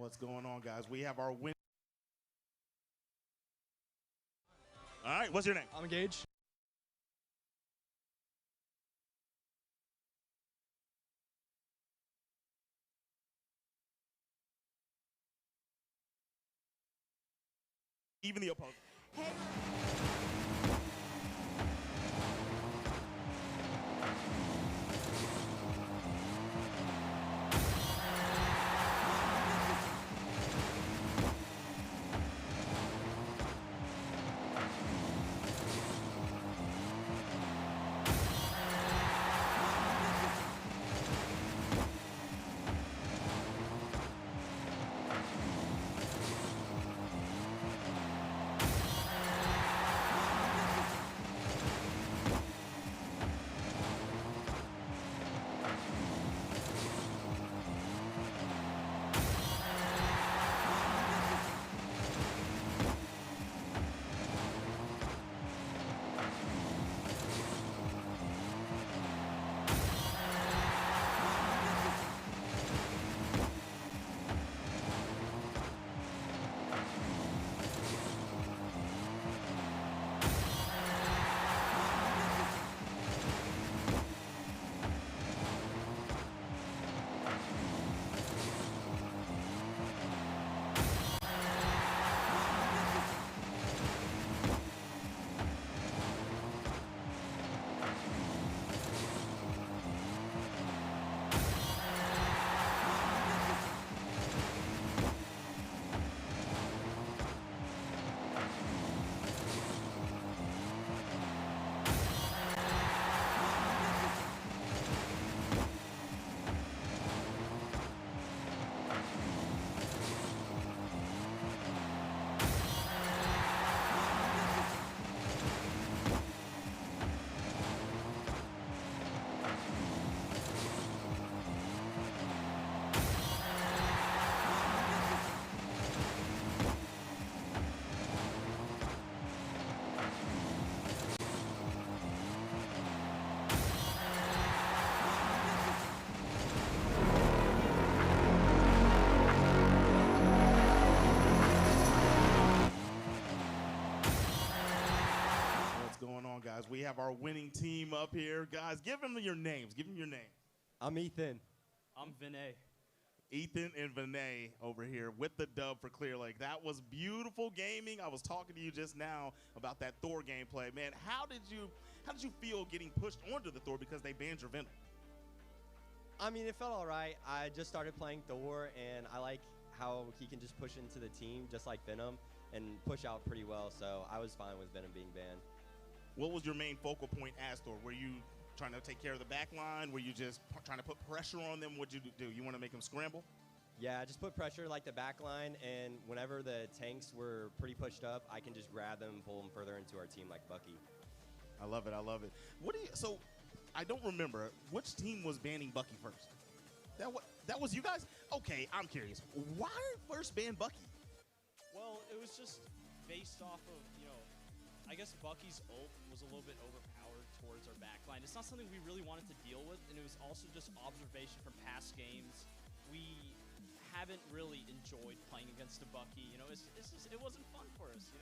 What's going on, guys? We have our win. All right, what's your name? I'm engaged. Even the opponent. Hey. Guys, we have our winning team up here. Guys, give them your names. Give them your name. I'm Ethan. I'm Vinay. Ethan and Vinay over here with the dub for Clear Lake. That was beautiful gaming. I was talking to you just now about that Thor gameplay. Man, how did you feel getting pushed onto the Thor because they banned your Venom? I mean, it felt all right. I just started playing Thor, and I like how he can just push into the team just like Venom and push out pretty well, so I was fine with Venom being banned. What was your main focal point as Thor? Were you trying to take care of the back line? Were you just trying to put pressure on them? What'd you do? You want to make them scramble? Yeah, just put pressure like the back line, and whenever the tanks were pretty pushed up, I can just grab them and pull them further into our team like Bucky. I love it. I love it. So I don't remember. Which team was banning Bucky first? That was you guys? Okay, I'm curious. Why first ban Bucky? Well, it was just based off of, I guess Bucky's ult was a little bit overpowered towards our backline. It's not something we really wanted to deal with, and it was also just observation from past games. We haven't really enjoyed playing against a Bucky. It wasn't fun for us,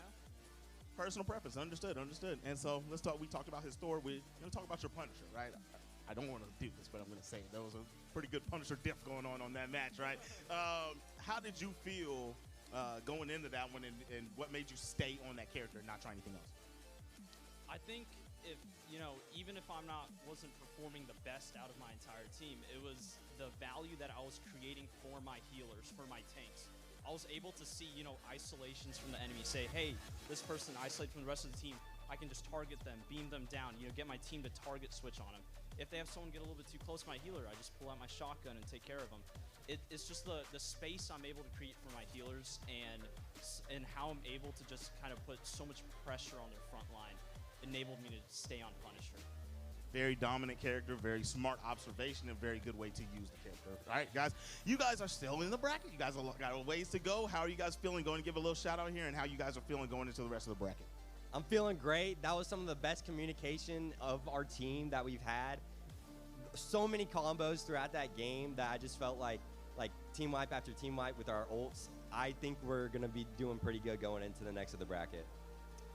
Personal preference, understood. And so let's talk. We talked about his Thor. We're going to talk about your Punisher, right? I don't want to do this, but I'm going to say it. There was a pretty good Punisher diff going on that match, right? How did you feel going into that one, and what made you stay on that character and not try anything else? I think if, even if wasn't performing the best out of my entire team, it was the value that I was creating for my healers, for my tanks. I was able to see, isolations from the enemy, say, hey, this person isolated from the rest of the team. I can just target them, beam them down, get my team to target switch on them. If they have someone get a little bit too close to my healer, I just pull out my shotgun and take care of them. It's just the space I'm able to create for my healers, and how I'm able to just kind of put so much pressure on their front line enabled me to stay on Punisher. Very dominant character, very smart observation, and very good way to use the character. All right, guys, you guys are still in the bracket. You guys got a ways to go. How are you guys feeling? Going to give a little shout out here, and how you guys are feeling going into the rest of the bracket. I'm feeling great. That was some of the best communication of our team that we've had. So many combos throughout that game that I just felt like like team wipe after team wipe with our ults, I think we're going to be doing pretty good going into the next of the bracket.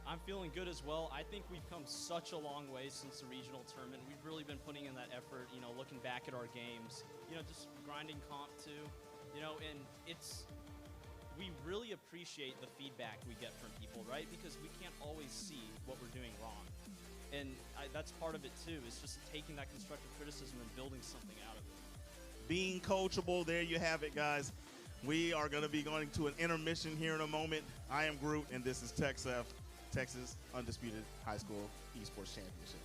I'm feeling good as well. I think we've come such a long way since the regional tournament. We've really been putting in that effort, you know, looking back at our games, you know, just grinding comp too, you know, and we really appreciate the feedback we get from people, right? Because we can't always see what we're doing wrong. And that's part of it too, is just taking that constructive criticism and building something out of it. Being coachable, there you have it, guys. We are going to be going to an intermission here in a moment. I am Groot, and this is TechSF, Texas Undisputed High School Esports Championship.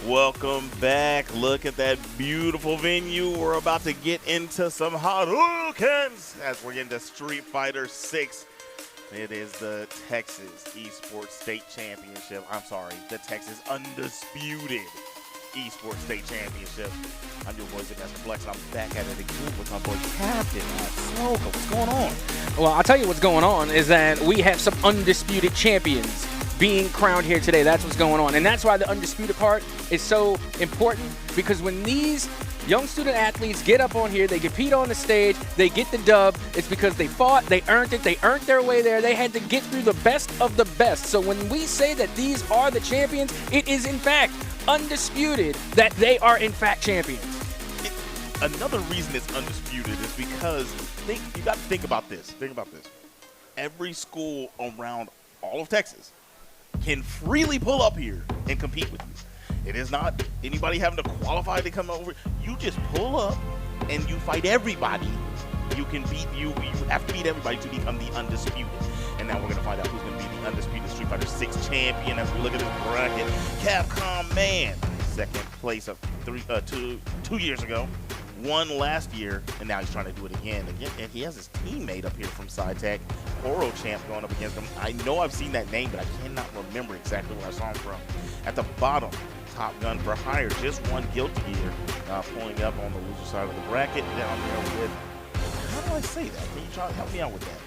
Welcome back. Look at that beautiful venue. We're about to get into some Hadoukens as we're getting to Street Fighter 6. It is the Texas Esports State Championship. I'm sorry, the Texas Undisputed Esports State Championship. I'm your boy, Master Flex, and I'm back at it again with my boy, Captain Smoker. What's going on? Well, I'll tell you what's going on is that we have some undisputed champions being crowned here today. That's what's going on. And that's why the undisputed part is so important, because when these young student athletes get up on here, they compete on the stage, they get the dub, it's because they fought, they earned it, they earned their way there, they had to get through the best of the best. So when we say that these are the champions, it is in fact undisputed that they are in fact champions. Another reason it's undisputed is because you got to think about this. Think about this. Every school around all of Texas can freely pull up here and compete with you. It is not anybody having to qualify to come over. You just pull up and you fight everybody. You can beat you have to beat everybody to become the undisputed. And now we're going to find out who's going to be the undisputed Street Fighter 6 champion as we look at this bracket. Capcom Man, second place of 2 years ago. Won last year, and now he's trying to do it again. And he has his teammate up here from SciTech, Oro Champ, going up against him. I know I've seen that name, but I cannot remember exactly where I saw him from. At the bottom, Top Gun for Hire just won Guilty Gear, pulling up on the loser side of the bracket down there with, how do I say that? Can you try to help me out with that?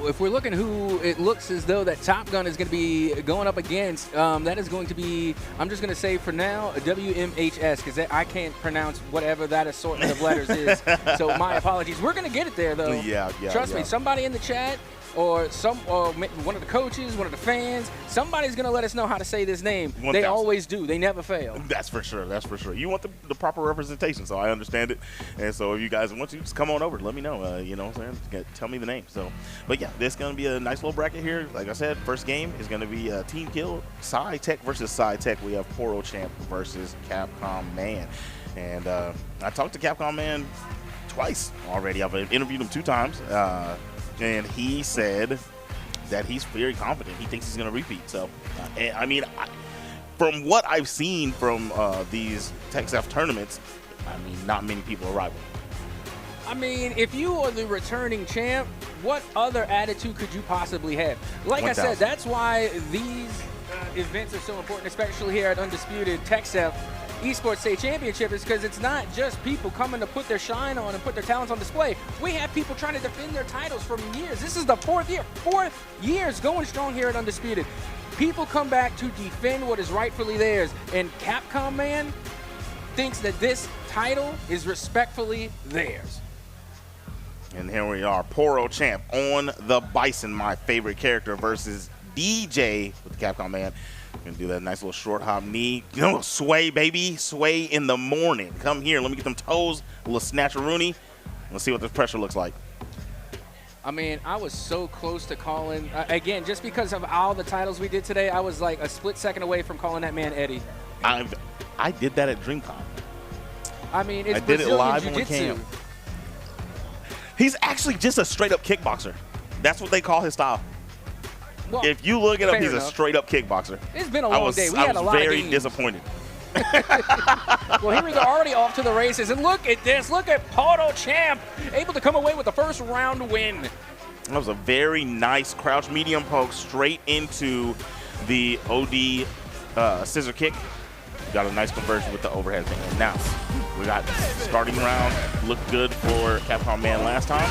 If we're looking who it looks as though that Top Gun is going to be going up against, that is going to be, I'm just going to say for now, WMHS, because I can't pronounce whatever that assortment of letters is. So my apologies. We're going to get it there, though. Yeah. Trust me, somebody in the chat or one of the coaches, one of the fans, somebody's going to let us know how to say this name. 1,000. They always do. They never fail. That's for sure. That's for sure. You want the proper representation, so I understand it. And so if you guys want to, just come on over. Let me know. You know what I'm saying? Tell me the name. So, but yeah, this is going to be a nice little bracket here. Like I said, first game is going to be Team Kill, SciTech versus SciTech. We have Poro Champ versus Capcom Man. And I talked to Capcom Man twice already. I've interviewed him 2 times. And he said that he's very confident. He thinks he's going to repeat. So, I mean, from what I've seen from these TechSF tournaments, I mean, not many people are rivaling. I mean, if you are the returning champ, what other attitude could you possibly have? Like 1,000. I said, that's why these events are so important, especially here at Undisputed TechSF Esports State Championship, is because it's not just people coming to put their shine on and put their talents on display. We have people trying to defend their titles for years. This is the 4th year. 4 years going strong here at Undisputed. People come back to defend what is rightfully theirs. And Capcom Man thinks that this title is respectfully theirs. And here we are, Poro Champ on the Bison, my favorite character, versus DJ with the Capcom Man. Gonna do that nice little short hop knee. You know, sway, baby. Sway in the morning. Come here. Let me get them toes. A little snatch-a-rooney. Let's see what this pressure looks like. I mean, I was so close to calling. Again, just because of all the titles we did today, I was like a split second away from calling that man Eddie. I did that at DreamCon. I mean, it's I did Brazilian it live on jiu-jitsu. cam. He's actually just a straight-up kickboxer. That's what they call his style. Well, If you look it up, fair he's enough. a straight-up kickboxer. It's been a long day. We had a lot I was of very games. disappointed. Well, here we go, already off to the races. And look at this. Look at Poro Champ, able to come away with the first round win. That was a very nice crouch medium poke straight into the OD scissor kick. Got a nice conversion with the overhead thing. And now we got starting round. Looked good for Capcom Man last time.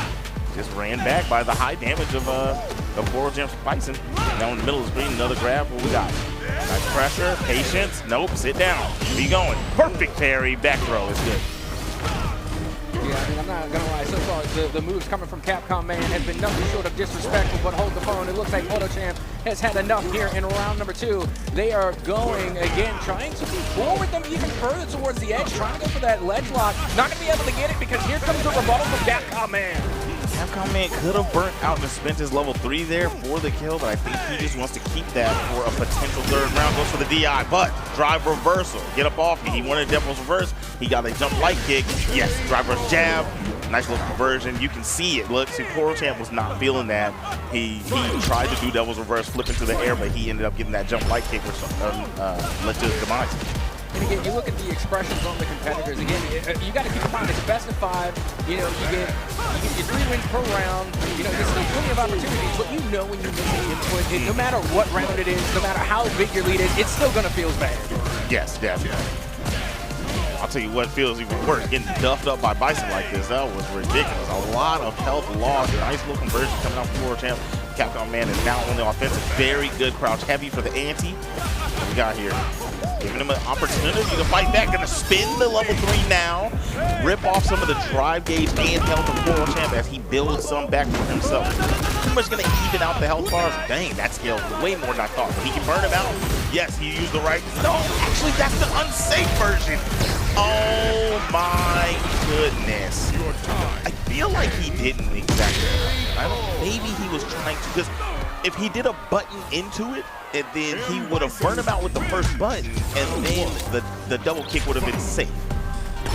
Just ran back by the high damage of Poro Champ's Bison. Now in the middle of the screen, another grab. What we got? Nice pressure, patience. Nope, sit down. Be going. Perfect parry. Back throw is good. Yeah, I mean, I'm not going to lie. So far, the moves coming from Capcom Man has been nothing short of disrespectful, but hold the phone. It looks like Poro Champ has had enough here in round number 2. They are going, again, trying to forward them even further towards the edge, trying to go for that ledge lock. Not going to be able to get it because here comes the rebuttal from Capcom Man. Capcom Man could have burnt out and spent his level 3 there for the kill, but I think he just wants to keep that for a potential 3rd round. Goes for the DI, but drive reversal. Get up off me. He wanted Devil's reverse. He got a jump light kick. Yes, drive reverse jab. Nice little conversion. You can see it. Look, see, Poro Champ was not feeling that. He tried to do devil's reverse, flip into the air, but he ended up getting that jump light kick, which led to his demise. And again, you look at the expressions on the competitors. Again, you got to keep in mind it's a best of 5. You know, you get your 3 wins per round. You know, there's still plenty of opportunities, but you know when you're missing input, no matter what round it is, no matter how big your lead is, it's still gonna feel bad. Yes, definitely. I'll tell you what feels even worse. Getting duffed up by Bison like this, that was ridiculous. A lot of health loss. Nice little conversion coming out from Poro Champ. Capcom Man is now on the offensive. Very good crouch heavy for the ante. What we got here? Giving him an opportunity to fight back. Gonna spin the level 3 now. Rip off some of the drive gauge and health of Poro Champ as he builds some back for himself. Pretty much gonna even out the health bars. Dang, that scaled way more than I thought. But he can burn him out. Yes, he used the right. No, actually, that's the unsafe version. Oh my goodness. I feel like he didn't exactly. I don't. Maybe he was trying to, because if he did a button into it, and then he would have burned him out with the first button, and then the double kick would have been safe.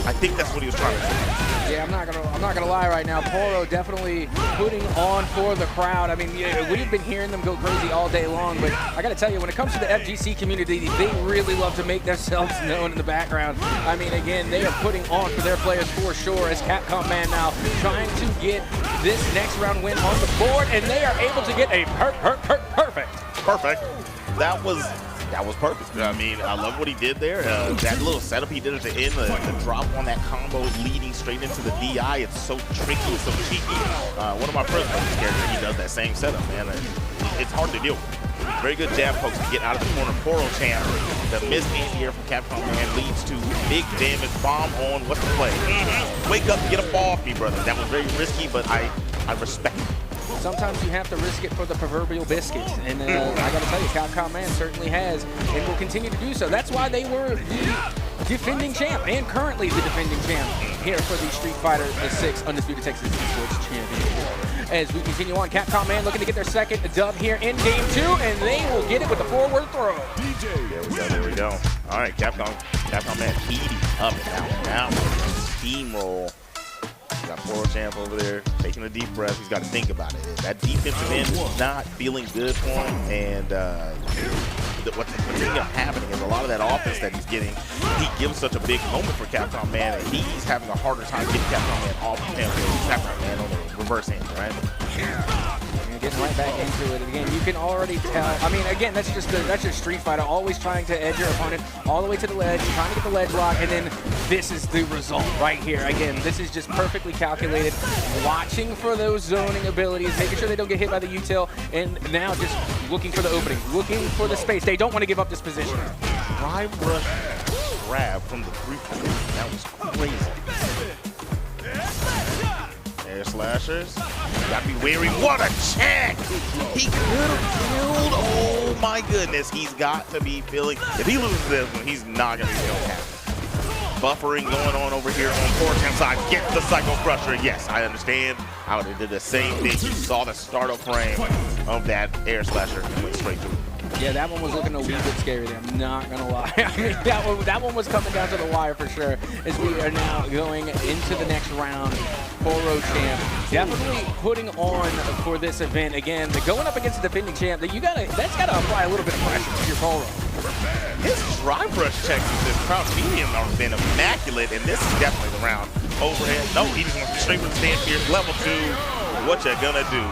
I think that's what he was trying to do. Yeah, I'm not gonna lie right now. Poro definitely putting on for the crowd. I mean, we've been hearing them go crazy all day long, but I gotta tell you, when it comes to the FGC community, they really love to make themselves known in the background. I mean, again, they are putting on for their players for sure, as Capcom Man now trying to get this next round win on the board, and they are able to get a perfect. That was perfect. I mean, I love what he did there. That little setup he did at the end, the drop on that combo leading straight into the DI. It's so tricky, it's so cheeky. One of my first characters, he does that same setup, man. It's hard to deal with. Very good jab pokes to get out of the corner. Poro Champ. The missed anti-air from Capcom Man leads to big damage. Bomb on. What's the play? Wake up, get a ball off me, brother. That was very risky, but I respect it. Sometimes you have to risk it for the proverbial biscuit, and I got to tell you, Capcom Man certainly has, and will continue to do so. That's why they were the defending champ, and currently the defending champ here for the Street Fighter 6 Undisputed Texas Esports Championship. As we continue on, Capcom Man looking to get their second dub here in Game 2, and they will get it with the forward throw. There we go. All right, Capcom Man heating up and out. Steamroll. Got Poro Champ over there taking a deep breath. He's got to think about it. That defensive end is not feeling good for him, and what's ending up happening is a lot of that offense that he's getting, he gives such a big moment for Capcom Man, and he's having a harder time getting Capcom Man off of him. Capcom Man on the reverse hand, right? And getting right back into it again. You can already tell. I mean, again, that's just Street Fighter. Always trying to edge your opponent all the way to the ledge, trying to get the ledge lock, and then this is the result right here. Again, this is just perfectly calculated. Watching for those zoning abilities, making sure they don't get hit by the util, and now just looking for the opening, looking for the space. They don't want to give up this position. Drive rush grab from the 3-point. That was crazy. Air slashers. Gotta be wary. What a check! He could have killed. Oh my goodness. He's got to be feeling. If he loses this one, he's not gonna be feeling happy. Buffering going on over here on Poro Champ's side. Get the Psycho Crusher. Yes, I understand. I would have did the same thing. You saw the startup frame of that air slasher and went straight through. Yeah, that one was looking a wee bit scary there. I'm not gonna lie. I mean, that one was coming down to the wire for sure. As we are now going into the next round, Poro Champ definitely putting on for this event. Again, going up against the defending champ, that's gotta apply a little bit of pressure to your Poro. His drive rush checks with this crouch medium have been immaculate, and this is definitely the round. Overhead. No, he just went straight with the stand here. Level 2. What you gonna do?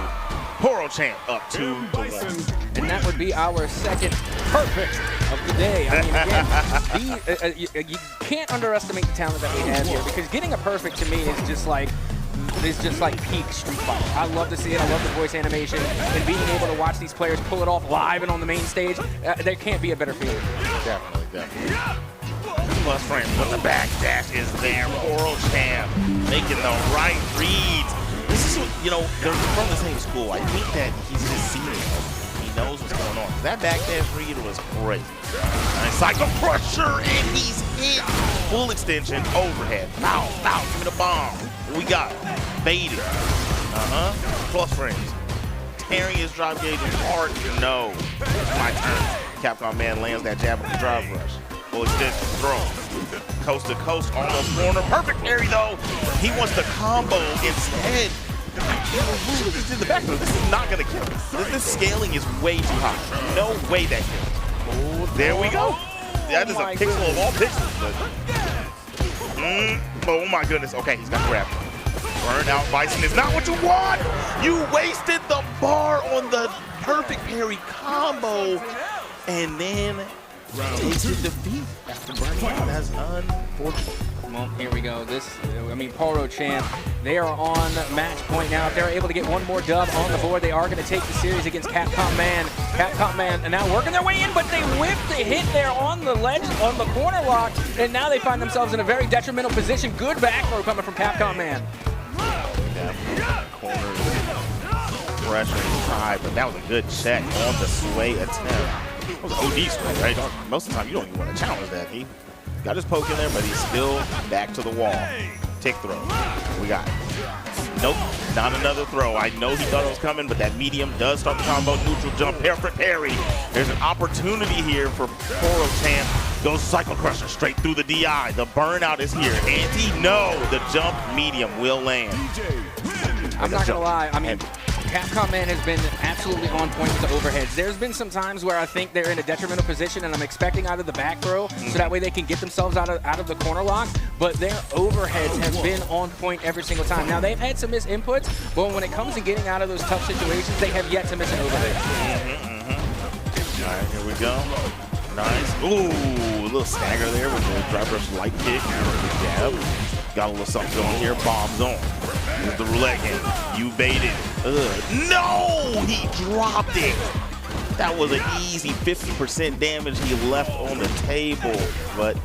Poro Champ up 2-1. And that would be our second perfect of the day. I mean, again, you can't underestimate the talent that we have here, because getting a perfect to me is just like peak Street Fighter. I love to see it. I love the voice animation, and being able to watch these players pull it off live and on the main stage. There can't be a better feeling. Definitely. Plus frames, but the backdash is there. Poro Champ making the right reads. This is, they're from the same school. I think that he's just seen it. He knows what's going on. That backdash read was crazy. Nice Psycho Crusher, and he's hit. Full extension, overhead. Foul, give me the bomb. What we got? Baited. Plus frames. Tearing his drive gauge apart. No. It's my turn. Capcom Man lands that jab with the drive rush. Full extension, throw. coast to coast, almost corner. Perfect parry though. He wants the combo instead. This is the back throw. This is not gonna kill. This scaling is way too high. No way that kills. Oh, there we go. That is a pixel of all pixels. But, oh my goodness. Okay, he's got grabbed. Burnout Bison is not what you want. You wasted the bar on the perfect parry combo, and then tasted defeat after burning out. That's unfortunate. Well, here we go. Poro Champ, they are on match point now. If they're able to get one more dub on the board, they are going to take the series against Capcom Man. Capcom Man are now working their way in, but they whipped the hit there on the ledge, on the corner lock, and now they find themselves in a very detrimental position. Good back throw coming from Capcom Man. Corner pressure inside, but that was a good check on the sway attempt. That was an OD sway, right? Most of the time, you don't even want to challenge that. He got his poke in there, but he's still back to the wall. Tick throw. We got it. Nope, not another throw. I know he thought it was coming, but that medium does start the combo. Neutral jump, perfect parry. There's an opportunity here for Poro Champ. Goes Cycle Crusher straight through the DI. The burnout is here. No, the jump medium will land. I'm not going to lie. Capcom Man has been absolutely on point with the overheads. There's been some times where I think they're in a detrimental position, and I'm expecting either the back throw, so that way they can get themselves out of the corner lock, but their overheads have been on point every single time. Now, they've had some missed inputs, but when it comes to getting out of those tough situations, they have yet to miss an overhead. All right, here we go. Nice. Ooh, a little stagger there with the driver's light kick. Jab. Got a little something going here. Bombs on. Here's the roulette game. You baited. No! He dropped it. That was an easy 50% damage he left on the table. But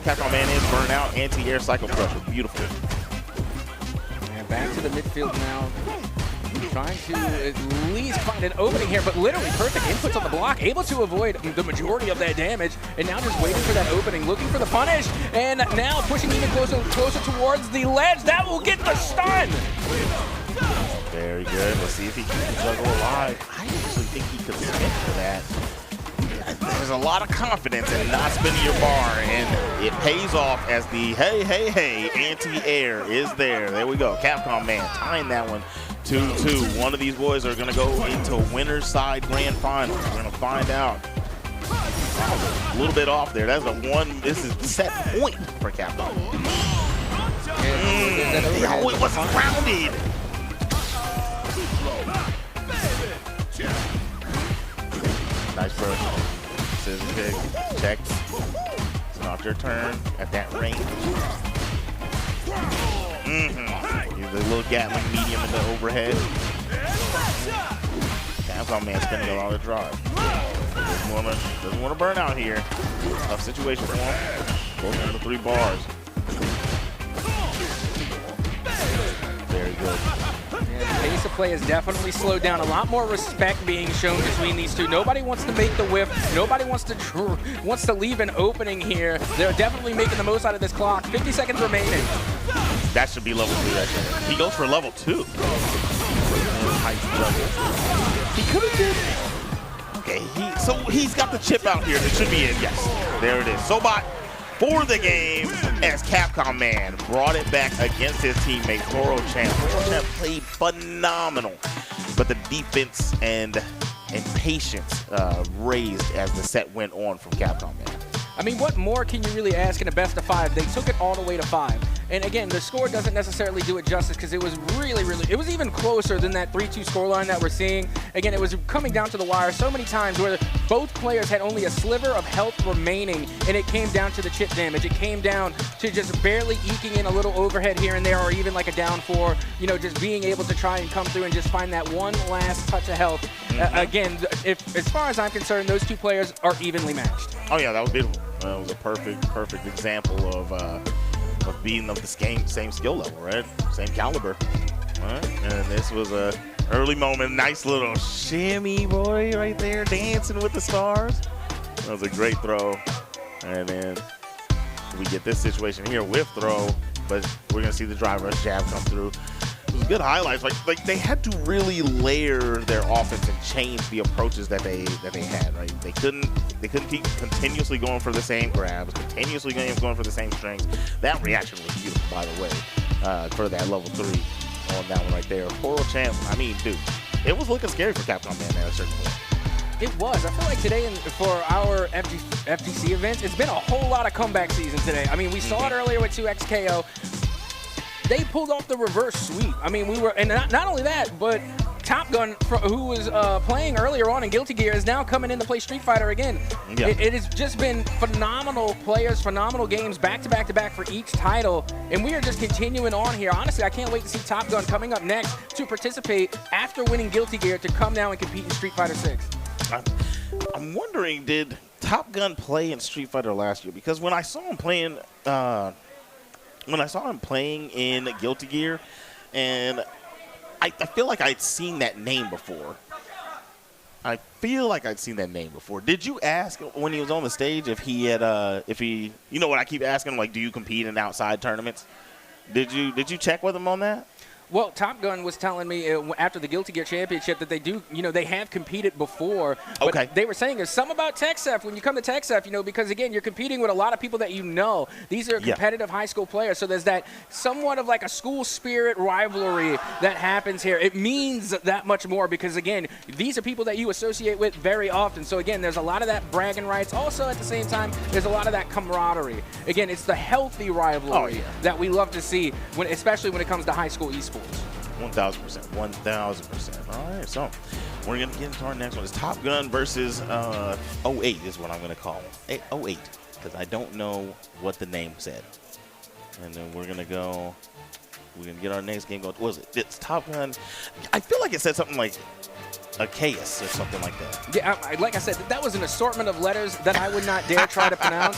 Capcom Man is burnt out. Anti-air cycle crusher. Beautiful. And back to the midfield now. Trying to at least find an opening here, but literally perfect inputs on the block, able to avoid the majority of that damage, and now just waiting for that opening, looking for the punish, and now pushing even closer towards the ledge. That will get the stun! Very good. Let's see if he can juggle alive. I actually think he could spin for that. There's a lot of confidence in not spinning your bar, and it pays off as the hey, anti-air is there. There we go. Capcom Man tying that one 2-2. One of these boys are going to go into winner's side grand final. We're going to find out. A little bit off there. That's a one. This is set point for Capcom. Oh, it wasn't grounded. Nice bro. Scissor kick. Check. It's not your turn at that range. Use a little Gatling medium in the overhead. Capcom Man spending a lot of drive. Doesn't want to burn out here. Tough situation for him. Both under 3 bars. Very good. Yeah, the pace of play has definitely slowed down. A lot more respect being shown between these two. Nobody wants to make the whiff. Nobody wants to leave an opening here. They're definitely making the most out of this clock. 50 seconds remaining. That should be level 3 right there. He goes for level 2. He could have did. Okay, so he's got the chip out here. It should be it. Yes, there it is. Sobot for the game as Capcom Man brought it back against his teammate Poro Champ. Poro Champ played phenomenal, but the defense and patience raised as the set went on from Capcom Man. I mean, what more can you really ask in a best of 5? They took it all the way to 5. And again, the score doesn't necessarily do it justice because it was really, it was even closer than that 3-2 scoreline that we're seeing. Again, it was coming down to the wire so many times where both players had only a sliver of health remaining, and it came down to the chip damage. It came down to just barely eking in a little overhead here and there, or even like a down 4, you know, just being able to try and come through and just find that one last touch of health. Again, as far as I'm concerned, those two players are evenly matched. Oh yeah, that was beautiful. That was a perfect example of being of the same skill level, right? Same caliber. All right, and this was a early moment, nice little shimmy, boy, right there, dancing with the stars. That was a great throw, and then we get this situation here with throw, but we're gonna see the driver jab come through. It was good highlights. Like they had to really layer their offense and change the approaches that they had. Right, they couldn't They couldn't keep continuously going for the same grabs, continuously going for the same strings. That reaction was beautiful, by the way, for that level 3 on that one right there. Portal champ, I mean, dude, it was looking scary for Capcom Man at a certain point. It was. I feel like today for our FGC events, it's been a whole lot of comeback season today. I mean, we saw it earlier with 2XKO. They pulled off the reverse sweep. I mean, we were, and not only that, but Top Gun, who was playing earlier on in Guilty Gear, is now coming in to play Street Fighter again. Yeah. It has just been phenomenal players, phenomenal games, back to back to back for each title, and we are just continuing on here. Honestly, I can't wait to see Top Gun coming up next to participate after winning Guilty Gear to come now and compete in Street Fighter 6. I'm wondering, did Top Gun play in Street Fighter last year? Because when I saw him playing, in Guilty Gear, and I feel like I'd seen that name before. Did you ask when he was on the stage if he had, you know what I keep asking, like, do you compete in outside tournaments? Did you check with him on that? Well, Top Gun was telling me after the Guilty Gear Championship that they do, they have competed before. But okay. They were saying there's something about TechSef when you come to TechSef, because, again, you're competing with a lot of people that you know. These are competitive high school players. So there's that somewhat of like a school spirit rivalry that happens here. It means that much more because, again, these are people that you associate with very often. So, again, there's a lot of that bragging rights. Also, at the same time, there's a lot of that camaraderie. Again, it's the healthy rivalry that we love to see, especially when it comes to high school esports. 1,000%. 1,000%. All right, so we're going to get into our next one. It's Top Gun versus 08 is what I'm going to call it. 08, because I don't know what the name said. And then we're going to get our next game going. What was it? It's Top Gun. I feel like it said something like Arceus or something like that. Yeah, like I said, that was an assortment of letters that I would not dare try to pronounce.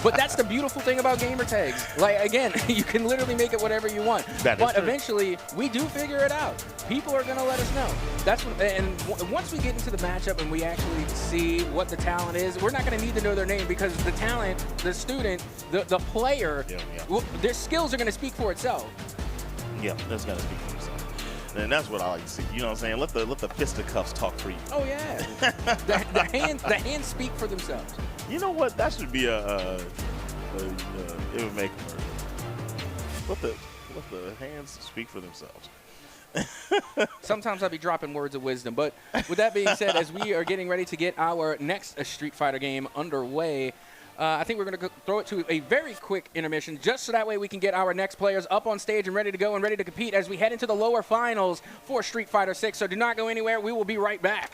But that's the beautiful thing about gamer tags. Like, again, you can literally make it whatever you want. But eventually, we do figure it out. People are going to let us know. And once we get into the matchup and we actually see what the talent is, we're not going to need to know their name because the talent, the student, the player, their skills are going to speak for itself. Yeah, that's going to speak for itself. And that's what I like to see. You know what I'm saying? Let the fisticuffs talk for you. Oh yeah. the hands speak for themselves. You know what? That should be it would make let the hands speak for themselves. Sometimes I'll be dropping words of wisdom, but with that being said, as we are getting ready to get our next Street Fighter game underway, I think we're going to throw it to a very quick intermission, just so that way we can get our next players up on stage and ready to go and ready to compete as we head into the lower finals for Street Fighter 6. So do not go anywhere. We will be right back.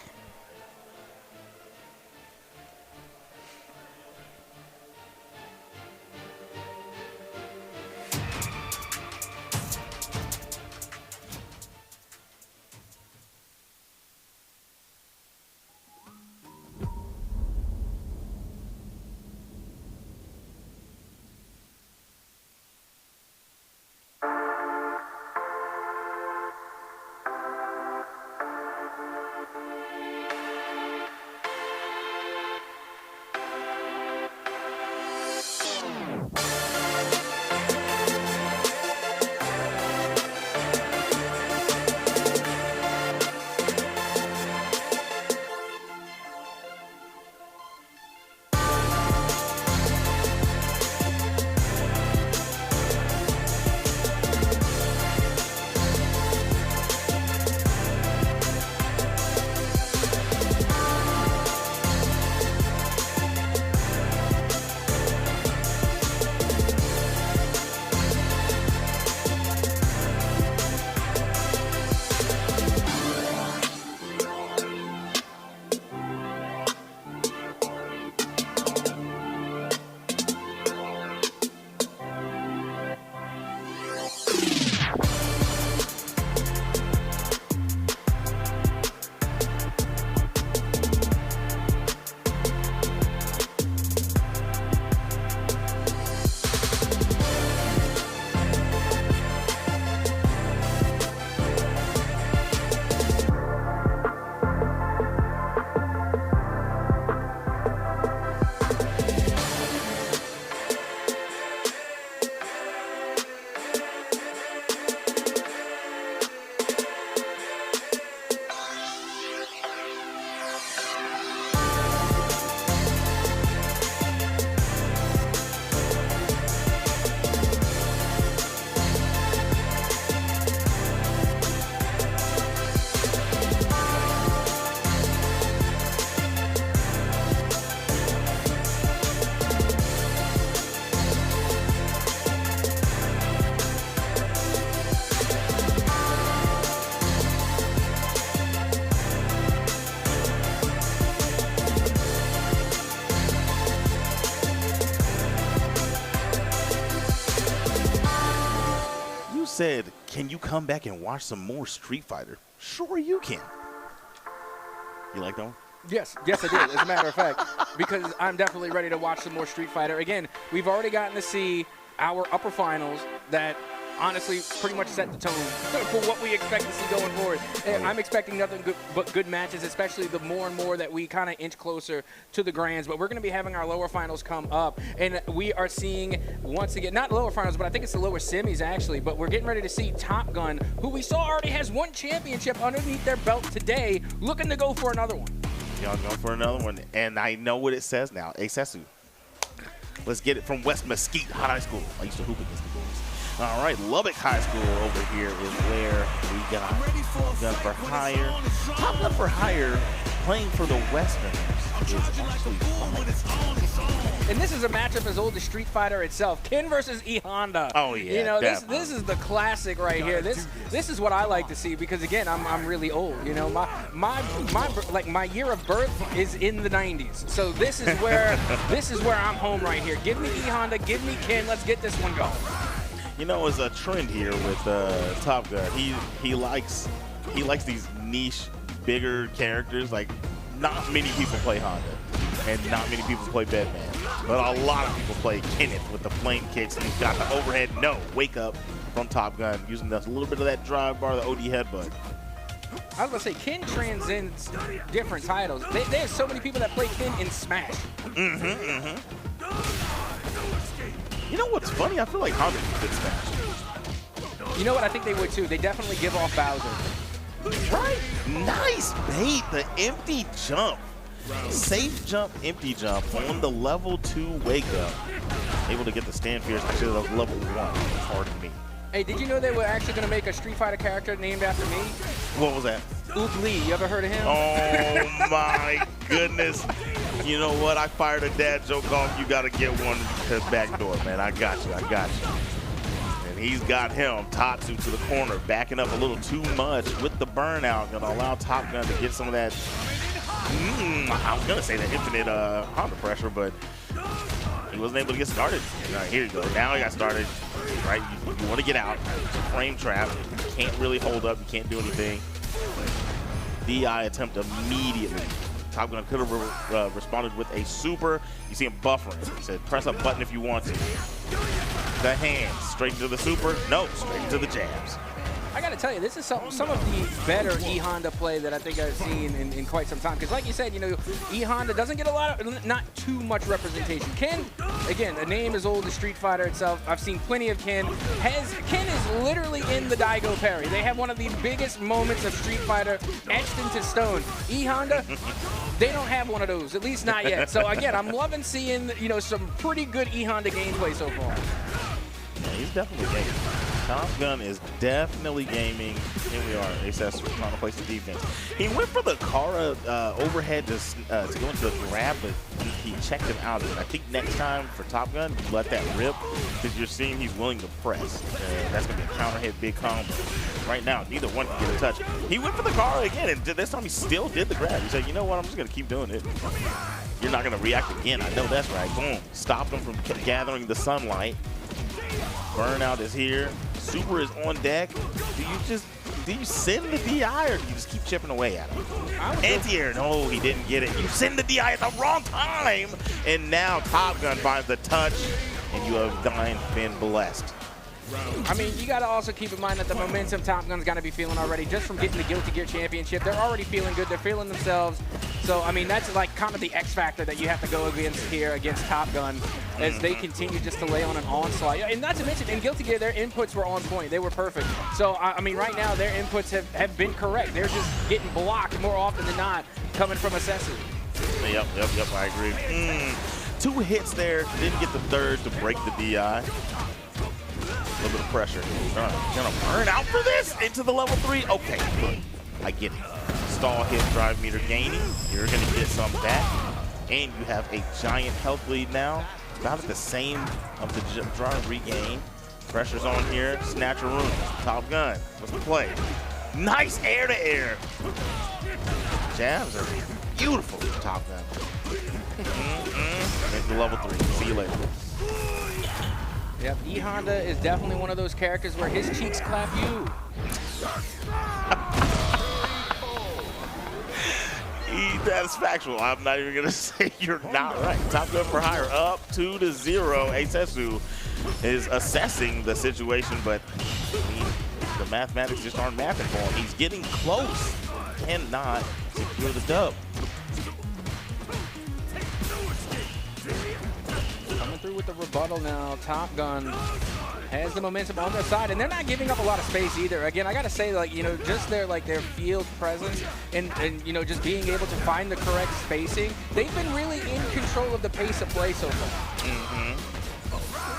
you said, can you come back and watch some more Street Fighter? Sure you can. You like that one? Yes, I did, as a matter of fact, because I'm definitely ready to watch some more Street Fighter. Again, we've already gotten to see our upper finals that honestly pretty much set the tone for what we expect to see going forward. And I'm expecting nothing but good matches, especially the more and more that we kind of inch closer to the grands. But we're going to be having our lower finals come up, and we are seeing, once again, not lower finals, but I think it's the lower semis actually, but we're getting ready to see Top Gun, who we saw already has one championship underneath their belt today, looking to go for another one. Y'all going for another one, and I know what it says now. Acesu. Let's get it from West Mesquite High School. I used to hoop against the Bulls. All right, Lubbock High School over here is where we got Top Gun for Hire. Top Gun for Hire playing for the Westerners is actually fun. And this is a matchup as old as Street Fighter itself. Ken versus E Honda. Oh yeah. You know, this is the classic right here. This is what I like to see because again, I'm really old. You know, my year of birth is in the 90s. So this is where I'm home right here. Give me E Honda, give me Ken. Let's get this one going. You know, it's a trend here with Top Gun. He likes these niche, bigger characters. Like, not many people play Honda, and not many people play Batman. But a lot of people play Kenneth with the flame kicks, and he's got the overhead wake up from Top Gun, using a little bit of that drive bar, the OD headbutt. I was gonna say Ken transcends different titles. There's so many people that play Ken in Smash. You know what's funny? I feel like Honda could Smash. You know what? I think they would too. They definitely give off Bowser. Right? Nice bait. The empty jump. Safe jump, empty jump on the level 2 wake up. Able to get the stand fierce. Actually, that was level 1. Pardon me. Hey, did you know they were actually going to make a Street Fighter character named after me? What was that? Oop Lee. You ever heard of him? Oh, my goodness. You know what? I fired a dad joke off. You got to get one to the back door, man. I got you. And he's got him, Tatsu, to the corner, backing up a little too much with the burnout. Going to allow Top Gun to get some of that, I was going to say the infinite Honda pressure, but he wasn't able to get started. All right, here you go. Now he got started. Right? You want to get out. It's a frame trap. You can't really hold up. You can't do anything. DI attempt immediately. Top Gun could have responded with a super. You see him buffering. He said, press a button if you want to. The hands, straight into the super. No, straight into the jabs. I got to tell you, this is some of the better E Honda play that I think I've seen in quite some time. Because like you said, you know, E Honda doesn't get a lot of, not too much representation. Ken, again, a name as old as Street Fighter itself. I've seen plenty of Ken. Ken is literally in the Daigo parry. They have one of the biggest moments of Street Fighter etched into stone. E Honda, they don't have one of those, at least not yet. So again, I'm loving seeing, you know, some pretty good E Honda gameplay so far. Yeah, he's definitely gaming. Top Gun is definitely gaming. Here we are. Aces trying to place the defense. He went for the Kara overhead to go into the grab, but he checked him out. And I think next time for Top Gun, you let that rip because you're seeing he's willing to press. That's going to be a counter hit, big combo. Right now, neither one can get a touch. He went for the Kara again, and this time he still did the grab. He said, you know what, I'm just going to keep doing it. You're not going to react again. I know that's right. Boom. Stopped him from gathering the sunlight. Burnout is here. Super is on deck. Do you send the DI or do you just keep chipping away at him? Anti-air, no, he didn't get it. You send the DI at the wrong time. And now Top Gun finds the touch, and you have been blessed. I mean, you got to also keep in mind that the momentum Top Gun's got to be feeling already just from getting the Guilty Gear Championship. They're already feeling good. They're feeling themselves. So, I mean, that's like kind of the X factor that you have to go against here against Top Gun as they continue just to lay on an onslaught. And not to mention, in Guilty Gear, their inputs were on point. They were perfect. So, I mean, right now, their inputs have been correct. They're just getting blocked more often than not coming from Assassin. Yep, I agree. 2 hits there. Didn't get the third to break the DI. A little bit of pressure. Gonna burn out for this into the level 3. Okay, good. I get it. Stall hit, drive meter gaining. You're gonna get some back, and you have a giant health lead now. About at the same of the drive regain. Pressure's on here. Snatcher room. Top Gun. What's the play? Nice air to air. Jabs are beautiful. Top Gun. Into level 3. See you later. Yep, E-Honda is definitely one of those characters where his cheeks clap you. That's factual. I'm not even gonna say you're not right. Top Gun for Hire up 2-0. Asesu is assessing the situation, but the mathematics just aren't mathing for him. He's getting close. Cannot secure the dub. Coming through with the rebuttal now. Top Gun has the momentum on their side, and they're not giving up a lot of space either. Again, I gotta say, like, you know, just their field presence and you know, just being able to find the correct spacing. They've been really in control of the pace of play so far.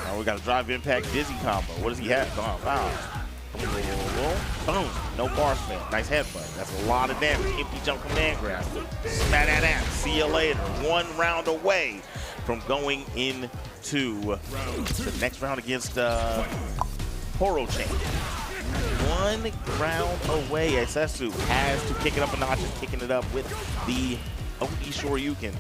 Now we got a drive impact dizzy combo. What does he have? Wow. Boom. No bar spin. Nice headbutt. That's a lot of damage. Empty jump command grab. Smack that ass. See you later. 1 round away from going into the next round against Horo Chain. 1 round away. Asesu has to kick it up a notch and kicking it up with the OD Shoryuken.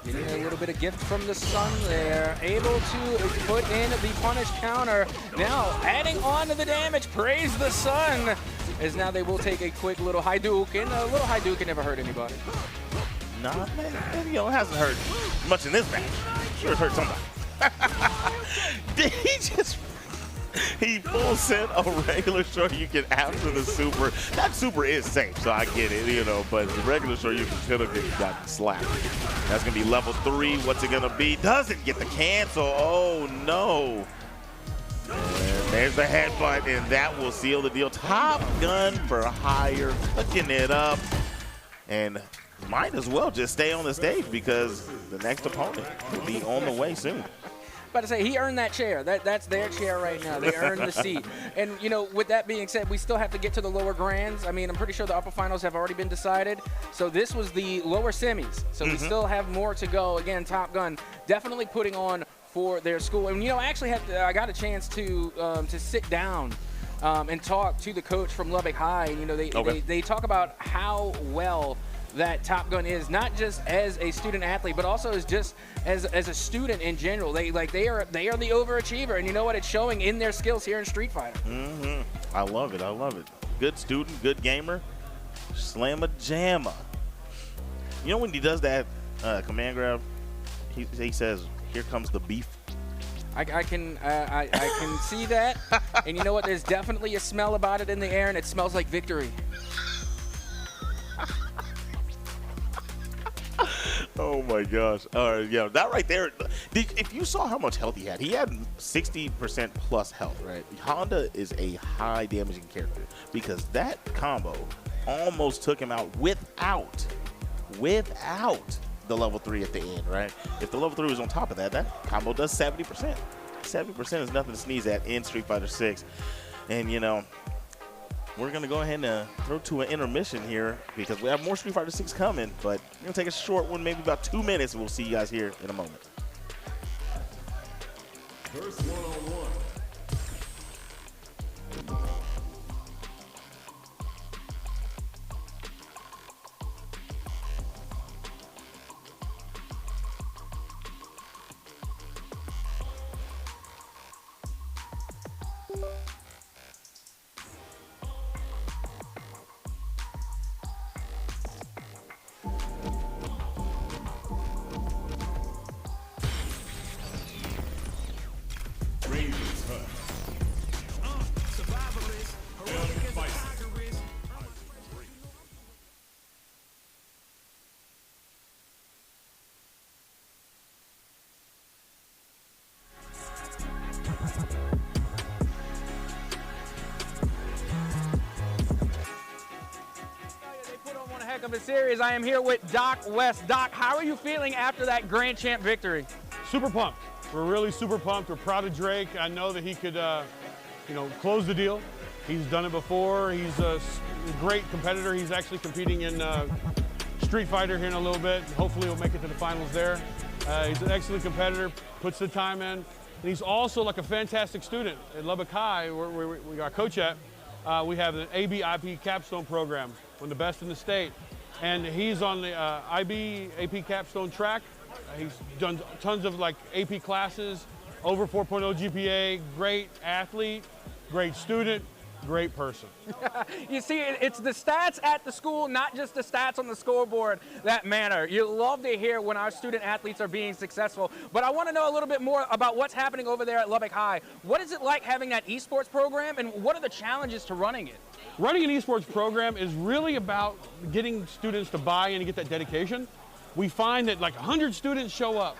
Getting a little bit of gift from the sun there. Able to put in the punish counter. Now adding on to the damage. Praise the sun. As now they will take a quick little Hadouken. A little Hadouken never hurt anybody. Nah, man, you know, it hasn't hurt much in this match. Sure it's hurt somebody. Did he full sent a regular Shoryuken after the super. That super is safe, so I get it, you know, but the regular Shoryuken could have gotten slapped. That's going to be level 3. What's it going to be? Doesn't get the cancel. Oh, no. And there's the headbutt, and that will seal the deal. Top Gun for Hire, hooking it up. And might as well just stay on the stage because the next opponent will be on the way soon. About to say, he earned that chair. That's their chair right now. They earned the seat. And, you know, with that being said, we still have to get to the lower grands. I mean, I'm pretty sure the upper finals have already been decided. So this was the lower semis. So we still have more to go. Again, Top Gun definitely putting on for their school. And, you know, I actually I got a chance to sit down and talk to the coach from Lubbock High. And, you know, they talk about how well that Top Gun is, not just as a student athlete, but also as a student in general. They are the overachiever, and you know what? It's showing in their skills here in Street Fighter. I love it. I love it. Good student, good gamer, slamma jamma. You know when he does that command grab, he says, "Here comes the beef." I can see that, and you know what? There's definitely a smell about it in the air, and it smells like victory. Oh my gosh. All right, yeah, that right there. If you saw how much health he had 60% plus health, right? Honda is a high damaging character because that combo almost took him out without the level 3 at the end, right? If the level 3 was on top of that, that combo does 70%. 70% is nothing to sneeze at in Street Fighter 6. And, you know, we're going to go ahead and throw to an intermission here because we have more Street Fighter 6 coming, but we're going to take a short one, maybe about 2 minutes, and we'll see you guys here in a moment. First one-on-one. Of a series. I am here with Doc West. Doc, how are you feeling after that Grand Champ victory? Super pumped. We're really super pumped. We're proud of Drake. I know that he could, you know, close the deal. He's done it before. He's a great competitor. He's actually competing in Street Fighter here in a little bit. Hopefully he'll make it to the finals there. He's an excellent competitor, puts the time in. And he's also like a fantastic student. At Lubbock High, where we got coach at, we have an ABIP capstone program, one of the best in the state. And he's on the IB AP capstone track. He's done tons of like AP classes, over 4.0 GPA, great athlete, great student, great person. You see, it's the stats at the school, not just the stats on the scoreboard, that matter. You love to hear when our student athletes are being successful. But I want to know a little bit more about what's happening over there at Lubbock High. What is it like having that esports program, and what are the challenges to running it? Running an esports program is really about getting students to buy in and get that dedication. We find that like 100 students show up,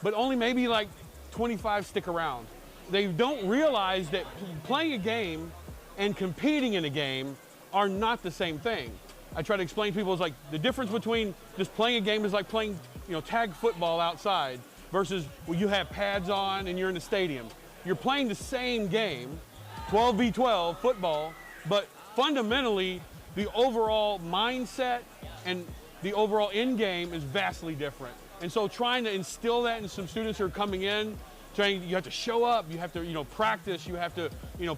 but only maybe like 25 stick around. They don't realize that playing a game and competing in a game are not the same thing. I try to explain to people, it's like the difference between just playing a game is like playing, tag football outside versus when you have pads on and you're in the stadium. You're playing the same game, 12v12 football, but fundamentally the overall mindset and the overall end game is vastly different. And so trying to instill that in some students who are coming in, you have to show up, you have to practice, you have to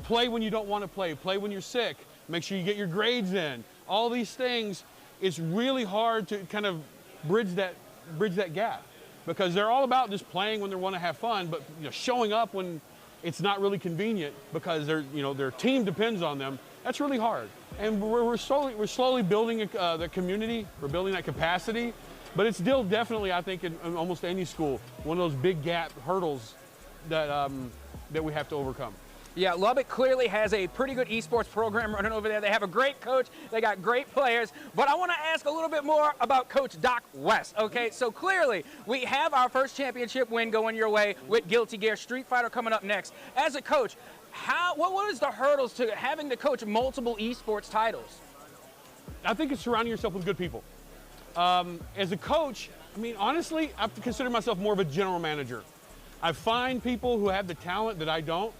play when you don't want to play when you're sick, make sure you get your grades in. All these things, it's really hard to kind of bridge that gap, because they're all about just playing when they want to have fun, but showing up when it's not really convenient because their team depends on them. That's really hard. And we're slowly building the community, we're building that capacity, but it's still definitely, I think, in almost any school, one of those big gap hurdles that we have to overcome. Yeah, Lubbock clearly has a pretty good esports program running over there. They have a great coach, they got great players, but I want to ask a little bit more about Coach Doc West, okay? So clearly, we have our first championship win going your way with Guilty Gear, Street Fighter coming up next. As a coach, what is the hurdles to having to coach multiple esports titles? I think it's surrounding yourself with good people. As a coach, honestly, I consider myself more of a general manager. I find people who have the talent that I don't.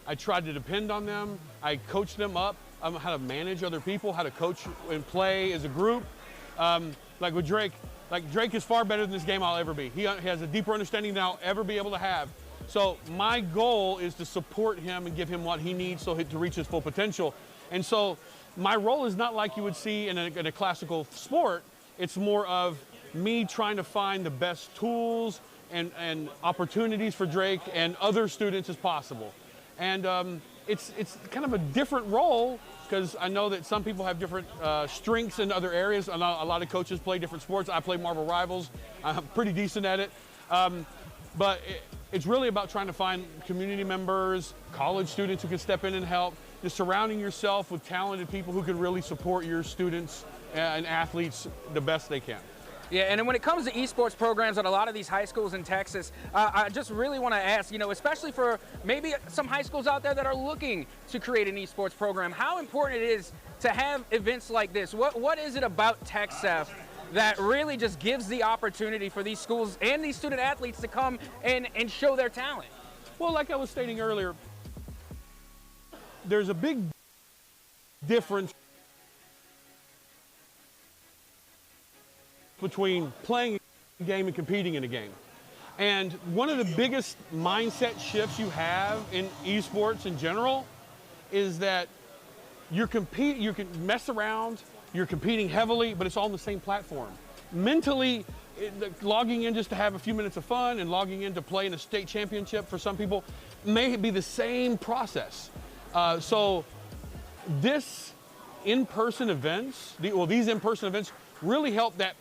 I try to depend on them. I coach them up on how to manage other people, how to coach and play as a group. Like with Drake, Drake is far better than this game I'll ever be. He has a deeper understanding than I'll ever be able to have. So my goal is to support him and give him what he needs to reach his full potential. And so my role is not like you would see in a classical sport. It's more of me trying to find the best tools and opportunities for Drake and other students as possible. And it's kind of a different role, because I know that some people have different strengths in other areas. A lot of coaches play different sports. I play Marvel Rivals. I'm pretty decent at it. But it's really about trying to find community members, college students who can step in and help, just surrounding yourself with talented people who can really support your students and athletes the best they can. Yeah, and when it comes to esports programs at a lot of these high schools in Texas, I just really want to ask, especially for maybe some high schools out there that are looking to create an esports program, how important it is to have events like this. What is it about TechSef that really just gives the opportunity for these schools and these student athletes to come and show their talent? Well, like I was stating earlier, there's a big difference between playing a game and competing in a game. And one of the biggest mindset shifts you have in esports in general is that you can mess around, you're competing heavily, but it's all on the same platform. Mentally, logging in just to have a few minutes of fun and logging in to play in a state championship for some people may be the same process. So these in-person events really help that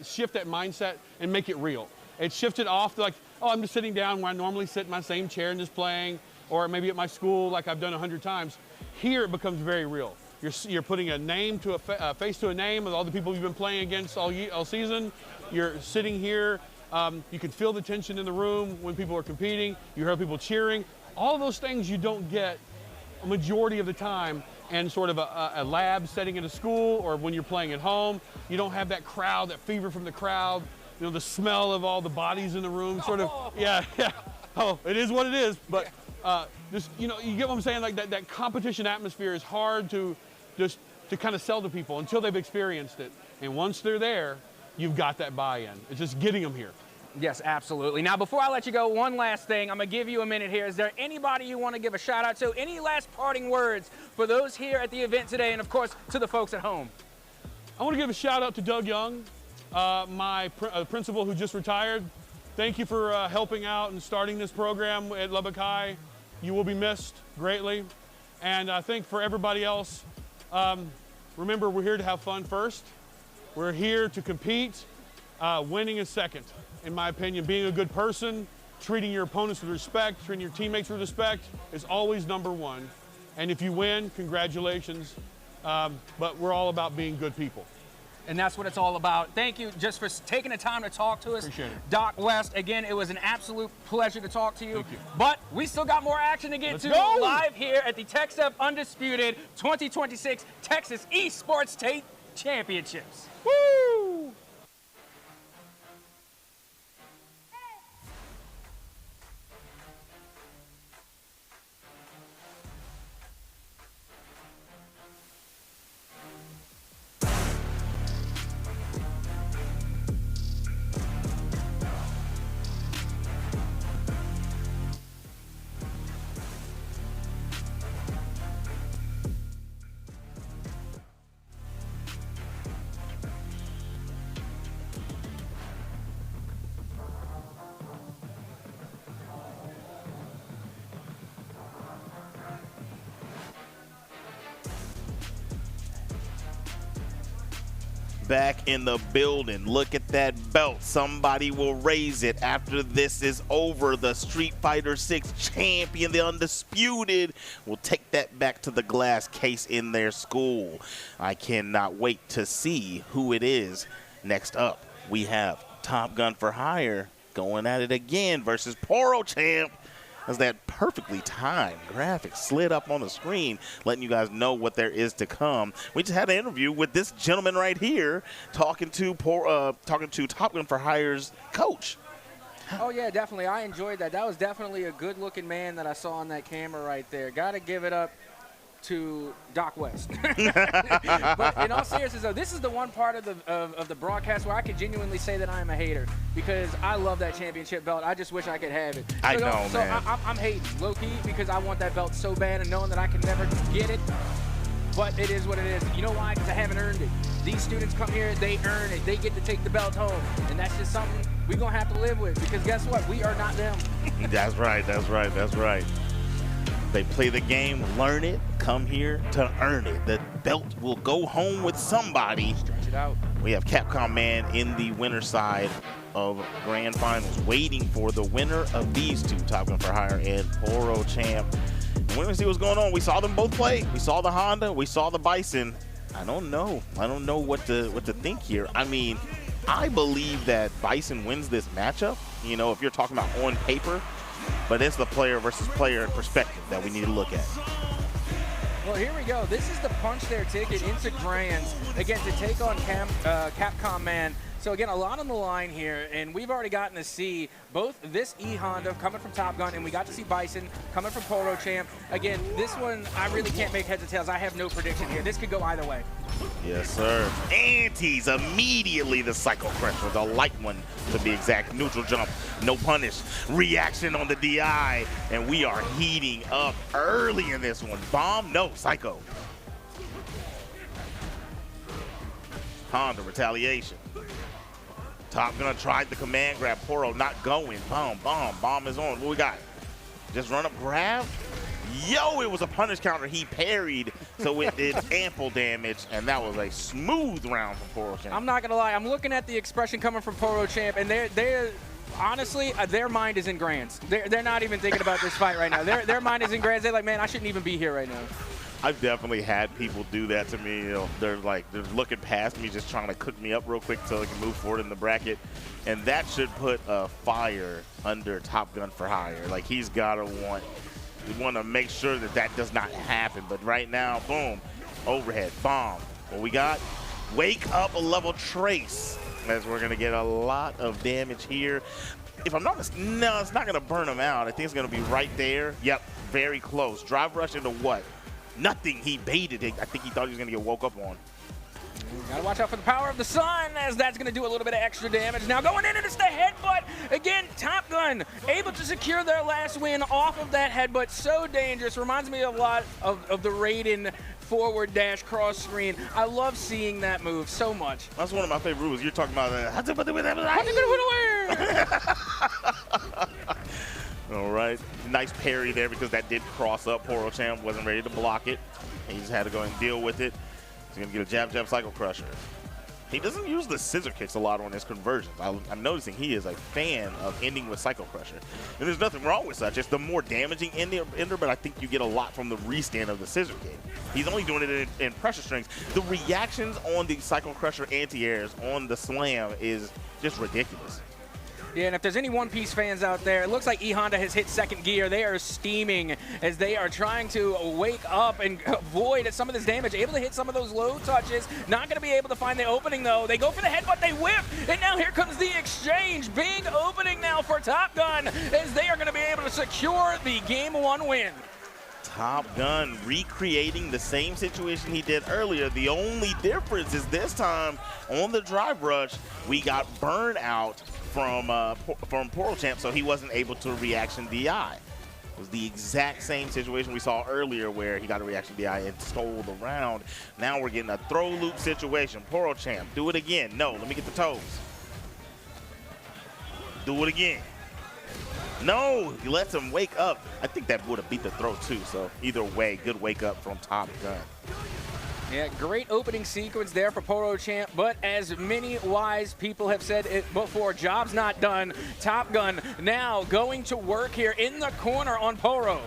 shift that mindset and make it real. It shifted off to I'm just sitting down where I normally sit in my same chair and just playing, or maybe at my school like I've done 100 times. Here it becomes very real. You're putting a name to a face to a name of all the people you've been playing against all season. You're sitting here. You can feel the tension in the room when people are competing. You hear people cheering. All those things you don't get a majority of the time and sort of a lab setting at a school, or when you're playing at home. You don't have that crowd, that fever from the crowd, the smell of all the bodies in the room, sort of, yeah. Oh, it is what it is, but just, you get what I'm saying? Like that competition atmosphere is hard to kind of sell to people until they've experienced it. And once they're there, you've got that buy-in. It's just getting them here. Yes, absolutely. Now, before I let you go, one last thing. I'm going to give you a minute here. Is there anybody you want to give a shout out to? Any last parting words for those here at the event today, and of course, to the folks at home? I want to give a shout out to Doug Young. my principal who just retired, thank you for helping out and starting this program at Lubbock High. You will be missed greatly. And I think for everybody else, remember, we're here to have fun first. We're here to compete. Winning is second, in my opinion. Being a good person, treating your opponents with respect, treating your teammates with respect is always number one. And if you win, congratulations. But we're all about being good people. And that's what it's all about. Thank you just for taking the time to talk to us. Appreciate it. Doc West, again, it was an absolute pleasure to talk to you. Thank you. But we still got more action to get Let's to go. live here at the TechStep Undisputed 2026 Texas Esports State Championships. Woo! Back in the building. Look at that belt. Somebody will raise it after this is over. The Street Fighter 6 champion, the Undisputed, will take that back to the glass case in their school. I cannot wait to see who it is. Next up, we have Top Gun for Hire going at it again versus Poro Champ. As that perfectly timed graphic slid up on the screen, letting you guys know what there is to come. We just had an interview with this gentleman right here, talking to Top Gun for Hire's coach. Oh, yeah, definitely. I enjoyed that. That was definitely a good-looking man that I saw on that camera right there. Got to give it up to Doc West. But in all seriousness, though, this is the one part of the broadcast where I can genuinely say that I am a hater because I love that championship belt. I just wish I could have it. I know, man. I'm hating, low-key, because I want that belt so bad and knowing that I can never get it. But it is what it is. You know why? Because I haven't earned it. These students come here, they earn it. They get to take the belt home. And that's just something we're going to have to live with because guess what? We are not them. That's right, that's right, that's right. They play the game, learn it, come here to earn it. The belt will go home with somebody. Stretch it out. We have Capcom Man in the winner side of Grand Finals, waiting for the winner of these two, Top Gun for Hire and Poro Champ. And we're gonna see what's going on. We saw them both play. We saw the Honda, we saw the Bison. I don't know what to think here. I mean, I believe that Bison wins this matchup, you know, if you're talking about on paper. But it's the player versus player perspective that we need to look at. Well, here we go. This is the punch their ticket into Grands, again, to take on Capcom Man. So, again, a lot on the line here, and we've already gotten to see both this E-Honda coming from Top Gun, and we got to see Bison coming from Poro Champ. Again, this one, I really can't make heads or tails. I have no prediction here. This could go either way. Yes, sir. Antes immediately the Psycho Crusher, the light one to be exact. Neutral jump, no punish, reaction on the DI, and we are heating up early in this one. Bomb, no, Psycho. Honda, retaliation. Top Gun tried the command grab. Poro not going. Bomb is on. What we got? Just run up grab? Yo, it was a punish counter. He parried, so it did ample damage, and that was a smooth round from Poro Champ. I'm not going to lie. I'm looking at the expression coming from Poro Champ, and they're honestly, their mind is in Grands. They're not even thinking about this fight right now. Their mind is in Grands. They're like, man, I shouldn't even be here right now. I've definitely had people do that to me. You know, they're looking past me, just trying to cook me up real quick so they can move forward in the bracket. And that should put a fire under Top Gun for Hire. Like, he's got to want to make sure that that does not happen. But right now, boom, overhead, bomb. What we got? Wake up a level trace, as we're going to get a lot of damage here. If I'm not mistaken, no, it's not going to burn him out. I think it's going to be right there. Yep, very close. Drive rush into what? Nothing. He baited it. I think he thought he was going to get woke up on. Gotta watch out for the power of the sun, as that's gonna do a little bit of extra damage. Now going in, and it's the headbutt. Again, Top Gun able to secure their last win off of that headbutt. So dangerous. Reminds me a lot of the Raiden forward dash cross screen. I love seeing that move so much. That's one of my favorite rules. You're talking about all right, nice parry there because that did cross up. Porochamp wasn't ready to block it. He just had to go and deal with it. He's gonna get a jab, jab, cycle crusher. He doesn't use the scissor kicks a lot on his conversions. I'm noticing he is a fan of ending with cycle crusher. And there's nothing wrong with such. It's the more damaging ender, but I think you get a lot from the restand of the scissor kick. He's only doing it in pressure strings. The reactions on the cycle crusher anti-airs on the slam is just ridiculous. Yeah, and if there's any One Piece fans out there, it looks like E Honda has hit second gear. They are steaming as they are trying to wake up and avoid some of this damage. Able to hit some of those low touches. Not going to be able to find the opening, though. They go for the headbutt, they whip, and now here comes the exchange. Big opening now for Top Gun as they are going to be able to secure the Game 1 win. Top Gun recreating the same situation he did earlier. The only difference is this time on the drive rush, we got burned out from Porochamp, so he wasn't able to reaction DI. It was the exact same situation we saw earlier where he got a reaction DI and stole the round. Now we're getting a throw loop situation. Porochamp, do it again. No, let me get the toes. Do it again. No, he lets him wake up. I think that would have beat the throw too, so either way, good wake up from Top Gun. Yeah, great opening sequence there for Porochamp, but as many wise people have said it before, job's not done. Top Gun now going to work here in the corner on Poro.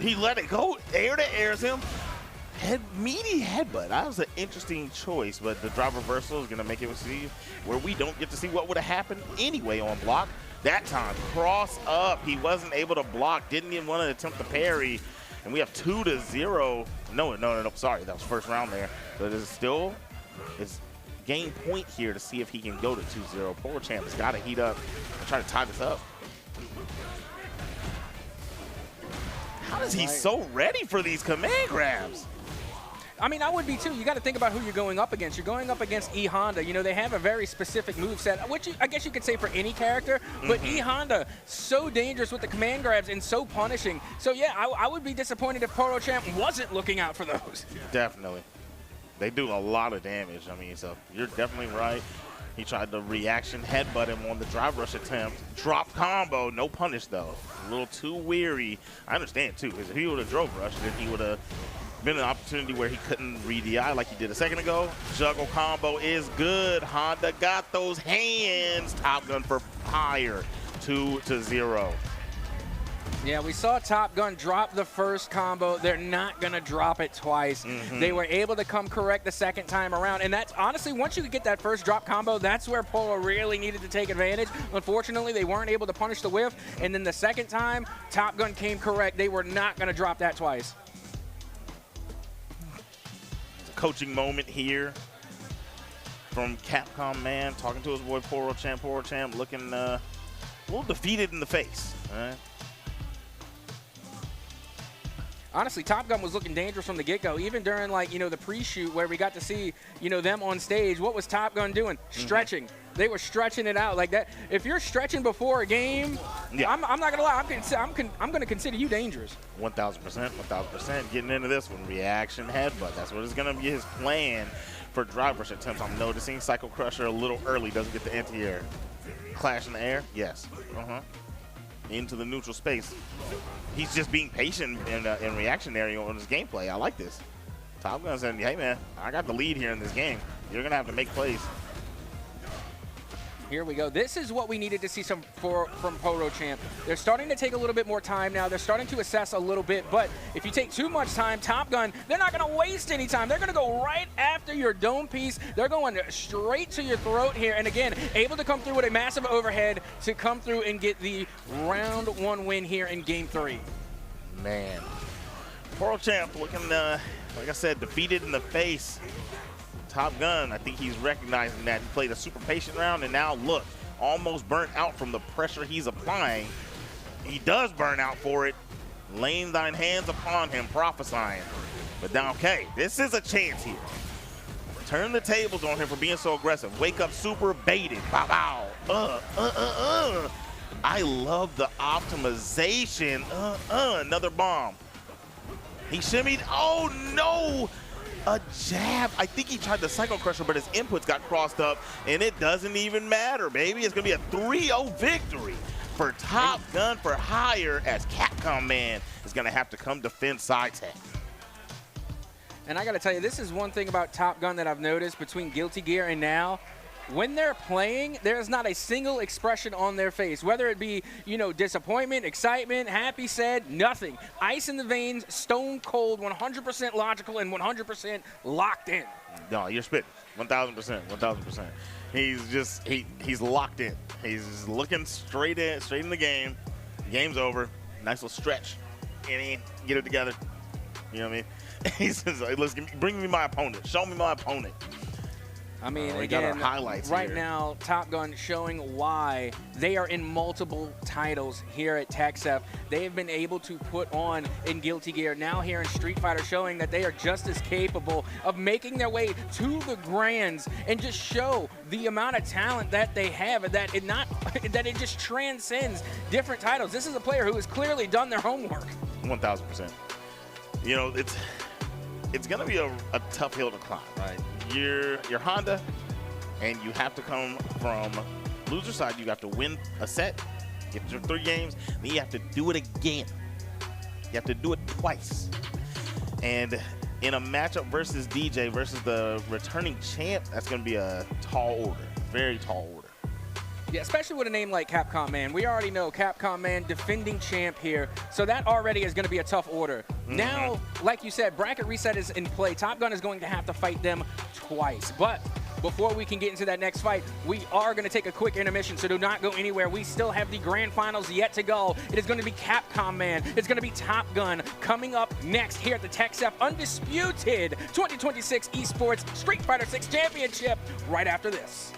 He let it go, air to airs him. Meaty headbutt. That was an interesting choice, but the drive reversal is going to make it see where we don't get to see what would have happened anyway on block. That time, cross up. He wasn't able to block, didn't even want to attempt the parry. And we have 2-0. No, sorry, that was first round there. But it's still, it's game point here to see if he can go to 2-0. Porochamp has got to heat up and try to tie this up. How is he so ready for these command grabs? I mean, I would be too. You got to think about who you're going up against. You're going up against E Honda. You know, they have a very specific moveset, which I guess you could say for any character. But E Honda, so dangerous with the command grabs and so punishing. So yeah, I would be disappointed if Porochamp wasn't looking out for those. Definitely. They do a lot of damage. I mean, so you're definitely right. He tried the reaction headbutt him on the drive rush attempt. Drop combo, no punish though. A little too weary. I understand too, because if he would have drove rush, then he would have been an opportunity where he couldn't re-DI like he did a second ago. Juggle combo is good. Honda got those hands. Top Gun for higher, 2-0. Yeah, we saw Top Gun drop the first combo. They're not going to drop it twice. They were able to come correct the second time around. And that's honestly, once you get that first drop combo, that's where Polo really needed to take advantage. Unfortunately, they weren't able to punish the whiff. And then the second time, Top Gun came correct. They were not going to drop that twice. Coaching moment here from Capcom Man, talking to his boy Porochamp. Porochamp looking a little defeated in the face. All right. Honestly, Top Gun was looking dangerous from the get-go. Even during, like, you know, the pre-shoot where we got to see, you know, them on stage, what was Top Gun doing? Stretching. They were stretching it out like that. If you're stretching before a game, yeah. I'm not gonna lie, I'm gonna consider you dangerous. 1,000%, 1,000%. Getting into this one, reaction headbutt. That's what is gonna be his plan for drive rush attempts. I'm noticing Cycle Crusher a little early, doesn't get the anti-air. Clash in the air, yes. Into the neutral space. He's just being patient and reactionary on his gameplay. I like this. Top Gun saying, hey man, I got the lead here in this game. You're gonna have to make plays. Here we go. This is what we needed to see from Porochamp. They're starting to take a little bit more time now. They're starting to assess a little bit, but if you take too much time, Top Gun, they're not going to waste any time. They're going to go right after your dome piece. They're going straight to your throat here, and again, able to come through with a massive overhead to come through and get the round 1 win here in Game 3. Man. Porochamp looking, like I said, defeated in the face. Top Gun, I think he's recognizing that he played a super patient round, and now look, almost burnt out from the pressure he's applying. He does burn out for it. Laying thine hands upon him, prophesying. But now, okay, this is a chance here. Turn the tables on him for being so aggressive. Wake up super baited. Bow, bow. I love the optimization. Another bomb. He shimmied. Oh, no. A jab. I think he tried the Psycho Crusher, but his inputs got crossed up, and it doesn't even matter, baby. It's going to be a 3-0 victory for Top Gun for Hire, as Capcom Man is going to have to come defend SciTech. And I got to tell you, this is one thing about Top Gun that I've noticed between Guilty Gear and now. When they're playing, there's not a single expression on their face, whether it be, you know, disappointment, excitement, happy, sad, nothing. Ice in the veins, stone cold, 100% logical, and 100% locked in. No, you're spitting. 1,000%, 1,000%. He's locked in. He's just looking straight in the game. The game's over. Nice little stretch. And get it together. You know what I mean? He says, bring me my opponent. Show me my opponent. I mean, we got our again, highlights right here. now, Top Gun showing why they are in multiple titles here at TechSF. They have been able to put on in Guilty Gear, now here in Street Fighter, showing that they are just as capable of making their way to the Grands and just show the amount of talent that they have, and that it just transcends different titles. This is a player who has clearly done their homework. 1,000%. You know, it's going to be a tough hill to climb, right? You're Honda, and you have to come from loser side. You have to win a set, get your 3 games, then you have to do it again. You have to do it twice. And in a matchup versus DJ versus the returning champ, that's going to be a tall order, very tall order. Yeah, especially with a name like Capcom Man. We already know Capcom Man, defending champ here, so that already is going to be a tough order. Now, like you said, bracket reset is in play. Top Gun is going to have to fight them twice. But before we can get into that next fight, we are going to take a quick intermission, so do not go anywhere. We still have the grand finals yet to go. It is going to be Capcom Man. It's going to be Top Gun coming up next here at the TechSF Undisputed 2026 Esports Street Fighter 6 Championship right after this.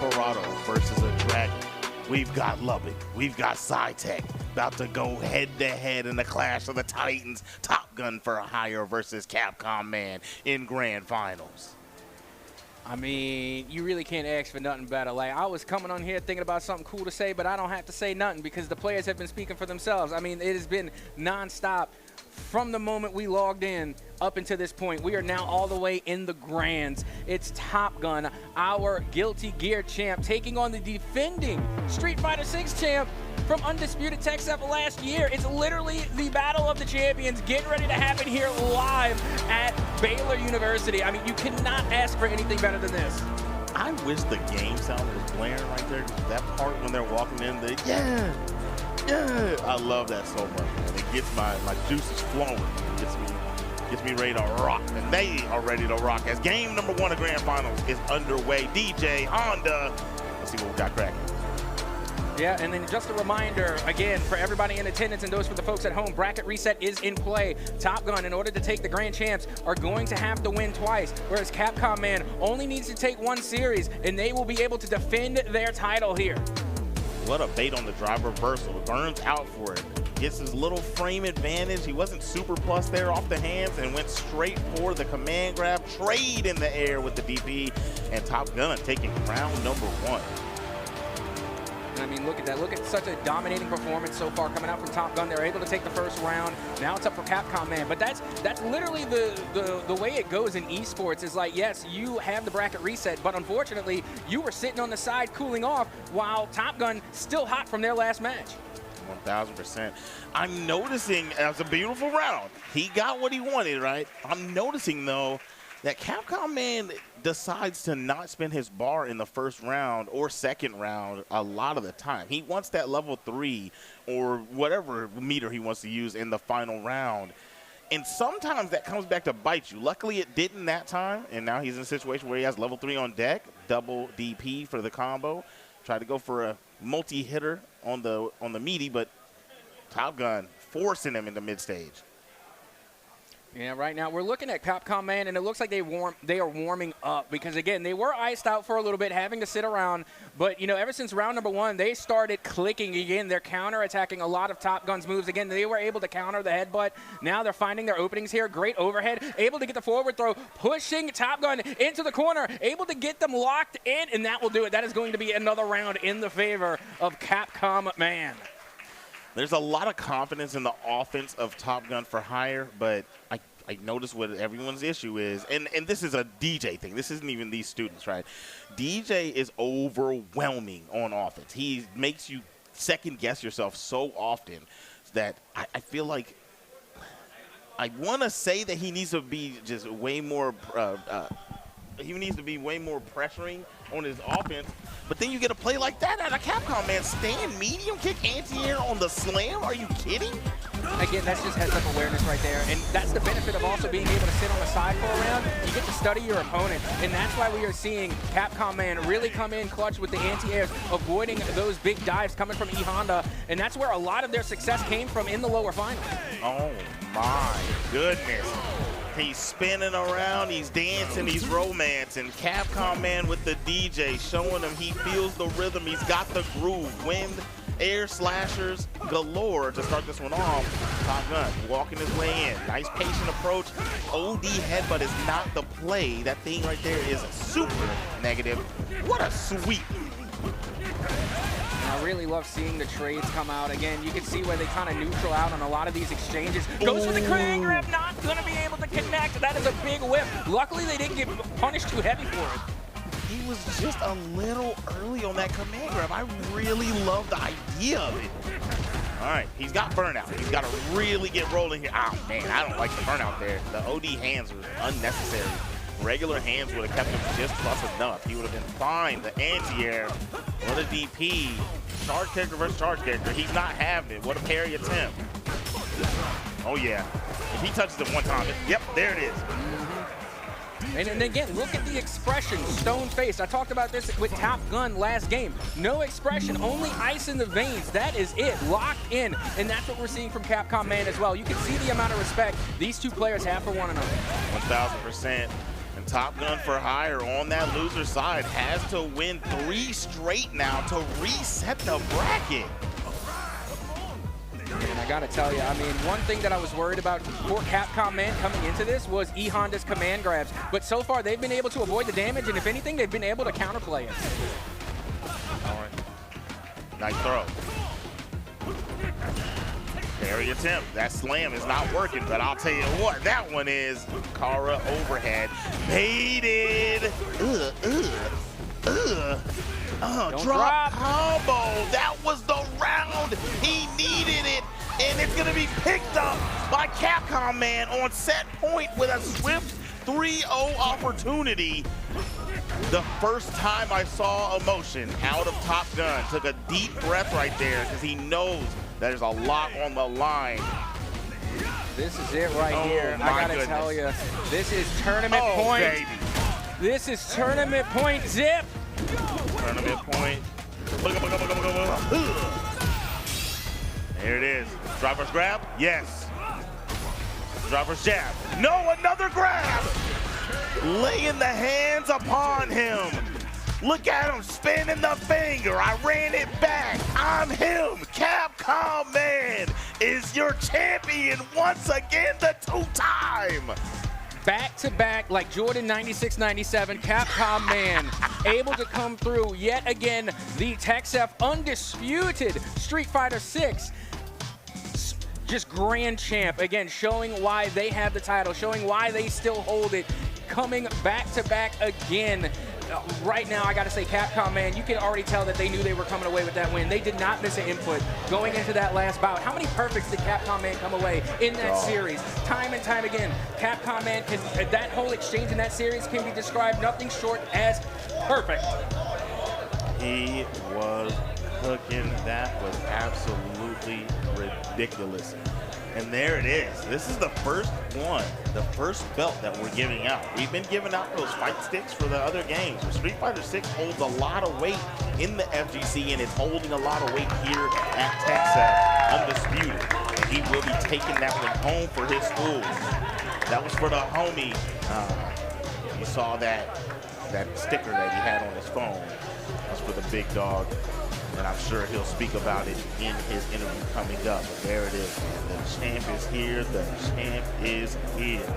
Desperado versus a Dragon. We've got Lubbock. We've got SciTech about to go head-to-head in the Clash of the Titans. Top Gun for Hire versus Capcom Man in Grand Finals. I mean, you really can't ask for nothing better. Like, I was coming on here thinking about something cool to say, but I don't have to say nothing because the players have been speaking for themselves. I mean, it has been nonstop from the moment we logged in up until this point. We are now all the way in the grands. It's Top Gun, our Guilty Gear champ, taking on the defending Street Fighter 6 champ from Undisputed Tech Seven last year. It's literally the battle of the champions getting ready to happen here live at Baylor University. I mean, you cannot ask for anything better than this. I wish the game sound was blaring right there. That part when they're walking in, the yeah. I love that so much, man. It gets my juices flowing. It gets me ready to rock, and they are ready to rock as game number 1 of Grand Finals is underway. DJ, Honda, let's see what we got cracking. Yeah, and then just a reminder, again, for everybody in attendance and those for the folks at home, bracket reset is in play. Top Gun, in order to take the grand champs, are going to have to win twice, whereas Capcom Man only needs to take 1 series, and they will be able to defend their title here. What a bait on the drive reversal. Burns out for it. Gets his little frame advantage. He wasn't super plus there off the hands and went straight for the command grab. Trade in the air with the DP, and Top Gun taking round number 1. I mean, look at that. Look at such a dominating performance so far coming out from Top Gun. They're able to take the first round. Now it's up for Capcom Man. But that's literally the way it goes in esports is like, yes, you have the bracket reset, but unfortunately, you were sitting on the side cooling off while Top Gun still hot from their last match. 1,000%. I'm noticing, as a beautiful round, he got what he wanted, right? I'm noticing, though, that Capcom Man decides to not spend his bar in the first round or second round a lot of the time. He wants that level 3 or whatever meter he wants to use in the final round. And sometimes that comes back to bite you. Luckily, it didn't that time, and now he's in a situation where he has level 3 on deck, double DP for the combo. Tried to go for a multi-hitter on the meaty, but Top Gun forcing him into mid-stage. Yeah, right now we're looking at Capcom Man, and it looks like they are warming up because, again, they were iced out for a little bit, having to sit around. But, you know, ever since round number 1, they started clicking again. They're counter-attacking a lot of Top Gun's moves. Again, they were able to counter the headbutt. Now they're finding their openings here. Great overhead, able to get the forward throw, pushing Top Gun into the corner, able to get them locked in, and that will do it. That is going to be another round in the favor of Capcom Man. There's a lot of confidence in the offense of Top Gun for Hire, but I noticed what everyone's issue is, and this is a DJ thing. This isn't even these students, right? DJ is overwhelming on offense. He makes you second-guess yourself so often that I feel like I want to say that he needs to be just way more he needs to be way more pressuring on his offense. But then you get a play like that out of Capcom, man. Stand medium kick anti-air on the slam? Are you kidding? Again, that's just heads-up awareness right there. And that's the benefit of also being able to sit on the side for a round. You get to study your opponent. And that's why we are seeing Capcom Man really come in clutch with the anti-airs, avoiding those big dives coming from E-Honda. And that's where a lot of their success came from in the lower finals. Oh, my goodness. He's spinning around, he's dancing, he's romancing. Capcom Man with the DJ, showing him he feels the rhythm, he's got the groove. Wind, air slashers galore to start this one off. Top Gun walking his way in. Nice patient approach. OD headbutt is not the play. That thing right there is super negative. What a sweep. I really love seeing the trades come out. Again, you can see where they kind of neutral out on a lot of these exchanges. Goes for the crane grab, not going to be able to connect. That is a big whip. Luckily, they didn't get punished too heavy for it. He was just a little early on that command grab. I really love the idea of it. All right, he's got burnout. He's got to really get rolling here. Oh, man, I don't like the burnout there. The OD hands were unnecessary. Regular hands would have kept him just plus enough. He would have been fine. The anti-air, what a DP. Charge character versus charge character. He's not having it. What a parry attempt. Oh, yeah. If he touches it one time, yep, there it is. And again, look at the expression, stone-faced. I talked about this with Top Gun last game. No expression, only ice in the veins. That is it, locked in. And that's what we're seeing from Capcom Man as well. You can see the amount of respect these two players have for one another. 1,000%. And Top Gun for Hire on that loser side has to win 3 straight now to reset the bracket. And I gotta tell you, I mean, one thing that I was worried about for Capcom Man coming into this was E-Honda's command grabs. But so far, they've been able to avoid the damage, and if anything, they've been able to counterplay it. All right. Nice throw. Parry attempt. That slam is not working, but I'll tell you what, that one is. Kara overhead. Baited. Drop combo. That was the round. He needed it. And it's going to be picked up by Capcom Man on set point with a swift 3-0 opportunity. The first time I saw emotion out of Top Gun. Took a deep breath right there because he knows that there's a lot on the line. This is it right here. I gotta tell you, this is tournament point. Baby. This is tournament point, Zip. Tournament point. There it is. Driver's grab? Yes. Driver's jab. No, another grab. Laying the hands upon him. Look at him spinning the finger. I ran it back. I'm him. Capcom Man is your champion once again, the 2-time. Back-to-back, like Jordan 96-97, Capcom Man able to come through yet again. The TechSef undisputed Street Fighter 6. Just grand champ, again, showing why they have the title, showing why they still hold it, coming back-to-back again. Right now, I gotta say, Capcom Man, you can already tell that they knew they were coming away with that win. They did not miss an input going into that last bout. How many perfects did Capcom Man come away in that series? Time and time again, Capcom Man, that whole exchange in that series can be described nothing short as perfect. He was cooking. That was absolutely ridiculous. And there it is. This is the first one, the first belt that we're giving out. We've been giving out those fight sticks for the other games. But Street Fighter 6 holds a lot of weight in the FGC, and it's holding a lot of weight here at TechSef, undisputed. And he will be taking that one home for his schools. That was for the homie. You saw that sticker that he had on his phone. That's for the big dog. And I'm sure he'll speak about it in his interview coming up. But there it is, man. The champ is here. The champ is here.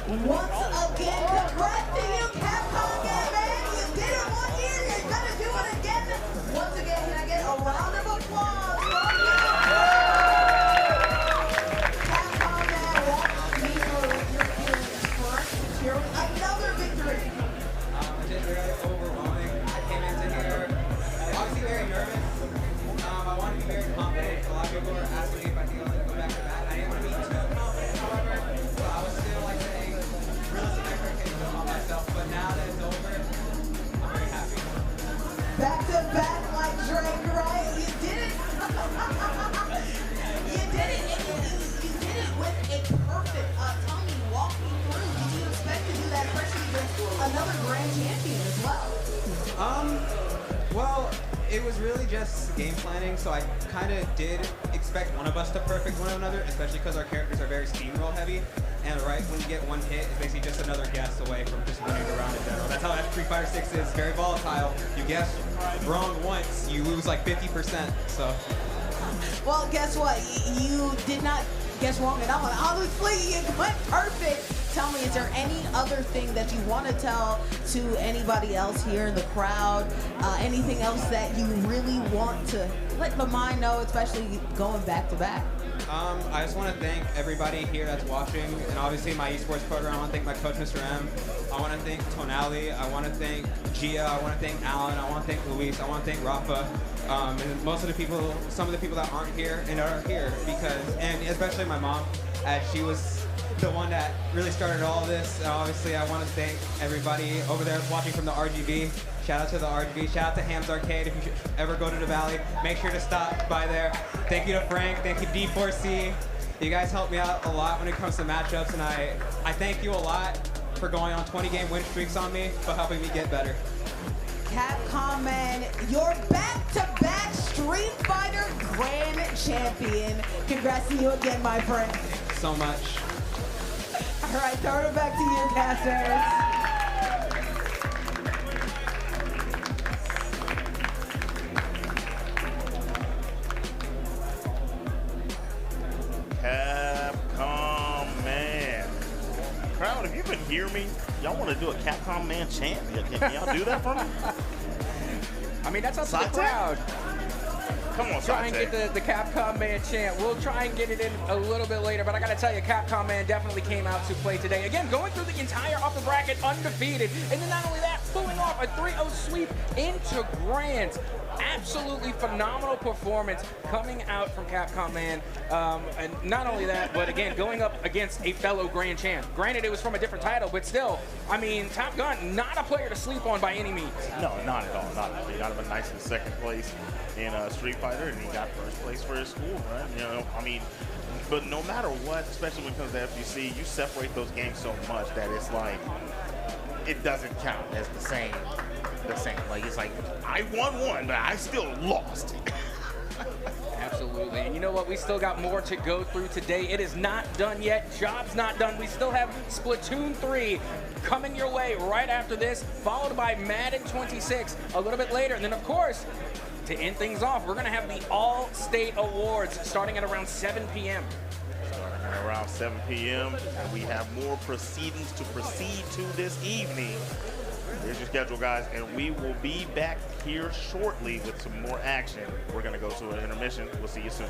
Once again, congrats to you, Capcom Man, man. You did it 1 year, you're gonna do it again. Once again, can I get a round of applause from you? Capcom Man, walk me through your feelings first, securing another victory. It's just very overwhelming. I came into here obviously very nervous. I wanted to be very confident. A lot of people were asking me if I think I was going to go back to back. I didn't want to be too confident, however. So I was still like saying realistic expectations on myself. But now that it's over, I'm very happy. Back to back like Drake, right? You did it. You did it. You did it with a perfect. Tell me, walk me through. Did you expect to do that, especially with another grand champion as well? Well, it was really just game planning, so I kind of did expect one of us to perfect one another, especially because our characters are very steamroll heavy. And right when you get one hit, it's basically just another guess away from just winning the round in general. That's how Street Fighter 6 is, very volatile. You guess wrong once, you lose like 50%, so. Well, guess what? You did not guess wrong at all. Honestly, you went perfect. Tell me, is there any other thing that you want to tell to anybody else here in the crowd? Anything else that you really want to let the mind know, especially going back to back? I just want to thank everybody here that's watching, and obviously my esports program. I want to thank my coach, Mr. M. I want to thank Tonali. I want to thank Gia. I want to thank Alan. I want to thank Luis. I want to thank Rafa. And most of the people, some of the people that aren't here and are here and especially my mom, as she was the one that really started all of this. And obviously, I want to thank everybody over there watching from the RGB. Shout out to the RGB. Shout out to Ham's Arcade. If you should ever go to the Valley, make sure to stop by there. Thank you to Frank. Thank you D4C. You guys help me out a lot when it comes to matchups, and I thank you a lot for going on 20-game win streaks on me, but helping me get better. Capcom Man, your back-to-back Street Fighter Grand Champion. Congrats to you again, my friend. So much. All right, throw it back to you, casters. Capcom Man. Crowd, if you can hear me, y'all want to do a Capcom Man chant? Can y'all do that for me? I mean, that's up to the Sate? crowd. Come on, Try and Sate. get the Capcom Man chant. We'll try and get it in a little bit later, but I got to tell you, Capcom Man definitely came out to play today. Again, going through the entire upper bracket undefeated, and then not only that, pulling off a 3-0 sweep into Grands. Absolutely phenomenal performance coming out from Capcom Man. And not only that, but again, going up against a fellow Grand Champ. Granted, it was from a different title, but still, I mean, Top Gun, not a player to sleep on by any means. No, not at all. Not at all. He got him a nice in second place in Street Fighter, and he got first place for his school, right? You know, I mean, but no matter what, especially when it comes to FGC, you separate those games so much that it's like, it doesn't count as the same. Like, it's like, I won one, but I still lost. Absolutely. And you know what? We still got more to go through today. It is not done yet. Job's not done. We still have Splatoon 3 coming your way right after this, followed by Madden 26 a little bit later. And then, of course, to end things off, we're going to have the All-State Awards starting at around 7 p.m. Starting at around 7 p.m., and we have more proceedings to proceed to this evening. Here's your schedule, guys, and we will be back here shortly with some more action. We're going to go to an intermission. We'll see you soon.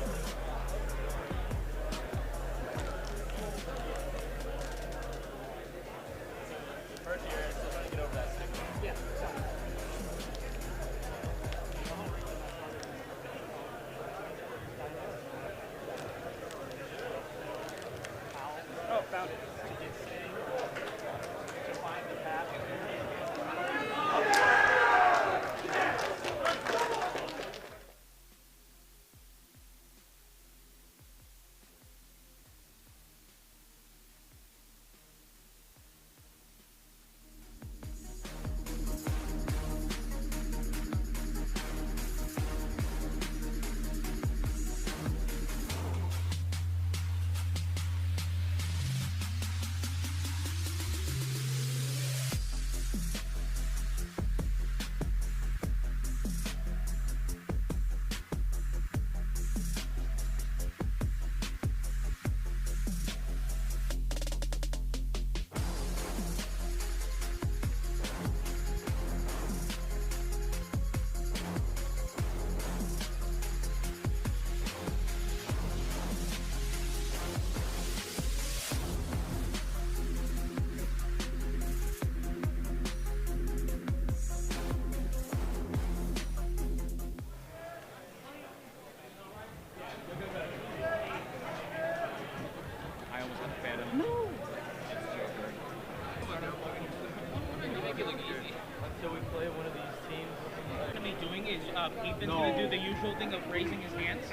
Ethan's going to do the usual thing of raising his hands,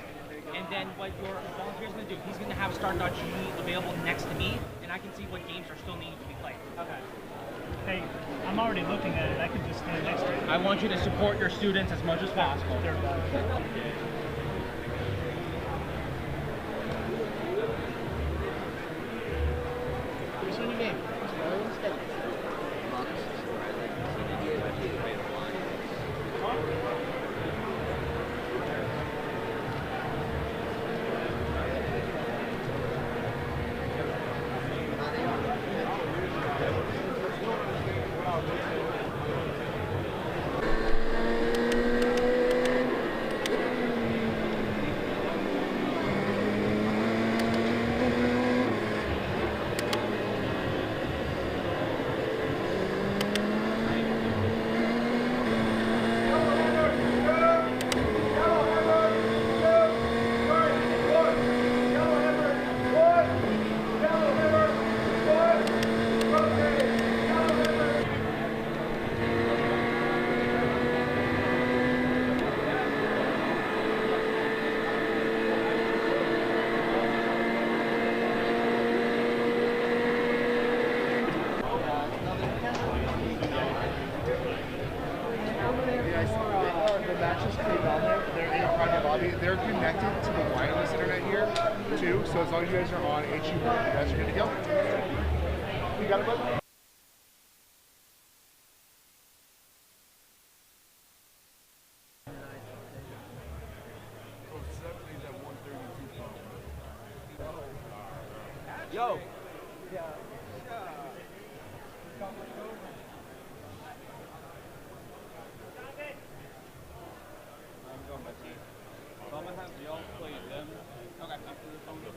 and then what your volunteer's going to do, he's going to have start.gg available next to me, and I can see what games are still needing to be played. Okay. Hey, I'm already looking at it. I can just stand next to it. I want you to support your students as much as possible. so as long as you guys are on HU1, you guys are good to go. You got it, bud? Yo. So I'm gonna have y'all play them. Okay. After this, I'm gonna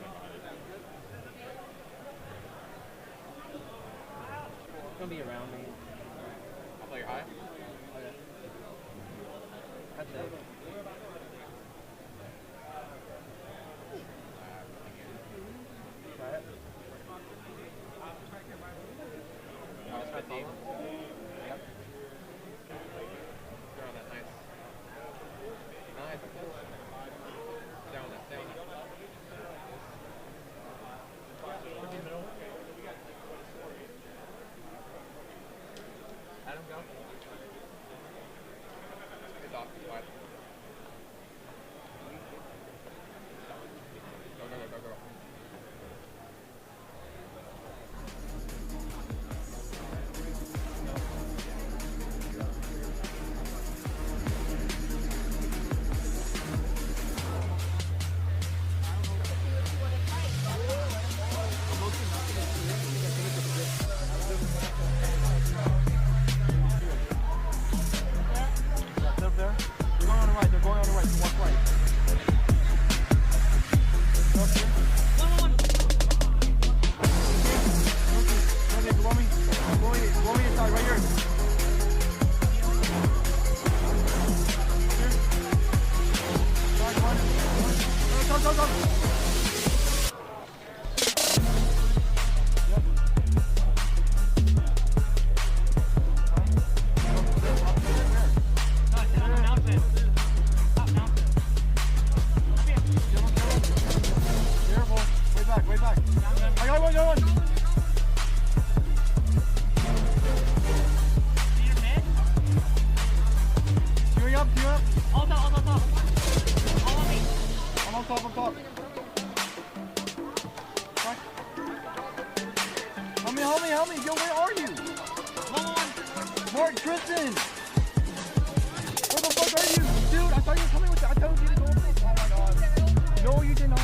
It's gonna be around me. I'll play high. Okay. That's it. Try it. That's my team. Yep. Throw on that, nice. Nice, that's it. Stay on that, stay on that. Adam, go. It's off, it's wide. Go, go, go, go, go. Up there. They're going on the right. They're going on the right. You walk right. Go up here. Okay, below me. Below me inside, right here. Here. Side, come on. Go. Yep. Careful. Way back. I got one. Queuing up. All top. All on me. I'm on top. Back. Help me. Yo, where are you? Mark Tristan. Where the fuck are you? Dude, I thought you were coming with that. I told you to go up there. Oh my god. No, you did not.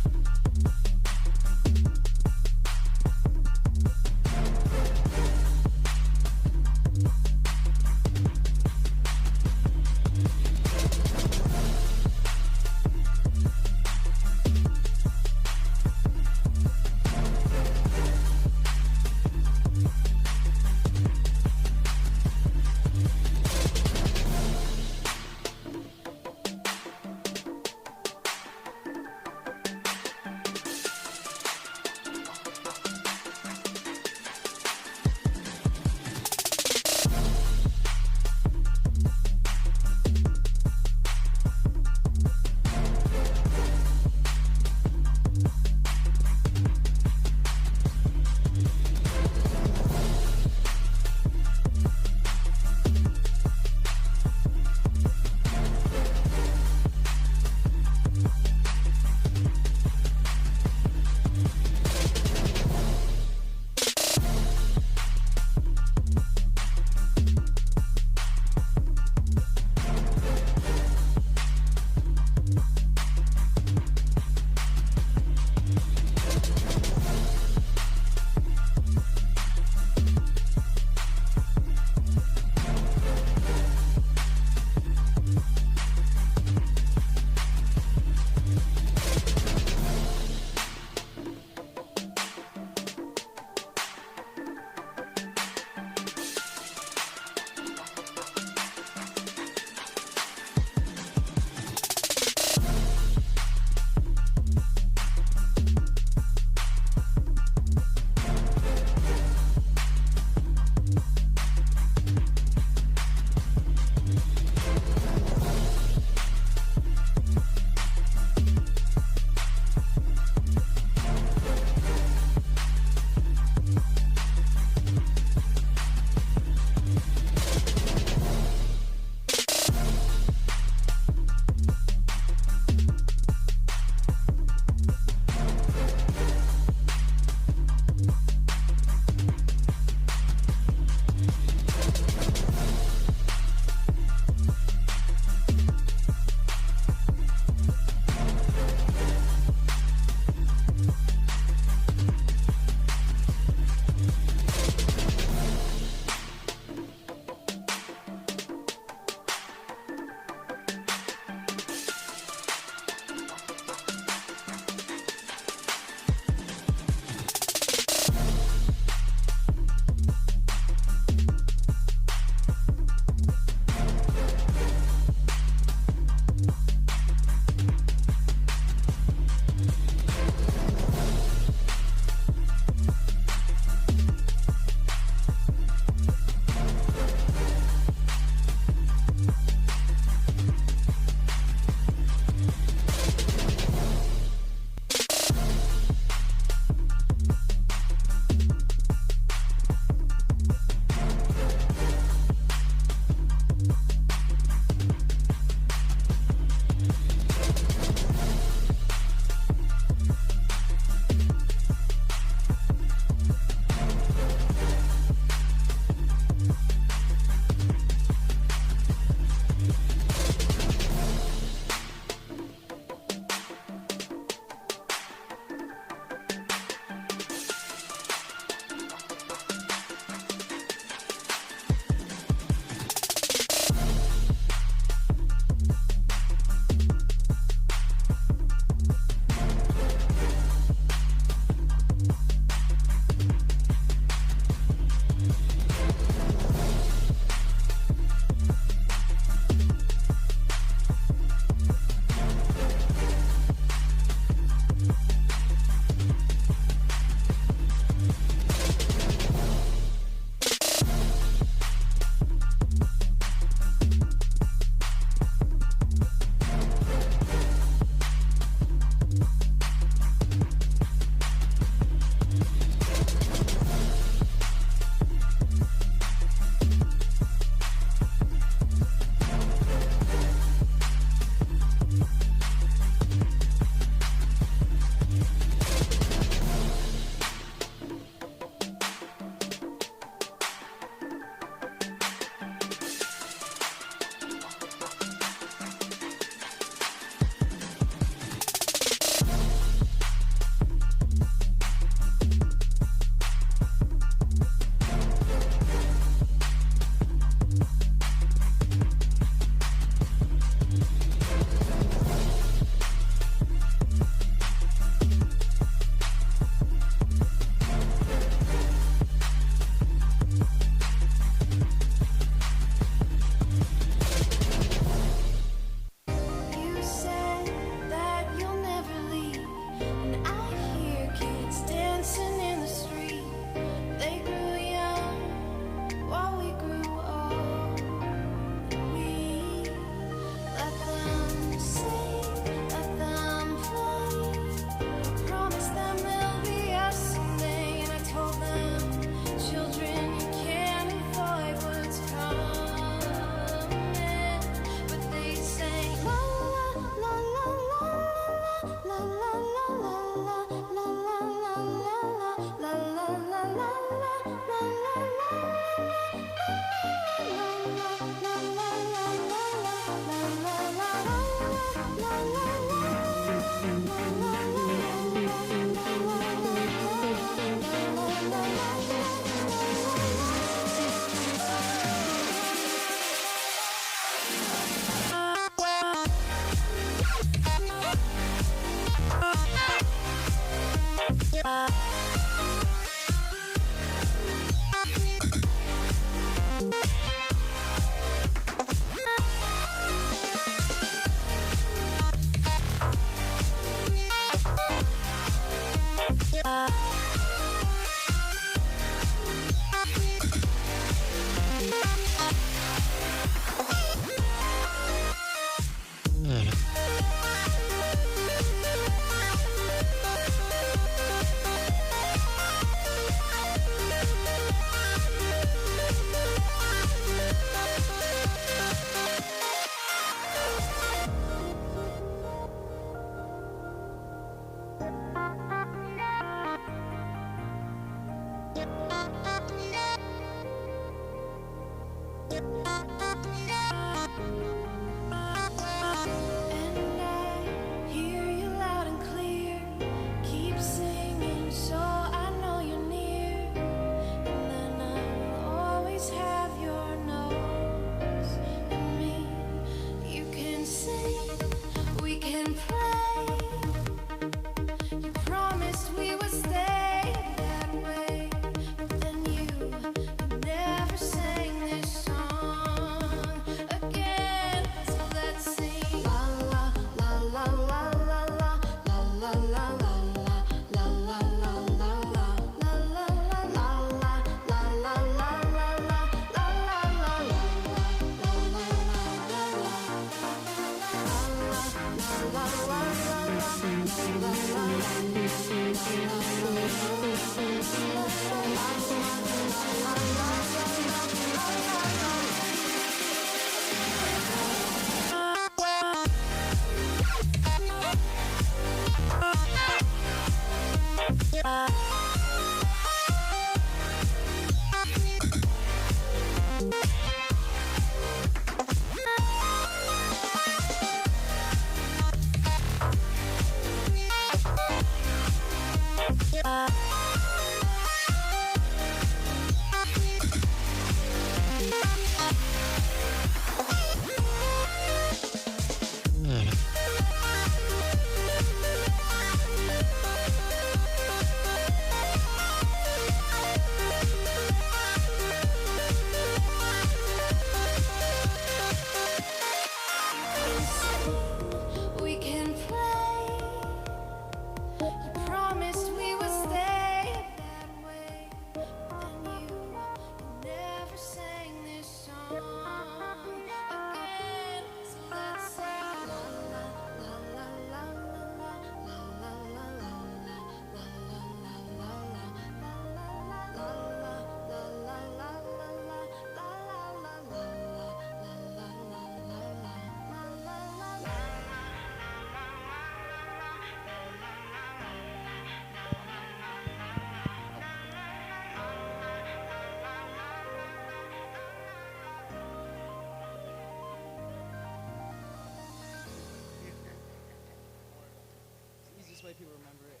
Easiest way people remember it.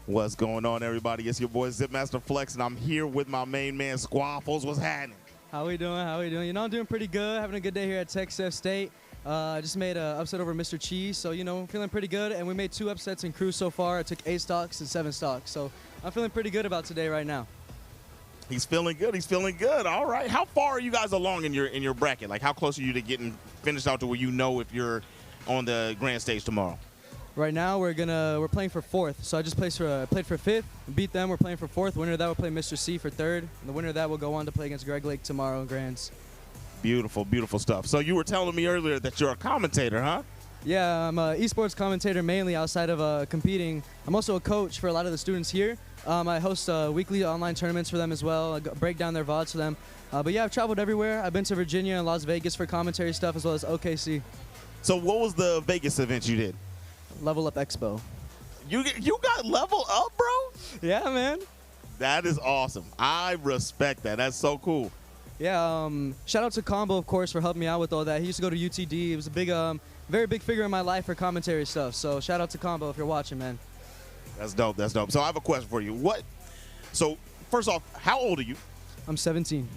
What's going on, everybody? It's your boy Zipmaster Flex, and I'm here with my main man, Squaffles. What's happening? How we doing? How we doing? You know, I'm doing pretty good. Having a good day here at Texas State. Just made an upset over Mr. Cheese, so, you know, feeling pretty good. And we made 2 upsets in crew so far. I took 8 stocks and 7 stocks. So I'm feeling pretty good about today right now. He's feeling good. He's feeling good. All right. How far are you guys along in your bracket? Like, how close are you to getting finished out to where you know if you're on the grand stage tomorrow? Right now we're playing for 4th. So I just played for 5th, beat them. We're playing for 4th. Winner of that will play Mr. C for 3rd. And the winner of that will go on to play against Greg Lake tomorrow in grands. Beautiful, beautiful stuff. So you were telling me earlier that you're a commentator, huh? Yeah, I'm an esports commentator mainly outside of competing. I'm also a coach for a lot of the students here. I host weekly online tournaments for them as well. I break down their VODs for them. But yeah, I've traveled everywhere. I've been to Virginia and Las Vegas for commentary stuff as well as OKC. So what was the Vegas event you did? Level Up Expo. You got Level Up, bro? Yeah, man. That is awesome. I respect that. That's so cool. Yeah, shout out to Combo, of course, for helping me out with all that. He used to go to UTD. He was a big, very big figure in my life for commentary stuff. So shout out to Combo if you're watching, man. That's dope. That's dope. So I have a question for you. So first off, how old are you? I'm 17.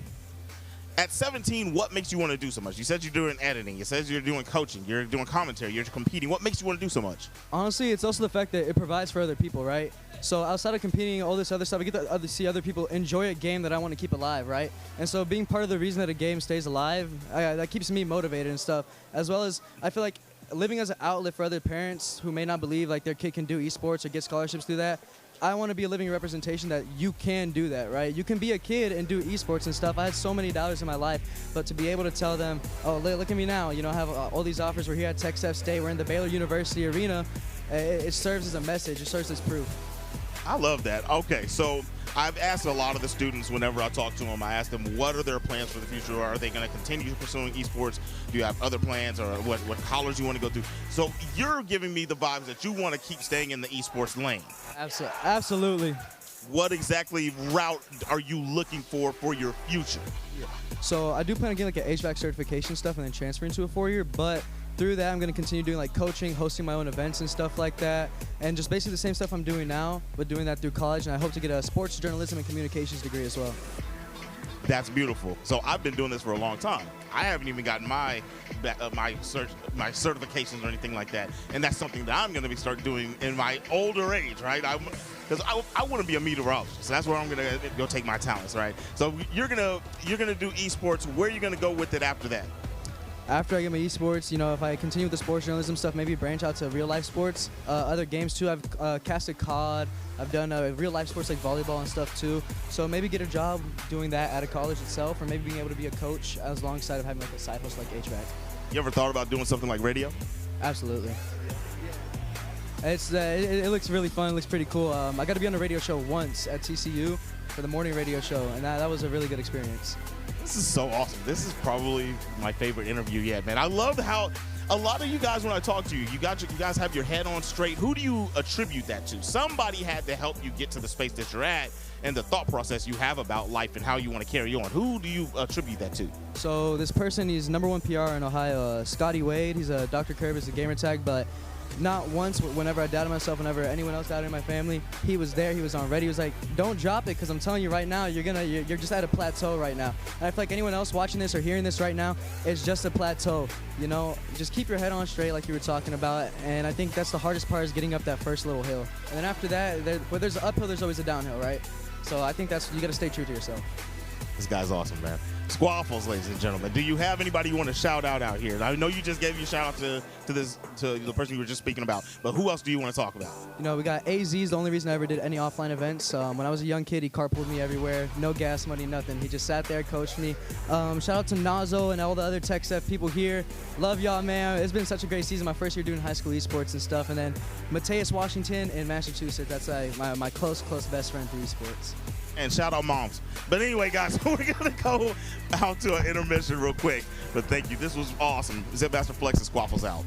At 17, what makes you want to do so much? You said you're doing editing. You said you're doing coaching. You're doing commentary. You're competing. What makes you want to do so much? Honestly, it's also the fact that it provides for other people, right? So outside of competing, all this other stuff, I get to see other people enjoy a game that I want to keep alive, right? And so being part of the reason that a game stays alive, that keeps me motivated and stuff. As well as I feel like living as an outlet for other parents who may not believe like their kid can do esports or get scholarships through that. I want to be a living representation that you can do that, right? You can be a kid and do esports and stuff. I had so many dollars in my life, but to be able to tell them, oh, look at me now, you know, I have all these offers. We're here at Texas State. We're in the Baylor University arena. It serves as a message. It serves as proof. I love that. Okay, so I've asked a lot of the students whenever I talk to them, I ask them what are their plans for the future? Are they going to continue pursuing esports? Do you have other plans or what college you want to go to? So you're giving me the vibes that you want to keep staying in the esports lane. Absolutely. What exactly route are you looking for your future? So I do plan on getting like an HVAC certification stuff and then transferring to a 4-year, but through that, I'm going to continue doing like coaching, hosting my own events and stuff like that, and just basically the same stuff I'm doing now, but doing that through college, and I hope to get a sports journalism and communications degree as well. That's beautiful. So I've been doing this for a long time. I haven't even gotten my certifications or anything like that, and that's something that I'm going to start doing in my older age, right? Because I want to be a meteorologist. So that's where I'm going to go take my talents, right? So you're gonna do esports. Where are you going to go with it after that? After I get my esports, you know, if I continue with the sports journalism stuff, maybe branch out to real life sports, other games too. I've casted COD. I've done real life sports like volleyball and stuff too. So maybe get a job doing that at a college itself, or maybe being able to be a coach alongside of having like a side hustle like HVAC. You ever thought about doing something like radio? Absolutely. It looks really fun. It looks pretty cool. I got to be on a radio show once at TCU for the morning radio show, and that was a really good experience. This is so awesome. This is probably my favorite interview yet, man. I love how a lot of you guys, when I talk to you, you guys have your head on straight. Who do you attribute that to? Somebody had to help you get to the space that you're at and the thought process you have about life and how you want to carry on. Who do you attribute that to? So this person, he's #1 PR in Ohio, Scotty Wade. He's a Dr. Curb is the gamer tag, but not once, whenever I doubted myself, whenever anyone else doubted in my family, he was there, he was on ready. He was like, don't drop it, because I'm telling you right now, you're just at a plateau right now. And I feel like anyone else watching this or hearing this right now, it's just a plateau. You know, just keep your head on straight like you were talking about. And I think that's the hardest part, is getting up that first little hill. And then after that, where there's an uphill, there's always a downhill, right? So I think you got to stay true to yourself. This guy's awesome, man. Squaffles, ladies and gentlemen. Do you have anybody you want to shout out here? I know you just gave a shout out to the person you were just speaking about, but who else do you want to talk about? You know, we got AZ is the only reason I ever did any offline events. When I was a young kid, he carpooled me everywhere. No gas money, nothing. He just sat there, coached me. Shout out to Nazo and all the other Tech Steph people here. Love y'all, man. It's been such a great season. My first year doing high school esports and stuff. And then Mateus Washington in Massachusetts. That's my close best friend through esports. And shout out moms. But anyway, guys, we're going to go out to an intermission real quick. But thank you. This was awesome. Zipmaster Flex and Squaffles out.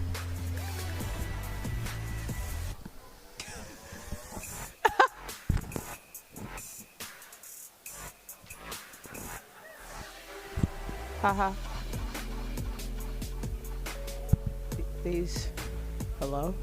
Haha. These. Hello?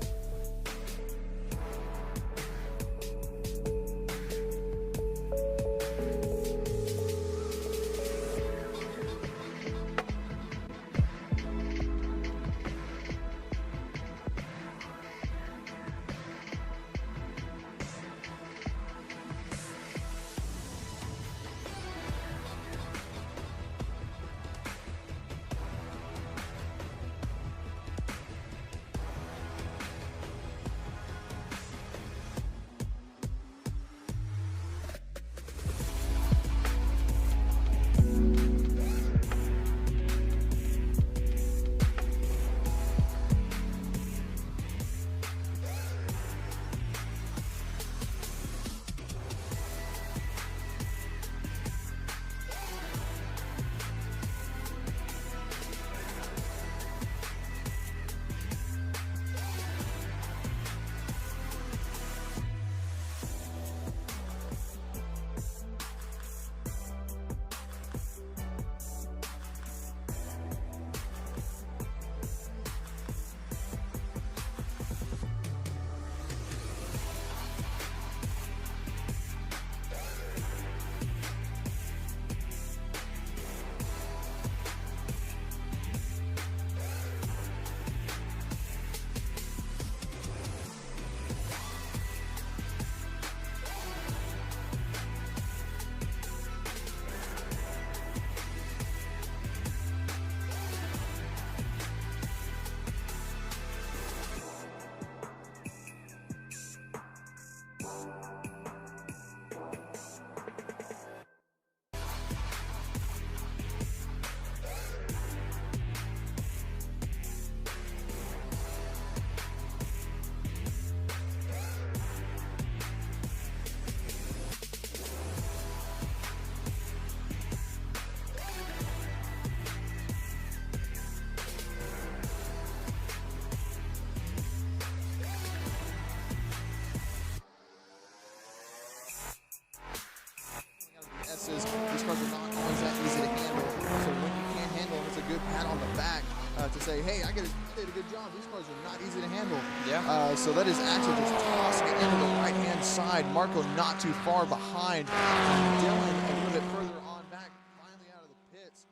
hey, I did a good job. These cars are not easy to handle. Yeah. So that is Axel just tossing it into the right-hand side. Marco not too far behind. Dylan a little bit further on back, finally out of the pits.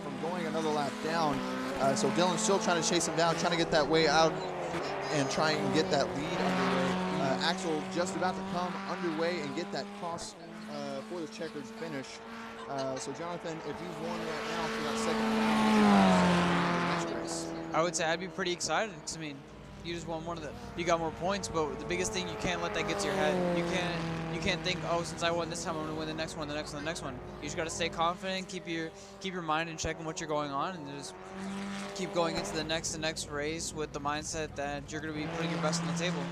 From going another lap down. So Dylan's still trying to chase him down, trying to get that way out and try and get that lead underway. Axel just about to come underway and get that cross for the checkered finish. So Jonathan, if you've won right now for that second round, next race. I would say I'd be pretty excited because, I mean, you just won you got more points, but the biggest thing, you can't let that get to your head. You can't think, oh, since I won this time, I'm gonna win the next one, the next one, the next one. You just gotta stay confident, keep your mind in check on what you're going on, and just keep going into the next race with the mindset that you're gonna be putting your best on the table.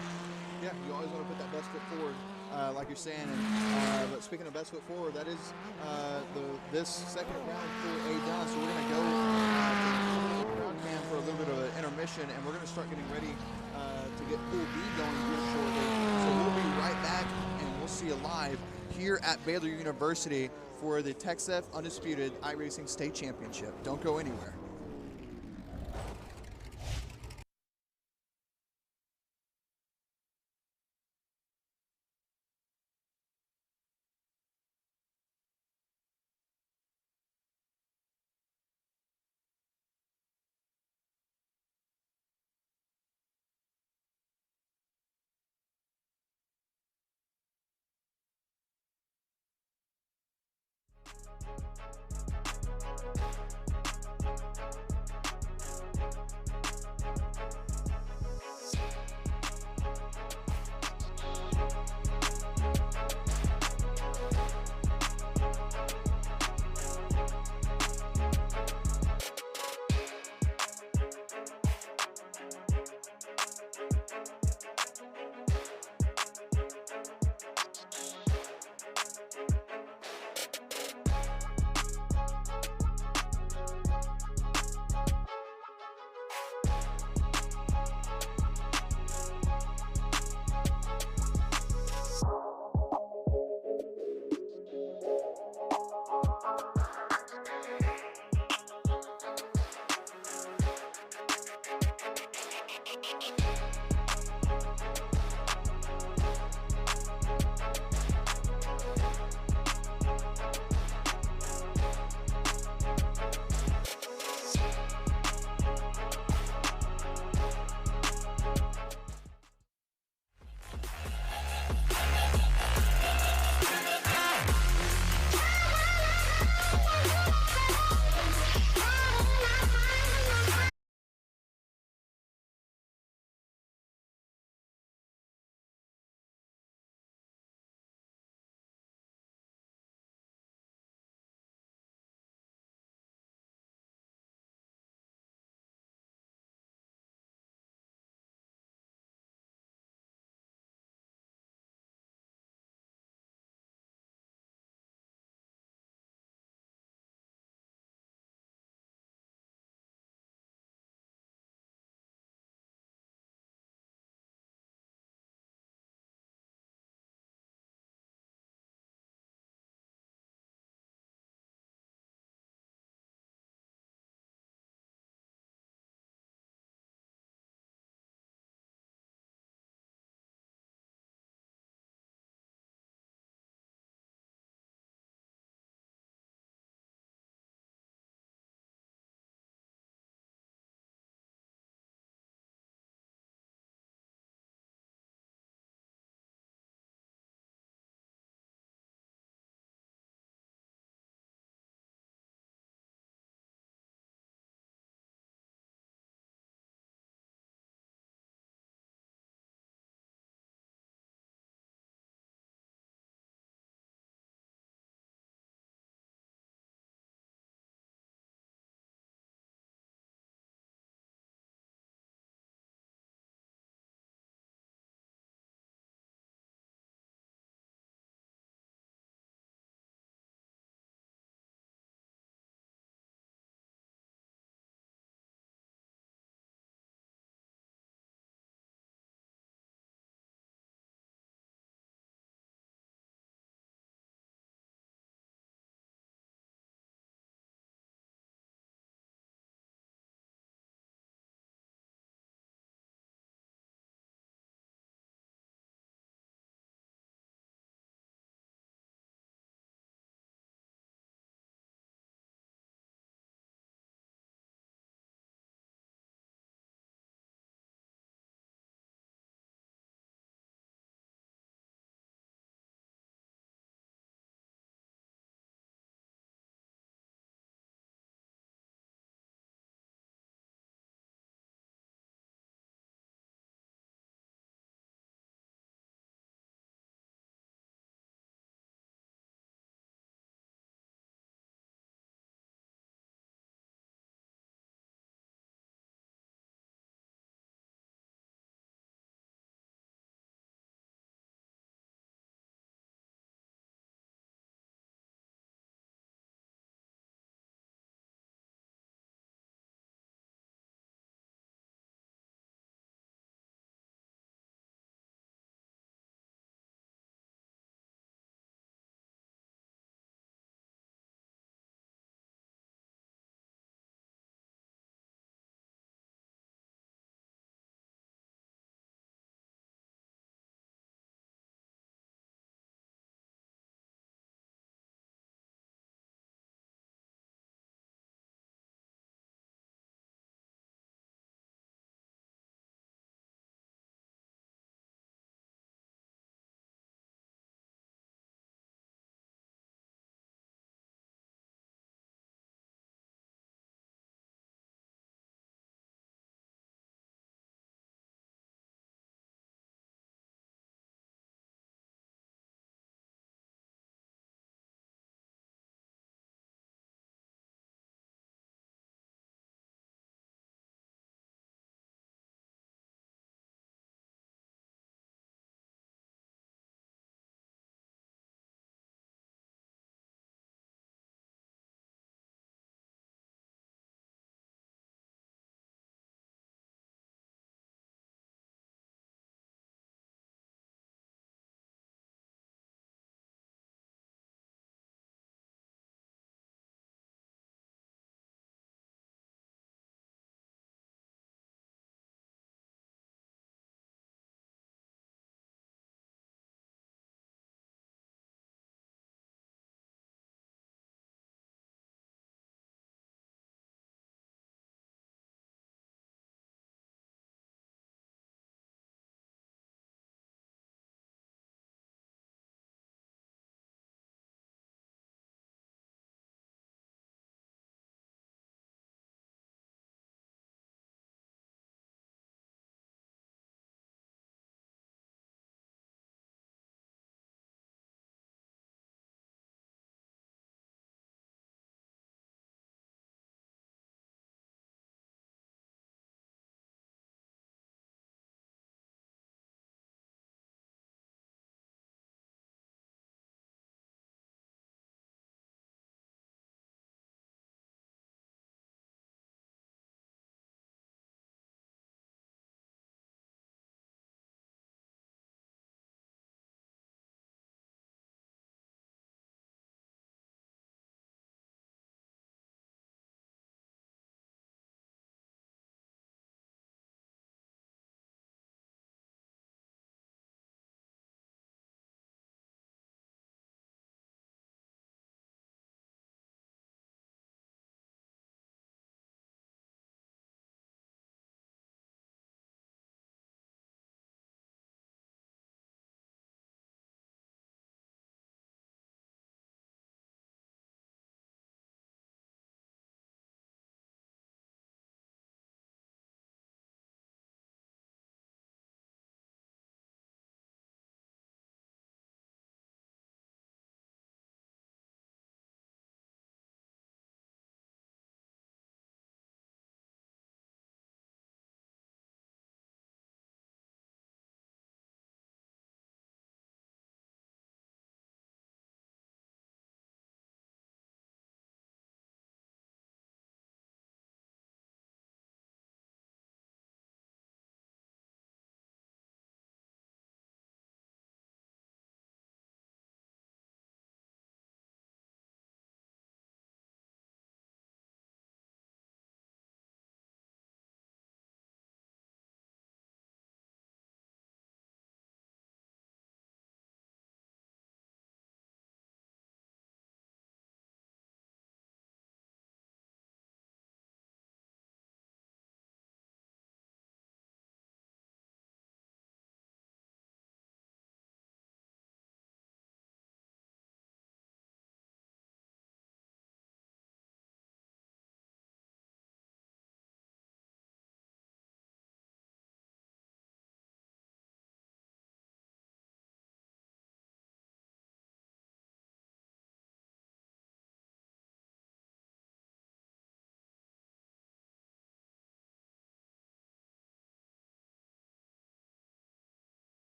Yeah, you always want to put that best foot forward, like you're saying. But speaking of best foot forward, that is this second round for A done. So we're gonna go to the crowd cam for a little bit of an intermission, and we're gonna start getting ready to get Pool B going here shortly. So we'll be right back, and we'll see you live here at Baylor University for the TechSef Undisputed iRacing State Championship. Don't go anywhere.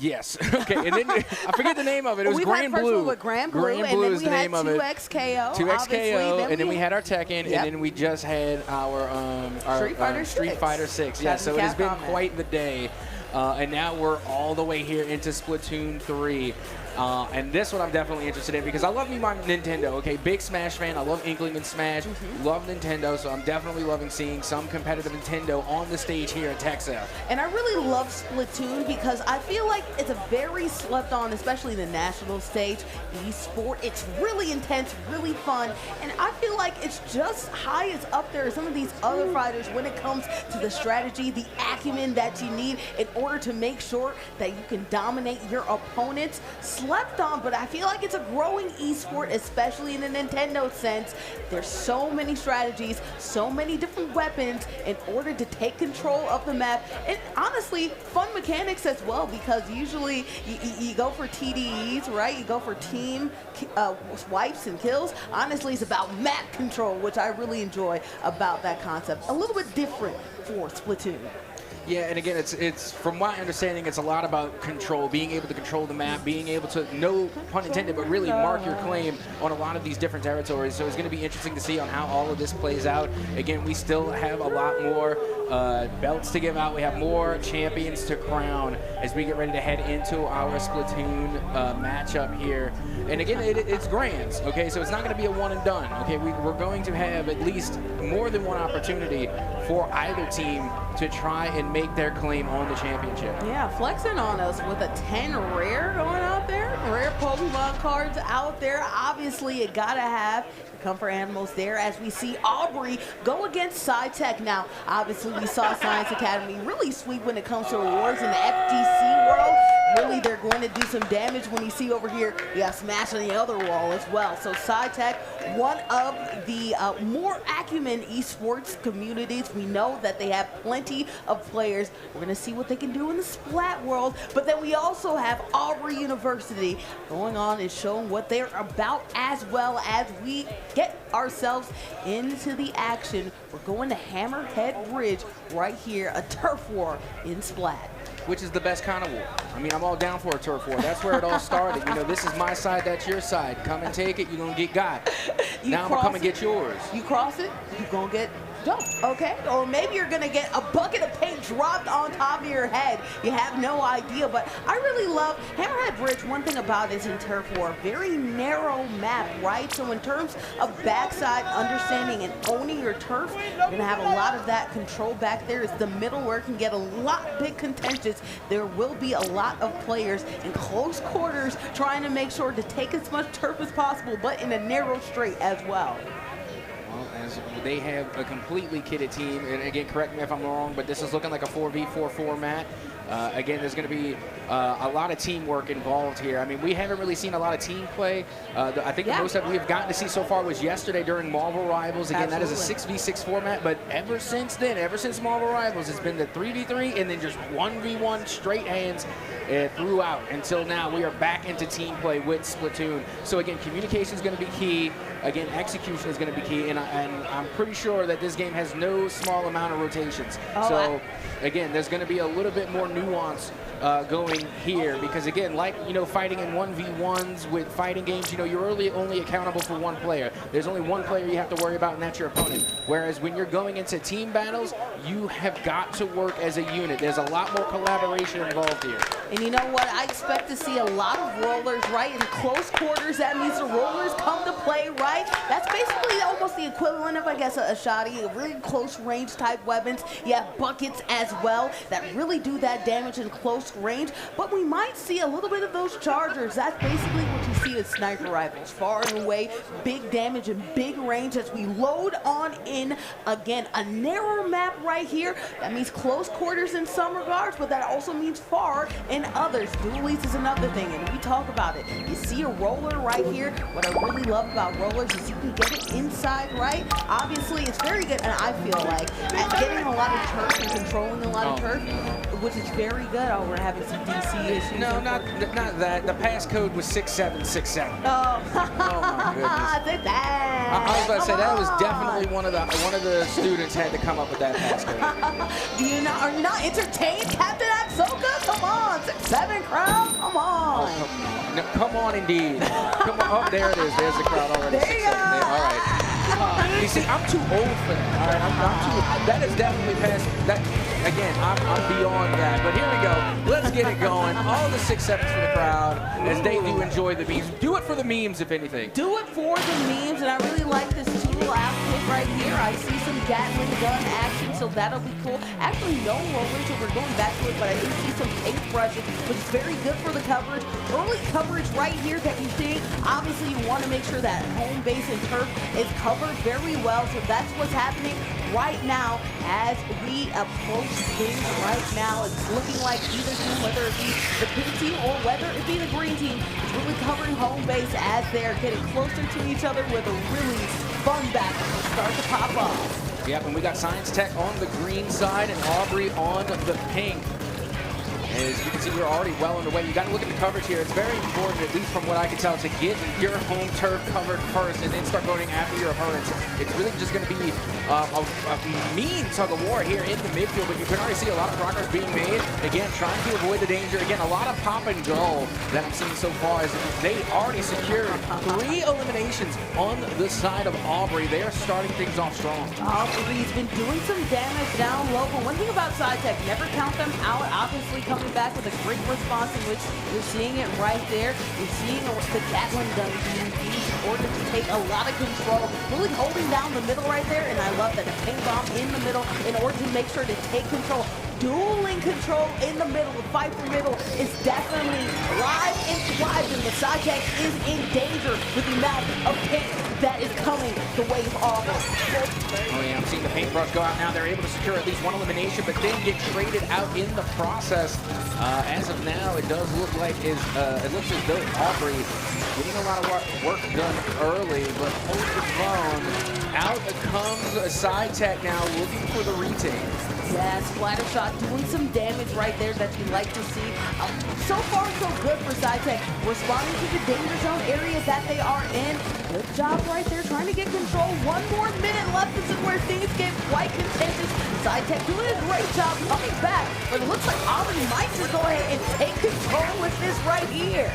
Yes. Okay. And then I forget the name of it. It was We've Grand had first Blue. one with Grand Blue, and Blue then is we the had name of it. 2XKO. 2XKO, and then we had our Tekken, Yep. and then we just had our Street Fighter 6. Yeah, so it has been Capcom, man. quite the day. And now we're all the way here into Splatoon 3. And this one I'm definitely interested in because I love me my Nintendo, okay? Big Smash fan. I love Inkling and Smash. Love Nintendo, so I'm definitely loving seeing some competitive Nintendo on the stage here at TechSouth. And I really love Splatoon because I feel like it's a very slept on, especially the national stage, esport. It's really intense, really fun, and I feel like it's just high as up there as some of these other fighters when it comes to the strategy, the acumen that you need in order to make sure that you can dominate your opponents. Slept on, but I feel like it's a growing esport, especially in the Nintendo sense. There's so many strategies, so many different weapons in order to take control of the map, and honestly, fun mechanics as well, because usually you go for TDEs, right? You go for team wipes and kills. Honestly, it's about map control, which I really enjoy about that concept. A little bit different for Splatoon. Yeah, and again, it's from my understanding, it's a lot about control, being able to control the map, being able to, no pun intended, but really mark your claim on a lot of these different territories. So it's going to be interesting to see on how all of this plays out. Again, we still have a lot more belts to give out. We have more champions to crown as we get ready to head into our Splatoon matchup here. And again, it's grands, okay? So it's not going to be a one and done, okay? We're going to have at least more than one opportunity for either team to try and make their claim on the championship. Yeah, flexing on us with a 10 rare going out there. Rare Pokemon cards out there. Obviously, it gotta have Comfort Animals there as we see Aubrey go against SciTech. Now, obviously, we saw Science Academy really sweep when it comes to rewards in the FTC world. Really, they're going to do some damage when you see over here, you got Smash on the other wall as well. So SciTech, one of the more acumen esports communities. We know that they have plenty of players. We're going to see what they can do in the Splat world. But then we also have Aubrey University going on and showing what they're about, as well as we get ourselves into the action. We're going to Hammerhead Bridge right here, a turf war in Splat. Which is the best kind of war. I mean, I'm all down for a turf war. That's where it all started. You know, this is my side, that's your side. Come and take it, you're going to get got. Now I'm going to come and get yours. You cross it, you're going to get dumped, okay? Or maybe you're going to get a bucket of paint dropped on top of your head. You have no idea, but I really love Hammerhead Bridge. One thing about it is in turf war, very narrow map, right? So in terms of backside understanding and owning your turf, you're going to have a lot of that control back there. It's the middle where it can get a lot big contentious. There will be a lot of players in close quarters trying to make sure to take as much turf as possible, but in a narrow straight as well. Well, as they have a completely kitted team, and again, correct me if I'm wrong, but this is looking like a 4v4 format. Again, there's going to be a lot of teamwork involved here. I mean, we haven't really seen a lot of team play. I think the most that we've gotten to see so far was yesterday during Marvel Rivals. Again, that is a 6v6 format, but ever since then, ever since Marvel Rivals, it's been the 3v3 and then just 1v1 straight hands throughout. Until now, we are back into team play with Splatoon. So again, communication is going to be key. Again, execution is going to be key, and I'm pretty sure that this game has no small amount of rotations. So again, there's going to be a little bit more nuance going here, because again, like, you know, fighting in 1v1s with fighting games, you know, you're only accountable for one player. There's only one player you have to worry about, and that's your opponent. Whereas when you're going into team battles, you have got to work as a unit. There's a lot more collaboration involved here. And you know what? I expect to see a lot of rollers, right? In close quarters, that means the rollers come to play, right? That's basically almost the equivalent of, I guess, a shoddy, a really close range type weapons. You have buckets as well that really do that damage in close range. But we might see a little bit of those chargers. That's basically what you see with sniper rifles. Far and away, big damage and big range as we load on in. Again, a narrow map right here. That means close quarters in some regards, but that also means far in others. Dualies is another thing, and we talk about it. You see a roller right here. What I really love about rollers is you can get it inside right? Obviously, it's very good, and I feel like at getting a lot of turf and controlling a lot of turf, which is very good. Oh, we're having some DC issues. No, not that. The passcode was 6767. Oh, my goodness. I was about to say that was definitely one of the students had to come up with that passcode. Are you not entertained, Captain Axoka? Come on, 6-7 crowd. Come on. Oh, no, come on, indeed. Come on. Oh, there it is. There's the crowd already. There you go. All right. You see, I'm too old for that. All right, I'm too. That is definitely past that. Again, I'm beyond that. But here we go. Let's get it going. All the 6-7s for the crowd as they do enjoy the memes. Do it for the memes, if anything. Do it for the memes, and I really like this tool outfit right here. I see some Gatling gun action, so that'll be cool. Actually, no rollers, so we're going back to it, but I do see some paintbrushes, which is very good for the coverage. Early coverage right here that you see. Obviously, you want to make sure that home base and turf is covered very well, so that's what's happening right now as we approach things right now. It's looking like either team, whether it be the pink team or whether it be the green team, is really covering home base as they're getting closer to each other with a really fun battle to start to pop off. Yep, and we got Science Tech on the green side and Aubrey on the pink. As you can see, we're already well underway. You got to look at the coverage here. It's very important, at least from what I can tell, to get your home turf covered first and then start voting after your opponents. It's really just going to be a mean tug of war here in the midfield, but you can already see a lot of progress being made. Again, trying to avoid the danger. Again, a lot of pop and go that I'm seeing so far as they already secured 3 eliminations on the side of Aubrey. They are starting things off strong. Aubrey's been doing some damage down low, but one thing about SciTech, never count them out. Obviously, coming back with a great response in which you're seeing it right there. You're seeing the Gatling gun being used in order to take a lot of control, really holding down the middle right there, and I love that the paint bomb in the middle in order to make sure to take control. Dueling control in the middle, the fight for middle is definitely live and thriving. The SciTech is in danger with the amount of paint that is coming the way of Auburn. Oh yeah, I'm seeing the paintbrush go out now. They're able to secure at least one elimination, but then get traded out in the process. As of now, it does look like it looks as though Aubrey getting a lot of work done early, but hold the phone. Out comes SciTech now, looking for the retake. Yeah, splatter shot doing some damage right there that you like to see. So far, so good for SciTech. Responding to the danger zone area that they are in. Good job right there, trying to get control. 1 more minute left. This is where things get quite contentious. SciTech doing a great job coming back, but it looks like Auburn might just go ahead and take control with this right here.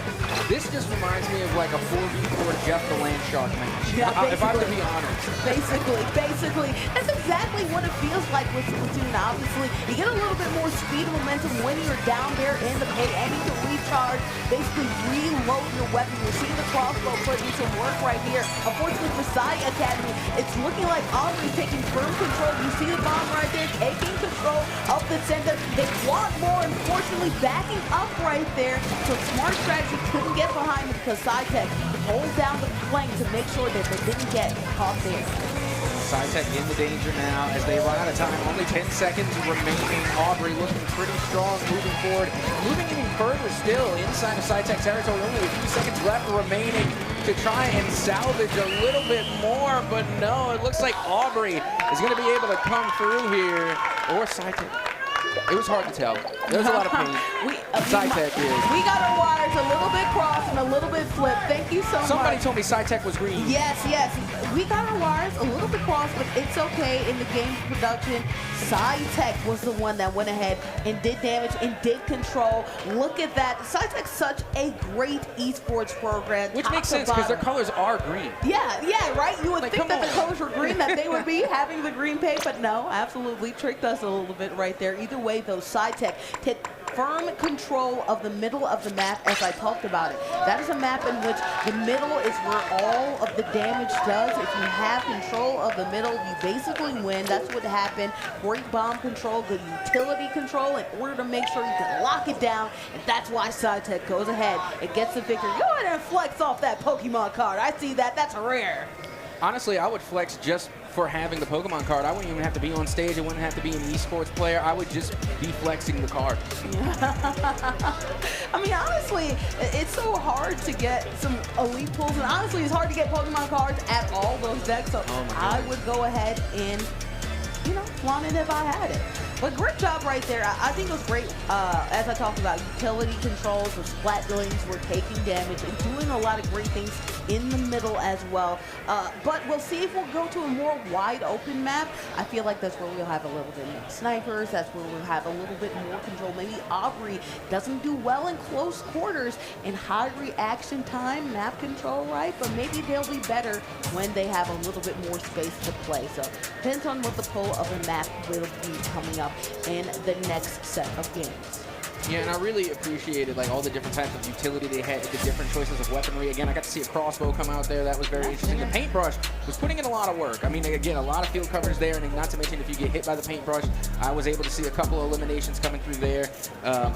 This just reminds me of like a 4v4 Jeff the Landshark match. Yeah, if I'm to be honest. Basically. That's exactly what it feels like with Splatoon. Obviously, you get a little bit more speed and momentum when you're down there in the paint and you can recharge, basically reload your weapon. You're seeing the crossbow putting some work right here. Unfortunately for Sci Academy, it's looking like Aubrey's taking firm control. You see the bomb right there, taking control of the center. They want more, unfortunately, backing up right there. So smart strategy couldn't get behind it because SciTech holds down the flank to make sure that they didn't get caught there. SciTech in the danger now as they run out of time. Only 10 seconds remaining. Aubrey looking pretty strong moving forward. Moving even further still inside of SciTech territory. Only a few seconds left remaining to try and salvage a little bit more. But no, it looks like Aubrey is going to be able to come through here. Or SciTech. It was hard to tell. There was a lot of pain. SciTech is. We got our wires a little bit crossed and a little bit flipped. Thank you so much. Somebody told me SciTech was green. Yes. We got our wires a little bit crossed, but it's okay in the game production. SciTech was the one that went ahead and did damage and did control. Look at that. SciTech's such a great esports program. Which makes sense because their colors are green. Yeah, right? You would think that the colors were green, that they would be having the green paint, but no, absolutely tricked us a little bit right there. Either way, though, SciTech take firm control of the middle of the map as I talked about it. That is a map in which the middle is where all of the damage does. If you have control of the middle, you basically win. That's what happened. Great bomb control, good utility control in order to make sure you can lock it down, and that's why SciTech goes ahead and gets the victory. Go ahead and flex off that Pokemon card. I see that. That's rare. Honestly, I would flex just for having the Pokemon card. I wouldn't even have to be on stage. I wouldn't have to be an esports player. I would just be flexing the card. I mean, honestly, it's so hard to get some elite pulls, and honestly, it's hard to get Pokemon cards at all those decks, so I would go ahead and, you know, flaunt it if I had it. But great job right there. I think it was great, as I talked about, utility controls, the Splatlings were taking damage and doing a lot of great things in the middle as well. But we'll see if we'll go to a more wide open map. I feel like that's where we'll have a little bit more snipers. That's where we'll have a little bit more control. Maybe Aubrey doesn't do well in close quarters and high reaction time map control, right? But maybe they'll be better when they have a little bit more space to play. So depends on what the pull of the map will be coming up in the next set of games. Yeah, and I really appreciated like all the different types of utility they had, the different choices of weaponry. Again, I got to see a crossbow come out there. That was very interesting. The paintbrush was putting in a lot of work. I mean, again, a lot of field coverage there, and not to mention if you get hit by the paintbrush, I was able to see a couple of eliminations coming through there.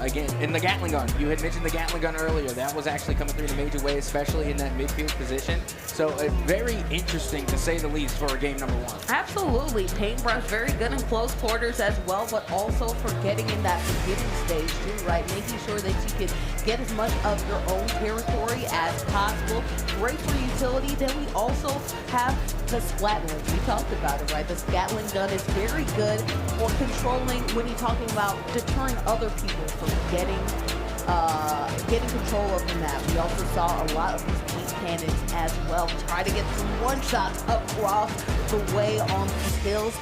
Again, and the Gatling gun. You had mentioned the Gatling gun earlier. That was actually coming through in a major way, especially in that midfield position. So very interesting to say the least for a game number 1. Absolutely. Paintbrush very good in close quarters as well, but also for getting in that beginning stage too, right? Making sure that you can get as much of your own territory as possible. Great for utility. Then we also have the Splatlings. We talked about it, right? The Gatling gun is very good for controlling when you're talking about deterring other people from getting control of the map. We also saw a lot of these paint cannons as well. Try to get some one-shots across the way on these hills.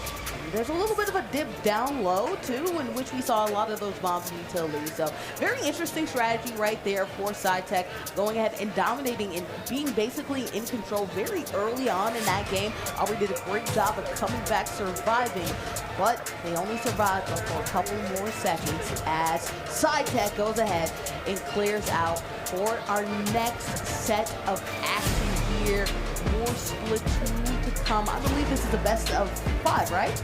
There's a little bit of a dip down low, too, in which we saw a lot of those bombs and utilities. So very interesting strategy right there for SciTech, going ahead and dominating and being basically in control very early on in that game. Aubrey did a great job of coming back, surviving, but they only survived for a couple more seconds as SciTech goes ahead and clears out for our next set of action here. More Splatoon to come. I believe this is the best of 5, right?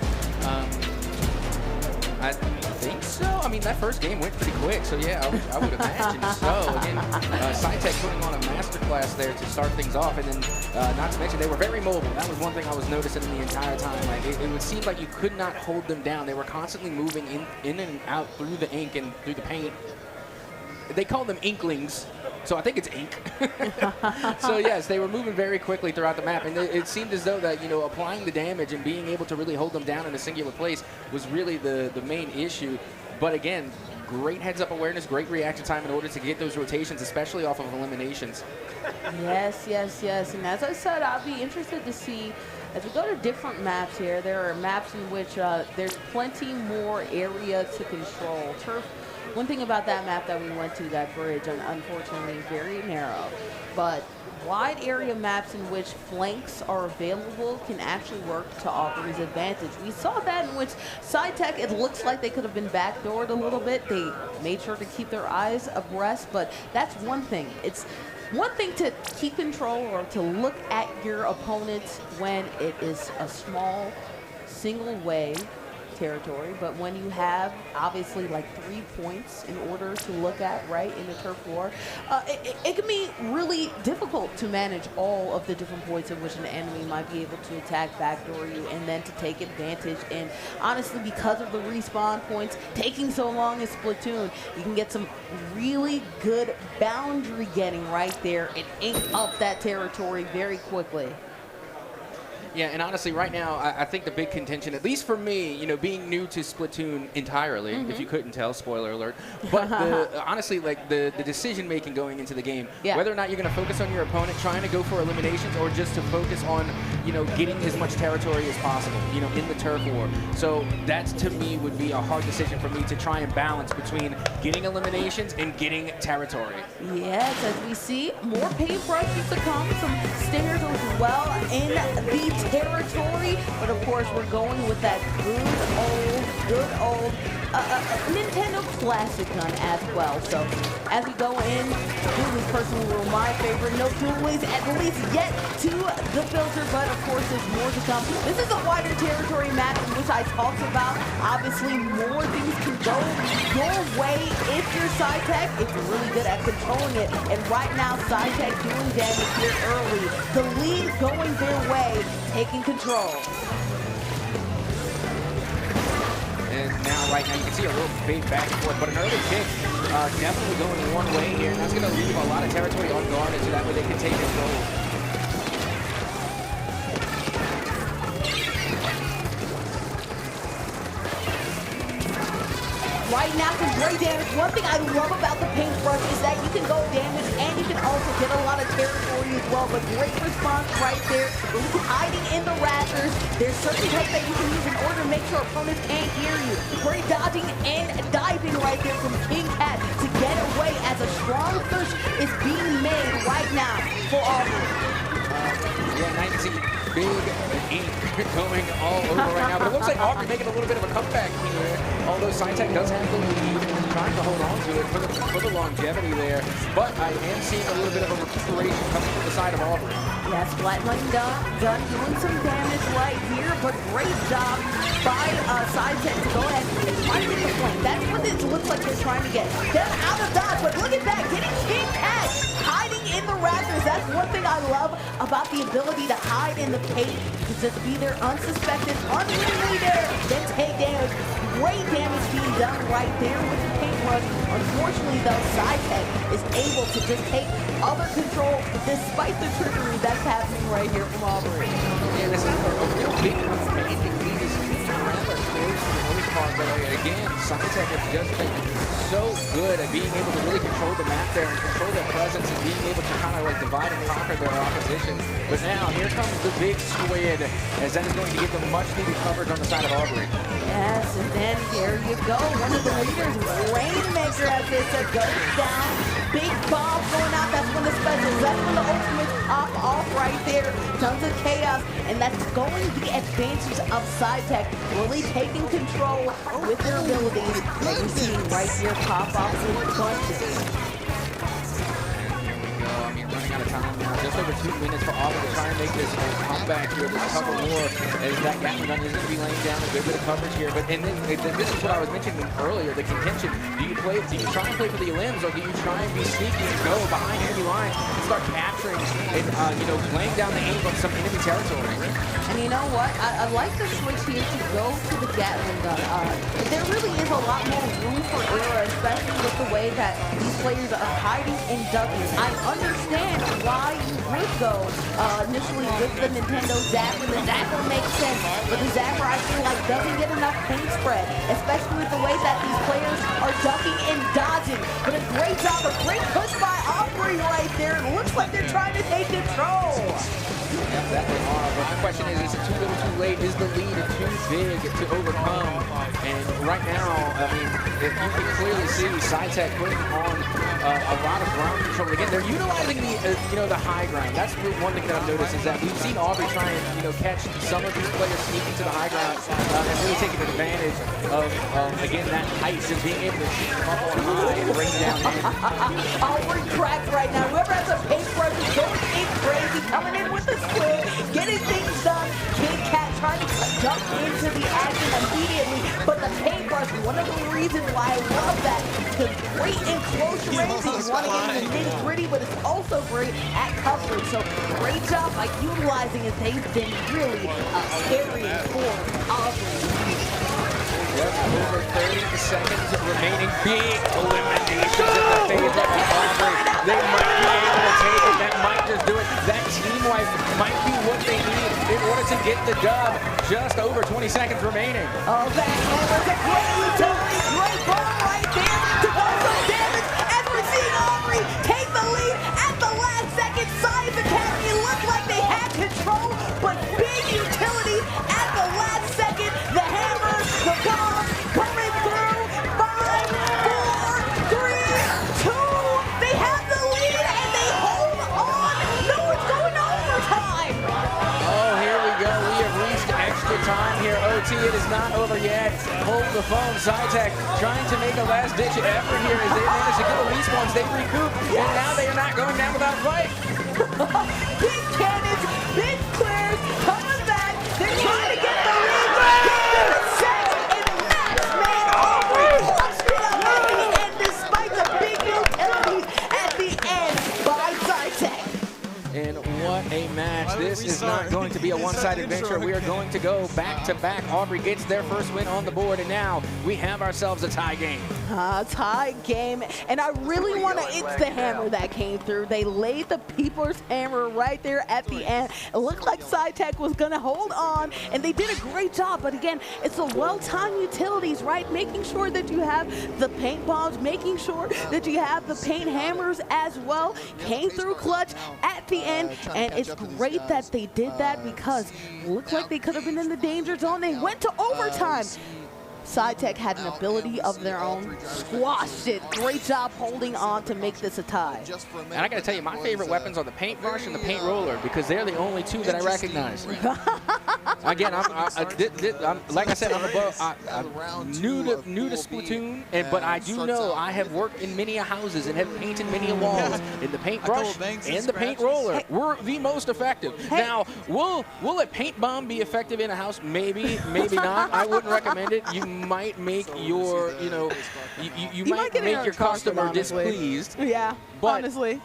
I think so. I mean, that first game went pretty quick, so yeah, I would imagine so. Again, SciTech putting on a masterclass there to start things off, and then not to mention they were very mobile. That was one thing I was noticing the entire time. Like it would seem like you could not hold them down. They were constantly moving in and out through the ink and through the paint. They call them inklings. So I think it's ink. So yes, they were moving very quickly throughout the map, and it seemed as though that, you know, applying the damage and being able to really hold them down in a singular place was really the main issue. But again, great heads-up awareness, great reaction time in order to get those rotations, especially off of eliminations. Yes, yes, yes. And as I said, I'll be interested to see, as we go to different maps here, there are maps in which there's plenty more area to control. Turf. One thing about that map that we went to, that bridge, unfortunately, very narrow. But wide area maps in which flanks are available can actually work to Aubrey's advantage. We saw that in which SciTech, it looks like they could have been backdoored a little bit. They made sure to keep their eyes abreast, but that's one thing. It's one thing to keep control or to look at your opponents when it is a small, single way territory, but when you have obviously like 3 points in order to look at, right, in the turf war, it can be really difficult to manage all of the different points in which an enemy might be able to attack, backdoor you, and then to take advantage. And honestly, because of the respawn points taking so long in Splatoon, you can get some really good boundary getting right there and ink up that territory very quickly. Yeah, and honestly, right now, I think the big contention, at least for me, you know, being new to Splatoon entirely, if you couldn't tell, spoiler alert, but honestly, like the decision-making going into the game, whether or not you're going to focus on your opponent, trying to go for eliminations, or just to focus on, you know, getting as much territory as possible, you know, in the turf war. So that, to me, would be a hard decision for me to try and balance between getting eliminations and getting territory. Yes, as we see, more paintbrushes to come, some stingers as well in the territory, but of course we're going with that good old Nintendo classic gun as well. So as we go in, Dualies personally were my favorite. No Dualies at least yet to the filter, but of course there's more to come. This is a wider territory map in which I talked about. Obviously more things can go your way if here, SciTech, if you're really good at controlling it. And right now, SciTech doing damage here early. The lead going their way, taking control. And now, right now, you can see a little big back and forth, but an early kick definitely going one way here. And that's going to leave a lot of territory unguarded, so that way they can take control. Right now, some great damage. One thing I love about the paintbrush is that you can go damage and you can also get a lot of territory as well. But great response right there. Hiding in the rafters. There's certain types that you can use in order to make sure opponents can't hear you. Great dodging and diving right there from King Cat to get away as a strong push is being made right now for Aubrey. Yeah, now you can see big ink going all over right now. But it looks like Aubrey making a little bit of a comeback here. Although SciTech does have the lead, trying to hold on to it for the longevity there. But I am seeing a little bit of a recuperation coming from the side of Aubrey. Yes, flatlining done doing some damage right here, but great job by SciTech to go ahead and try to get the point. That's what it looks like they're trying to get. They're out of dodge, but look at that, getting King Cat hiding in the rafters. That's one thing I love about the ability to hide in the paint, to just be there unsuspected, unwittingly there, then take damage. Great damage being done right there with the paintbrush. Unfortunately, though, SciTech is able to just take other control despite the trickery that's happening right here from Aubrey. Yeah, this is a real big commanding lead. Is rather close for the most part, but again, SciTech has just been so good at being able to really control the map there and control their presence and being able to kind of like divide and conquer their opposition. But now, here comes the big squid, as that is going to give them much needed coverage on the side of Aubrey. Yes, and then here you go. One of the leaders, Rainmaker, as they said, goes down. Big bomb going out. That's when the specials, that's when the ultimates pop off right there. Tons of chaos, and that's going the advantage of SciTech, really taking control with their abilities. And you're seeing right here pop off with bunches. Running out of time now. Just over 2 minutes for Auburn to try and make this comeback here, this cover war, as that Gatling gun is going to be laying down a good bit of coverage here. But and then this is what I was mentioning earlier, the contention. Do you try and play for the limbs, or do you try and be sneaky and go behind enemy lines and start capturing and laying down the aim on some enemy territory? And you know what? I like the switch here to go to the Gatling gun. There really is a lot more room for error, especially with the way that these players are hiding and ducking. I understand why you would go initially with the Nintendo Zapper. The Zapper makes sense, but the Zapper, I feel like, doesn't get enough paint spread, especially with the way that these players are ducking and dodging. But a great job, a great push by Aubrey right there. It looks like they're trying to take control. Yeah, that they are. But the question is it too little too late? Is the lead too big to overcome? And right now, I mean, if you can clearly see SciTech putting on a lot of ground control. Again, they're utilizing the high ground. That's the one thing that I've noticed is that we've seen Aubrey try and catch some of these players sneaking to the high ground and really taking advantage of again that height and being able to shoot them up on high and bring down in. Aubrey cracked right now. Whoever has a paintbrush is going in crazy, coming in with the squid, getting things done. King Cat trying to jump into the action immediately, but the paintbrush, one of the reasons why I love that, because great in close range, you want to get in the nitty-gritty, but it's also great at coverage. So great job by utilizing it. They've been really scary for Aubrey. Just over 30 seconds remaining. Big eliminations in the favor of Aubrey. They might be able to take it. That might just do it. That team wipe might be what they need in order to get the dub. Just over 20 seconds remaining. Oh, that was a great utility. Great bomb right there to do some damage. As we're seeing Aubrey take the lead at the last second. Science Academy looked like they had control, but big utility at the last second. The hammer, the bomb coming through. 5, 4, 3, 2. They have the lead and they hold on. No, it's going to overtime. Oh, here we go. We have reached extra time here. OT, it is not over yet. Hold the phone. SciTech trying to make a last-ditch effort here as they manage to get the respawns. They recoup, and now they are not going down without a fight. Big cannons, big clears, coming back. They're trying to get the lead. Get the set and match, man. Aubrey clutched it up, and despite adventure. We are going to go back-to-back. Aubrey gets their first win on the board, and now we have ourselves a tie game. Tie game, and I really want to, it's the hammer that came through. They laid the People's Hammer right there at the end. It looked like SciTech was going to hold on, and they did a great job. But again, it's the well-timed utilities, right? Making sure that you have the paint bombs, making sure that you have the paint hammers as well. Came through clutch at the end, and it's great that they did that because it looked like they could have been in the danger zone. They went to overtime. SciTech had an ability of their own, squashed it. Great job holding on to make this a tie. And I got to tell you, my favorite weapons are the paintbrush and the paint roller because they're the only two that I recognize. Again, like I said, I'm new to Splatoon, but I do know I have worked in many houses and have painted many walls. And the paintbrush and the paint roller were the most effective. Now, will a paint bomb be effective in a house? Maybe, maybe not. I wouldn't recommend it. You might make your, you might make your customer displeased. Yeah, but honestly.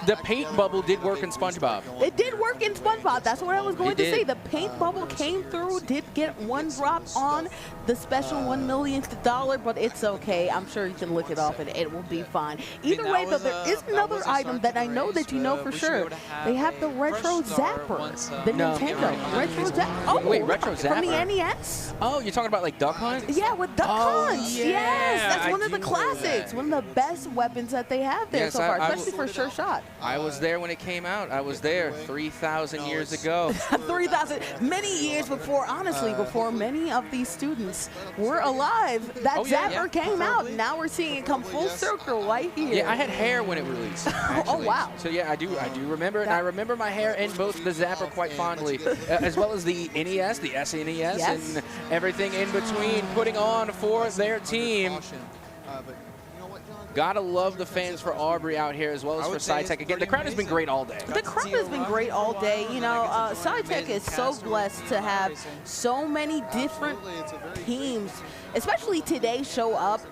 The paint bubble did work in SpongeBob. It did work in SpongeBob. That's what I was going to say. The paint bubble came through, did get one drop on the special $1 millionth, but it's okay. I'm sure you can look it off and it will be fine. Either way, though, there is another item that I know that you know for sure. They have the Retro Zapper, the Nintendo Retro Zapper. Oh, wait, Retro Zapper? From the NES? Oh, you're talking about like Duck Hunt? Yeah, with Duck Hunt. Yeah, yes, that's one of the classics. One of the best weapons that they have there so far, especially for sure shot. I was there when it came out. I was there 3,000 years ago. 3,000, many years before, honestly, before many of these students were alive. That Zapper came out. Now we're seeing it come full circle right here. Yeah, I had hair when it released. Oh, wow. So yeah, I do remember, and I remember my hair in both the Zapper quite fondly, as well as the NES, the SNES, and everything in between, putting on for their team. Gotta love the fans for Aubrey out here as well as for SciTech. Again, the crowd has been great all day. The crowd has been great all day. You know, SciTech is so blessed to have so many different teams, especially today, show up.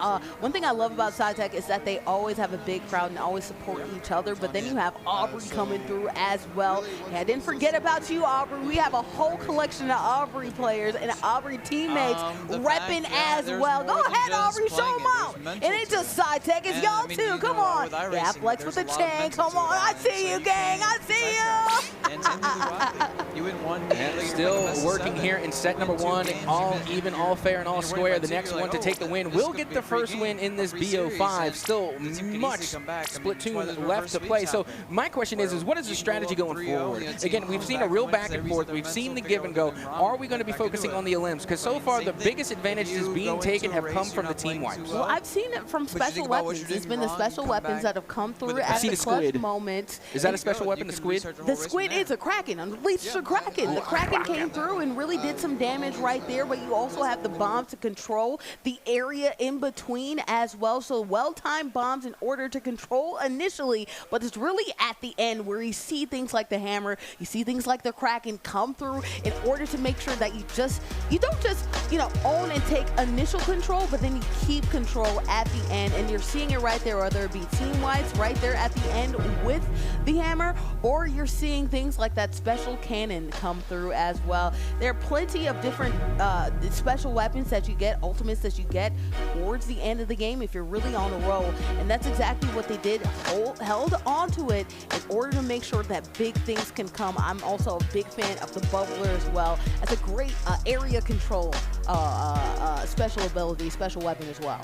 One thing I love about SciTech is that they always have a big crowd and always support each other, but then you have Aubrey coming through as well. And I didn't forget about you, Aubrey. We have a whole collection of Aubrey players and Aubrey teammates repping as well. Go ahead, Aubrey, show them out. It ain't just SciTech, it's y'all too. Come on. Yeah, flex with the chain. Come on. I see you, gang. I see you. You win one. And still working here in set number one. All even, all fair, and all square. The next one to take the win will get the first win in this BO5. Still much Splatoon left to play. So my question is what is the strategy going forward? Again, we've seen a real back and forth. We've seen the give and go. Are we going to be focusing on the Olymps? Because so far the biggest advantages being taken have come from the team wipes. Well, I've seen it from special weapons. It's been the special weapons that have come through at the clutch moments. Is that a special weapon, the squid? The squid is a Kraken. Unleash the Kraken. The Kraken came through and really did some damage right there, but you also have the bombs to control the area in between as well. So well-timed bombs in order to control initially, but it's really at the end where you see things like the hammer, you see things like the Kraken come through in order to make sure that you don't just, own and take initial control, but then you keep control at the end, and you're seeing it right there, whether it be team wipes right there at the end with the hammer, or you're seeing things like that special cannon come through as well. There are plenty of different special weapons that you get, ultimates that you get towards the end of the game if you're really on a roll, and that's exactly what they did, held onto it in order to make sure that big things can come. I'm also a big fan of the bubbler as well. That's a great area control special ability, special weapon as well.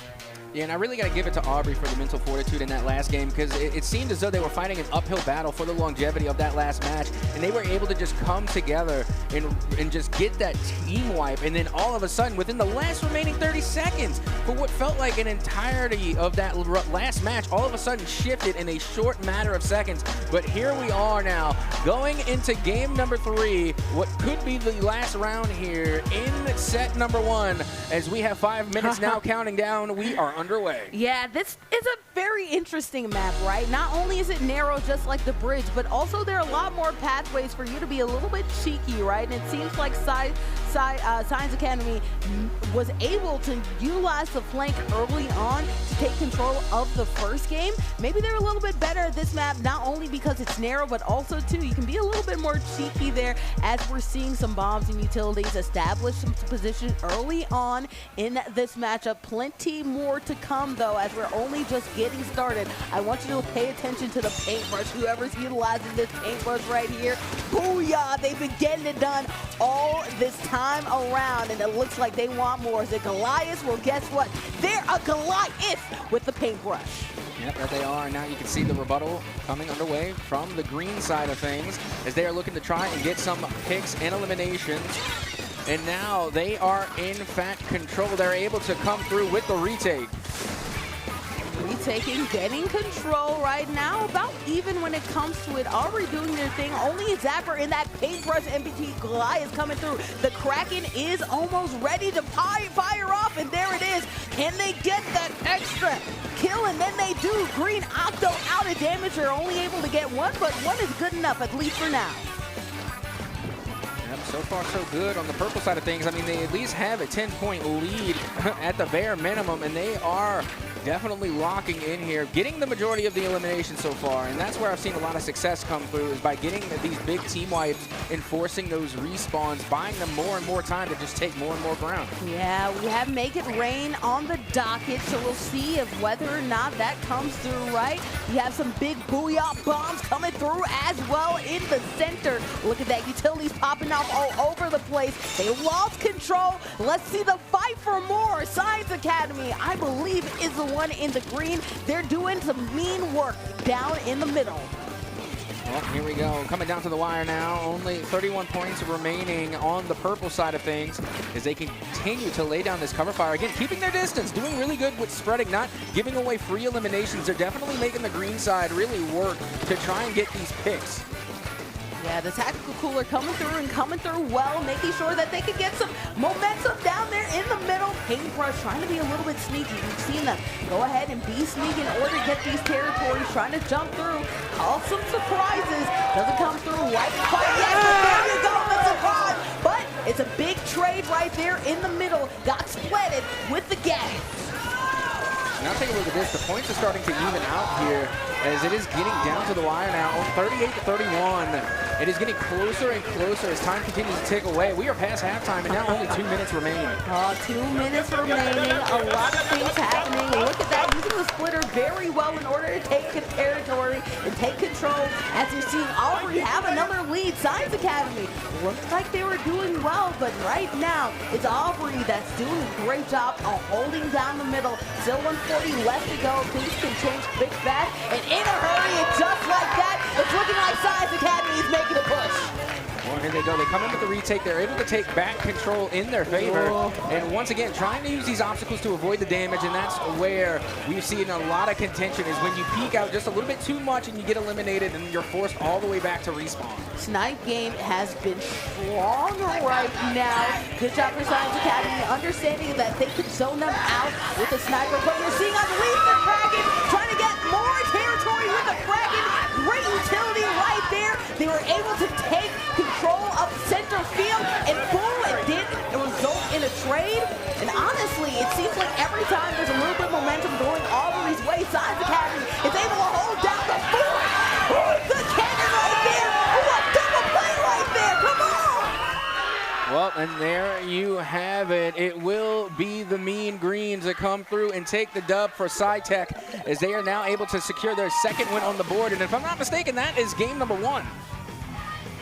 Yeah, and I really got to give it to Aubrey for the mental fortitude in that last game because it seemed as though they were fighting an uphill battle for the longevity of that last match, and they were able to just come together and just get that team wipe, and then all of a sudden, within the last remaining 30 seconds, for what felt like an entirety of that last match, all of a sudden shifted in a short matter of seconds. But here we are now, going into game number 3, what could be the last round here in set number 1, as we have 5 minutes now counting down. We are underway. Yeah, this is a very interesting map, right? Not only is it narrow just like the bridge, but also there are a lot more pathways for you to be a little bit cheeky, right? And it seems like SciTech Science Academy was able to utilize the flank early on to take control of the first game. Maybe they're a little bit better at this map, not only because it's narrow, but also too, you can be a little bit more cheeky there as we're seeing some bombs and utilities establish some position early on in this matchup. Plenty more to come though, as we're only just getting started. I want you to pay attention to the paintbrush. Whoever's utilizing this paintbrush right here, booyah, they've been getting it done all this time around, and it looks like they want more. Is it Goliath? Well, guess what? They're a Goliath with the paintbrush. Yep, there they are. Now you can see the rebuttal coming underway from the green side of things as they are looking to try and get some picks and eliminations. And now they are in fact control. They're able to come through with the retake. Retaking, getting control right now, about even when it comes to it. Aubrey doing their thing, only a Zapper in that paintbrush. MPT Goliath coming through. The Kraken is almost ready to fire off, and there it is. Can they get that extra kill? And then they do. Green Octo out of damage. They're only able to get one, but one is good enough, at least for now. Yep, so far so good on the purple side of things. I mean, they at least have a 10-point lead at the bare minimum, and they are definitely locking in here, getting the majority of the elimination so far, and that's where I've seen a lot of success come through, is by getting these big team wipes and forcing those respawns, buying them more and more time to just take more and more ground. Yeah, we have Make It Rain on the docket, so we'll see if whether or not that comes through right. We have some big booyah bombs coming through as well in the center. Look at that, utilities popping off all over the place. They lost control. Let's see the fight for more. Science Academy, I believe, is the one in the green. They're doing some mean work down in the middle. Well, here we go. Coming down to the wire now. Only 31 points remaining on the purple side of things as they continue to lay down this cover fire. Again, keeping their distance, doing really good with spreading, not giving away free eliminations. They're definitely making the green side really work to try and get these picks. Yeah, the tactical cooler coming through well, making sure that they can get some momentum down there in the middle. Paintbrush trying to be a little bit sneaky. We've seen them go ahead and be sneaky in order to get these territories, trying to jump through, call some surprises. Doesn't come through right quite yet, but there you go, the surprise. But it's a big trade right there in the middle. Got splatted with the gas. Now take a look at this. The points are starting to even out here as it is getting down to the wire now. 38-31. It is getting closer and closer as time continues to tick away. We are past halftime and now only 2 minutes remaining. 2 minutes remaining. A lot of things happening. Look at that. Using the splitter very well in order to take territory and take control. As you're seeing Aubrey have another lead. Science Academy looked like they were doing well, but right now it's Aubrey that's doing a great job of holding down the middle. Still 140 left to go. Things can change quick fast and in a hurry, and just like that, it's looking like Science Academy is making a push. Well, here they go. They come in with the retake. They're able to take back control in their favor. And once again, trying to use these obstacles to avoid the damage, and that's where we've seen a lot of contention, is when you peek out just a little bit too much and you get eliminated and you're forced all the way back to respawn. Snipe game has been strong right now. Good job for Science Academy, understanding that they could zone them out with the sniper, but you're seeing, I believe, the Kraken trying to get more territory with the Kraken. Great utility right there. They were able to take control of center field, and boom, it did result in a trade. And honestly, it seems like every time there's a little bit of momentum going Aubrey's way, Science Academy is able to hold down the fort. The cannon right there. A double play right there. Come on. Well, and there you have it. It will be the Mean Greens that come through and take the dub for SciTech, as they are now able to secure their second win on the board. And if I'm not mistaken, that is game number 1.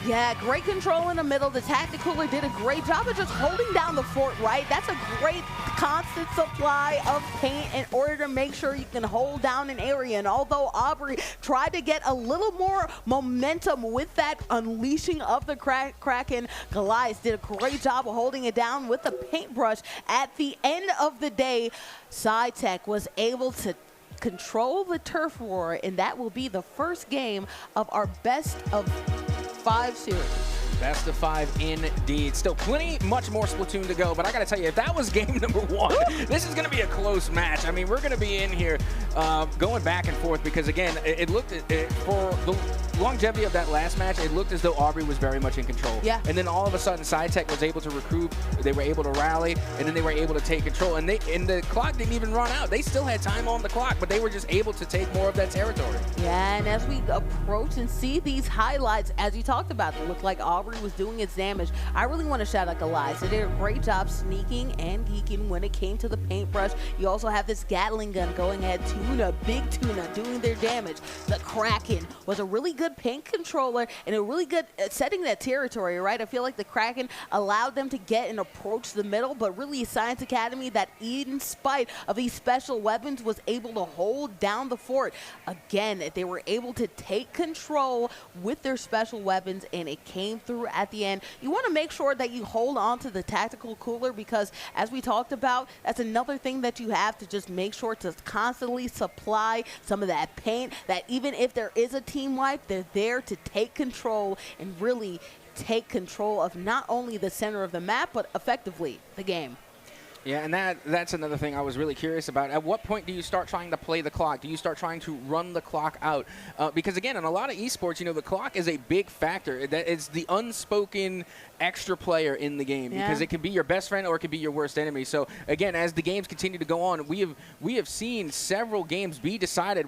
Yeah, great control in the middle. The Tacticooler did a great job of just holding down the fort, right? That's a great constant supply of paint in order to make sure you can hold down an area. And although Aubrey tried to get a little more momentum with that unleashing of the Kraken, Goliath did a great job of holding it down with the paintbrush. At the end of the day, SciTech was able to control the turf war, and that will be the first game of our best of 5 series. Best of 5 indeed. Still much more Splatoon to go, but I gotta tell you, if that was game number 1, this is gonna be a close match. I mean, we're gonna be in here going back and forth because, again, it looked for the longevity of that last match, it looked as though Aubrey was very much in control. Yeah. And then all of a sudden, SciTech was able to recoup. They were able to rally, and then they were able to take control. And the clock didn't even run out. They still had time on the clock, but they were just able to take more of that territory. Yeah, and as we approach and see these highlights, as you talked about, it looked like Aubrey was doing its damage. I really want to shout out Goliath. They did a great job sneaking and geeking when it came to the paintbrush. You also have this Gatling gun going ahead, Tuna, Big Tuna, doing their damage. The Kraken was a really good paint controller and a really good setting that territory, right? I feel like the Kraken allowed them to get and approach the middle, but really Science Academy, that in spite of these special weapons, was able to hold down the fort. Again, they were able to take control with their special weapons, and it came through at the end. You want to make sure that you hold on to the tactical cooler because, as we talked about, that's another thing that you have to just make sure to constantly supply some of that paint, that even if there is a team wipe, they're there to take control and really take control of not only the center of the map, but effectively the game. Yeah, and that's another thing I was really curious about. At what point do you start trying to play the clock? Do you start trying to run the clock out? Because, again, in a lot of esports, the clock is a big factor. It's the unspoken extra player in the game because it can be your best friend or it can be your worst enemy. So, again, as the games continue to go on, we have seen several games be decided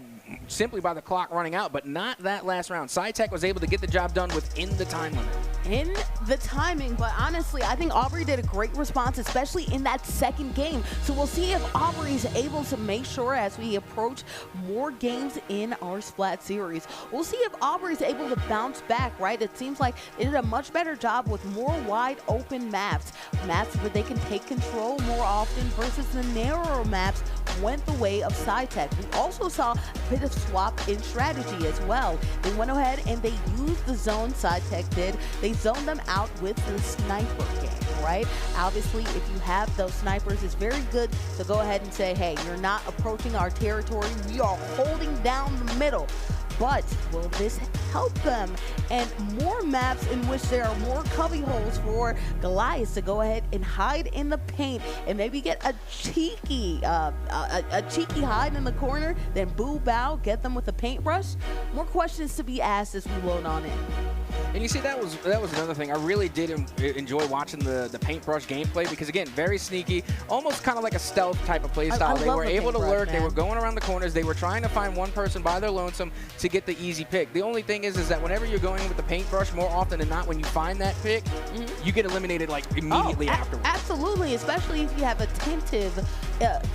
simply by the clock running out, but not that last round. SciTech was able to get the job done within the time limit. In the timing, but honestly, I think Aubrey did a great response, especially in that second game. So we'll see if Aubrey is able to make sure as we approach more games in our Splat series. We'll see if Aubrey is able to bounce back, right? It seems like they did a much better job with more wide open maps where they can take control more often versus the narrower maps went the way of SciTech. We also saw a bit of swap in strategy as well. They went ahead and they used the zone SciTech did. They zoned them out with the sniper game, right? Obviously, if you have those snipers, it's very good to go ahead and say, hey, you're not approaching our territory. We are holding down the middle. But will this help them? And more maps in which there are more cubby holes for Goliath to go ahead and hide in the paint and maybe get a cheeky hide in the corner, then boo bow, get them with a paintbrush. More questions to be asked as we load on in. And you see, that was another thing. I really did enjoy watching the paintbrush gameplay because, again, very sneaky, almost kind of like a stealth type of play style. They were able to lurk. They were going around the corners. They were trying to find one person by their lonesome to get the easy pick. The only thing is that whenever you're going with the paintbrush, more often than not, when you find that pick, you get eliminated like immediately afterwards. Absolutely, especially if you have attentive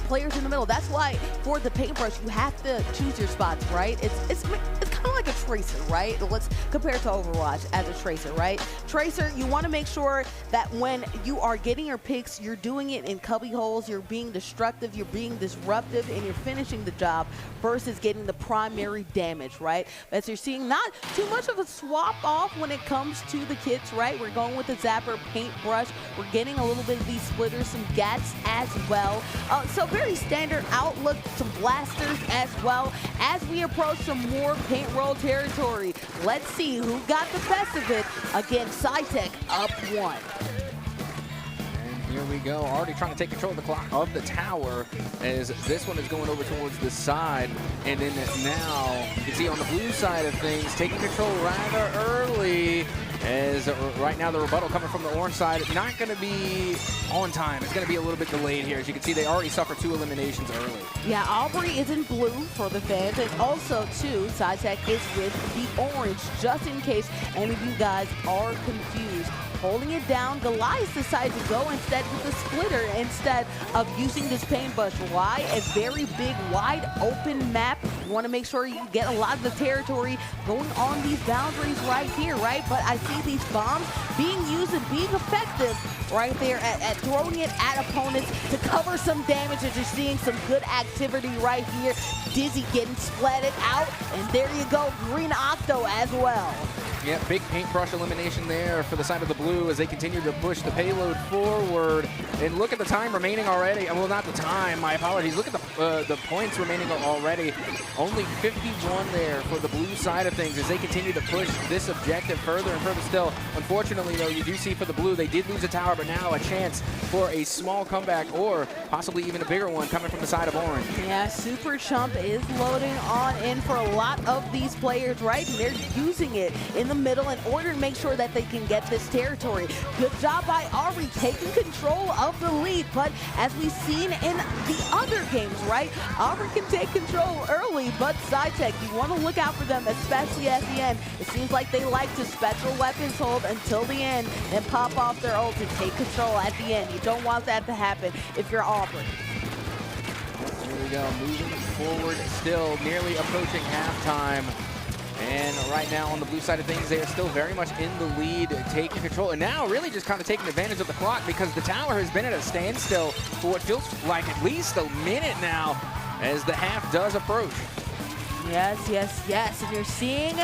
players in the middle. That's why for the paintbrush, you have to choose your spots, right? It's kind of like a tracer, right? Let's compare it to Overwatch as a tracer, right? Tracer, you want to make sure that when you are getting your picks, you're doing it in cubby holes, you're being destructive, you're being disruptive, and you're finishing the job versus getting the primary damage, right? As you're seeing, not too much of a swap off when it comes to the kits, right? We're going with the Zapper paintbrush. We're getting a little bit of these splitters, some gats as well. So very standard outlook, some blasters as well. As we approach some more paint roll territory, let's see who got the best of it. Again, SciTech up 1. And here we go, already trying to take control of the clock of the tower as this one is going over towards the side. And then now you can see on the blue side of things, taking control rather early. As right now the rebuttal coming from the orange side, not going to be on time. It's going to be a little bit delayed here. As you can see, they already suffered 2 eliminations early. Yeah, Aubrey is in blue for the fans, and also, too, SciTech is with the orange, just in case any of you guys are confused. Holding it down, Goliath decided to go instead with the splitter instead of using this paintbrush. Why? A very big, wide open map. You want to make sure you get a lot of the territory going on these boundaries right here, right? But I see these bombs being used and being effective right there at throwing it at opponents to cover some damage. As you're seeing some good activity right here. Dizzy getting splatted out, and there you go, Green Octo as well. Yeah, big paintbrush elimination there for the side of the blue as they continue to push the payload forward. And look at the time remaining already. Well, not the time, my apologies. Look at the points remaining already. Only 51 there for the blue side of things as they continue to push this objective further and further still. Unfortunately, though, you do see for the blue, they did lose a tower, but now a chance for a small comeback or possibly even a bigger one coming from the side of orange. Yeah, Super Chump is loading on in for a lot of these players, right? And they're using it in the middle in order to make sure that they can get this territory. Good job by Aubrey taking control of the lead, but as we've seen in the other games, right? Aubrey can take control early, but SciTech, you want to look out for them, especially at the end. It seems like they like to special weapons hold until the end and pop off their ult to take control at the end. You don't want that to happen if you're Aubrey. Here we go, moving forward, still nearly approaching halftime. And right now on the blue side of things, they are still very much in the lead, taking control. And now really just kind of taking advantage of the clock because the tower has been at a standstill for what feels like at least a minute now as the half does approach. Yes, yes, yes. And you're seeing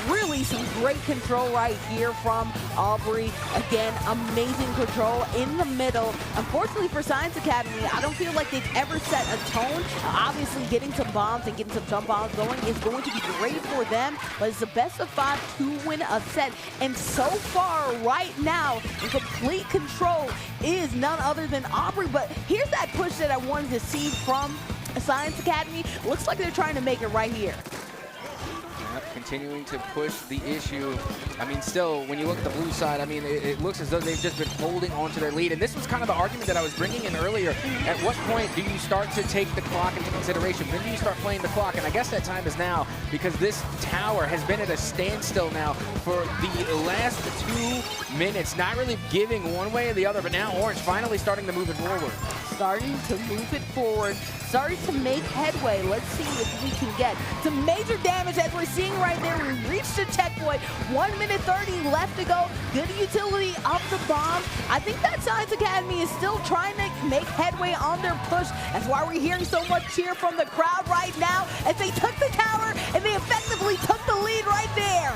really some great control right here from Aubrey. Again, amazing control in the middle. Unfortunately for Science Academy, I don't feel like they've ever set a tone. Obviously, getting some bombs and getting some jump bombs going is going to be great for them, but it's the best of 5 to win a set. And so far, right now, in complete control is none other than Aubrey. But here's that push that I wanted to see from Science Academy. Looks like they're trying to make it right here. Continuing to push the issue. I mean, still, when you look at the blue side, I mean, it looks as though they've just been holding on to their lead. And this was kind of the argument that I was bringing in earlier. At what point do you start to take the clock into consideration? When do you start playing the clock? And I guess that time is now because this tower has been at a standstill now for the last 2 minutes, not really giving one way or the other, but now Orange finally starting to move it forward. Starting to move it forward, starting to make headway. Let's see if we can get some major damage as we're seeing right there. We reached the checkpoint. 1 minute 30 left to go. Good utility of the bomb. I think that Science Academy is still trying to make headway on their push. That's why we're hearing so much cheer from the crowd right now as they took the tower and they effectively took the lead right there.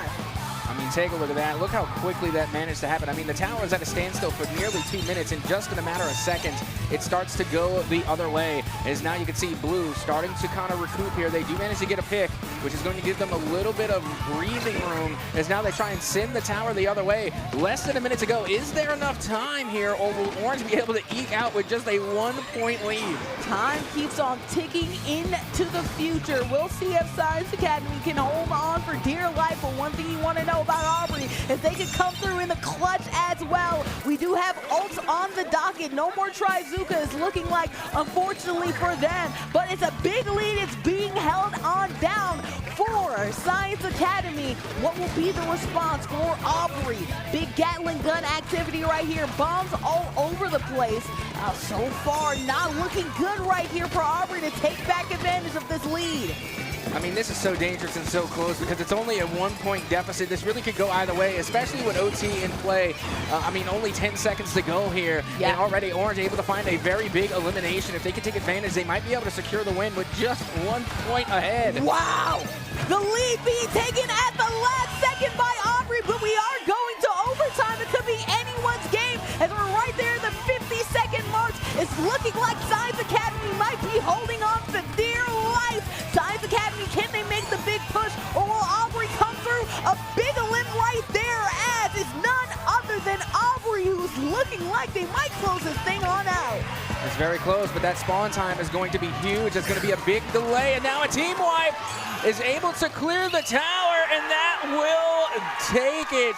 I mean, take a look at that. Look how quickly that managed to happen. I mean, the tower is at a standstill for nearly 2 minutes, and just in a matter of seconds, it starts to go the other way. As now you can see blue starting to kind of recoup here. They do manage to get a pick, which is going to give them a little bit of breathing room as now they try and send the tower the other way. Less than a minute to go. Is there enough time here, or will Orange be able to eke out with just a 1-point lead? Time keeps on ticking into the future. We'll see if Science Academy can hold on for dear life. But one thing you want to know about Aubrey is they can come through in the clutch as well. We do have ults on the docket. No more Trizuka is looking like, unfortunately for them. But it's a big lead. It's being held on down for Science Academy. What will be the response for Aubrey? Big Gatling gun activity right here. Bombs all over the place. So far, not looking good right here for Aubrey to take back advantage of this lead. I mean, this is so dangerous and so close because it's only a 1-point deficit. This really could go either way, especially with OT in play. I mean, only 10 seconds to go here. Yeah. And already Orange able to find a very big elimination. If they can take advantage, they might be able to secure the win with just 1 point ahead. Wow! The lead being taken at the last second by Aubrey, but we are going to overtime. It could be anyone's game as we're right there in the 50-second mark. It's looking like Science Academy might be holding on for dear life. Science Academy, can they make the big push, or will Aubrey come through? A big elim right there, as it's none other than Aubrey, who's looking like they might close this thing on out. It's very close, but that spawn time is going to be huge. It's going to be a big delay, and now a team wipe is able to clear the tower, and that will take it.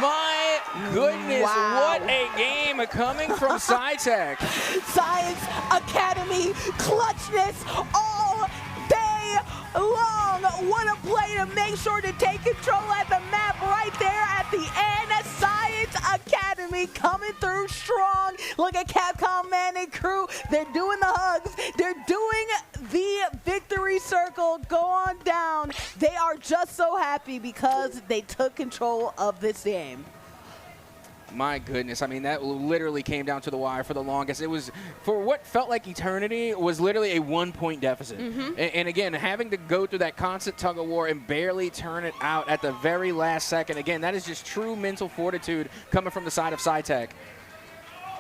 My goodness, wow. What a game coming from SciTech. Science Academy clutchness all day long. What a play to make sure to take control at the map right there at the end. Science Academy coming through strong. Look at Capcom Man and crew. They're doing the hugs. They're doing the victory circle. Go on down. They are just so happy because they took control of this game. My goodness. I mean, that literally came down to the wire for the longest. It was, for what felt like eternity, was literally a 1-point deficit. And again, having to go through that constant tug of war and barely turn it out at the very last second, again, that is just true mental fortitude coming from the side of SciTech.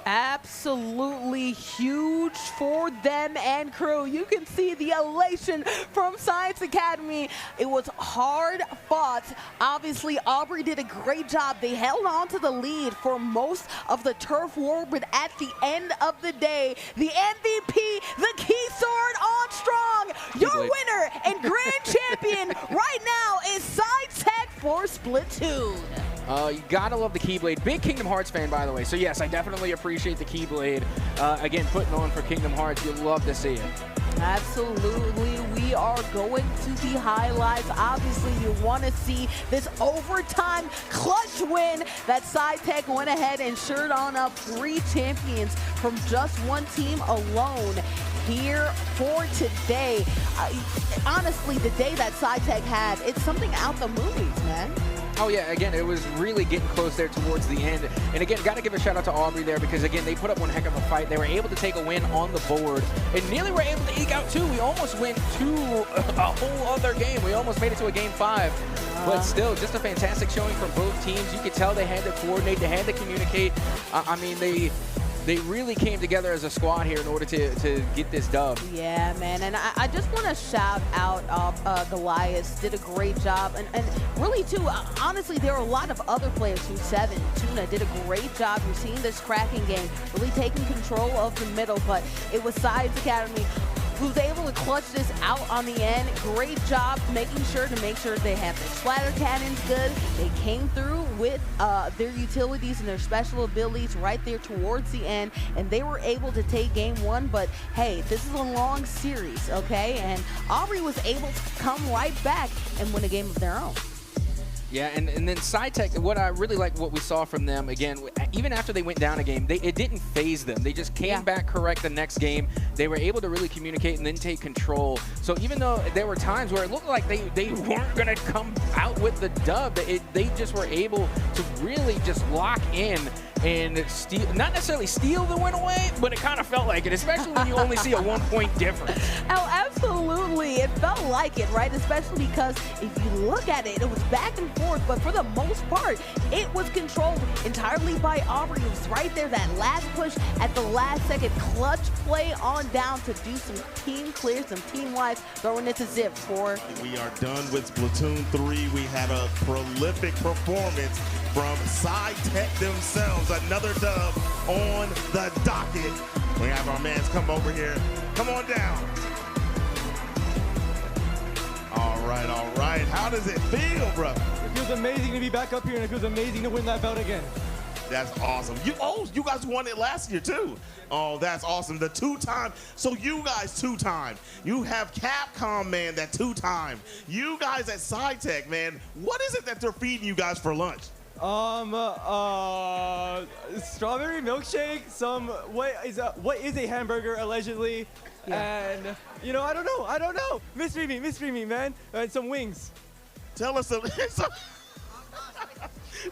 Absolutely huge for them and crew. You can see the elation from Science Academy. It was hard fought. Obviously, Aubrey did a great job. They held on to the lead for most of the turf war, but at the end of the day, the MVP, the key sword on strong, your winner and grand champion right now is SciTech for Splatoon. You gotta love the Keyblade. Big Kingdom Hearts fan, by the way. So yes, I definitely appreciate the Keyblade. Again, putting on for Kingdom Hearts. You'll love to see it. Absolutely. We are going to the highlights. Obviously, you want to see this overtime clutch win that SciTech went ahead and shirt on up 3 champions from just one team alone here for today. Honestly, the day that SciTech had, it's something out the movies, man. Oh, yeah, again, it was really getting close there towards the end. And again, got to give a shout out to Aubrey there because, again, they put up one heck of a fight. They were able to take a win on the board and nearly were able to eke out 2. We almost went to a whole other game. We almost made it to a game 5. But still, just a fantastic showing from both teams. You could tell they had to coordinate, they had to communicate. I mean, they really came together as a squad here in order to get this dub. Yeah, man, and I just want to shout out Goliath. Did a great job, and really too, honestly, there were a lot of other players who Tuna did a great job. You're seeing this cracking game, really taking control of the middle, but it was Science Academy who's able to clutch this out on the end. Great job making sure they have their splatter cannons good. They came through with their utilities and their special abilities right there towards the end, and they were able to take game 1. But hey, this is a long series, okay? And Aubrey was able to come right back and win a game of their own. Yeah, and then SciTech, what I really like what we saw from them, again, even after they went down a game, it didn't phase them. They just came back correct the next game. They were able to really communicate and then take control. So even though there were times where it looked like they weren't going to come out with the dub, they just were able to really just lock in and steal, not necessarily steal the win away, but it kind of felt like it, especially when you only see a 1-point difference. Oh, absolutely. It felt like it, right? Especially because if you look at it, it was back and forth, but for the most part, it was controlled entirely by Aubrey. It was right there, that last push at the last second, clutch play on down to do some team clears, some team wipes, throwing it to Zip for. We are done with Splatoon 3. We had a prolific performance from SciTech themselves. Another dub on the docket. We have our mans come over here. Come on down. All right, all right. How does it feel, brother? It feels amazing to be back up here, and it feels amazing to win that belt again. That's awesome. You guys won it last year too. Oh, that's awesome. The 2-time. So you guys 2-time. You have Capcom, man, that 2-time. You guys at SciTech, man. What is it that they're feeding you guys for lunch? Strawberry milkshake. What is a hamburger allegedly? Yeah. And I don't know. Mystery meat, man. And some wings. Tell us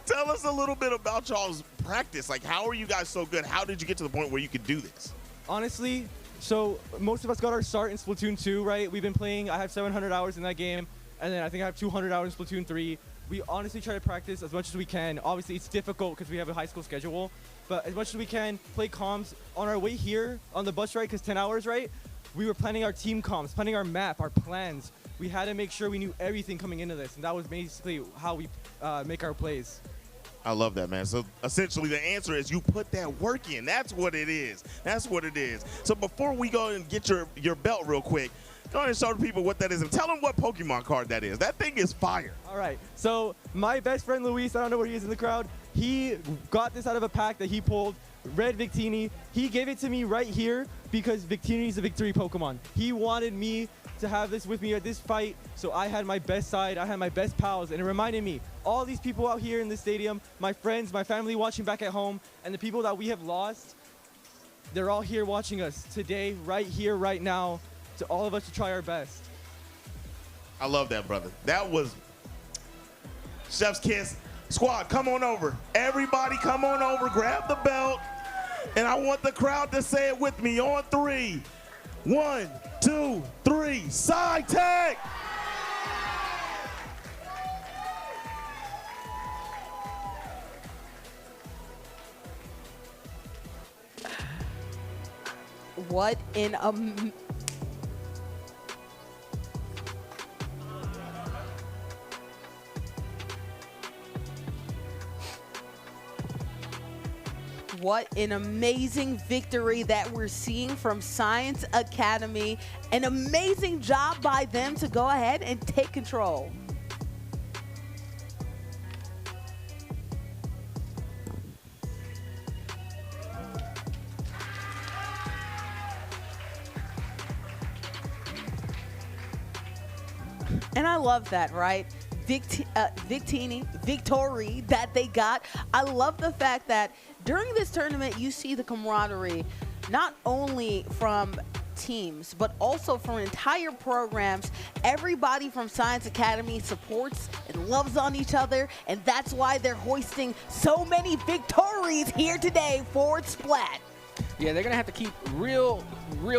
Tell us a little bit about y'all's practice. Like, how are you guys so good? How did you get to the point where you could do this? Honestly, so most of us got our start in Splatoon 2, right? We've been playing. I have 700 hours in that game, and then I think I have 200 hours in Splatoon 3. We honestly try to practice as much as we can. Obviously, it's difficult because we have a high school schedule, but as much as we can, play comms. On our way here on the bus ride, because 10 hours, right? We were planning our team comms, planning our map, our plans. We had to make sure we knew everything coming into this, and that was basically how we make our plays. I love that, man. So essentially the answer is you put that work in. That's what it is. That's what it is. So before we go and get your belt real quick, go ahead and show the people what that is and tell them what Pokemon card that is. That thing is fire. All right. So my best friend Luis, I don't know where he is in the crowd, he got this out of a pack that he pulled, Red Victini. He gave it to me right here because Victini is a victory Pokemon. He wanted me to have this with me at this fight, so I had my best side, I had my best pals, and it reminded me, all these people out here in the stadium, my friends, my family watching back at home, and the people that we have lost, they're all here watching us today, right here, right now, to all of us to try our best. I love that, brother. That was Chef's Kiss. Squad, come on over. Everybody come on over, grab the belt, and I want the crowd to say it with me on 3. 1, 2, 3, side tag! What in a... What an amazing victory that we're seeing from Science Academy. An amazing job by them to go ahead and take control. And I love that, right? Victory that they got. I love the fact that during this tournament, you see the camaraderie, not only from teams, but also from entire programs. Everybody from Science Academy supports and loves on each other, and that's why they're hoisting so many victories here today for Splat. Yeah, they're going to have to keep real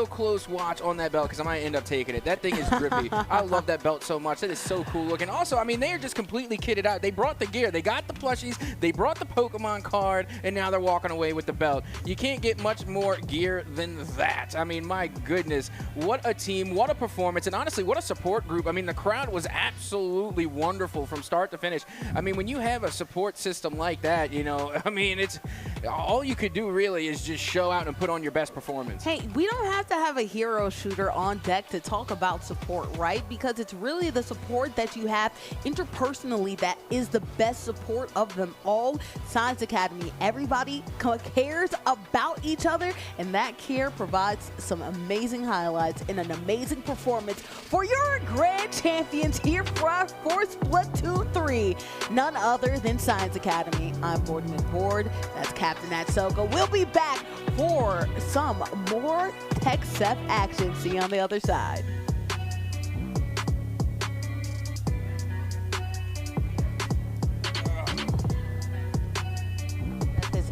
close watch on that belt because I might end up taking it. That thing is grippy. I love that belt so much. It is so cool looking. Also, I mean, they are just completely kitted out. They brought the gear. They got the plushies. They brought the Pokemon card, and now they're walking away with the belt. You can't get much more gear than that. I mean, my goodness. What a team. What a performance. And honestly, what a support group. I mean, the crowd was absolutely wonderful from start to finish. I mean, when you have a support system like that, you know, I mean, it's all you could do really is just show out and put on your best performance. Hey, we don't have to have a hero shooter on deck to talk about support, right? Because it's really the support that you have interpersonally that is the best support of them all. Science Academy, everybody cares about each other, and that care provides some amazing highlights and an amazing performance for your grand champions here for Splatoon 3. None other than Science Academy. I'm Boardman Board. That's Captain Atsoka. We'll be back for some more TechSep action. See you on the other side.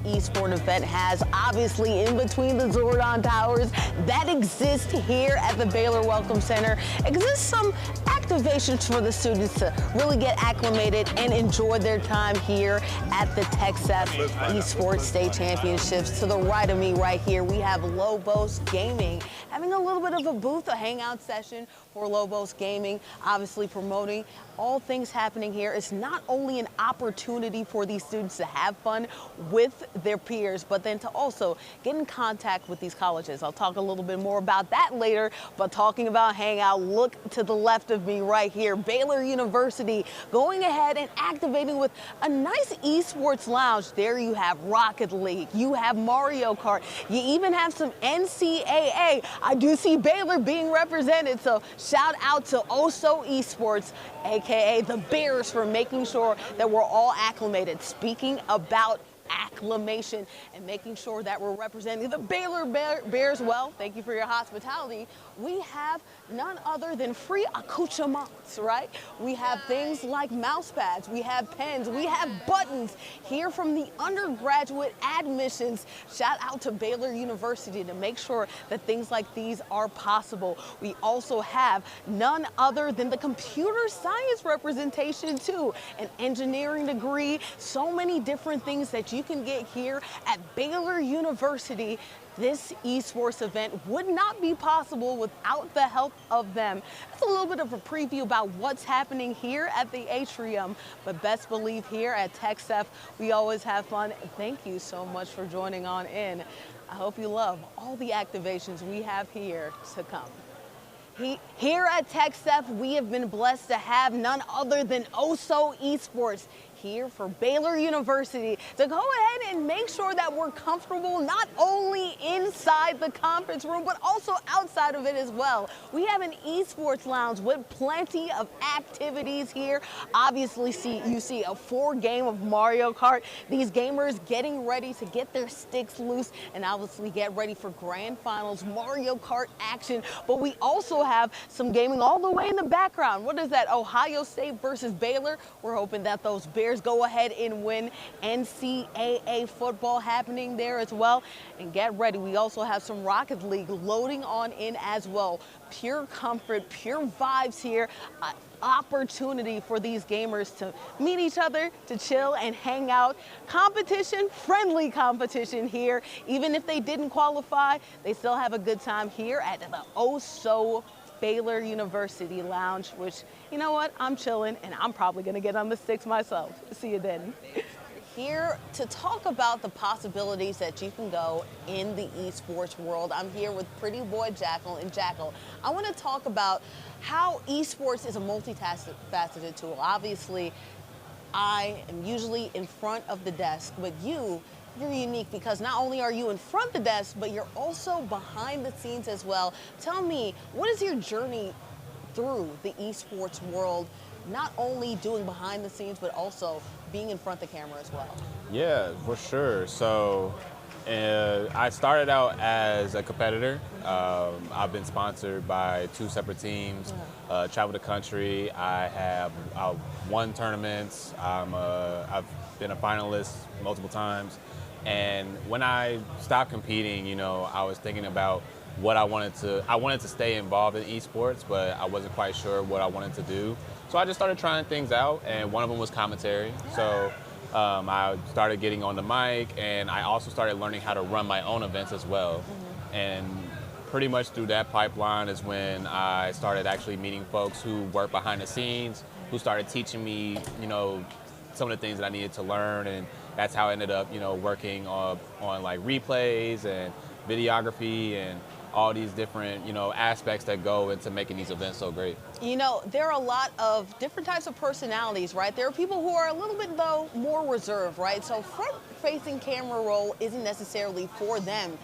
Esports event has, obviously in between the Zordon Towers that exist here at the Baylor Welcome Center, exists some activations for the students to really get acclimated and enjoy their time here at the TechSep Esports State Championships. To the right of me right here, we have Lobos Gaming having a little bit of a booth, a hangout session for Lobos Gaming, obviously promoting all things happening here. It's not only an opportunity for these students to have fun with their peers, but then to also get in contact with these colleges. I'll talk a little bit more about that later, but talking about hangout, look to the left of me right here, Baylor University going ahead and activating with a nice esports lounge. There you have Rocket League, you have Mario Kart, you even have some NCAA. I do see Baylor being represented, so shout out to Oso Esports, aka the Bears, for making sure that we're all acclimated. Speaking about acclimation and making sure that we're representing the Baylor Bears well, thank you for your hospitality. We have none other than free accoutrements, right? We have things like mouse pads, we have pens, we have buttons here from the undergraduate admissions. Shout out to Baylor University to make sure that things like these are possible. We also have none other than the computer science representation too, an engineering degree, so many different things that you can get here at Baylor University. This esports event would not be possible without the help of them. That's a little bit of a preview about what's happening here at the atrium, but best believe here at TechSep, we always have fun. Thank you so much for joining on in. I hope you love all the activations we have here to come. Here at TechSep, we have been blessed to have none other than Oso Esports here for Baylor University to go ahead and make sure that we're comfortable not only in inside the conference room, but also outside of it as well. We have an esports lounge with plenty of activities here. Obviously, you see a 4 game of Mario Kart. These gamers getting ready to get their sticks loose and obviously get ready for grand finals Mario Kart action. But we also have some gaming all the way in the background. What is that? Ohio State versus Baylor. We're hoping that those Bears go ahead and win. NCAA football happening there as well. And get ready. We also have some Rocket League loading on in as well. Pure comfort, pure vibes here. Opportunity for these gamers to meet each other, to chill and hang out. Competition, friendly competition here. Even if they didn't qualify, they still have a good time here at the Oh-So Baylor University Lounge, which, you know what, I'm chilling and I'm probably gonna get on the sticks myself. See you then. Here to talk about the possibilities that you can go in the esports world. I'm here with Pretty Boy Jackal. And Jackal, I want to talk about how esports is a multifaceted tool. Obviously, I am usually in front of the desk, but you're unique because not only are you in front of the desk, but you're also behind the scenes as well. Tell me, what is your journey through the esports world, not only doing behind the scenes, but also being in front of the camera as well? Yeah, for sure. So I started out as a competitor. I've been sponsored by 2 separate teams, traveled the country. I've won tournaments. I've been a finalist multiple times. And when I stopped competing, you know, I was thinking about what I wanted to stay involved in esports, but I wasn't quite sure what I wanted to do. So I just started trying things out, and one of them was commentary. So I started getting on the mic, and I also started learning how to run my own events as well. And pretty much through that pipeline is when I started actually meeting folks who work behind the scenes, who started teaching me, you know, some of the things that I needed to learn, and that's how I ended up, you know, working on like replays and videography and all these different, you know, aspects that go into making these events so great. You know, there are a lot of different types of personalities, right? There are people who are a little bit, though, more reserved, right? So front-facing camera role isn't necessarily for them.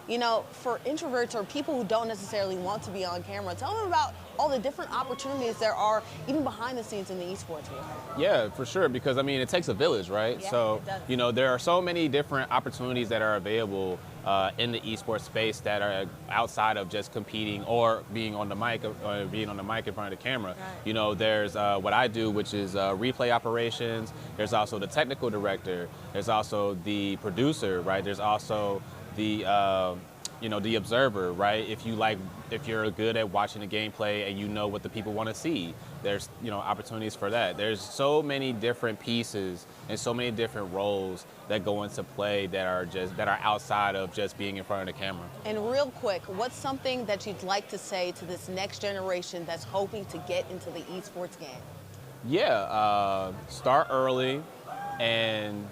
You know, for introverts or people who don't necessarily want to be on camera, tell them about all the different opportunities there are even behind the scenes in the esports world. Yeah, for sure, because I mean, it takes a village, right? Yeah, so, it does. you know, there are so many different opportunities that are available in the esports space that are outside of just competing or being on the mic in front of the camera. Right. You know, there's what I do, which is replay operations. There's also the technical director. There's also the producer, right? There's also the you know, the observer, right? If you're good at watching the gameplay and you know what the people want to see, there's, you know, opportunities for that. There's so many different pieces and so many different roles that go into play that are outside of just being in front of the camera. And real quick, what's something that you'd like to say to this next generation that's hoping to get into the esports game? Yeah, start early and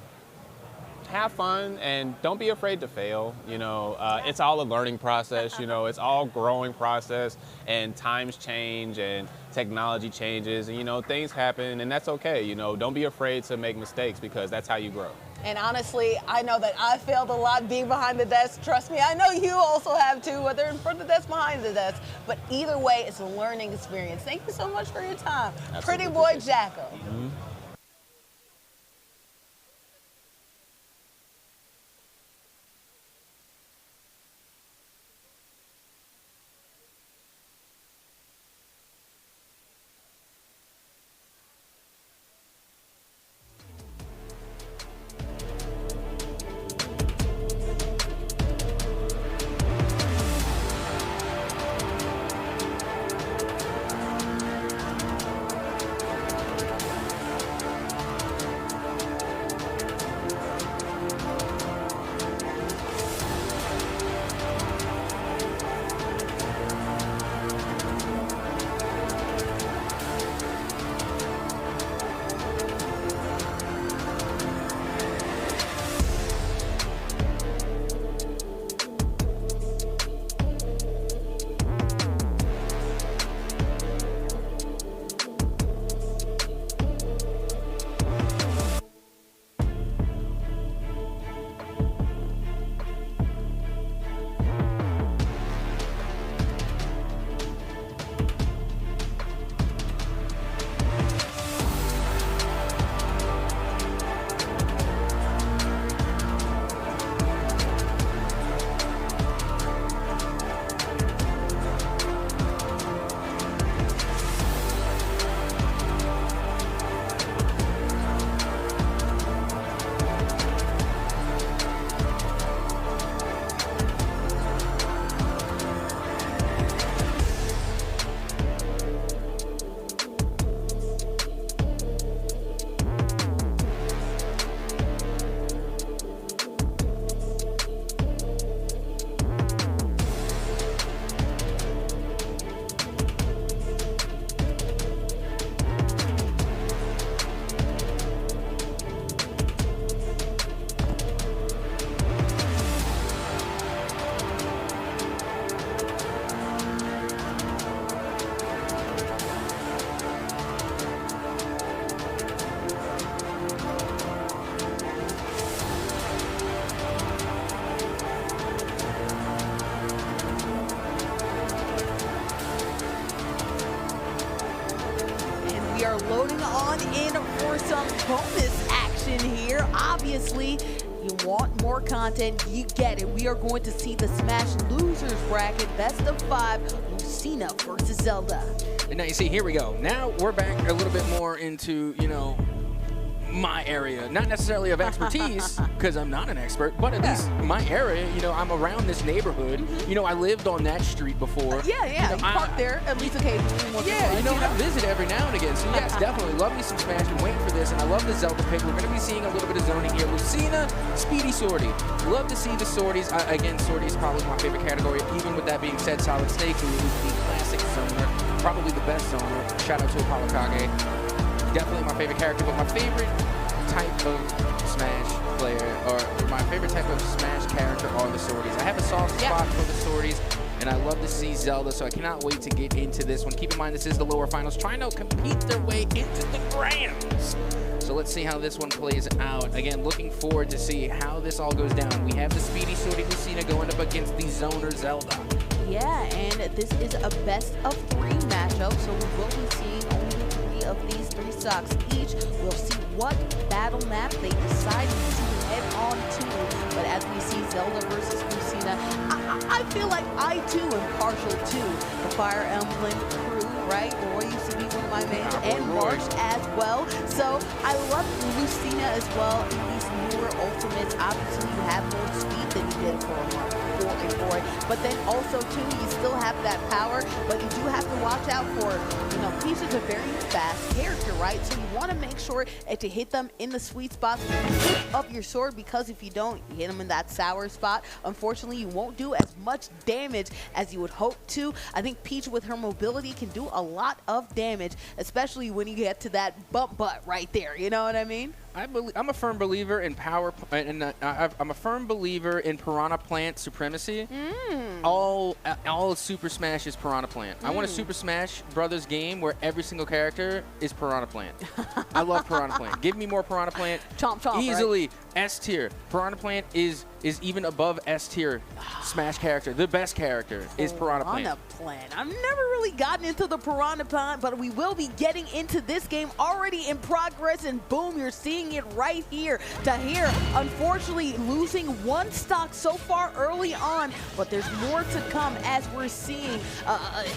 have fun, and don't be afraid to fail. You know, it's all a learning process. You know, it's all growing process, and times change and technology changes, and you know, things happen, and that's okay. You know, don't be afraid to make mistakes because that's how you grow. And honestly, I know that I failed a lot being behind the desk. Trust me, I know you also have too, whether in front of the desk, behind the desk. But either way, it's a learning experience. Thank you so much for your time. Absolutely. Pretty Boy Jackal. Mm-hmm. on in for some bonus action here. Obviously, you want more content, you get it. We are going to see the Smash Losers bracket, best of 5, Lucina versus Zelda. And now you see, here we go. Now we're back a little bit more into, you know, my area, not necessarily of expertise, because I'm not an expert, but at least my area, you know, I'm around this neighborhood. You know, I lived on that street before. Yeah, You know, you park there at least occasionally. Yeah, you know, I visit every now and again. So yes, definitely love me some Smash. Been waiting for this, and I love the Zelda pick. We're going to be seeing a little bit of zoning here. Lucina, Speedy Swordy. Love to see the Swordies. Again, Swordy is probably my favorite category. Even with that being said, Solid Snake, who is the classic zoner, probably the best zoner. Shout out to Apollo Kage. Definitely my favorite character, but my favorite type of Smash player, or my favorite type of Smash character are the Swordies. I have a soft spot for the Swordies, and I love to see Zelda, so I cannot wait to get into this one. Keep in mind, this is the lower finals, trying to compete their way into the grands. So let's see how this one plays out. Again, looking forward to see how this all goes down. We have the Speedy Swordy Lucina going up against the Zoner Zelda. Yeah, and this is a best of 3 matchup, so we will be seeing only 3 of these 3 stocks each. We'll see what battle map they decide to head on to. But as we see Zelda versus Lucina, I feel like I too am partial to the Fire Emblem crew, right? Roy used to be one of my mains, and March as well. So I love Lucina as well in these newer ultimates. Obviously, you have more speed than you did for a month. But then also too, you still have that power, but you do have to watch out for, you know, Peach is a very fast character, right? So you want to make sure to hit them in the sweet spots of your sword, because if you don't, you hit them in that sour spot, unfortunately you won't do as much damage as you would hope to. I think Peach with her mobility can do a lot of damage, especially when you get to that bump butt right there, you know what I mean? I'm a firm believer in power, and I'm a firm believer in Piranha Plant supremacy. All Super Smash is Piranha Plant. I want a Super Smash Brothers game where every single character is Piranha Plant. I love Piranha Plant. Give me more Piranha Plant. Chomp chomp. Easily right? S tier. Piranha Plant is even above S tier Smash character. The best character is Piranha Plant. Piranha Plant. I've never really gotten into the Piranha Plant, but we will be getting into this game already in progress, and boom, you're seeing it right here. Tahir, unfortunately, losing 1 stock so far early on, but there's more to come as we're seeing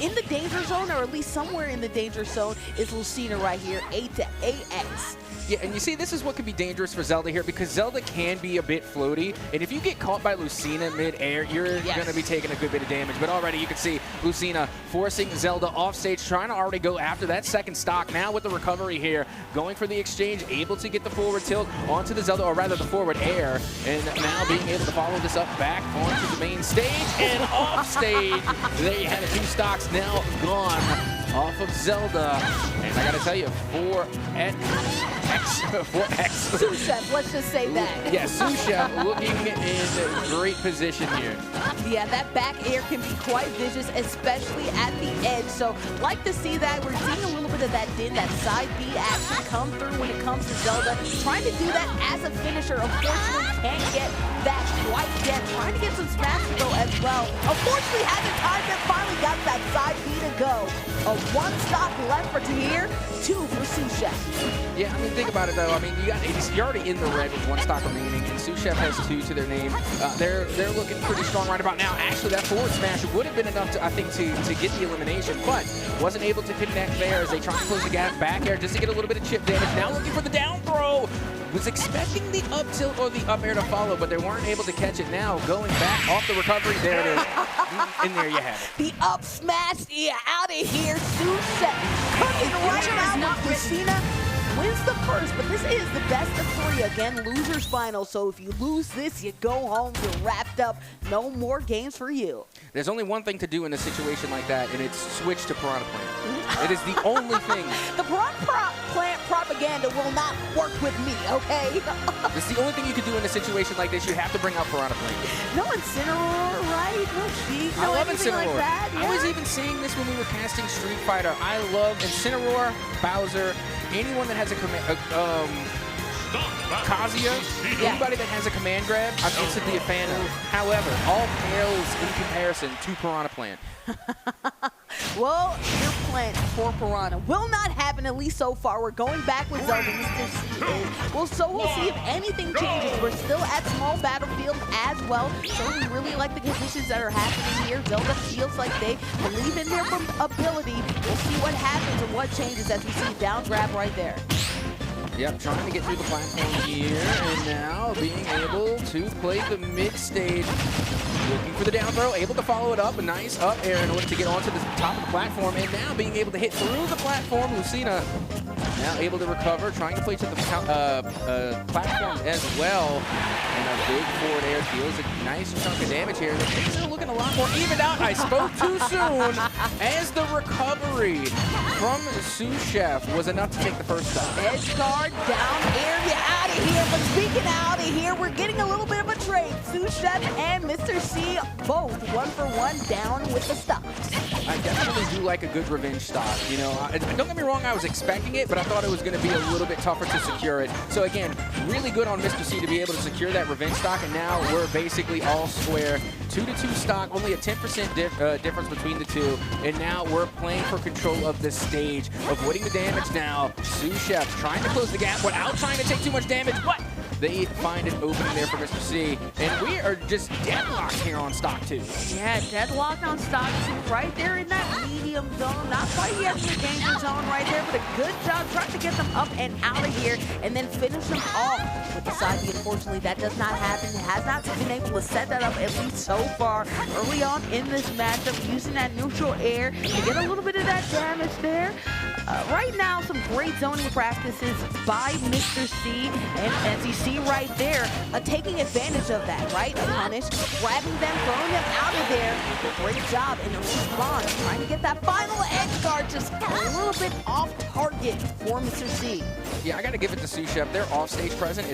in the danger zone, or at least somewhere in the danger zone, is Lucina right here, 8 to AX. Yeah, and you see, this is what could be dangerous for Zelda here, because Zelda can be a bit floaty, and if you get caught by Lucina mid-air, you're going to be taking a good bit of damage. But already you can see Lucina forcing Zelda off stage, trying to already go after that second stock. Now with the recovery here, going for the exchange, able to get the forward tilt onto the Zelda, or rather the forward air, and now being able to follow this up back onto the main stage and off stage. There you have it, 2 stocks now gone off of Zelda. And I got to tell you, 4X. Sous-chef, let's just say that. Yeah, Sous-chef looking in great position here. Yeah, that back air can be quite vicious, especially at the edge. So, like to see that. We're seeing a little bit of that Din, that side B action come through when it comes to Zelda. Trying to do that as a finisher. Unfortunately, can't get that quite yet. Trying to get some smash to go as well. Unfortunately, hasn't timed it. Finally got that side B to go. A 1 stock left for Tahir, 2 for Sous-chef. Yeah, I mean, think about it though. I mean, you're already in the red with 1 stock remaining, and Sous-chef has 2 to their name. They're looking pretty strong right about now. Actually, that forward smash would have been enough to, I think, to get the elimination, but wasn't able to connect there as they try to close the gap. Back air just to get a little bit of chip damage. Now looking for the down throw. Was expecting the up tilt or the up air to follow, but they weren't able to catch it. Now going back off the recovery. There it is. And there you have it. The up smash, out of here. Sous-chef cooking right now with Lucina. Wins the first, but this is the best of 3. Again, loser's final. So if you lose this, you go home. You're wrapped up. No more games for you. There's only one thing to do in a situation like that, and it's switch to Piranha Plant. It is the only thing. The Piranha Plant propaganda will not work with me, okay? It's the only thing you can do in a situation like this. You have to bring out Piranha Plant. No Incineroar, right? No Sheik, I no love anything Incineroar. like that. I was even seeing this when we were casting Street Fighter. I love Incineroar, Bowser, anyone that has a command, Kazuya, anybody that has a command grab, I'm instantly a fan of. However, all pales in comparison to Piranha Plant. Well, your plan for Piranha will not happen, at least so far. We're going back with Zelda. Mr. C is. Well, so we'll see if anything changes. We're still at small battlefield as well, so we really like the conditions that are happening here. Zelda feels like they believe in their ability. We'll see what happens and what changes as we see down grab right there. Yep, trying to get through the platform here, and now being able to play the mid stage. Looking for the down throw, able to follow it up, a nice up air in order to get onto the top of the platform, and now being able to hit through the platform. Lucina now able to recover, trying to play to the platform as well. And a big forward air deals a nice chunk of damage here. The things are looking a lot more evened out. I spoke too soon as the recovery from Sous Chef was enough to take the first stop. Edge guard, down air, get out of here. But speaking out of here, we're getting a little bit of a trade. Sous Chef and Mr. C both 1-for-1 down with the stocks. I definitely do like a good revenge stock. You know, don't get me wrong, I was expecting it, but I thought it was going to be a little bit tougher to secure it. So again, really good on Mr. C to be able to secure that revenge stock, and now we're basically all square. 2-2 stock, only a 10% difference between the two, and now we're playing for control of this stage, avoiding the damage now. Sous Chef trying to close the gap without trying to take too much damage, but they find an opening there for Mr. C, and we are just deadlocked here on stock 2. Yeah, deadlocked on stock 2, right there in that medium zone. Not quite yet in the danger zone right there, but a good job trying to get them up and out of here, and then finish them off with the side B. Unfortunately, that does not happen. Has not been able to set that up, at least so far. Early on in this matchup, using that neutral air to get a little bit of that damage there. Right now, some great zoning practices by Mr. C, and as you see right there, taking advantage of that, right? Punish, grabbing them, throwing them out of there. Great job in the response, trying to get that final edge guard just a little bit off target for Mr. C. Yeah, I got to give it to Sous Chef. Their offstage presence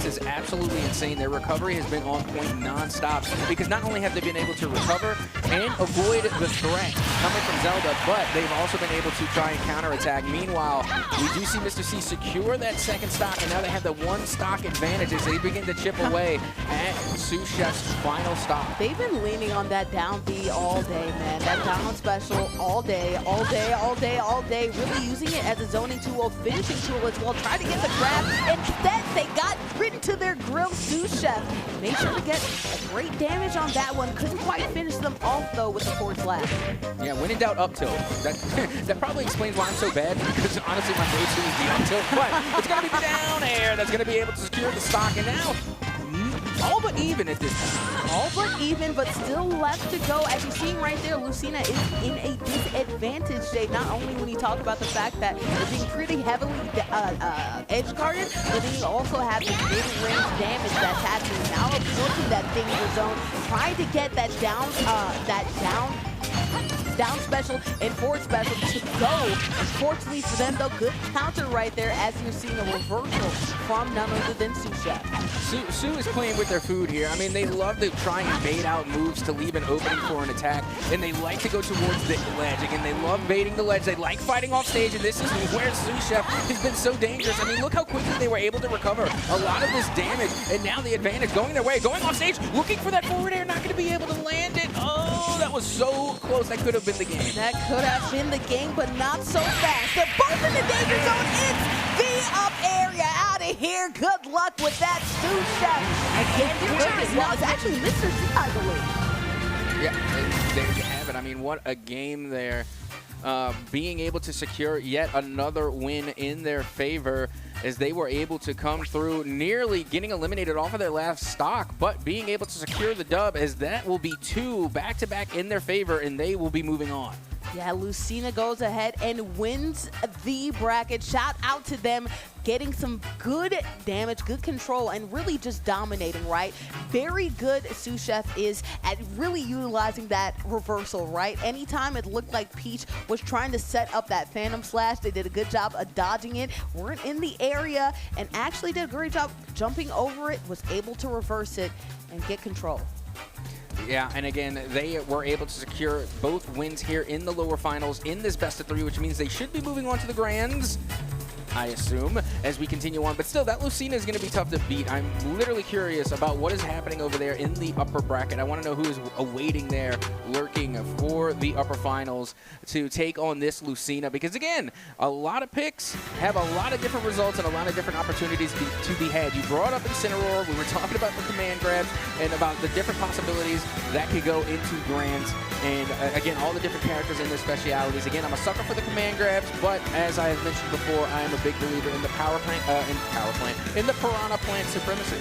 is absolutely insane. Their recovery has been on point non-stop because not only have they been able to recover and avoid the threat coming from Zelda, but they've also been able to try and counterattack. Meanwhile, we do see Mr. C secure that second stock, and now they have the one stock advantage as they begin to chip away at Sous Chef's final stop. They've been leaning on that down B all day, man. That down special all day, all day, all day, all day. Really using it as a zoning tool, finishing tool as well. Trying to get the grab. Instead, they got written to their grill. Sous Chef made sure to get a great damage on that one. Couldn't quite finish them off, though, with the forward slash. Yeah, when in doubt, up tilt. That probably explains why I'm so bad, because honestly, my go-to is the up tilt. But it's going to be the down air that's going to be able to secure the stock, and now all but even at this point. All but even, but still left to go. As you're seeing right there, Lucina is in a disadvantage state, not only when you talk about the fact that they're being pretty heavily edge-guarded, but then you also have the mid-range damage that's happening. Now approaching that danger zone, trying to get that down special and forward special to go. Unfortunately for them, though, good counter right there as you're seeing a reversal from none other than Sous Chef. Sue is playing with their food here. I mean, they love to try and bait out moves to leave an opening for an attack, and they like to go towards the ledge. Again, they love baiting the ledge. They like fighting off stage, and this is where Sous Chef has been so dangerous. I mean, look how quickly they were able to recover a lot of this damage, and now the advantage going their way, going off stage, looking for that forward air, not going to be able to land it. Oh, that was so close. That could have been the game. That could have been the game, but not so fast. They're both in the danger zone. It's the up area out of here. Good luck with that, Sous Chef. Again, well, it's actually Mr. C, I believe. Yeah, there you have it. I mean, what a game there. Being able to secure yet another win in their favor as they were able to come through, nearly getting eliminated off of their last stock, but being able to secure the dub, as that will be 2 back-to-back in their favor, and they will be moving on. Yeah, Lucina goes ahead and wins the bracket. Shout out to them, getting some good damage, good control, and really just dominating, right? Very good Sous Chef is at really utilizing that reversal, right? Anytime it looked like Peach was trying to set up that Phantom Slash, they did a good job of dodging it, weren't in the area, and actually did a great job jumping over it, was able to reverse it and get control. Yeah, and again, they were able to secure both wins here in the lower finals in this best of 3, which means they should be moving on to the grands. I assume, as we continue on. But still, that Lucina is going to be tough to beat. I'm literally curious about what is happening over there in the upper bracket. I want to know who is awaiting there, lurking for the upper finals to take on this Lucina. Because, again, a lot of picks have a lot of different results and a lot of different opportunities to be had. You brought up Incineroar. We were talking about the command grabs and about the different possibilities that could go into Grands. And, again, all the different characters and their specialities. Again, I'm a sucker for the command grabs, but as I have mentioned before, I am a big believer in the in the Piranha Plant supremacy.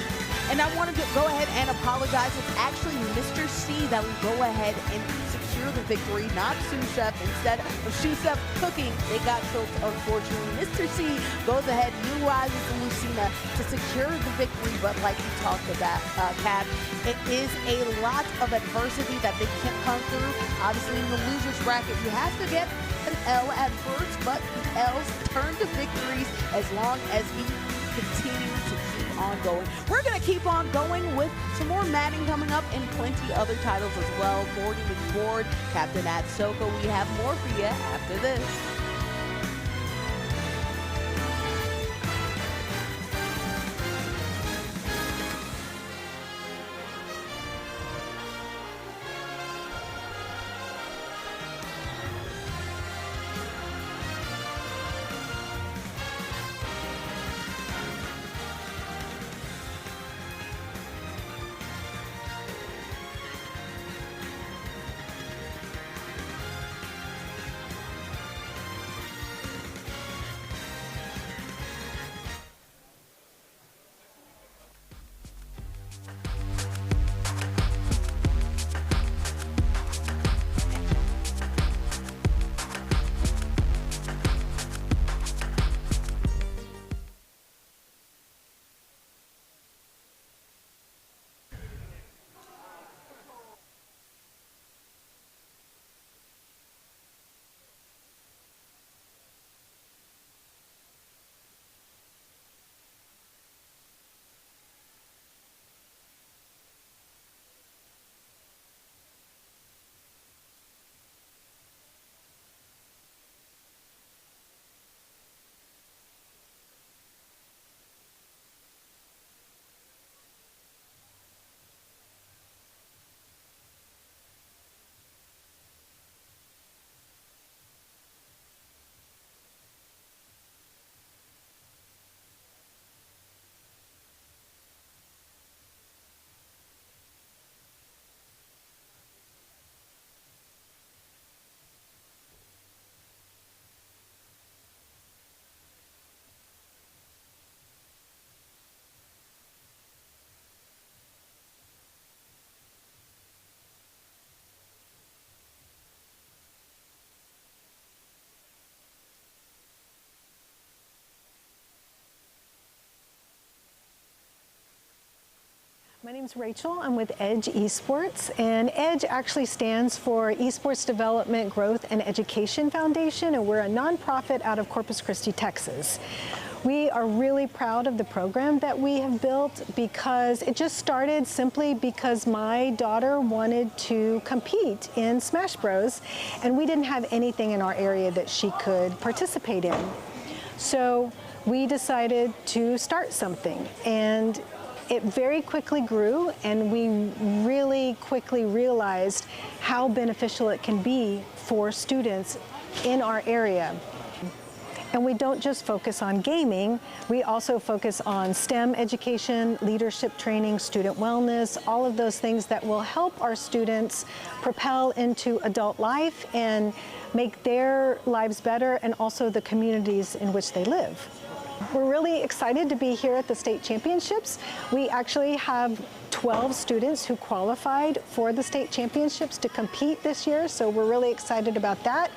And I want to go ahead and apologize. It's actually Mr. C that will go ahead and secure the victory, not Sous Chef. Instead of Sous Chef cooking, they got cooked, unfortunately. Mr. C goes ahead, utilizes the Lucina to secure the victory, but like you talked about, Kat, it is a lot of adversity that they can't come through. Obviously, in the loser's bracket, you have to get an L at first, but the L's turn to victories as long as we continue to keep on going. We're going to keep on going with some more Madden coming up and plenty other titles as well. Morty McFord, Captain Atsoka, we have more for you after this. My name is Rachel. I'm with Edge Esports, and Edge actually stands for Esports Development, Growth, and Education Foundation, and we're a nonprofit out of Corpus Christi, Texas. We are really proud of the program that we have built because it just started simply because my daughter wanted to compete in Smash Bros, and we didn't have anything in our area that she could participate in. So we decided to start something, and it very quickly grew, and we really quickly realized how beneficial it can be for students in our area. And we don't just focus on gaming, we also focus on STEM education, leadership training, student wellness, all of those things that will help our students propel into adult life and make their lives better, and also the communities in which they live. We're really excited to be here at the state championships. We actually have 12 students who qualified for the state championships to compete this year, so we're really excited about that.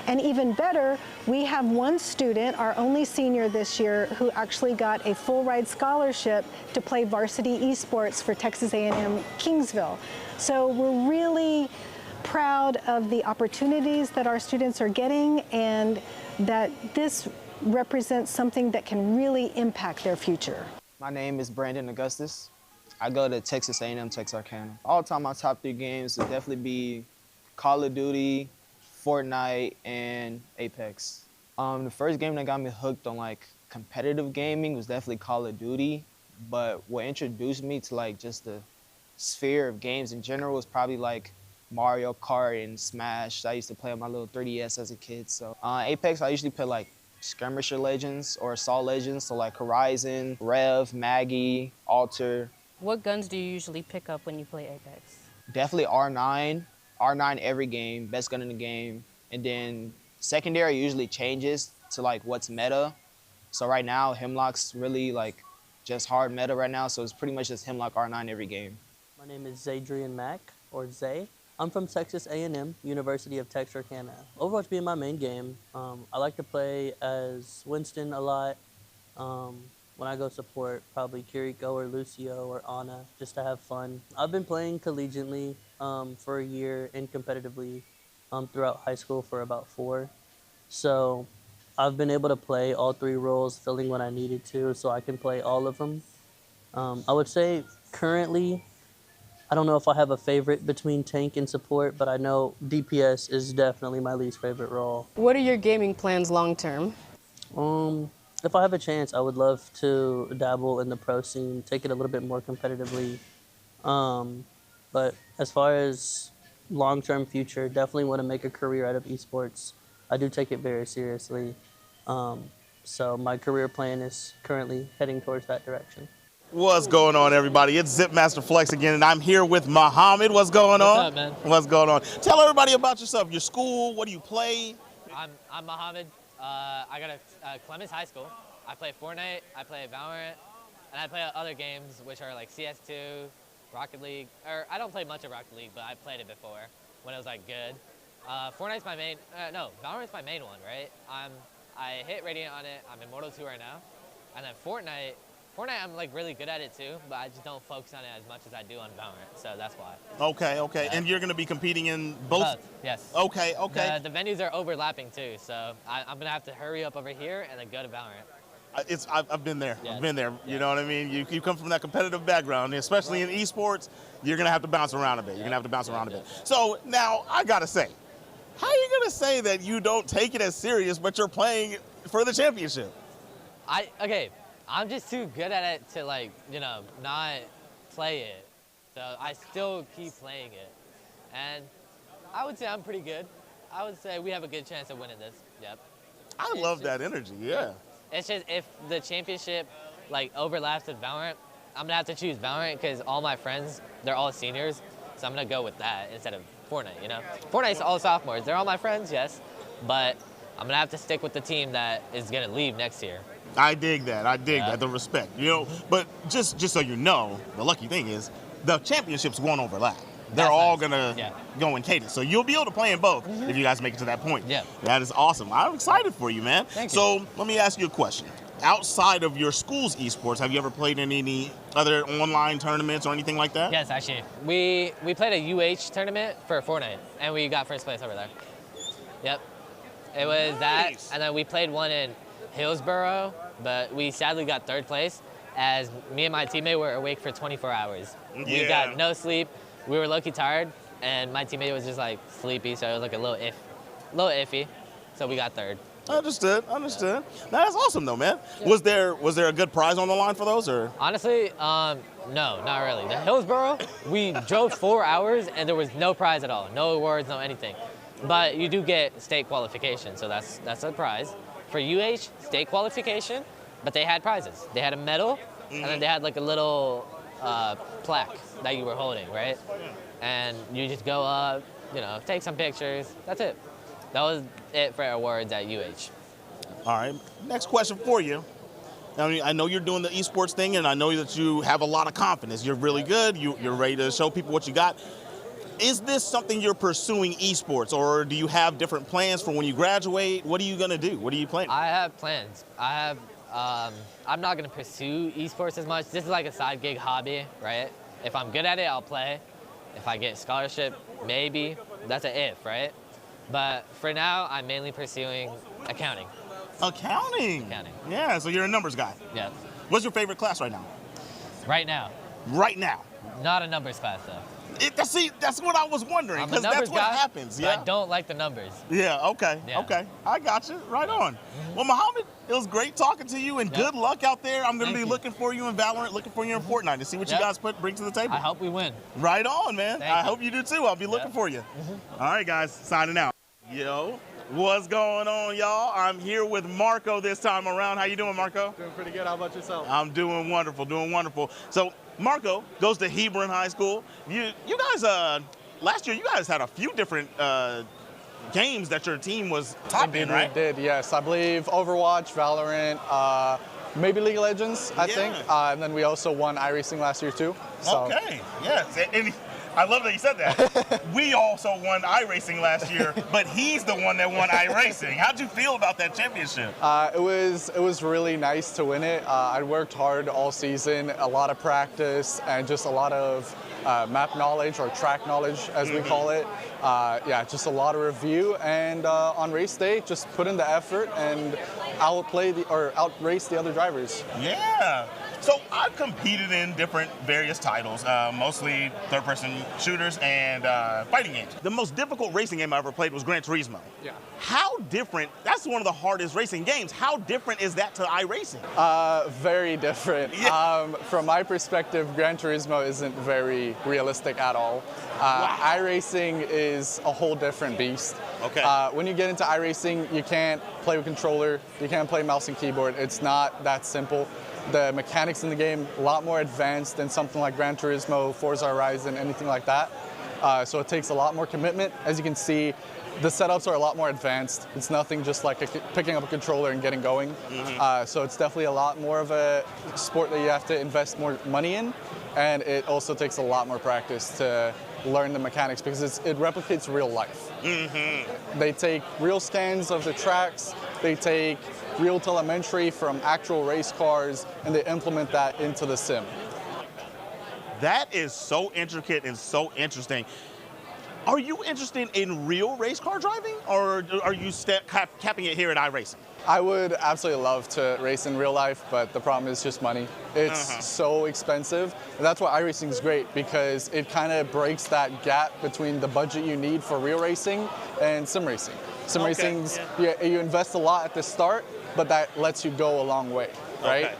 And even better, we have one student, our only senior this year, who actually got a full ride scholarship to play varsity esports for Texas A&M Kingsville. So we're really proud of the opportunities that our students are getting, and that this represents something that can really impact their future. My name is Brandon Augustus. I go to Texas A&M Texarkana. All time, my top 3 games would definitely be Call of Duty, Fortnite, and Apex. The first game that got me hooked on like competitive gaming was definitely Call of Duty, but what introduced me to like just the sphere of games in general was probably like Mario Kart and Smash. I used to play on my little 3DS as a kid. So Apex, I usually play like Skirmisher Legends or Assault Legends, so like Horizon, Rev, Maggie, Alter. What guns do you usually pick up when you play Apex? Definitely R9. R9 every game, best gun in the game. And then secondary usually changes to like what's meta. So right now, Hemlock's really like just hard meta right now, so it's pretty much just Hemlock R9 every game. My name is Zadrian Mack, or Zay. I'm from Texas A&M, University of Texarkana. Overwatch being my main game, I like to play as Winston a lot. When I go support, probably Kiriko or Lucio or Ana, just to have fun. I've been playing collegiately for a year and competitively throughout high school for about 4. So I've been able to play all 3 roles, filling when I needed to, so I can play all of them. I would say currently, I don't know if I have a favorite between tank and support, but I know DPS is definitely my least favorite role. What are your gaming plans long term? If I have a chance, I would love to dabble in the pro scene, take it a little bit more competitively. But as far as long-term future, definitely want to make a career out of esports. I do take it very seriously. So my career plan is currently heading towards that direction. What's going on, everybody? It's Zipmaster Flex again, and I'm here with Muhammad. What's going on? What's up, man? What's going on? Tell everybody about yourself, your school, what do you play? I'm Muhammad. I go to Clemens High School. I play Fortnite, I play Valorant, and I play other games, which are like CS2, Rocket League. Or I don't play much of Rocket League, but I played it before when it was like good. Fortnite's my main. No, Valorant's my main one, right? I hit Radiant on it. I'm Immortal 2 right now, and then Fortnite I'm like really good at it too, but I just don't focus on it as much as I do on Valorant, so that's why. Okay. And you're going to be competing in both? Yes. Okay. The venues are overlapping too, so I'm going to have to hurry up over here and then go to Valorant. I've been there. Yes. I've been there. You know what I mean? You come from that competitive background, especially in esports, you're going to have to bounce around a bit. You're going to have to bounce around a bit. So now I got to say, how are you going to say that you don't take it as serious, but you're playing for the championship? I'm just too good at it to like, not play it. So I still keep playing it. And I would say I'm pretty good. I would say we have a good chance of winning this. Yep. I love that energy, yeah. It's just if the championship like overlaps with Valorant, I'm gonna have to choose Valorant because all my friends, they're all seniors. So I'm gonna go with that instead of Fortnite, Fortnite's all sophomores. They're all my friends, yes. But I'm gonna have to stick with the team that is gonna leave next year. I dig that. The respect. But just so you know, the lucky thing is the championships won't overlap. They're all going to go in cadence. So you'll be able to play in both if you guys make it to that point. Yeah. That is awesome. I'm excited for you, man. Thank you. So let me ask you a question. Outside of your school's esports, have you ever played in any other online tournaments or anything like that? Yes, actually. We played a UH tournament for Fortnite, and we got first place over there. Yep. It was that, and then we played one in Hillsborough, but we sadly got 3rd place as me and my teammate were awake for 24 hours. Yeah. We got no sleep. We were low-key tired, and my teammate was just like sleepy, so it was like a little iffy. So we got 3rd. Understood. Now, that's awesome though, man. Yeah. Was there a good prize on the line for those, or? Honestly, no, not really. The Hillsborough, we drove 4 hours and there was no prize at all. No awards, no anything. But you do get state qualification, so that's a prize. For UH, state qualification, but they had prizes. They had a medal, and then they had like a little plaque that you were holding, right? And you just go up, take some pictures. That's it. That was it for awards at UH. All right, next question for you. I know you're doing the esports thing, and I know that you have a lot of confidence. You're really good. You're ready to show people what you got. Is this something you're pursuing esports, or do you have different plans for when you graduate? What are you gonna do? What are you planning? I have plans. I'm not gonna pursue esports as much. This is like a side gig hobby, right? If I'm good at it, I'll play. If I get scholarship, maybe. That's an if, right? But for now, I'm mainly pursuing accounting. Accounting? Accounting. Yeah, so you're a numbers guy. Yeah. What's your favorite class right now? Right now? Right now. Not a numbers class, though. That's what I was wondering, I'm a because that's numbers what guy, happens. but Yeah. I don't like the numbers. Yeah, okay, Yeah. okay. I got you. Right on. Well, Muhammad, it was great talking to you, and good luck out there. I'm going to be looking for you in Valorant, looking for you in Fortnite to see what you guys bring to the table. I hope we win. Right on, man. Thank I you. hope you do too. I'll be looking for you. All right, guys, signing out. Yo, what's going on, y'all? I'm here with Marco this time around. How you doing, Marco? Doing pretty good. How about yourself? I'm doing wonderful, doing wonderful. So, Marco goes to Hebron High School. You guys, last year, you guys had a few different games that your team was top in, right? We did, yes. I believe Overwatch, Valorant, maybe League of Legends, I think. And then we also won iRacing last year, too. So. Okay, yes. And I love that you said that. We also won iRacing last year, but he's the one that won iRacing. How'd you feel about that championship? It was really nice to win it. I worked hard all season, a lot of practice, and just a lot of map knowledge, or track knowledge, as we call it. Yeah, just a lot of review, and on race day, just put in the effort and outrace the other drivers. Yeah. So I've competed in different various titles, mostly third-person shooters and fighting games. The most difficult racing game I ever played was Gran Turismo. Yeah. How different? That's one of the hardest racing games. How different is that to iRacing? Very different. From my perspective, Gran Turismo isn't very realistic at all. iRacing is a whole different beast. Okay. When you get into iRacing, you can't play with controller, you can't play mouse and keyboard. It's not that simple. The mechanics in the game a lot more advanced than something like Gran Turismo, Forza Horizon, anything like that. So it takes a lot more commitment. As you can see, the setups are a lot more advanced. It's nothing just like picking up a controller and getting going. So it's definitely a lot more of a sport that you have to invest more money in. And it also takes a lot more practice to learn the mechanics, because it replicates real life. They take real scans of the tracks, they take real telemetry from actual race cars, and they implement that into the sim. That is so intricate and so interesting. Are you interested in real race car driving, or are you capping it here at iRacing? I would absolutely love to race in real life, but the problem is just money. It's so expensive. And that's why iRacing is great, because it kind of breaks that gap between the budget you need for real racing and sim racing. Sim racing's, you invest a lot at the start, but that lets you go a long way, right?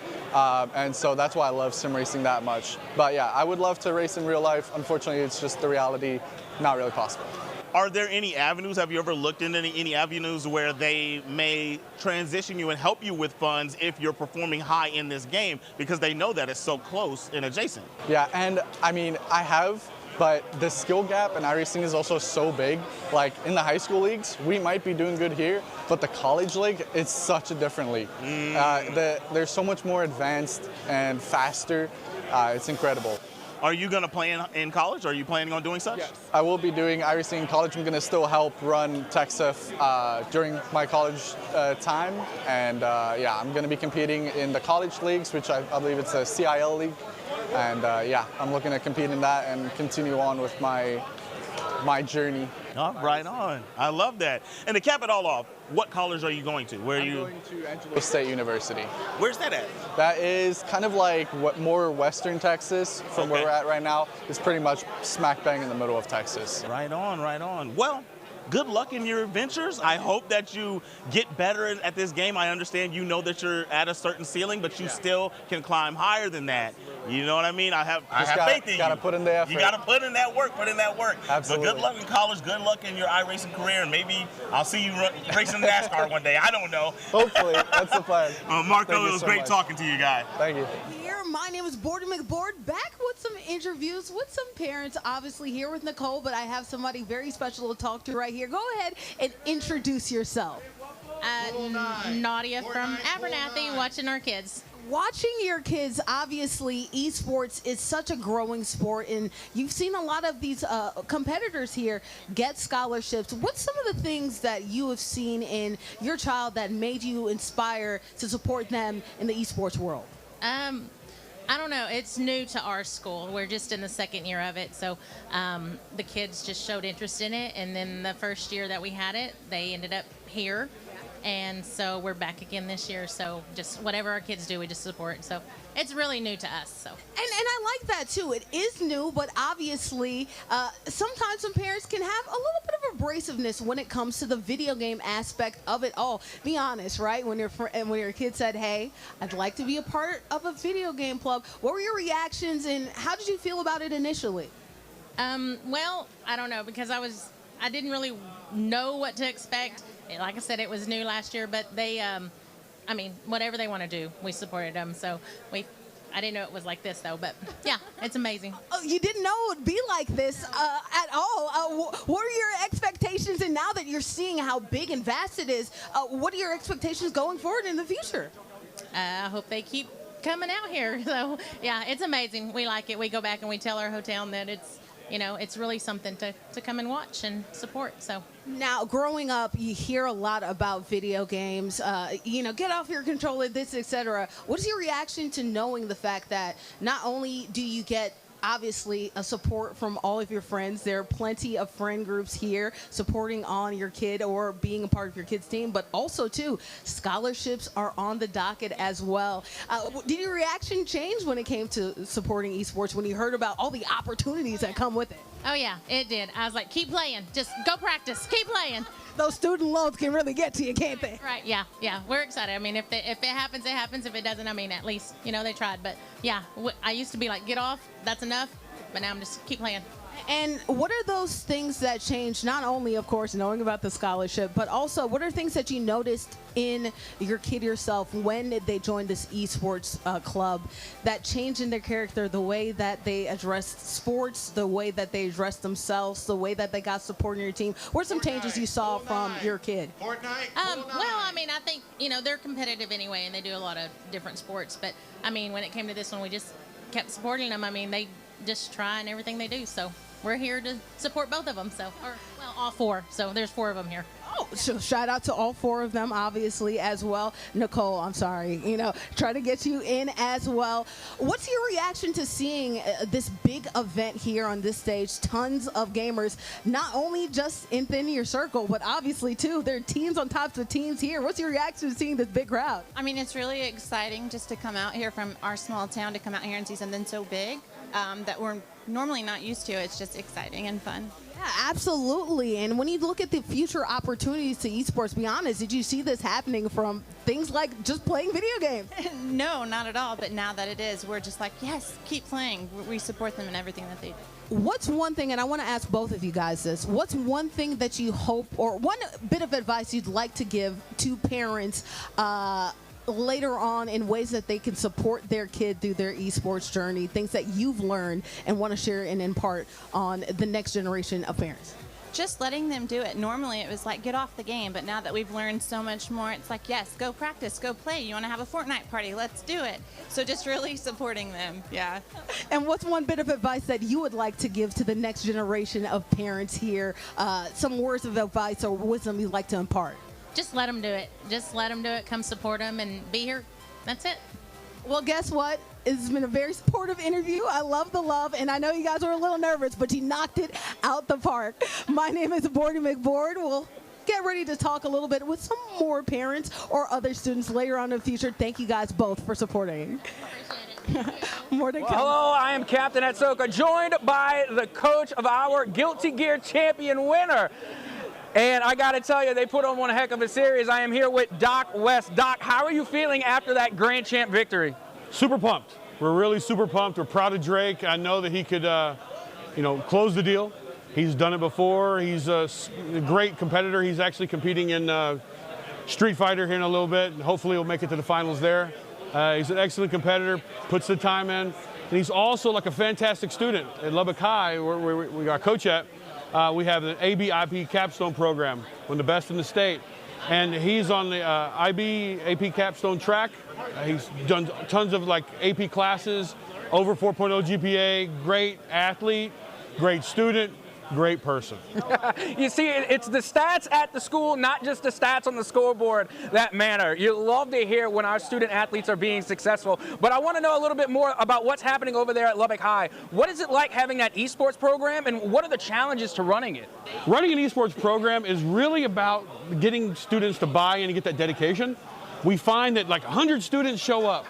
And so that's why I love sim racing that much. But yeah, I would love to race in real life. Unfortunately, it's just the reality, not really possible. Are there any avenues, have you ever looked into any avenues where they may transition you and help you with funds if you're performing high in this game, because they know that it's so close and adjacent? Yeah, and I mean, I have, but the skill gap in iRacing is also so big. Like in the high school leagues, we might be doing good here, but the college league, it's such a different league. They're so much more advanced and faster. It's incredible. Are you going to play in college? Are you planning on doing such? Yes. I will be doing iRacing in college. I'm going to still help run TechSF during my college time. And yeah, I'm going to be competing in the college leagues, which I believe it's a CIL league. And yeah, I'm looking to compete in that and continue on with my journey. Oh, right on. I love that. And to cap it all off, what college are you going to? Where are you? I'm going to Angelo State University. Where's that at? That is kind of like more western Texas from where we're at right now. It's pretty much smack bang in the middle of Texas. Right on, right on. Well, good luck in your adventures. I hope that you get better at this game. I understand you know that you're at a certain ceiling, but you still can climb higher than that. You know what I mean? I have faith in you. Gotta put in the effort. You gotta put in that work, Absolutely. So good luck in college, good luck in your iRacing career, and maybe I'll see you racing NASCAR one day. I don't know. Hopefully, that's the plan. Marco, it was great talking to you guys. Thank you. Here, my name is Bordy McBoard, back with some interviews with some parents, obviously here with Nicole, but I have somebody very special to talk to right here. Go ahead and introduce yourself. Nadia from Abernathy, watching our kids. Watching your kids, obviously, esports is such a growing sport, and you've seen a lot of these competitors here get scholarships. What's some of the things that you have seen in your child that made you inspire to support them in the esports world? I don't know. It's new to our school. We're just in the second year of it, so the kids just showed interest in it, and then the first year that we had it, they ended up here. And so we're back again this year. So just whatever our kids do, we just support. So it's really new to us. So. And I like that too. It is new, but obviously sometimes some parents can have a little bit of abrasiveness when it comes to the video game aspect of it all. Be honest, right? When your kid said, "Hey, I'd like to be a part of a video game club," what were your reactions and how did you feel about it initially? Well, I don't know because I didn't really know what to expect. Like I said, it was new last year, but they, I mean, whatever they want to do, we supported them. So I didn't know it was like this though, but yeah, it's amazing. Oh, you didn't know it would be like this at all. What are your expectations? And now that you're seeing how big and vast it is, what are your expectations going forward in the future? I hope they keep coming out here. So yeah, it's amazing. We like it. We go back and we tell our hotel that it's, it's really something to come and watch and support. So now, growing up, you hear a lot about video games. Get off your controller, this, etc. What is your reaction to knowing the fact that not only do you get obviously a support from all of your friends, there are plenty of friend groups here supporting on your kid or being a part of your kid's team, but also too, scholarships are on the docket as well. Did your reaction change when it came to supporting esports when you heard about all the opportunities that come with it? Oh yeah, it did. I was like, keep playing, just go practice, keep playing. Those student loans can really get to you, can't they? Right, yeah, we're excited. I mean, if it happens, it happens. If it doesn't, I mean, at least, they tried. But yeah, I used to be like, get off, that's enough. But now I'm just keep playing. And what are those things that changed, not only, of course, knowing about the scholarship, but also what are things that you noticed in your kid yourself when they joined this esports club that changed in their character, the way that they addressed sports, the way that they addressed themselves, the way that they got support in your team? What are some changes you saw from your kid? Well, I mean, I think, they're competitive anyway, and they do a lot of different sports. But, I mean, when it came to this one, we just kept supporting them. I mean, they just try in everything they do, so we're here to support both of them. So, all four. So there's 4 of them here. Oh, so shout out to all 4 of them, obviously, as well. Nicole, I'm sorry, try to get you in as well. What's your reaction to seeing this big event here on this stage? Tons of gamers, not only just within your circle, but obviously, too, there are teams on top of teams here. What's your reaction to seeing this big crowd? I mean, it's really exciting just to come out here from our small town to come out here and see something so big that we're normally not used to. It's just exciting and fun. Yeah, absolutely. And when you look at the future opportunities to esports, be honest, did you see this happening from things like just playing video games? No, not at all. But now that it is, we're just like, yes, keep playing. We support them in everything that they do. What's one thing, and I want to ask both of you guys this, what's one thing that you hope, or one bit of advice you'd like to give to parents later on in ways that they can support their kid through their esports journey, things that you've learned and want to share and impart on the next generation of parents? Just letting them do it. Normally it was like, get off the game, but now that we've learned so much more, it's like, yes, go practice, go play. You want to have a Fortnite party, let's do it. So just really supporting them, yeah. And what's one bit of advice that you would like to give to the next generation of parents here? Some words of advice or wisdom you'd like to impart? Just let them do it. Just let them do it. Come support them and be here. That's it. Well, guess what? It's been a very supportive interview. I love the love, and I know you guys were a little nervous, but you knocked it out the park. My name is Bordy McBoard. We'll get ready to talk a little bit with some more parents or other students later on in the future. Thank you guys both for supporting. More to come. Hello, I am Captain Etsoka, joined by the coach of our Guilty Gear champion winner. And I got to tell you, they put on one heck of a series. I am here with Doc West. Doc, how are you feeling after that Grand Champ victory? Super pumped. We're really super pumped. We're proud of Drake. I know that he could, close the deal. He's done it before. He's a great competitor. He's actually competing in Street Fighter here in a little bit. Hopefully he'll make it to the finals there. He's an excellent competitor, puts the time in. And he's also like a fantastic student. At Lubbock High, where we got coach at, we have an AB IP capstone program, one of the best in the state. And he's on the IB AP capstone track. He's done tons of AP classes, over 4.0 GPA, great athlete, great student, great person. You see, it's the stats at the school, not just the stats on the scoreboard that matter. You love to hear when our student athletes are being successful. But I want to know a little bit more about what's happening over there at Lubbock High. What is it like having that esports program, and what are the challenges to running it? Running an esports program is really about getting students to buy in and get that dedication. We find that like 100 students show up,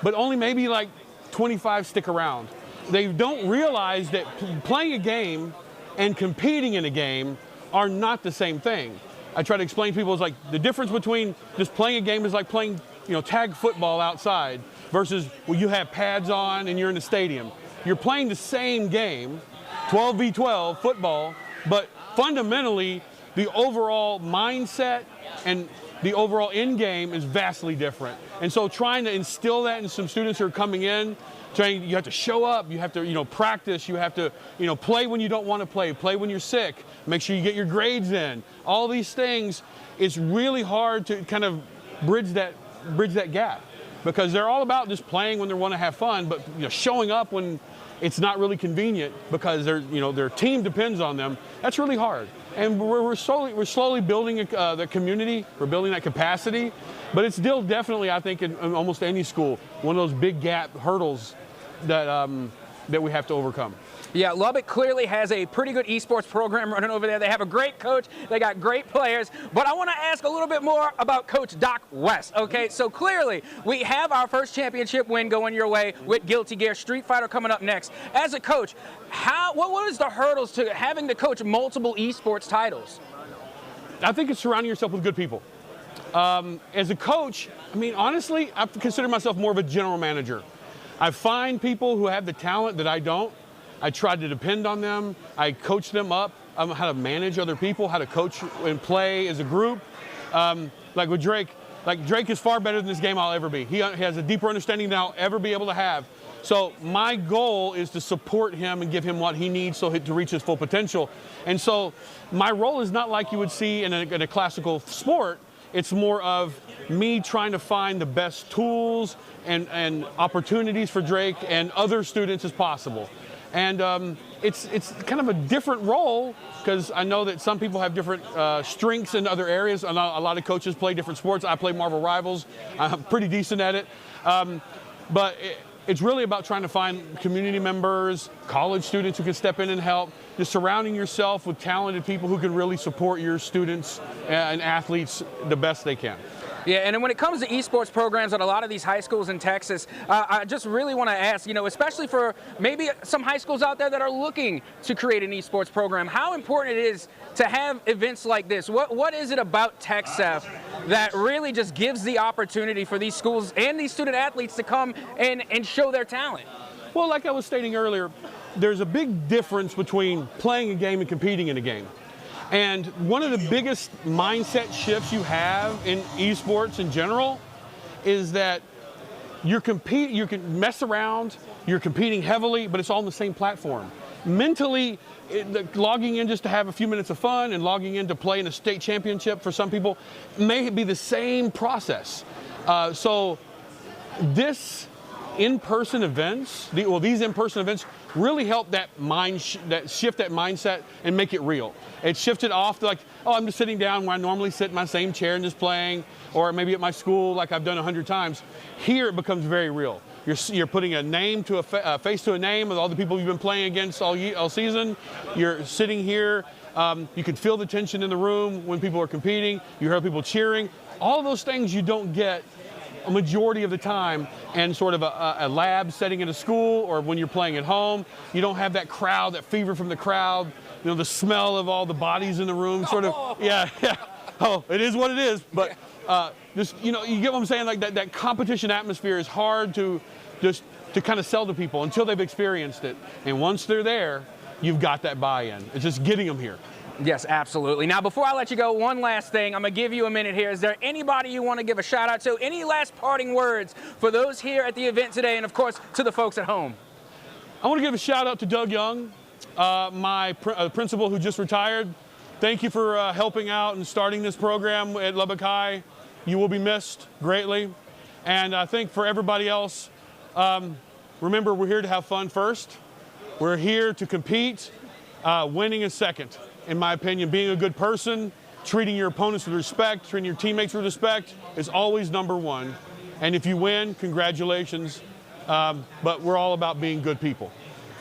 but only maybe like 25 stick around. They don't realize that playing a game and competing in a game are not the same thing. I try to explain to people, it's like the difference between just playing a game is like playing, tag football outside versus you have pads on and you're in the stadium. You're playing the same game, 12v12 football, but fundamentally the overall mindset and the overall end game is vastly different. And so trying to instill that in some students who are coming in, you have to show up, you have to practice, you have to play when you don't want to play when you're sick, make sure you get your grades in. All these things, it's really hard to kind of bridge that gap, because they're all about just playing when they want to have fun, but showing up when it's not really convenient because their team depends on them. That's really hard. And we're slowly building the community. We're building that capacity, but it's still definitely, I think, in almost any school, one of those big gap hurdles that we have to overcome. Yeah, Lubbock clearly has a pretty good esports program running over there. They have a great coach. They got great players. But I want to ask a little bit more about Coach Doc West. Okay, so clearly we have our first championship win going your way with Guilty Gear Street Fighter coming up next. As a coach, what is the hurdles to having to coach multiple esports titles? I think it's surrounding yourself with good people. As a coach, I mean, honestly, I consider myself more of a general manager. I find people who have the talent that I don't. I try to depend on them. I coach them up on how to manage other people, how to coach and play as a group. Like with Drake, Drake is far better than this game I'll ever be. He has a deeper understanding than I'll ever be able to have. So my goal is to support him and give him what he needs to reach his full potential. And so my role is not like you would see in a classical sport. It's more of me trying to find the best tools and opportunities for Drake and other students as possible. And it's kind of a different role, because I know that some people have different strengths in other areas. A lot of coaches play different sports. I play Marvel Rivals. I'm pretty decent at it. But it's really about trying to find community members, college students who can step in and help, just surrounding yourself with talented people who can really support your students and athletes the best they can. Yeah, and then when it comes to esports programs at a lot of these high schools in Texas, I just really want to ask, especially for maybe some high schools out there that are looking to create an esports program, how important it is to have events like this. What is it about TechSef that really just gives the opportunity for these schools and these student athletes to come and show their talent? Well, like I was stating earlier, there's a big difference between playing a game and competing in a game. And one of the biggest mindset shifts you have in esports in general is that you can mess around, you're competing heavily, but it's all on the same platform. Mentally, logging in just to have a few minutes of fun and logging in to play in a state championship for some people may be the same process. So this in-person events, these in-person events really help that shift that mindset and make it real. It shifted off to I'm just sitting down where I normally sit in my same chair and just playing, or maybe at my school like I've done 100 times. Here it becomes very real. You're putting a name to a face to a name of all the people you've been playing against all season. You're sitting here. You can feel the tension in the room when people are competing. You hear people cheering. All those things you don't get a majority of the time in sort of a lab setting at a school, or when you're playing at home. You don't have that crowd, that fever from the crowd, the smell of all the bodies in the room, sort of, yeah. Oh, it is what it is, but just, you get what I'm saying? Like that competition atmosphere is hard to kind of sell to people until they've experienced it. And once they're there, you've got that buy-in. It's just getting them here. Yes, absolutely. Now, before I let you go, one last thing. I'm going to give you a minute here. Is there anybody you want to give a shout out to? Any last parting words for those here at the event today, and of course, to the folks at home? I want to give a shout out to Doug Young, my principal who just retired. Thank you for helping out and starting this program at Lubbock High. You will be missed greatly. And I think for everybody else, remember, we're here to have fun first. We're here to compete. Winning is second, in my opinion. Being a good person, treating your opponents with respect, treating your teammates with respect is always number one. And if you win, congratulations. But we're all about being good people.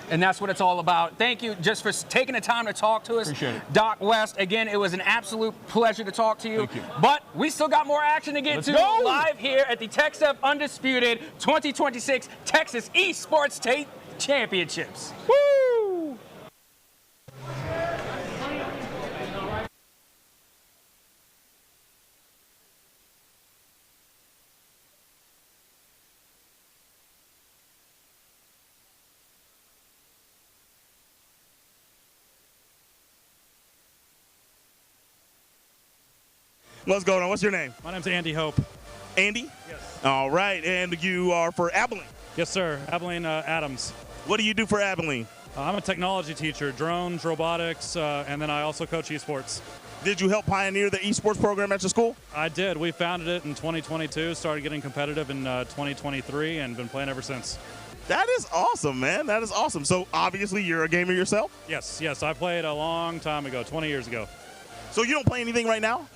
And that's what it's all about. Thank you just for taking the time to talk to us. Appreciate it. Doc West, again, it was an absolute pleasure to talk to you. Thank you. But we still got more action to get Let's to go. live here at the TechStep Undisputed 2026 Texas Esports State Championships. Woo! What's going on? What's your name? My name's Andy Hope. Andy? Yes. All right, and you are for Abilene. Yes, sir. Abilene Adams. What do you do for Abilene? I'm a technology teacher, drones, robotics, and then I also coach esports. Did you help pioneer the esports program at your school? I did. We founded it in 2022, started getting competitive in 2023, and been playing ever since. That is awesome, man. That is awesome. So obviously you're a gamer yourself? Yes. I played a long time ago, 20 years ago. So you don't play anything right now?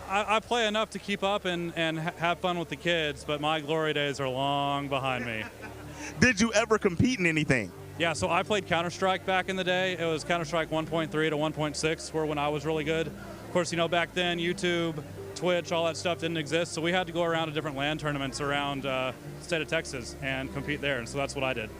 I play enough to keep up and have fun with the kids, but my glory days are long behind me. Did you ever compete in anything? Yeah, so I played Counter-Strike back in the day. It was Counter-Strike 1.3 to 1.6 were when I was really good. Of course, back then, YouTube, Twitch, all that stuff didn't exist, so we had to go around to different LAN tournaments around the state of Texas and compete there, and so that's what I did.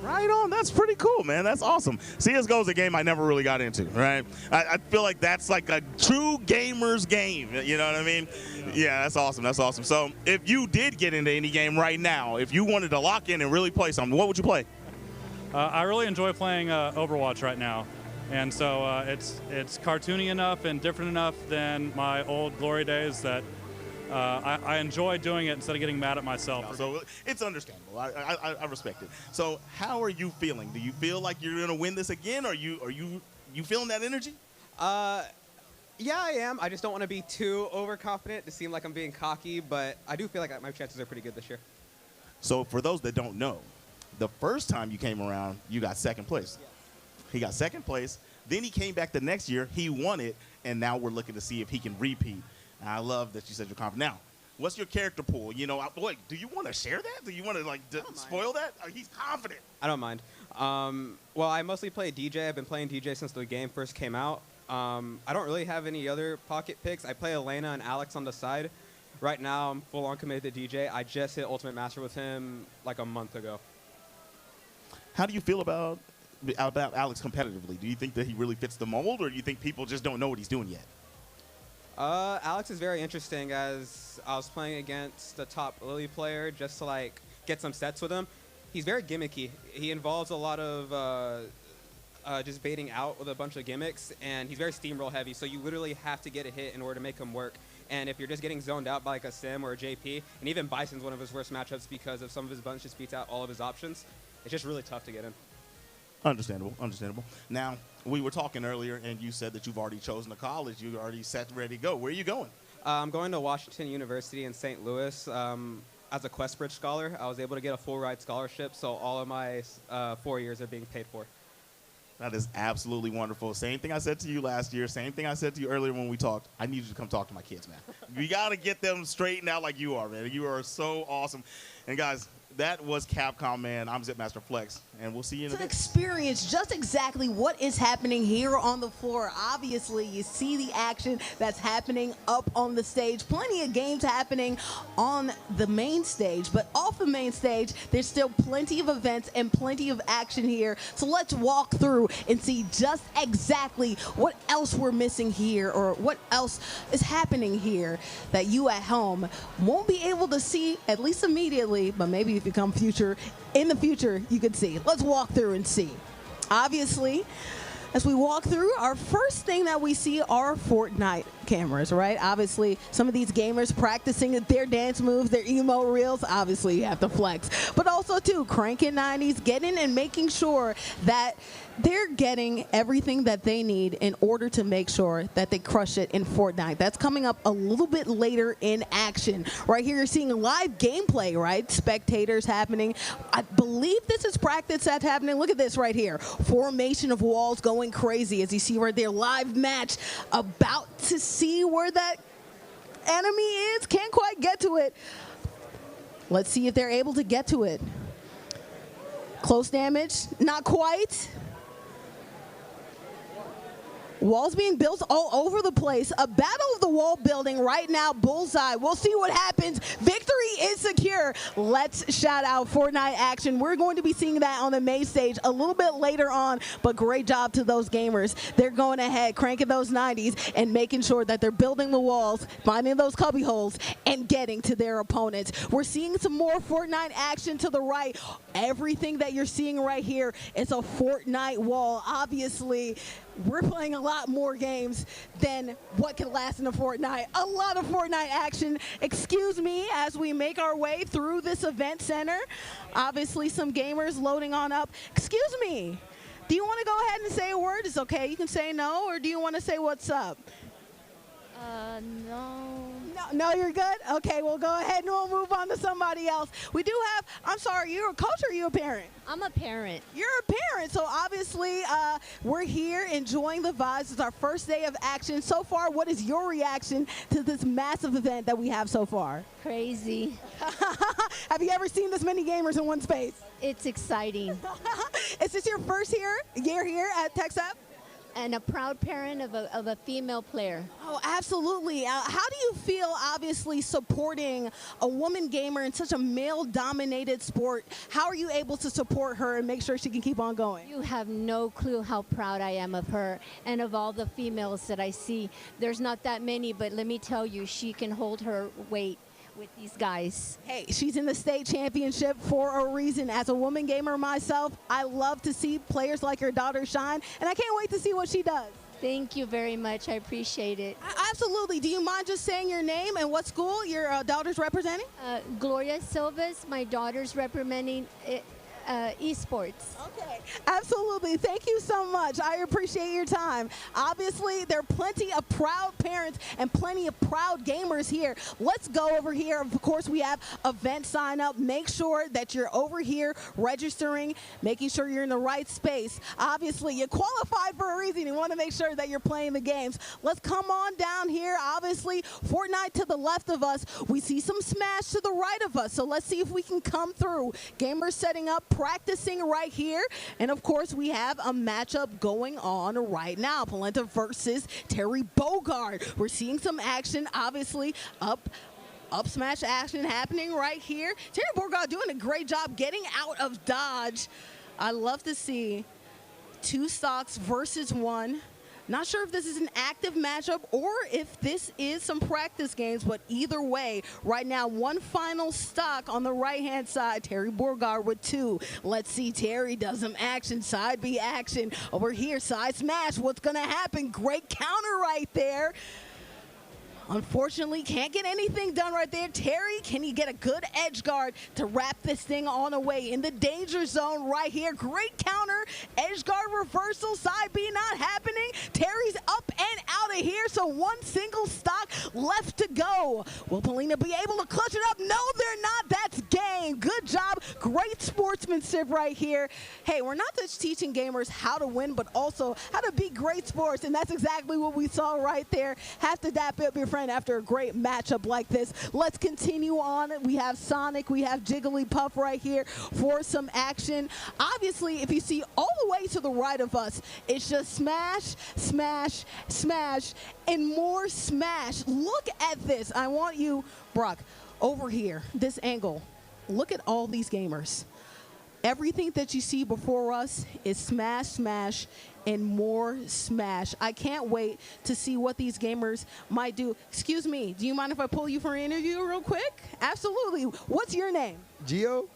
Right on. That's pretty cool, man. That's awesome. CSGO is a game I never really got into, right? I feel like that's like a true gamer's game. You know what I mean? Yeah, that's awesome. That's awesome. So if you did get into any game right now, if you wanted to lock in and really play something, what would you play? I really enjoy playing Overwatch right now. And so it's cartoony enough and different enough than my old glory days that I enjoy doing it instead of getting mad at myself. So it's understandable. I respect it. So how are you feeling? Do you feel like you're going to win this again? Are you feeling that energy? Yeah, I am. I just don't want to be too overconfident to seem like I'm being cocky, but I do feel like my chances are pretty good this year. So for those that don't know, the first time you came around, you got second place. Yeah. He got second place. Then he came back the next year. He won it, and now we're looking to see if he can repeat. And I love that you said you're confident. Now, what's your character pool? Do you want to share that? Do you want to spoil that? He's confident. I don't mind. Well, I mostly play DJ. I've been playing DJ since the game first came out. I don't really have any other pocket picks. I play Elena and Alex on the side. Right now, I'm full-on committed to DJ. I just hit Ultimate Master with him like a month ago. How do you feel about Alex competitively? Do you think that he really fits the mold, or do you think people just don't know what he's doing yet? Alex is very interesting, as I was playing against the top Lily player just to get some sets with him. He's very gimmicky. He involves a lot of just baiting out with a bunch of gimmicks, and he's very steamroll heavy, so you literally have to get a hit in order to make him work. And if you're just getting zoned out by like a Sim or a JP, and even Bison's one of his worst matchups because of some of his buttons just beats out all of his options, it's just really tough to get in. Understandable, understandable. Now, we were talking earlier, and you said that you've already chosen a college. You're already set, ready to go. Where are you going? I'm going to Washington University in St. Louis. As a Questbridge scholar, I was able to get a full-ride scholarship, so all of my 4 years are being paid for. That is absolutely wonderful. Same thing I said to you last year. Same thing I said to you earlier when we talked. I need you to come talk to my kids, man. We got to get them straightened out like you are, man. You are so awesome. And, guys, that was Capcom, man. I'm Zipmaster Flex, and we'll see you in a bit. Experience just exactly what is happening here on the floor. Obviously, you see the action that's happening up on the stage. Plenty of games happening on the main stage, but off the main stage, there's still plenty of events and plenty of action here. So let's walk through and see just exactly what else we're missing here, or what else is happening here that you at home won't be able to see, at least immediately, but maybe if you come in the future, you could see. Let's walk through and see. Obviously, as we walk through, our first thing that we see are Fortnite cameras, right? Obviously, some of these gamers practicing their dance moves, their emo reels. Obviously, you have to flex. But also, too, cranking 90s, getting and making sure that they're getting everything that they need in order to make sure that they crush it in Fortnite. That's coming up a little bit later in action. Right here, you're seeing live gameplay, right? Spectators happening. I believe this is practice that's happening. Look at this right here. Formation of walls going crazy. As you see right there, live match. About to see where that enemy is. Can't quite get to it. Let's see if they're able to get to it. Close damage, not quite. Walls being built all over the place. A battle of the wall building right now. Bullseye. We'll see what happens. Victory is secure. Let's shout out Fortnite action. We're going to be seeing that on the main stage a little bit later on, but great job to those gamers. They're going ahead, cranking those 90s and making sure that they're building the walls, finding those cubby holes, and getting to their opponents. We're seeing some more Fortnite action to the right. Everything that you're seeing right here is a Fortnite wall. Obviously, we're playing a lot more games than what can last in a Fortnite. A lot of Fortnite action. Excuse me as we make our way through this event center. Obviously, some gamers loading on up. Excuse me. Do you want to go ahead and say a word? It's okay. You can say no, or do you want to say what's up? No. No, you're good? Okay, we'll go ahead and we'll move on to somebody else. We do have, I'm sorry, you're a coach or are you a parent? I'm a parent. You're a parent, so obviously we're here enjoying the vibes. It's our first day of action. So far, what is your reaction to this massive event that we have so far? Crazy. Have you ever seen this many gamers in one space? It's exciting. Is this your first year here at TechSep? And a proud parent of a female player. Oh, absolutely. How do you feel, obviously, supporting a woman gamer in such a male-dominated sport? How are you able to support her and make sure she can keep on going? You have no clue how proud I am of her and of all the females that I see. There's not that many, but let me tell you, she can hold her weight with these guys. Hey, she's in the state championship for a reason. As a woman gamer myself, I love to see players like your daughter shine, and I can't wait to see what she does. Thank you very much. I appreciate it. Absolutely. Do you mind just saying your name and what school your daughter's representing? Gloria Silvas. My daughter's representing Esports. Okay, absolutely. Thank you so much. I appreciate your time. Obviously, there are plenty of proud parents and plenty of proud gamers here. Let's go over here. Of course, we have event sign up. Make sure that you're over here registering, making sure you're in the right space. Obviously, you qualified for a reason. You want to make sure that you're playing the games. Let's come on down here. Obviously, Fortnite to the left of us. We see some Smash to the right of us. So let's see if we can come through. Gamers setting up, practicing right here. And of course, we have a matchup going on right now. Polenta versus Terry Bogard. We're seeing some action, obviously, up smash action happening right here. Terry Bogard doing a great job getting out of dodge. I love to see 2 stocks versus 1. Not sure if this is an active matchup or if this is some practice games, but either way, right now, 1 final stock on the right-hand side. Terry Borgard with 2. Let's see, Terry does some action, side B action. Over here, side smash. What's going to happen? Great counter right there. Unfortunately, can't get anything done right there. Terry, can he get a good edge guard to wrap this thing on away in the danger zone right here? Great counter, edge guard reversal, side B not happening. Terry's up and out of here, so 1 single stock left to go. Will Polina be able to clutch it up? No, they're not. That's game. Good job. Great sportsmanship right here. Hey, we're not just teaching gamers how to win, but also how to be great sports, and that's exactly what we saw right there. Have to dap up your friend after a great matchup like this. Let's continue on. We have Sonic, we have Jigglypuff right here for some action. Obviously, if you see all the way to the right of us, it's just smash, smash, smash, and more smash. Look at this. I want you, Brock, over here, this angle. Look at all these gamers. Everything that you see before us is smash, smash, and more smash. I can't wait to see what these gamers might do. Excuse me, do you mind if I pull you for an interview real quick? Absolutely. What's your name? Gio.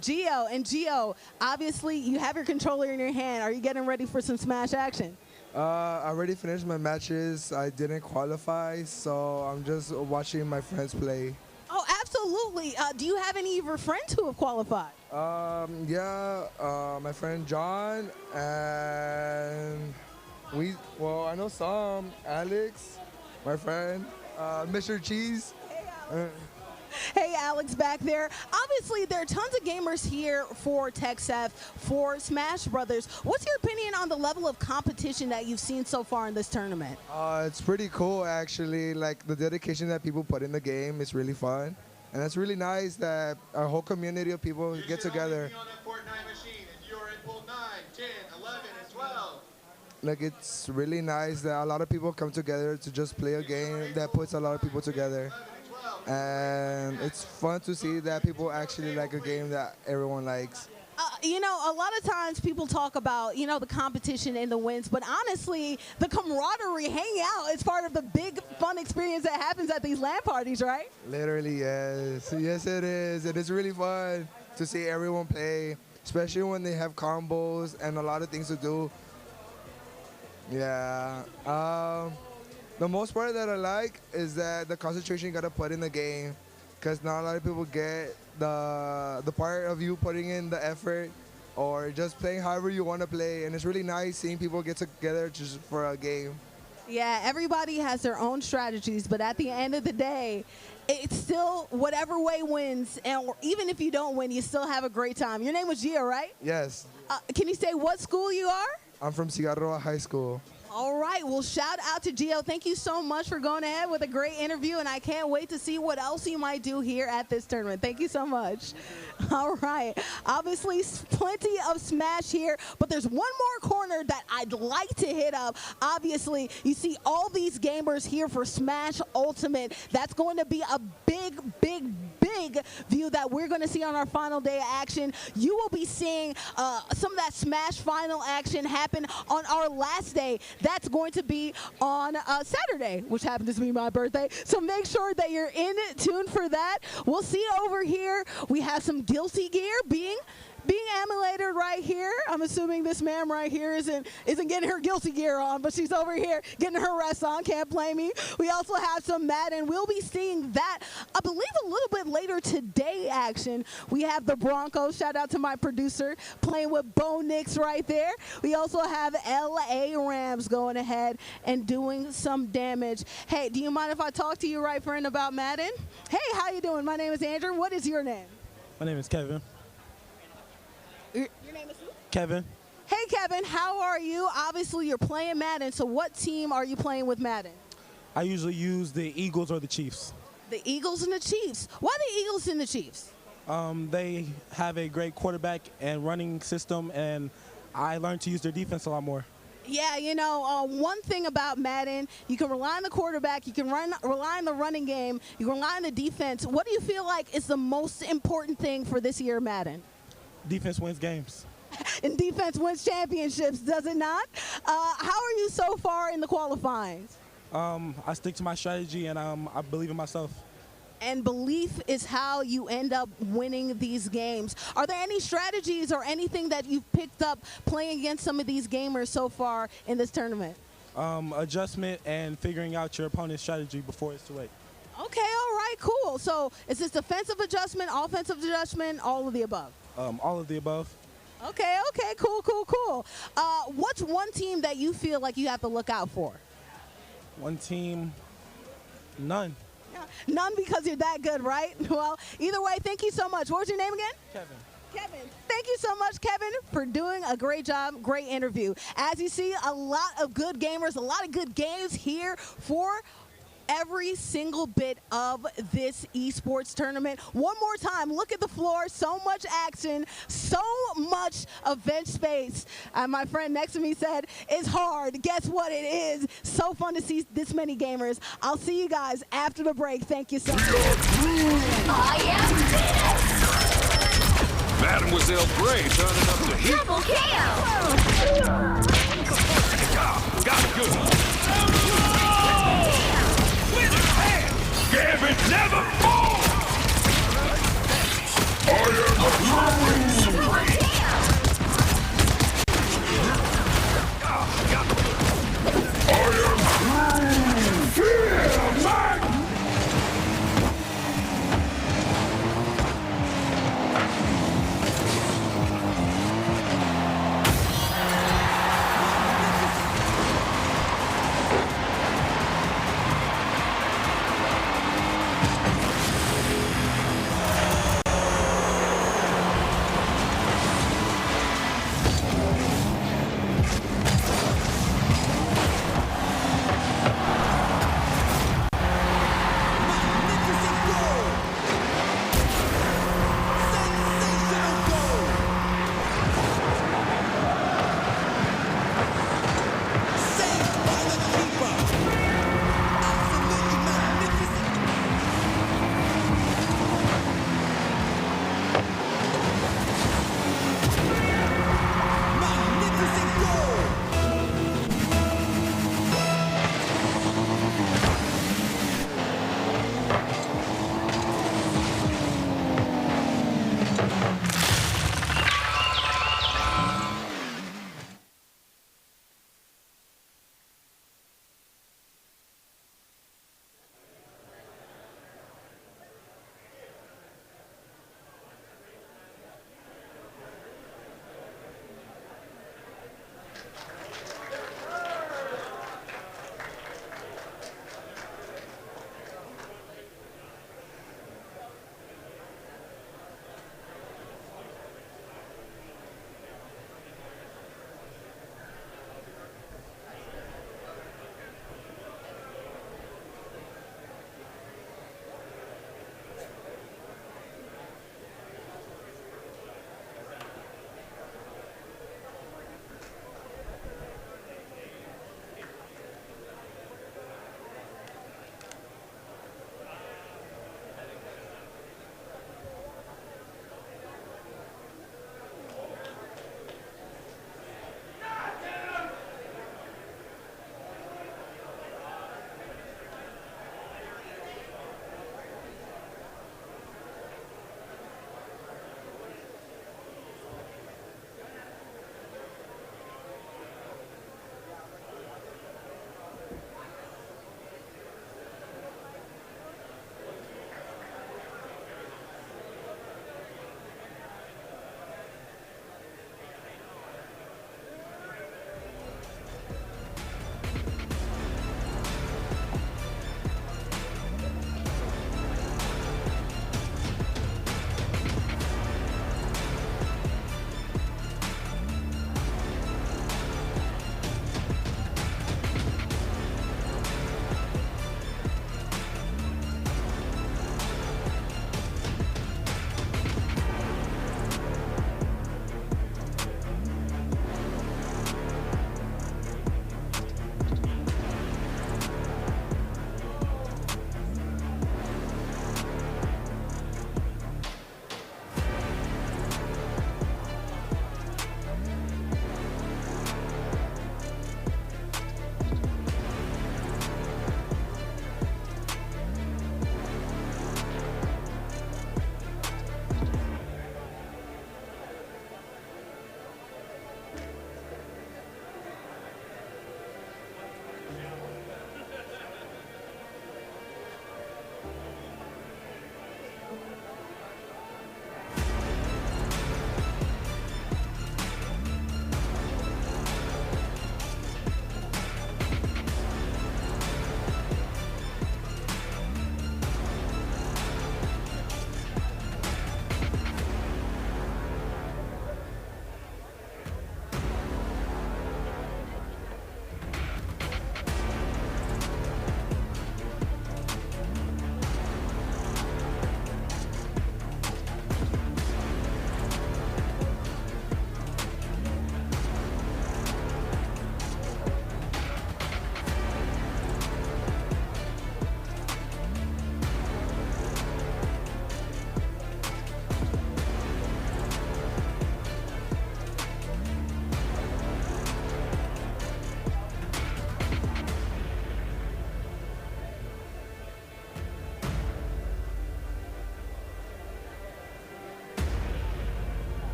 Gio. And Gio, obviously you have your controller in your hand. Are you getting ready for some smash action? I already finished my matches. I didn't qualify, so I'm just watching my friends play. Oh, absolutely. Do you have any of your friends who have qualified? My friend John and I know some. Alex, my friend, Mr. Cheese. Hey, Alex back there. Obviously, there are tons of gamers here for TechSef, for Smash Brothers. What's your opinion on the level of competition that you've seen so far in this tournament? It's pretty cool, actually. Like, the dedication that people put in the game is really fun. And it's really nice that our whole community of people get together. Like, it's really nice that a lot of people come together to just play a game that puts a lot of people together. And it's fun to see that people actually like a game that everyone likes. A lot of times people talk about, the competition and the wins, but honestly, the camaraderie, hanging out is part of the big fun experience that happens at these LAN parties, right? Literally, yes. Yes, it is. It is really fun to see everyone play, especially when they have combos and a lot of things to do. Yeah. The most part that I like is that the concentration you gotta put in the game, because not a lot of people get the part of you putting in the effort or just playing however you want to play, and it's really nice seeing people get together just for a game. Yeah, everybody has their own strategies, but at the end of the day, it's still whatever way wins, and even if you don't win, you still have a great time. Your name was Gio, right? Yes. Can you say what school you are? I'm from Cigarroa High School. All right. Well, shout out to Gio. Thank you so much for going ahead with a great interview, and I can't wait to see what else you might do here at this tournament. Thank you so much. All right. Obviously, plenty of Smash here, but there's one more corner that I'd like to hit up. Obviously, you see all these gamers here for Smash Ultimate. That's going to be a big view that we're going to see on our final day of action. You will be seeing some of that Smash final action happen on our last day. That's going to be on Saturday, which happens to be my birthday. So make sure that you're in tune for that. We'll see over here. We have some Guilty Gear being emulated right here. I'm assuming this ma'am right here isn't getting her Guilty Gear on, but she's over here getting her rest on. Can't blame me. We also have some Madden. We'll be seeing that, I believe, a little bit later today action. We have the Broncos. Shout out to my producer playing with Bo Nix right there. We also have LA Rams going ahead and doing some damage. Hey, do you mind if I talk to you, right friend, about Madden? Hey, how you doing? My name is Andrew. What is your name? My name is Kevin. Your name is who? Kevin. Hey, Kevin, how are you? Obviously, you're playing Madden, so what team are you playing with Madden? I usually use the Eagles or the Chiefs. The Eagles and the Chiefs. Why the Eagles and the Chiefs? They have a great quarterback and running system, and I learned to use their defense a lot more. Yeah, one thing about Madden, you can rely on the quarterback, you can rely on the running game, you can rely on the defense. What do you feel like is the most important thing for this year Madden? Defense wins games. And defense wins championships, does it not? How are you so far in the qualifying? I stick to my strategy, and I believe in myself. And belief is how you end up winning these games. Are there any strategies or anything that you've picked up playing against some of these gamers so far in this tournament? Adjustment and figuring out your opponent's strategy before it's too late. Okay, all right, cool. So is this defensive adjustment, offensive adjustment, all of the above? All of the above. Okay, cool. What's one team that you feel like you have to look out for? One team, none. None because you're that good, right? Well, either way, thank you so much. What was your name again? Kevin. Thank you so much, Kevin, for doing a great job, great interview. As you see, a lot of good gamers, a lot of good games here for every single bit of this esports tournament. One more time, look at the floor. So much action, so much event space. My friend next to me said, it's hard. Guess what? It is. So fun to see this many gamers. I'll see you guys after the break. Thank you so much. Mademoiselle Gray turning up the heat. Double KO. Got it good. Gambit never falls! I am supreme!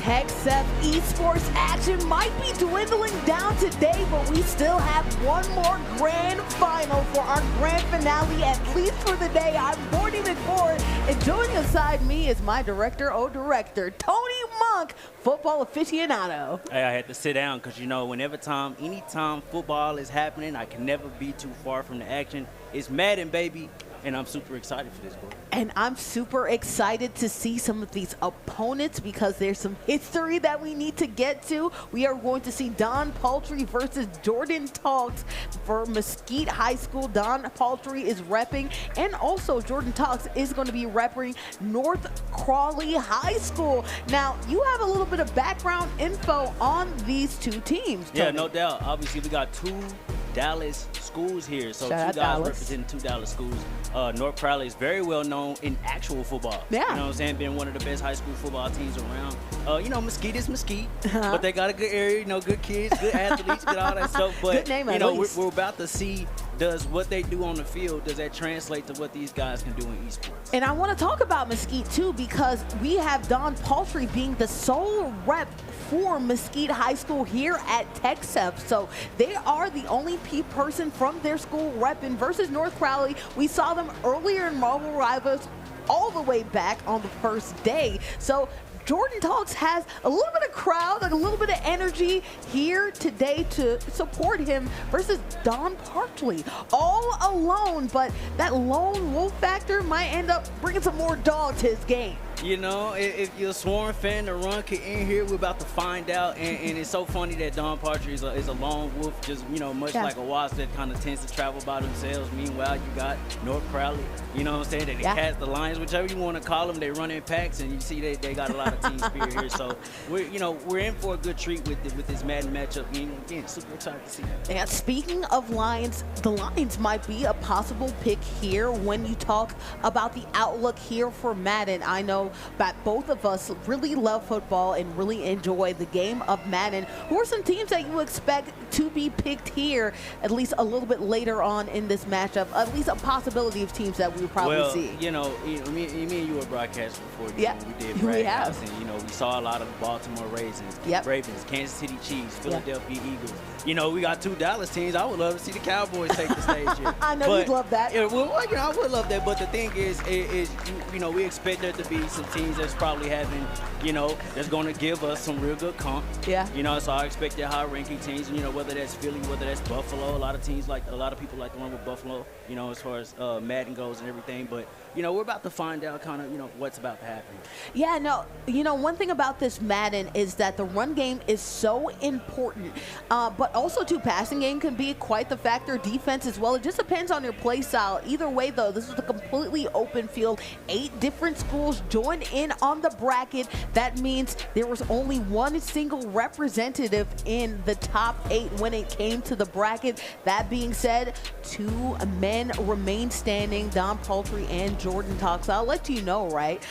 TechSep Esports action might be dwindling down today, but we still have one more grand final for our grand finale, at least for the day. I'm Morty McFord, and joining aside me is my director, Tony Monk, football aficionado. Hey, I had to sit down because, anytime football is happening, I can never be too far from the action. It's Madden, baby. And I'm super excited for this, boy. And I'm super excited to see some of these opponents because there's some history that we need to get to. We are going to see Don Paltry versus Jordan Talks for Mesquite High School. Don Paltry is repping, and also Jordan Talks is going to be repping North Crawley High School. Now, you have a little bit of background info on these two teams, Tony. Yeah, no doubt. Obviously, we got two Dallas schools here. So Shout out two guys Dallas. representing two Dallas schools. North Crowley is very well known in actual football. Yeah. You know what I'm saying? Been one of the best high school football teams around. Mesquite is Mesquite, but they got a good area, good kids, good athletes, good all that stuff. But, Good name, at least. we're about to see, does what they do on the field, does that translate to what these guys can do in esports? And I want to talk about Mesquite too, because we have Don Paltry being the sole rep for Mesquite High School here at TechSep. So they are the only person from their school repping versus North Crowley. We saw them earlier in Marvel Rivals all the way back on the first day. So Jordan Talks has a little bit of crowd, like a little bit of energy here today to support him versus Don Paltry all alone. But that lone wolf factor might end up bringing some more dog to his game. If you're a Swarm fan, the run could end here. We're about to find out. And it's so funny that Don Paltry is a lone wolf, just, much like a wasp that kind of tends to travel by themselves. Meanwhile, you got North Crowley, you know what I'm saying? They cast the Lions, whichever you want to call them. They run in packs, and you see they got a lot of team spirit here. So, we're in for a good treat with this Madden matchup. And again, super excited to see that. And speaking of Lions, the Lions might be a possible pick here when you talk about the outlook here for Madden. I know that both of us really love football and really enjoy the game of Madden. Who are some teams that you expect to be picked here, at least a little bit later on in this matchup? At least a possibility of teams that we will probably see. Me and you were broadcast before. Yeah, we did. we have. And, we saw a lot of the Baltimore Ravens, Ravens, Kansas City Chiefs, Philadelphia Eagles. We got two Dallas teams. I would love to see the Cowboys take the stage here. I know you'd love that. Yeah, I would love that. But the thing is we expect there to be some teams that's probably having, that's going to give us some real good comp. Yeah. So I expect their high-ranking teams, whether that's Philly, whether that's Buffalo. A lot of people like the one with Buffalo, as far as Madden goes and everything. But, we're about to find out kind of, what's about to happen. Yeah, no, one thing about this Madden is that the run game is so important, but also too, passing game can be quite the factor, defense as well. It just depends on your play style. Either way, though, this is a completely open field. 8 different schools joined in on the bracket. That means there was only one single representative in the top 8 when it came to the bracket. That being said, 2 men remain standing, Don Paltry and Jordan Talks. I'll let you know, right?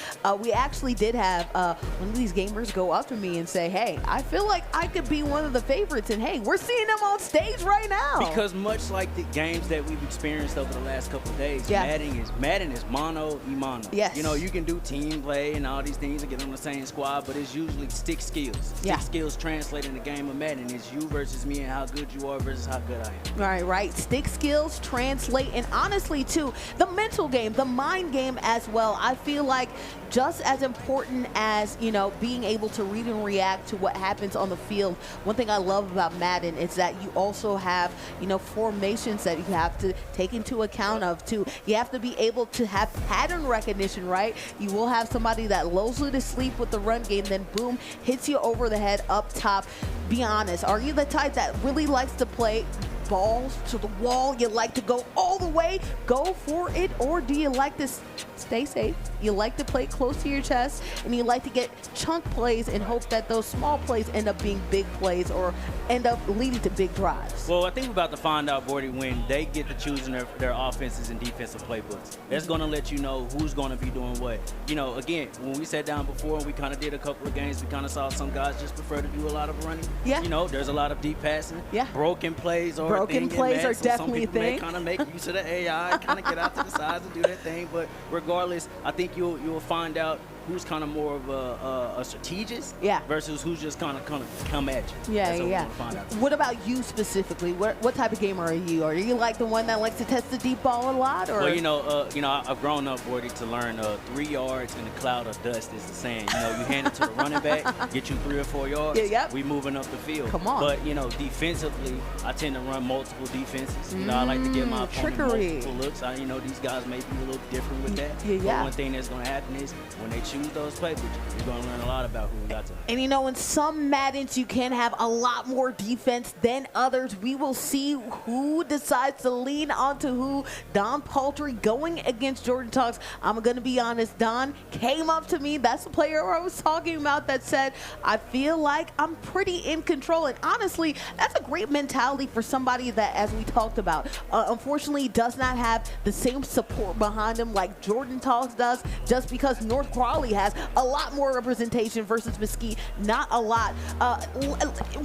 We actually did have one of these gamers go up to me and say, hey, I feel like I could be one of the favorites, and hey, we're seeing them on stage right now. Because much like the games that we've experienced over the last couple of days, Madden is mono y mono. Yes. You can do team play and all these things to get on the same squad, but it's usually stick skills. Stick skills translate in the game of Madden. It's you versus me and how good you are versus how good I am. Right. Stick skills translate, and honestly, too, the mental game, the mind game as well. I feel like just as important as, being able to read and react to what happens on the field. One thing I love about Madden is that you also have, formations that you have to take into account of too. You have to be able to have pattern recognition, right? You will have somebody that lulls you to sleep with the run game, then boom, hits you over the head up top. Be honest, are you the type that really likes to play balls to the wall? You like to go all the way, go for it, or do you like to stay safe? You like to play close to your chest, and you like to get chunk plays and hope that those small plays end up being big plays or end up leading to big drives? Well, I think we're about to find out, Bordy, when they get to choosing their offenses and defensive playbooks. That's going to let you know who's going to be doing what. Again, when we sat down before and we kind of did a couple of games, we kind of saw some guys just prefer to do a lot of running. Yeah. There's a lot of deep passing. Yeah. Broken plays are Broken plays are definitely a thing. Some people may kind of make use of the AI, kind of get out to the sides and do that thing. But regardless, I think you'll find out who's kind of more of a strategist Yeah. versus who's just kind of come at you. Yeah, That's what we yeah. wanna find out. What about you specifically? What type of gamer are you? Are you like the one that likes to test the deep ball a lot, or? Well, I've grown up, Gordy, to learn 3 yards in a cloud of dust is the saying. You hand it to the running back, get you 3 or 4 yards. Yeah, yep. We moving up the field. Come on. But defensively, I tend to run multiple defenses. I like to give my opponent trickery. multiple looks. These guys may be a little different with that. Yeah, yeah. But one thing that's going to happen is when they choose those plays, you're going to learn a lot about who we got to. And in some Maddens, you can have a lot more defense than others. We will see who decides to lean onto who. Don Paltry going against Jordan Talks. I'm going to be honest, Don came up to me. That's the player I was talking about that said, I feel like I'm pretty in control. And honestly, that's a great mentality for somebody that, as we talked about, unfortunately does not have the same support behind him like Jordan Talks does, just because North Crawley has a lot more representation versus Mesquite, not a lot.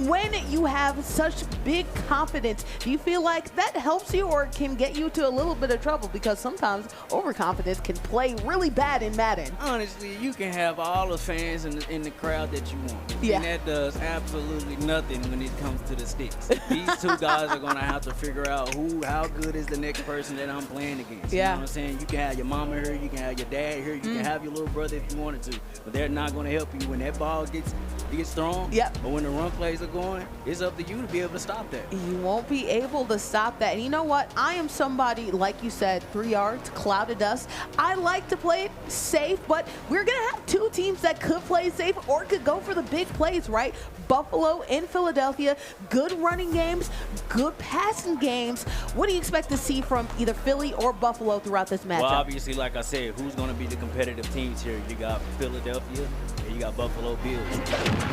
When you have such big confidence, do you feel like that helps you or can get you to a little bit of trouble? Because sometimes overconfidence can play really bad in Madden. Honestly, you can have all the fans in the crowd that you want. Yeah. And that does absolutely nothing when it comes to the sticks. These two guys are going to have to figure out how good is the next person that I'm playing against. You know what I'm saying? You can have your mama here, you can have your dad here, you can have your little brother if you wanted to, but they're not going to help you when that ball gets thrown. Yep. But when the run plays are going, it's up to you to be able to stop that. You won't be able to stop that. And you know what? I am somebody, like you said, 3 yards, cloud of dust. I like to play it safe, but we're going to have two teams that could play safe or could go for the big plays, right? Buffalo and Philadelphia, good running games, good passing games. What do you expect to see from either Philly or Buffalo throughout this matchup? Well, obviously, like I said, who's going to be the competitive teams here? You got Philadelphia and you got Buffalo Bills.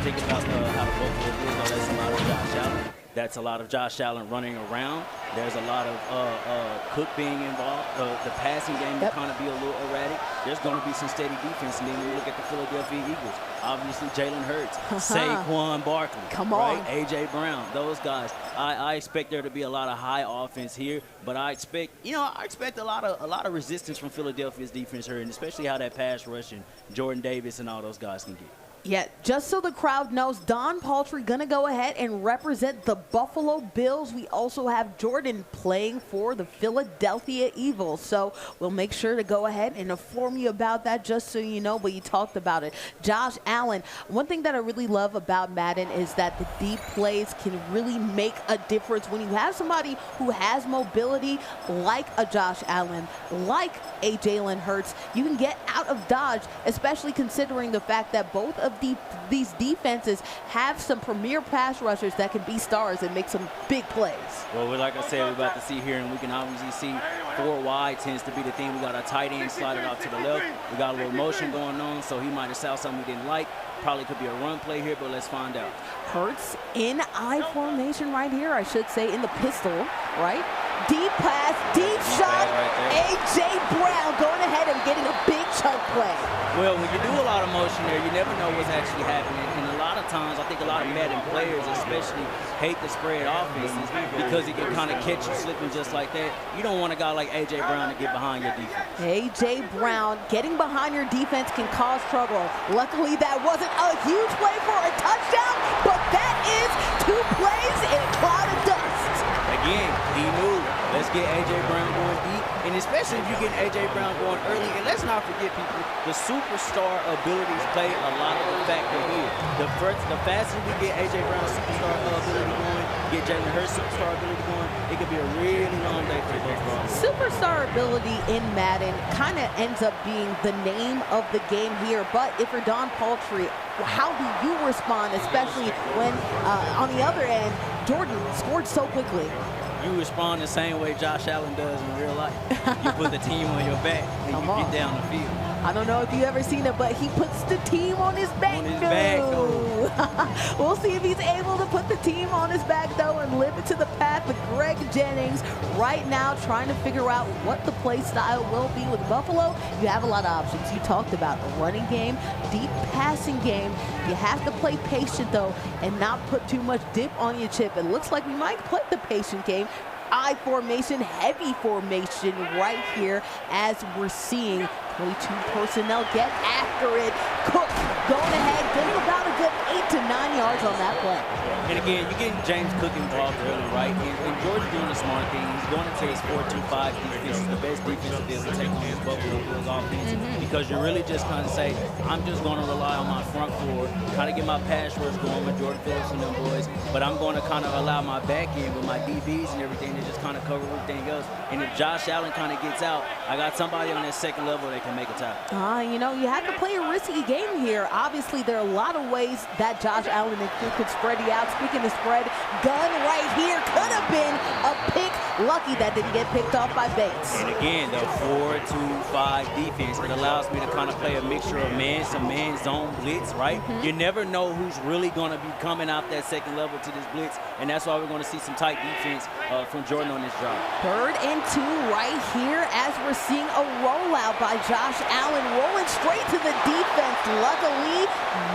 Think about how the Buffalo Bills are. That's a lot of Josh Allen. That's a lot of Josh Allen running around. There's a lot of Cook being involved. The passing game will kind of be a little erratic. There's going to be some steady defense. And then when you look at the Philadelphia Eagles, obviously Jalen Hurts, Saquon Barkley, come on, right? A.J. Brown, those guys. I expect there to be a lot of high offense here, but I expect a lot of resistance from Philadelphia's defense here, and especially how that pass rush and Jordan Davis and all those guys can get. Yeah, just so the crowd knows, Don Paltry going to go ahead and represent the Buffalo Bills. We also have Jordan playing for the Philadelphia Eagles. So we'll make sure to go ahead and inform you about that just so you know, but you talked about it. Josh Allen, one thing that I really love about Madden is that the deep plays can really make a difference. When you have somebody who has mobility like a Josh Allen, like a Jalen Hurts, you can get out of dodge, especially considering the fact that both of these defenses have some premier pass rushers that can be stars and make some big plays. Well, like I said, we're about to see here, and we can obviously see 4 wide tends to be the thing. We got our tight end slided off to the left. We got a little motion going on, so he might have saw something we didn't like. Probably could be a run play here, but let's find out. Hurts in I formation right here, I should say, in the pistol, right? Deep pass, deep shot. A.J. Brown going ahead and getting a big chunk play. Well, when you do a lot of motion there, you never know what's actually happening. And a lot of times, I think a lot of Madden players especially hate the spread offenses because it can kind of catch you slipping just like that. You don't want a guy like A.J. Brown to get behind your defense. A.J. Brown getting behind your defense can cause trouble. Luckily, that wasn't a huge play for a touchdown, but that is 2 plays in a cloud of dust. Again, he knew. Let's get A.J. Brown going deep, and especially if you get A.J. Brown going early. And let's not forget, people, the superstar abilities play a lot of the factor here. The faster we get A.J. Brown's superstar ability going, get Jalen Hurts' superstar ability going, it could be a really long day for both of us. Superstar ability in Madden kind of ends up being the name of the game here, but if you're Don Paltry, how do you respond, especially when on the other end, Jordan scored so quickly? You respond the same way Josh Allen does in real life. You put the team on your back and you get down the field. I don't know if you've ever seen it, but he puts the team on his back. We'll see if he's able to put the team on his back, though, and live it to the path with Greg Jennings right now trying to figure out what the play style will be with Buffalo. You have a lot of options. You talked about a running game, deep passing game. You have to play patient, though, and not put too much dip on your chip. It looks like we might play the patient game. I formation, heavy formation right here as we're seeing Play 2 personnel, get after it. Cook going ahead, getting about a good 8 to 9 yards on that play. And again, you're getting James Cook involved early, right? And George's doing the smart thing. He's going into his 4-2-5 defense. It's the best defense to be able to take on this Buffalo Bills offense because you're really just kind of say, I'm just going to rely on my front four, kind of get my pass rush going with Jordan Phillips and them boys, but I'm going to kind of allow my back end with my DBs and everything to just kind of cover everything else. And if Josh Allen kind of gets out, I got somebody on that second level that can make a tackle. You know, you have to play a risky game here. Obviously, there are a lot of ways that Josh Allen could spread you out. Speaking of spread, gun right here could have been a pick. Lucky that didn't get picked off by Bates. And again, the 4-2-5 defense, it allows me to kind of play a mixture of some man zone blitz, right? You never know who's really going to be coming out that second level to this blitz, and that's why we're going to see some tight defense from Jordan on this drive. 3rd and 2 right here as we're seeing a rollout by Josh Allen rolling straight to the defense. Luckily,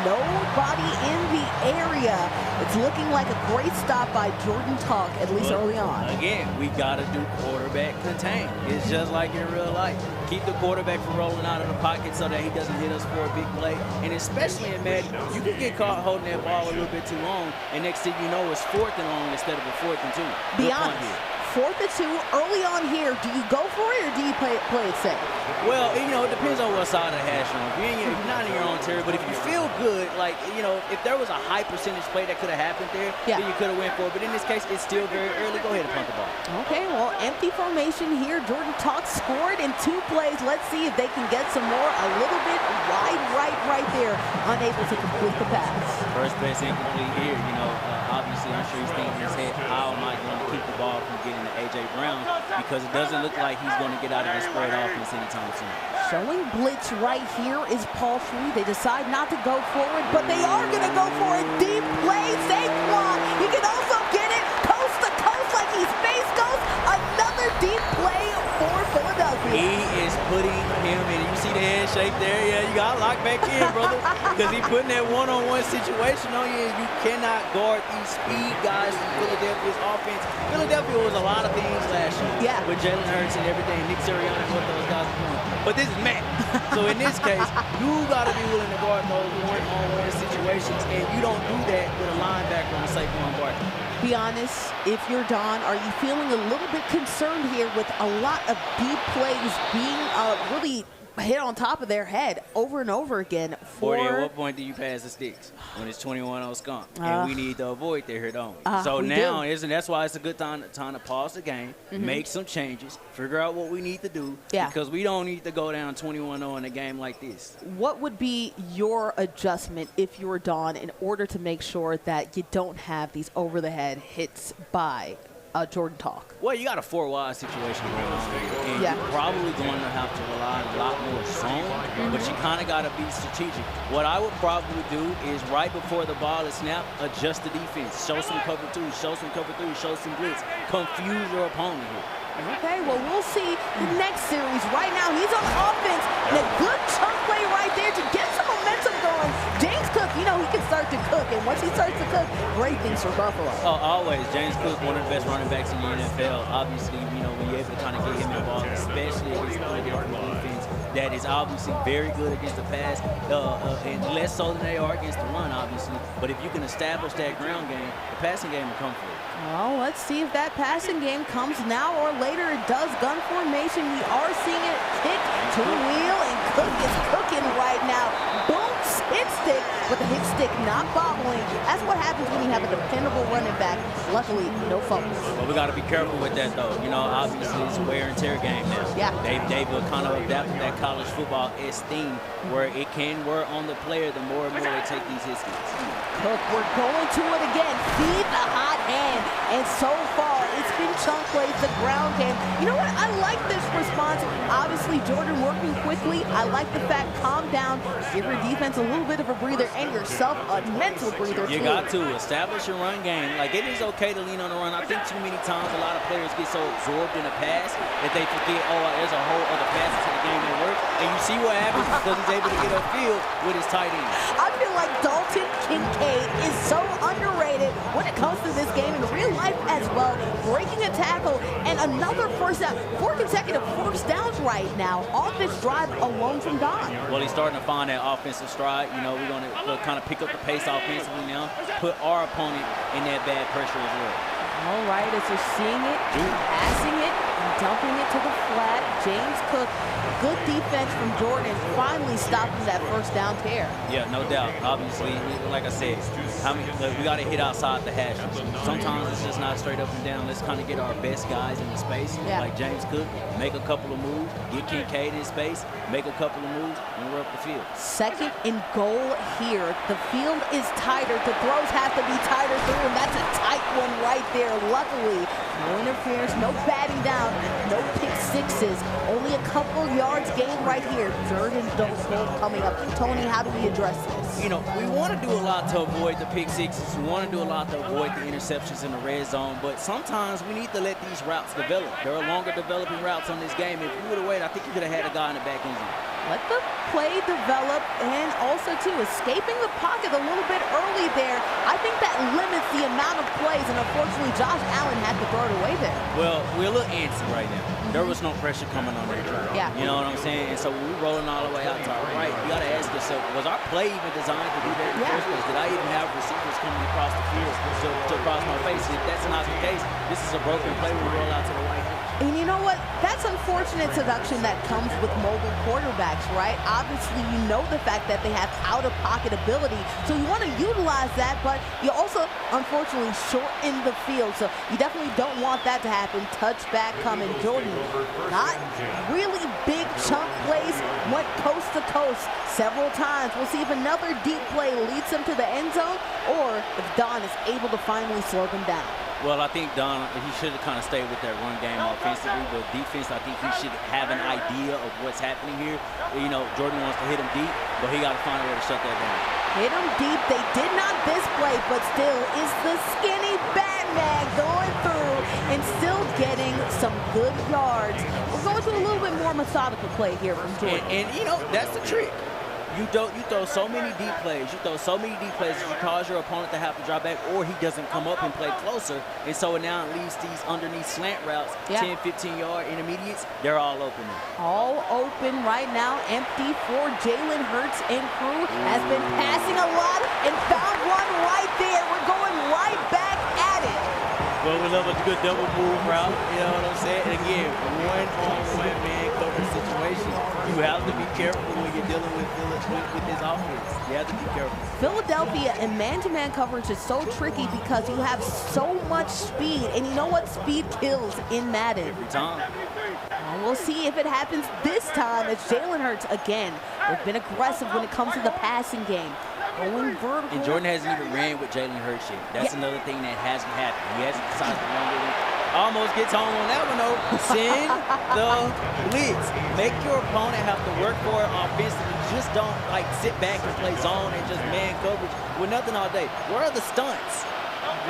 nobody in the area. It's looking like a great stop by Jordan Talk, at least early on. Again, we got to do quarterback contain. It's just like in real life. Keep the quarterback from rolling out of the pocket so that he doesn't hit us for a big play. And especially in Madden, you can get caught holding that ball a little bit too long, and next thing you know, it's 4th and long instead of a 4th and 2. Be honest. 4th and 2, early on here, do you go for it or do you play it safe? Well, you know, it depends on what side of the hash you're on. If you're not in your own territory, but if you feel good, like, you know, if there was a high percentage play that could have happened there, then you could have went for it. But in this case, it's still very early. Go ahead and punt the ball. Okay, well, empty formation here. Jordan Talk scored in 2 plays. Let's see if they can get some more. A little bit wide right there. Unable to complete the pass. First base incomplete here, you know. Obviously, I'm sure he's thinking in his head, how am I going to keep the ball from getting to A.J. Brown? Because it doesn't look like he's going to get out of this spread offense anytime soon. Showing blitz right here is paltry. They decide not to go forward, but they are going to go for a deep play. Saquon, he can also get it coast to coast like he's Space Ghost. Another deep play for Philadelphia. He is putting him in. You see the handshake there? Yeah, you got to lock back in, brother. Because he's putting that one-on-one situation on you, and you cannot guard these speed guys from Philadelphia's offense. Philadelphia was a lot of things last year with Jalen Hurts and everything, Nick Sirianni and what those guys were doing. But this is Matt. So in this case, you got to be willing to guard those one-on-one situations, and you don't do that with a linebacker on Saquon Barkley. Be honest, if you're Don, are you feeling a little bit concerned here with a lot of deep plays being really hit on top of their head over and over again? Forty, at what point do you pass the sticks? When it's 21-0 skunk. And we need to avoid that here, don't we? So now, that's why it's a good time to pause the game, make some changes, figure out what we need to do, because we don't need to go down 21-0 in a game like this. What would be your adjustment if you were Don in order to make sure that you don't have these over-the-head hits by Jordan Talk? Well, you got a 4-wide situation going on here, and you're probably going to have to rely a lot more zone, but you kind of got to be strategic. What I would probably do is right before the ball is snapped, adjust the defense, show some cover 2, show some cover 3, show some blitz, confuse your opponent here. Okay, well, we'll see the next series. Right now, he's on offense, and a good chunk play right there to get some momentum going. James Cook, you know, he can start to cook, and once he starts to cook, great things for Buffalo. Oh, always. James Cook, one of the best running backs in the NFL. Obviously, you know, when you're able to kind of get him involved, especially against the defense that is obviously very good against the pass, and less so than they are against the run, obviously. But if you can establish that ground game, the passing game will come for you. Well, let's see if that passing game comes now or later. It does. Gun formation. We are seeing it kick to the wheel, and Cook is cooking right now. Boom, hit stick, but the hit stick not bobbling. That's what happens when you have a dependable running back. Luckily, no fumbles. But we got to be careful with that, though. You know, obviously it's a wear and tear game now. Yeah. They've kind of adapted that college football theme where it can wear on the player the more and more they take these hits. Cook, we're going to it again. Feed the hot hand. And so far, it's been chunk plays, the ground game. You know what? I like this response. Obviously, Jordan working quickly. I like the fact, calm down, give your defense a little bit of a breather, and yourself a mental breather, You got to establish a run game. Like, it is okay to lean on the run. I think too many times a lot of players get so absorbed in the pass that they forget, oh, there's a whole other facet to the game that works. And you see what happens because he's able to get upfield with his tight end. I feel like Dalton Kincaid is so underrated when it comes to this game in real life as well. Breaking a tackle and another first down. 4 consecutive first downs right now on this drive alone from Don. Well, he's starting to find that offensive stride. You know, we're going to kind of pick up the pace offensively now, put our opponent in that bad pressure as well. All right, as you're seeing it, passing it, and dumping it to the flat. James Cook, good defense from Jordan, finally stopping that first down tear. Yeah, no doubt. Obviously, like I said, we got to hit outside the hash. Sometimes it's just not straight up and down. Let's kind of get our best guys in the space, like James Cook, make a couple of moves, get Kincaid in space, make a couple of moves, and we're up the field. 2nd and goal here. The field is tighter. The throws have to be tighter through, and that's a tight one right there. Luckily, no interference, no batting down, no pick sixes. Only a couple yards gained right here. 3rd and goal coming up. Tony, how do we address this? You know, we want to do a lot to avoid the pick sixes. We want to do a lot to avoid the interceptions in the red zone, but sometimes we need to let these routes develop. There are longer developing routes on this game. If you would have waited, I think you could have had a guy in the back end zone. Let the play develop, and also, too, escaping the pocket a little bit early there. I think that limits the amount of plays, and unfortunately, Josh Allen had to throw it away there. Well, we're a little antsy right now. There was no pressure coming on that drive. Yeah. You know what I'm saying? And so when we're rolling all the way out to our right, you got to ask yourself, was our play even designed to do that in the first place? Did I even have receivers coming across the field to cross my face? If that's not the case, this is a broken play when we roll out to the right. And you know what? That's unfortunate seduction that comes with mobile quarterbacks, right? Obviously, you know the fact that they have out-of-pocket ability, so you want to utilize that, but you also, unfortunately, shorten the field. So you definitely don't want that to happen. Touchback coming. Jordan, not really big chunk plays, went coast to coast several times. We'll see if another deep play leads him to the end zone, or if Don is able to finally slow them down. Well, I think Don, he should have kind of stayed with that run game offensively, but defense, I think he should have an idea of what's happening here. You know, Jordan wants to hit him deep, but he got to find a way to shut that down. Hit him deep. They did not this play, but still is the skinny Batman going through and still getting some good yards. We're going to a little bit more methodical play here from Jordan. And you know, that's the trick. You throw so many deep plays. You throw so many deep plays that you cause your opponent to have to drop back, or he doesn't come up and play closer. And so now it leaves these underneath slant routes, 10, 15-yard intermediates. They're all open now. All open right now, empty for Jalen Hurts and crew. Has been passing a lot and found one right there. We're going right back at it. Well, we love a good double move route. You know what I'm saying? And again, one-on-one man coverage situations. You have to be careful when you're dealing with this offense. You have to be careful. Philadelphia and man-to-man coverage is so tricky because you have so much speed. And you know what? Speed kills in Madden. Every time. And we'll see if it happens this time as Jalen Hurts, again, has been aggressive when it comes to the passing game. Going vertical. And Jordan hasn't even ran with Jalen Hurts yet. That's another thing that hasn't happened. He hasn't decided to run with him. Almost gets home on that one, though. Send the blitz. Make your opponent have to work for it offensively. Just don't, like, sit back and play zone and just man coverage with nothing all day. Where are the stunts?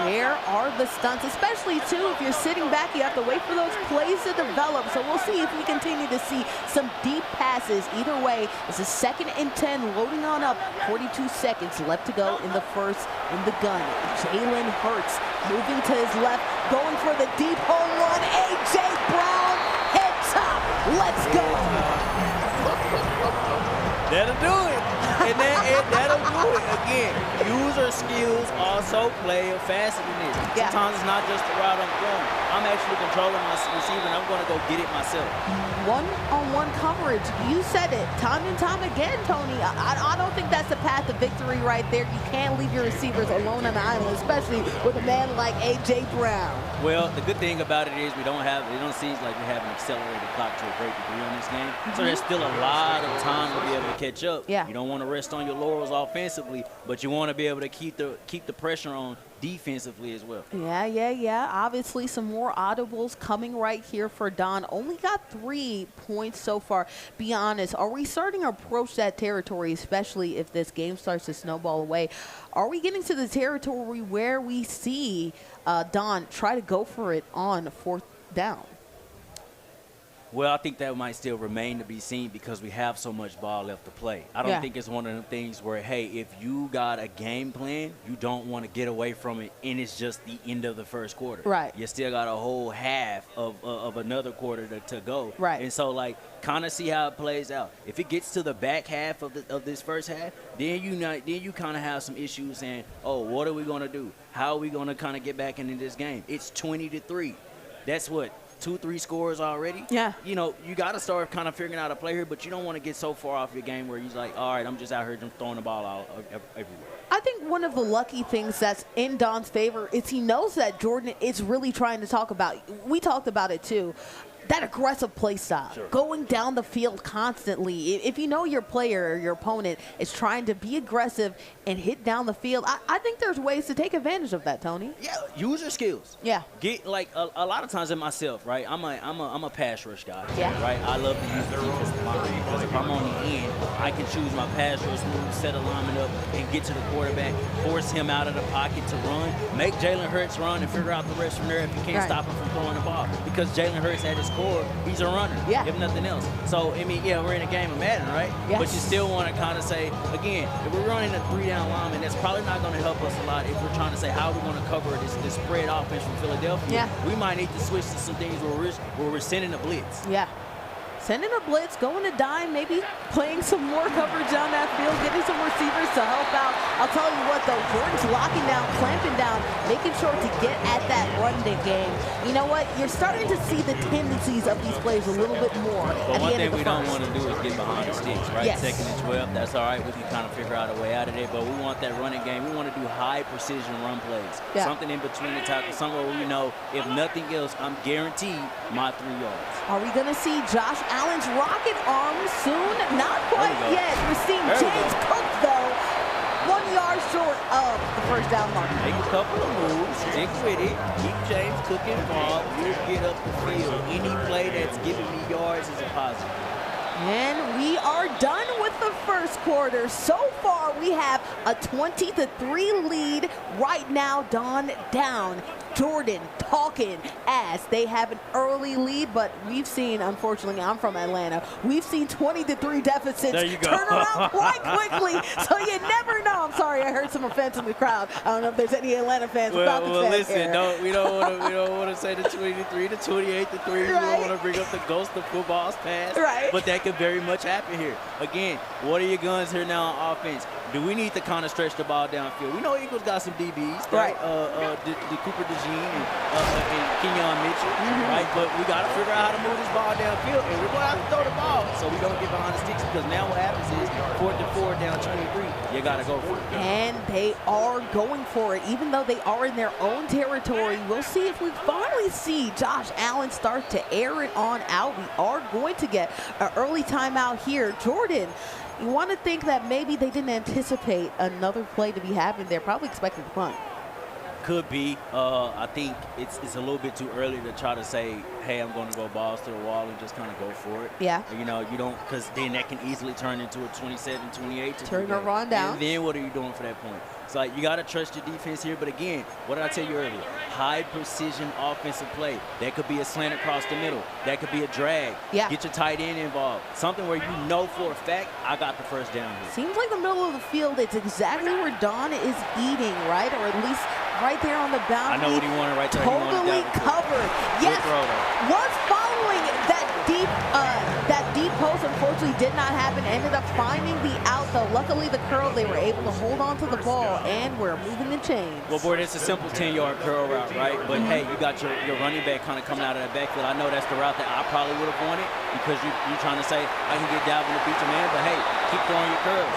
Where are the stunts? Especially, too, if you're sitting back, you have to wait for those plays to develop. So we'll see if we continue to see some deep passes. Either way, it's a 2nd and 10 loading on up. 42 seconds left to go in the first in the gun. Jalen Hurts moving to his left, going for the deep home run. A.J. Brown, head top. Let's go. That'll do it. And that'll do it. Again, user skills also play a facet in this. Sometimes it's not just the route I'm throwing. I'm actually controlling my receiver, and I'm going to go get it myself. One-on-one coverage. You said it time and time again, Tony. I don't think that's the path to victory right there. You can't leave your receivers alone on the island, especially with a man like A.J. Brown. Well, the good thing about it is it don't seem like we have an accelerated clock to a great degree on this game. So there's still a lot of time to be able to catch up. Yeah. You don't want to rest on your laurels offensively, but you want to be able to keep the pressure on defensively as well. Yeah. Obviously, some more audibles coming right here for Don. Only got 3 points so far. Be honest, are we starting to approach that territory, especially if this game starts to snowball away? Are we getting to the territory where we see Don try to go for it on 4th down? Well, I think that might still remain to be seen because we have so much ball left to play. I don't think it's one of them things where, hey, if you got a game plan, you don't want to get away from it, and it's just the end of the first quarter. Right. You still got a whole half of another quarter to go. Right. And so, like, kind of see how it plays out. If it gets to the back half of this first half, then you kind of have some issues saying, oh, what are we going to do? How are we going to kind of get back into this game? It's 20-3. That's what? 2-3 scores already. Yeah. You know, you got to start kind of figuring out a play here, but you don't want to get so far off your game where he's like, all right, I'm just out here just throwing the ball out everywhere. I think one of the lucky things that's in Don's favor is he knows that Jordan is really trying to talk about. We talked about it too. That aggressive play style, going down the field constantly. If you know your player or your opponent is trying to be aggressive and hit down the field, I think there's ways to take advantage of that, Tony. Yeah, use your skills. Yeah. Get like a lot of times in myself, right? I'm a pass rush guy. Yeah. Right. I love to use the defensive line because if I'm on the end, I can choose my pass rush move, set alignment up, and get to the quarterback, force him out of the pocket to run, make Jalen Hurts run, and figure out the rest from there if you can't stop him from throwing the ball. Because Jalen Hurts at his core, he's a runner, if nothing else. So, I mean, yeah, we're in a game of Madden, right? Yes. But you still want to kind of say, again, if we're running a 3-down lineman, that's probably not going to help us a lot if we're trying to say how we're going to cover this spread offense from Philadelphia. Yeah. We might need to switch to some things where we're sending a blitz. Yeah. Sending a blitz, going to dime, maybe playing some more coverage down that field, getting some receivers to help out. I'll tell you what, though, Jordan's locking down, clamping down, making sure to get at that run-day game. You know what? You're starting to see the tendencies of these plays a little bit more. But one thing we don't want to do is get behind the sticks, right? Yes. 2nd and 12, that's all right. We can kind of figure out a way out of there. But we want that running game. We want to do high-precision run plays. Yeah. Something in between the tackles, somewhere where we know, if nothing else, I'm guaranteed my 3 yards. Are we going to see Josh Allen's rocket arm soon? Not quite yet. We're seeing James Cook, though, 1 yard short of the first down mark. Make a couple of moves, stick with it, keep James Cook involved, we'll get up the field. Any play that's giving me yards is a positive. And we are done with the first quarter. So far, we have a 20-3 lead. Right now, Don down. Jordan talking as they have an early lead, but we've seen, unfortunately, I'm from Atlanta, we've seen 20-3 deficits turn around quite quickly, so you never know. I'm sorry, I heard some offense in the crowd. I don't know if there's any Atlanta fans. Well, listen, here. we don't want to say the 23 to 28 to 3. We don't want to bring up the ghost of football's past. Right. But that could very much happen here. Again, what are your guns here now on offense? Do we need to kind of stretch the ball downfield? We know Eagles got some DBs, right? The Cooper DeJean and Kenyon Mitchell, right? But we got to figure out how to move this ball downfield, and we're going to have to throw the ball so we don't get behind the sticks, because now what happens is 4th and 4 down 23, you got to go for it. And they are going for it, even though they are in their own territory. We'll see if we finally see Josh Allen start to air it on out. We are going to get an early timeout here. Jordan, you want to think that maybe they didn't anticipate another play to be happening there. Probably expected the punt. Could be. I think it's a little bit too early to try to say, hey, I'm going to go balls to the wall and just kind of go for it. Yeah. You know, you don't, because then that can easily turn into a 27-28. Turn or run down. And then what are you doing for that point? It's like you got to trust your defense here. But again, what did I tell you earlier? High precision offensive play. That could be a slant across the middle. That could be a drag. Yeah. Get your tight end involved. Something where you know for a fact, I got the first down here. Seems like the middle of the field, it's exactly where Don is eating, right? Or at least right there on the boundary. I know what he wanted right there. Totally covered. Yes. Was following that deep post. Unfortunately, did not happen. Ended up finding the out, though. Luckily, the curl, they were able to hold on to the ball, and we're moving the chains. Well, boy, it's a simple 10-yard curl route, right? But, hey, you got your running back kind of coming out of that backfield. I know that's the route that I probably would have wanted, because you're trying to say, I can get Dalvin to beat your man, but, hey, keep throwing your curls.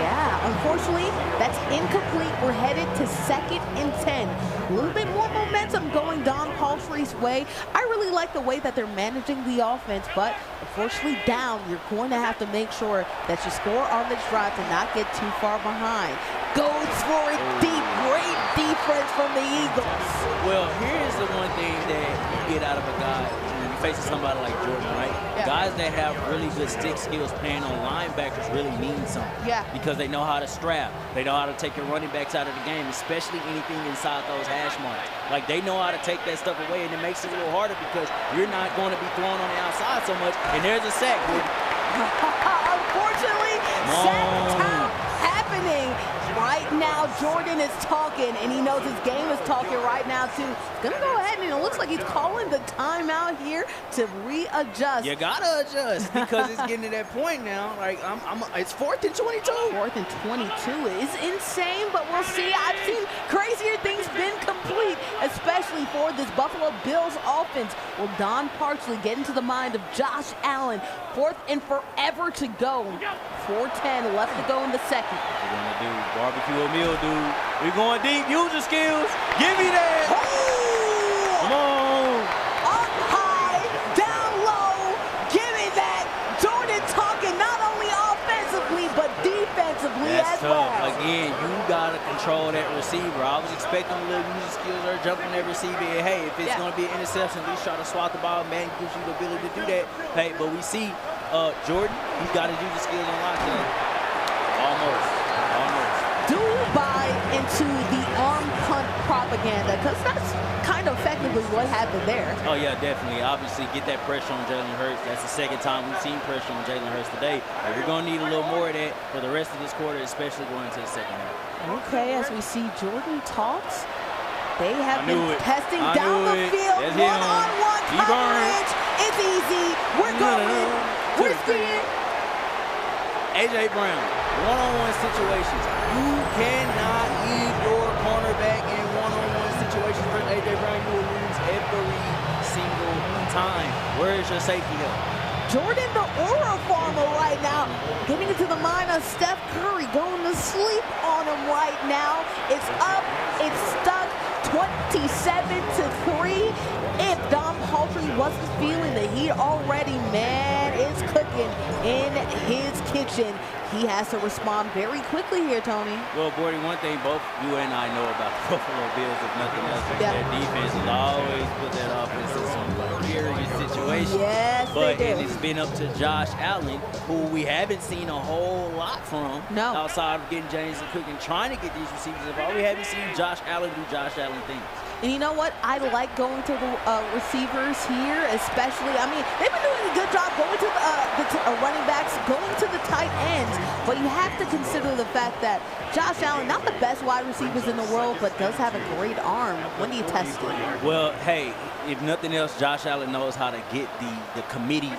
Yeah, unfortunately, that's incomplete. We're headed to 2nd and 10. A little bit more momentum going Don Palfrey's way. I really like the way that they're managing the offense, but unfortunately down, you're going to have to make sure that you score on this drive to not get too far behind. Goes for it deep. Great defense from the Eagles. Well, here's the one thing that you get out of a guy when you facing somebody like Jordan, right? Yeah. Guys that have really good stick skills playing on linebackers really mean something. Yeah. Because they know how to strap. They know how to take your running backs out of the game, especially anything inside those hash marks. Like, they know how to take that stuff away, and it makes it a little harder because you're not going to be throwing on the outside so much. And there's a sack. Unfortunately, sack time happening. Right now, Jordan is talking, and he knows his game is talking right now, too. He's going to go ahead, and it looks like he's calling the timeout here to readjust. You got to adjust because it's getting to that point now. Like, it's 4th and 22. 4th and 22 is insane, but we'll see. I've seen crazier things been complete, especially for this Buffalo Bills offense. Will Don Parsley get into the mind of Josh Allen? 4th and forever to go. 4:10 left to go in the second. We're going to do barbecue or meal, dude. We're going deep. Use your skills. Give me that. Oh! Come on. Up high, down low. Give me that. Jordan talking not only offensively, but defensively That's as tough. well. Again, you got to control that receiver. I was expecting a little user skills or jumping that receiver. And hey, if it's going to be an interception, at least try to swat the ball. Man, gives you the ability to do that. Hey, but we see Jordan, he's got his user skills on lock today. Almost. Do buy into the arm punt propaganda, because that's kind of effectively what happened there. Oh, yeah, definitely. Obviously, get that pressure on Jalen Hurts. That's the second time we've seen pressure on Jalen Hurts today. And we're going to need a little more of that for the rest of this quarter, especially going into the second half. Okay, as we see Jordan talks, they have been testing I down the knew it. field, That's him. one-on-one He burned. coverage. It's easy. We're going. We're skiing. A.J. Brown, one-on-one situations. You cannot leave your cornerback in one-on-one situations for A.J. Brown. You will lose every single time. Where is your safety help? Jordan, the aura farmer right now, getting into the mind of Steph Curry, going to sleep on him right now. It's up, it's stuck, 27-3. If Don Paltry wasn't feeling the heat already, man, it's cooking in his kitchen. He has to respond very quickly here, Tony. Well, Bordy, one thing both you and I know about the Buffalo Bills, if nothing else, is their defense will always put that offense in some precarious situation. Yes, but they do. it's been up to Josh Allen, who we haven't seen a whole lot from outside of getting James and Cook and trying to get these receivers involved. We haven't seen Josh Allen do Josh Allen things. And you know what? I like going to the receivers here, especially. I mean, they've been doing a good job going to the running backs, going to the tight ends. But you have to consider the fact that Josh Allen, not the best wide receivers in the world, but does have a great arm. When do you test it? Well, hey, if nothing else, Josh Allen knows how to get the committee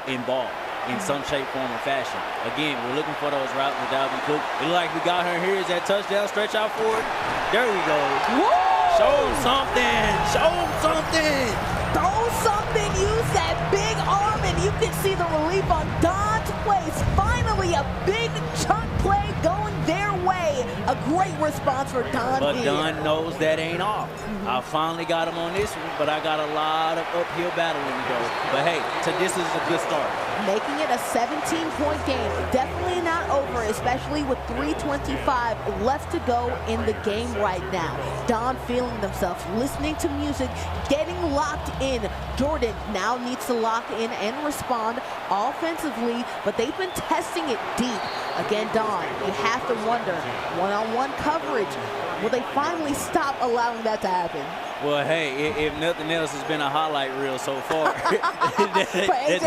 involved in some shape, form, or fashion. Again, we're looking for those routes with Dalvin Cook. It look like we got her here. Is that touchdown? Stretch out for it. There we go. Woo! Show him something. Show him something. Throw something. Use that big arm, and you can see the relief on Don's place. Finally, a big chunk play going their way. A great response for Don. But here. Don knows that ain't off. I finally got him on this one, but I got a lot of uphill battling to go. But hey, this is a good start. Making it a 17-point game. Definitely not over, especially with 3:25 left to go in the game right now. Don feeling themselves, listening to music, getting locked in. Jordan now needs to lock in and respond offensively, but they've been testing it deep. Again, Don, you have to wonder, one-on-one coverage, will they finally stop allowing that to happen? Well, hey, if nothing else, it's been a highlight reel so far. It's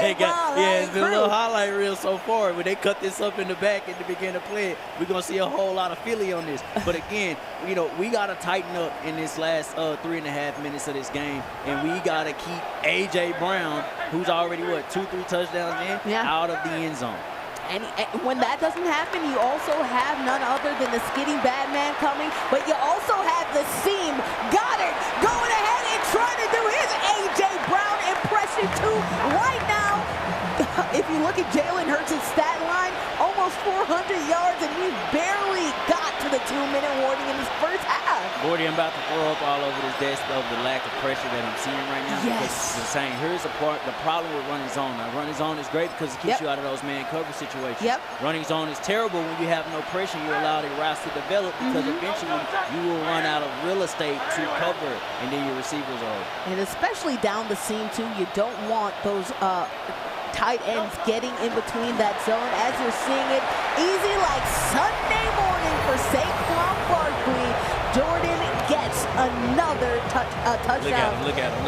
been a little highlight reel so far. When they cut this up in the back and they begin to play it, we're going to see a whole lot of Philly on this. But again, we got to tighten up in this last 3.5 minutes of this game, and we got to keep A.J. Brown, who's already, 2-3 touchdowns in, out of the end zone. And when that doesn't happen, you also have none other than the skinny bad man coming, but you also have the seam. Goddard going ahead and trying to do his A.J. Brown impression too. Right now, if you look at Jalen Hurts' stat line, almost 400 yards, and we barely got to the 2-minute warning in this first half. Gordy, I'm about to throw up all over this desk of the lack of pressure that I'm seeing right now. Yes. Because it's insane. Here's the problem with running zone. Now, running zone is great because it keeps you out of those man cover situations. Running zone is terrible when you have no pressure. You allow the routes to develop because eventually you will run out of real estate to cover it, and then your receivers are open. And especially down the seam, too, you don't want those tight ends getting in between that zone as you're seeing it. Easy like Sunday morning for Saquon Barkley. Jordan gets another touchdown. Look at him.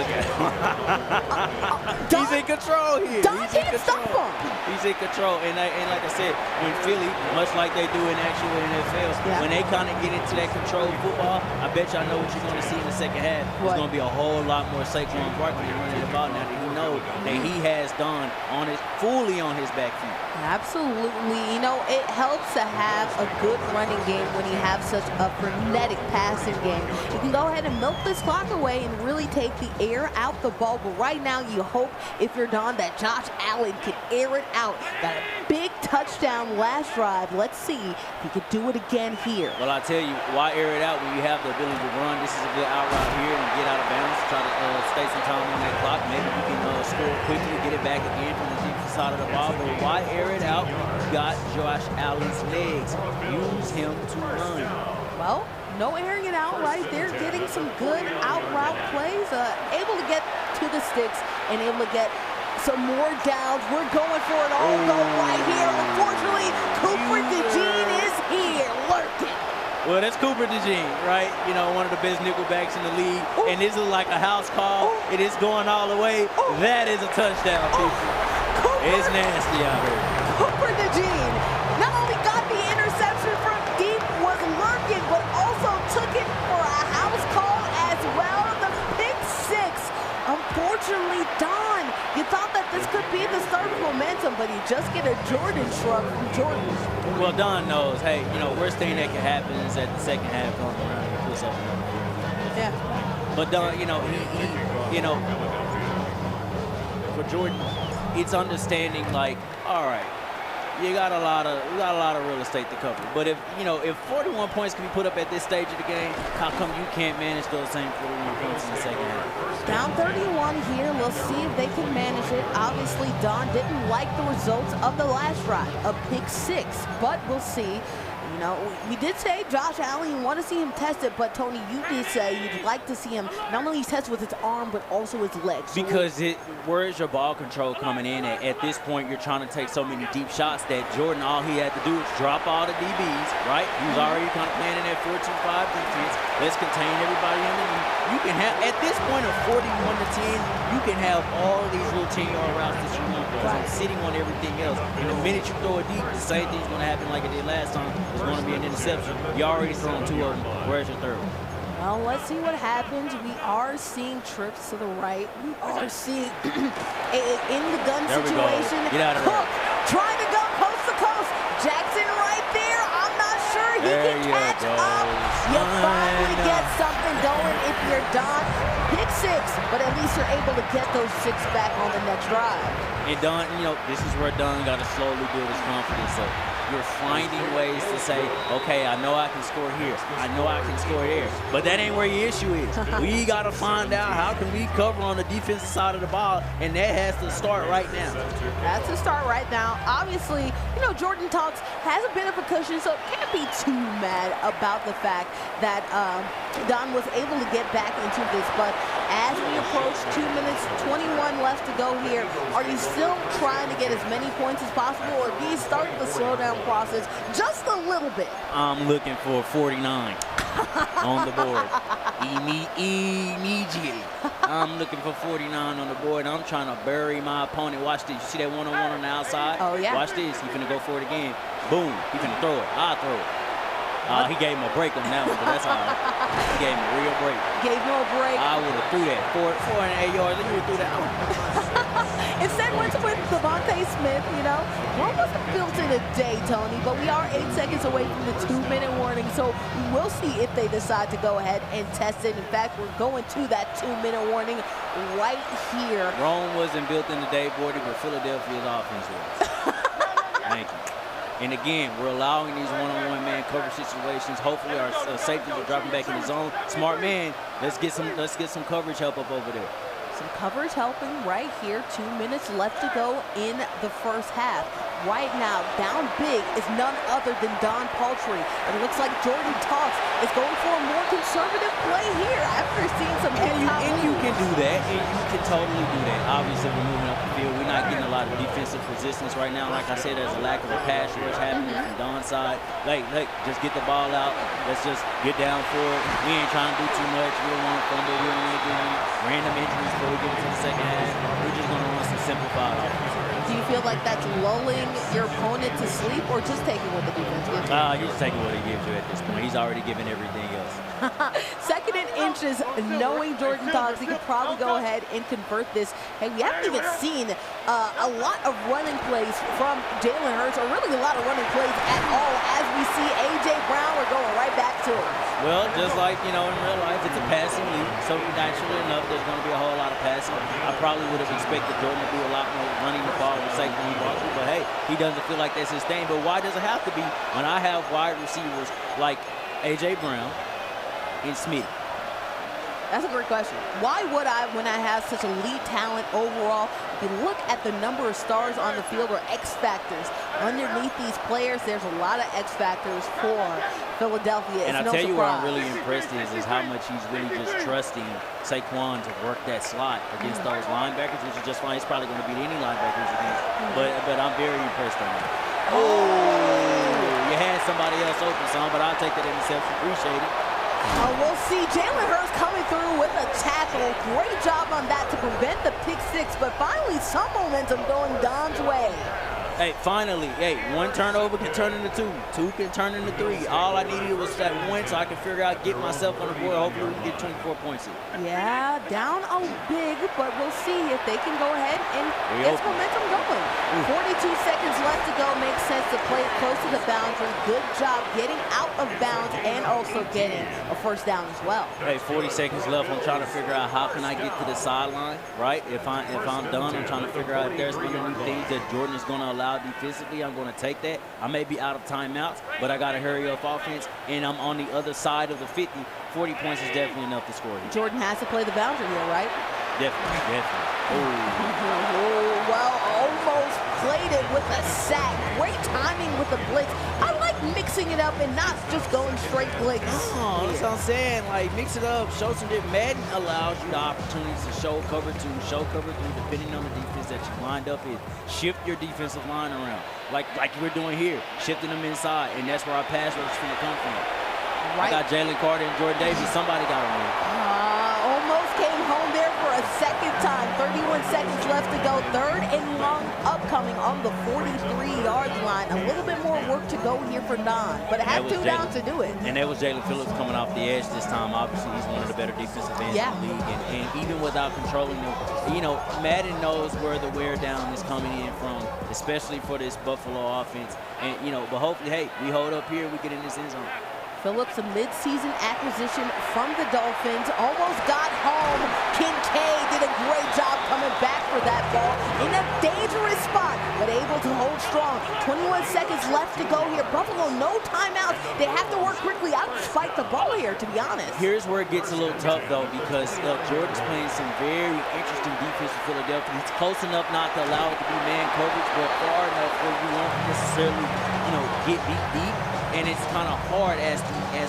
He's in control here. Don can't stop him. He's in control. And like I said, when Philly, much like they do in actual NFL, when they kind of get into that controlled football, I bet y'all know what you're going to see in the second half. There's going to be a whole lot more Saquon Barkley running the ball now that he knows that he has Don fully on his back feet. Absolutely. You know, it helps to have a good running game when you have such a frenetic passing game. You can go ahead and milk this clock away and really take the air out the ball. But right now, you hope, if you're Don, that Josh Allen can air it out. Got a big touchdown last drive. Let's see if he could do it again here. Well, I tell you, why air it out when you have the ability to run? This is a good out route here and get out of bounds. Try to stay some time on that clock. Maybe you can score quickly, get it back again from the defensive side of the ball. But why air it out? You got Josh Allen's legs. Use him to run. Well, no airing it out right there. Getting some good out route plays. Able to get to the sticks and able to get some more downs. We're going for it all. Go right here. Unfortunately, Cooper DeJean is here lurking. Well, that's Cooper DeJean, right? You know, one of the best nickelbacks in the league. And this is like a house call. It is going all the way. That is a touchdown, people. It's nasty out here. Cooper DeJean not only got the interception from deep, was lurking, but also took it for a house call as well. The pick six. Unfortunately, Don, you thought that this could be the start of momentum, but you just get a Jordan shrug from Jordan. Well, Don knows, hey, you know, worst thing that can happen is that the second half comes around and puts up another. Yeah. But Don, you know, he you know, for Jordan, it's understanding like, all right, you got a lot of real estate to cover. But if 41 points can be put up at this stage of the game, how come you can't manage those same 41 points in the second half? Down 31 here. We'll see if they can manage it. Obviously, Don didn't like the results of the last drive, a pick six, but we'll see. You know, we did say Josh Allen, you want to see him tested, but Tony, you did say you'd like to see him not only test with his arm, but also his legs. Because where is your ball control coming in at? At this point, you're trying to take so many deep shots that Jordan, all he had to do is drop all the DBs, right? He was already kind of playing in that 4-2-5 defense. Let's contain everybody underneath. You can have, at this point of 41-10, you can have all these little 10-yard routes that you want, because it's sitting on everything else. And the minute you throw it deep, the same thing's going to happen like it did last time. It's going to be an interception. You already thrown two of them. Where's your third one? Well, let's see what happens. We are seeing trips to the right. We are seeing in the gun situation. Get out of there. Cook trying to go coast to coast. Jackson right there. I'm not sure he can catch up. You finally get something going if you're Don. Pick six, but at least you're able to get those six back on the next drive. And Don, you know, this is where Don got to slowly build his confidence up. You're finding ways to say, okay, I know I can score here. I know I can score there. But that ain't where your issue is. We got to find out how can we cover on the defensive side of the ball, and that has to start right now. That's to start right now. Obviously, you know, Jordan Talks has a bit of a cushion, so can't be too mad about the fact that Don was able to get back into this. But as we approach 2 minutes, 21 left to go here, are you still trying to get as many points as possible, or do you start the slowdown process just a little bit? I'm looking for 49 on the board. Immediately. I'm looking for 49 on the board. I'm trying to bury my opponent. Watch this. You see that one-on-one on the outside? Oh, yeah. Watch this. He's going to go for it again. Boom. He's going to throw it. I'll throw it. He gave him a break on that one, but that's all right. He gave him a real break. Gave him a break. I would have threw that. 408 yards. He would have threw that out. Instead, went with Devontae Smith, you know. One wasn't built in a day, Tony, but we are 8 seconds away from the 2-minute warning, so we'll see if they decide to go ahead and test it. In fact, we're going to that 2-minute warning right here. Rome wasn't built in a day, Bordy, but Philadelphia's offense was. Thank you. And again, we're allowing these one-on-one man coverage situations. Hopefully our safeties are dropping back in the zone. Smart man, let's get some coverage help up over there. Some coverage helping right here. 2 minutes left to go in the first half. Right now, down big is none other than Don Paltry. It looks like Jordan Talks is going for a more conservative play here after seeing some And you can do that, and you can totally do that. Obviously, we're moving up the field. We're not getting a lot of defensive resistance right now. Like I said, there's a lack of a pass rush happening from Don's side. Like, just get the ball out. Let's just get down for it. We ain't trying to do too much. We don't want to fumble. We don't want to do any random injuries before we get into the second half. We're just going to run some simplified offense. Do you feel like that's lulling your opponent to sleep or just taking what the defense gives you? He's just taking what he gives you at this point. He's already given everything else. Second and inches, knowing Jordan Talks, he could probably go ahead and convert this. Hey, we haven't even seen a lot of running plays from Jalen Hurts, or really a lot of running plays at all, as we see A.J. Brown. We're going right back to it. Well, just like, in real life, it's a passing league, so naturally enough, there's going to be a whole lot of passing. I probably would have expected Jordan to do a lot more running the ball with Saquon Barkley, but hey, he doesn't feel like that's his thing. But why does it have to be when I have wide receivers like A.J. Brown and Smith? That's a great question. Why would I, when I have such elite talent overall? If you look at the number of stars on the field, or X factors underneath these players, there's a lot of X factors for Philadelphia. And it's I'll tell you what I'm surprise. really impressed is how much he's really just trusting Saquon to work that slot against those linebackers, which is just fine. He's probably going to beat any linebackers against. But I'm very impressed on that. Oh, you had somebody else open, son, but I'll take that interception. Appreciate it. We'll see Jalen Hurts coming through with a tackle. Great job on that to prevent the pick six, but finally some momentum going Don's way. Hey, finally, one turnover can turn into two. Two can turn into three. All I needed was that one so I can figure out, get myself on the board. Hopefully we can get 24 points in. Yeah, down a big, but we'll see if they can go ahead and get some momentum going. 42 seconds left to go. Makes sense to play it close to the boundary. Good job getting out of bounds and also getting a first down as well. Hey, 40 seconds left. I'm trying to figure out how can I get to the sideline, right? If I'm done, I'm trying to figure out if there's going to be things that Jordan is going to allow defensively. I'm going to take that. I may be out of timeouts, but I got to hurry up offense, and I'm on the other side of the 50. 40 points is definitely enough to score here. Jordan has to play the boundary here, right? Definitely. Well, almost played it with a sack. Great timing with the blitz. I like mixing it up and not just going straight blitz. Oh, that's what I'm saying. Like, mix it up, show some different. Madden allows you the opportunities to show cover 2, show cover 3, depending on the defense that you lined up in. Shift your defensive line around, like we're doing here, shifting them inside, and that's where our pass rush is going to come from. Right. I got Jalen Carter and Jordan Davis. Somebody got him there. Almost came home there for a second time. 31 seconds left to go. Third and long upcoming on the 43-yard line. A little bit more work to go here for Don, but it had 2 downs to do it. And that was Jalen Phillips coming off the edge this time. Obviously, he's one of the better defensive ends in the league. And even without controlling them, Madden knows where the wear down is coming in from, especially for this Buffalo offense. And, but hopefully, hey, we hold up here, we get in this end zone. Phillips, a mid-season acquisition from the Dolphins, almost got home. Kincaid did a great job coming back for that ball in a dangerous spot, but able to hold strong. 21 seconds left to go here. Buffalo, no timeouts. They have to work quickly out and fight the ball here, to be honest. Here's where it gets a little tough, though, because Jordan's playing some very interesting defense for Philadelphia. He's close enough not to allow it to be man coverage, but far enough where you won't necessarily, get beat deep. And it's kind of hard as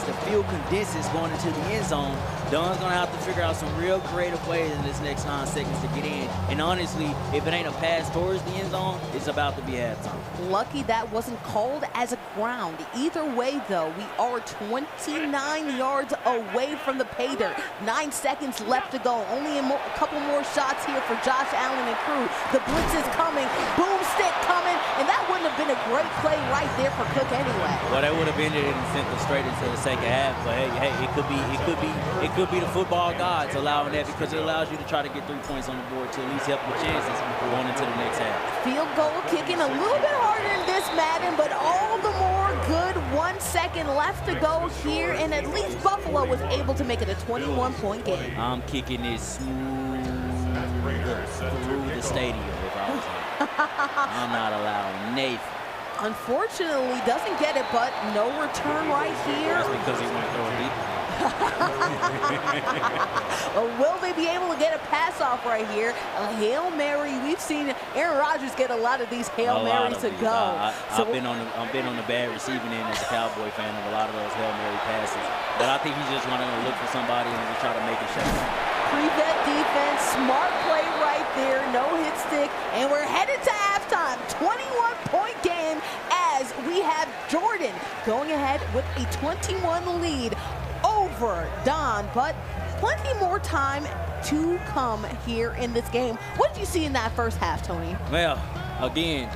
the field condenses going into the end zone. Don's going to have to figure out some real creative ways in this next 9 seconds to get in. And honestly, if it ain't a pass towards the end zone, it's about to be halftime. Lucky that wasn't called as a ground. Either way, though, we are 29 yards away from the pay dirt. 9 seconds left to go. Only a couple more shots here for Josh Allen and crew. The blitz is coming. Boomstick coming. And that wouldn't have been a great play right there for Cook anyway. Well, that would have been it and sent them straight into the second half. But hey, it could be the football gods allowing that, because it allows you to try to get 3 points on the board to at least help your chances going into the next half. Field goal kicking a little bit harder in this Madden, but all the more good. 1 second left to go here, and at least Buffalo was able to make it a 21-point game. I'm kicking it smooth through the stadium if I was him. I'm not allowing Nathan. Unfortunately, doesn't get it, but no return right here. That's because he went through a deep. Will they be able to get a pass off right here? A Hail Mary. We've seen Aaron Rodgers get a lot of these Hail Marys to go. I've been on the bad receiving end as a Cowboy fan of a lot of those Hail Mary passes. But I think he's just running to look for somebody and just try to make it shut down. Prevent defense, smart play right there, no hit stick, and we're headed to halftime. 21-point game as we have Jordan going ahead with a 21 lead over Don, but plenty more time to come here in this game. What did you see in that first half, Tony? Well, again,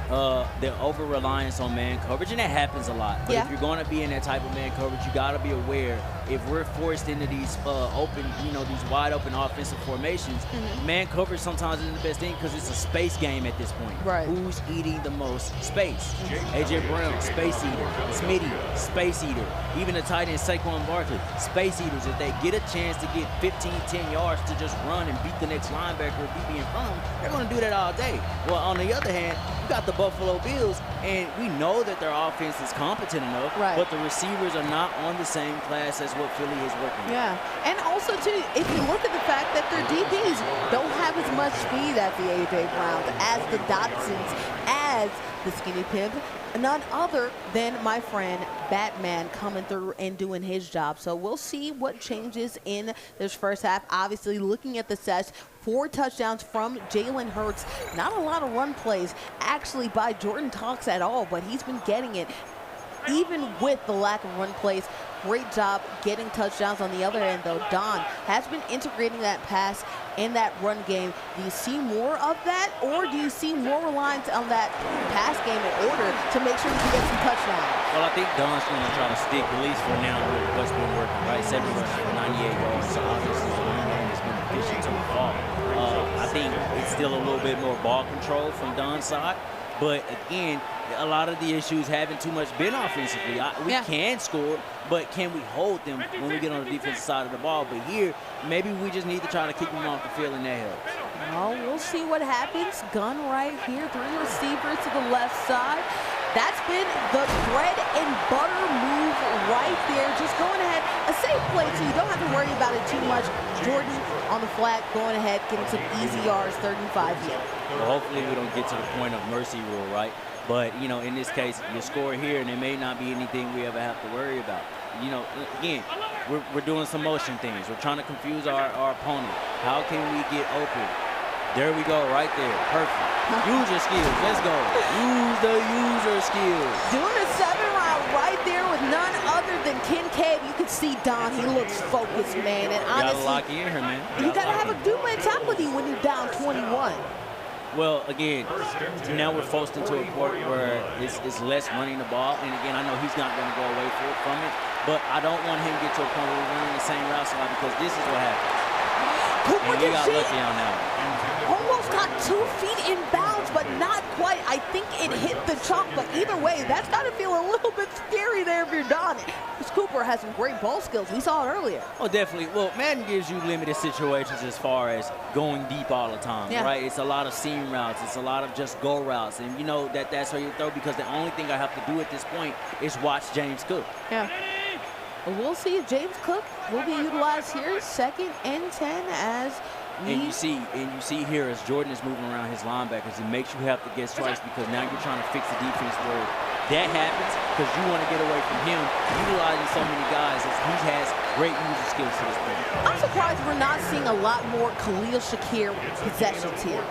the over-reliance on man coverage, and that happens a lot. But if you're going to be in that type of man coverage, you got to be aware if we're forced into these open, these wide-open offensive formations, man coverage sometimes isn't the best thing because it's a space game at this point. Right. Who's eating the most space? A.J. Brown, space eater. Smitty, space eater. Even the tight end, Saquon Barkley, space eaters. If they get a chance to get 15, 10 yards to just run and beat the next linebacker or DB in front of them, they're going to do that all day. Well, on the other hand, you got the Buffalo Bills, and we know that their offense is competent enough, but the receivers are not on the same class as what Philly is working with. Yeah, and also, too, if you look at the fact that their DBs don't have as much speed as the A.J. Browns, as the Dotsons, as the Skinny Pimp, none other than my friend Batman coming through and doing his job. So we'll see what changes in this first half. Obviously, looking at the sets, 4 touchdowns from Jalen Hurts. Not a lot of run plays actually by Jordan Talks at all, but he's been getting it even with the lack of run plays. Great job getting touchdowns. On the other end, though, Don has been integrating that pass and that run game. Do you see more of that, or do you see more reliance on that pass game in order to make sure you can get some touchdowns? Well, I think Don's going to try to stick, at least for now, with what's been working, right? 7 rushes for 98 yards, so obviously the run game has been efficient to the fall. I think it's still a little bit more ball control from Don's side, but again, a lot of the issues haven't too much been offensively. We can score, but can we hold them when we get on the defensive side of the ball? But here, maybe we just need to try to keep them off the field, and that helps. Well, we'll see what happens. Gun right here, 3 receivers to the left side. That's been the bread and butter move right there. Just going ahead, a safe play, so you don't have to worry about it too much. Jordan on the flat, going ahead, getting some easy yards, 35 here. Well, hopefully we don't get to the point of mercy rule, right? But, in this case, you score here, and there may not be anything we ever have to worry about. Again, we're doing some motion things. We're trying to confuse our opponent. How can we get open? There we go, right there. Perfect. Use your skills. Let's go. Use the user skills. Doing a 7-round right there with none other than Kincaid. You can see Don. He looks focused, man. And honestly, gotta lock in here, man. You gotta have a good mentality when you're down 21. Well, again, now we're forced into a point where it's less running the ball. And again, I know he's not going to go away from it, but I don't want him to get to a point where we're running the same route slide, because this is what happens. And we got lucky on that one. Almost got 2 feet in bounds, but not quite. I think it hit the chalk, but either way, that's got to feel a little bit scary there if you're Don. Because Cooper has some great ball skills. We saw it earlier. Oh, definitely. Well, Madden gives you limited situations as far as going deep all the time, right? It's a lot of seam routes. It's a lot of just go routes. And you know that's where you throw, because the only thing I have to do at this point is watch James Cook. Yeah. We'll see if James Cook will be utilized here. 2nd and 10 as And you see here as Jordan is moving around his linebackers, it makes you have to get strikes, because now you're trying to fix the defense where that happens, because you want to get away from him utilizing so many guys as he has great user skills to this point. I'm surprised we're not seeing a lot more Khalil Shakir possessions here.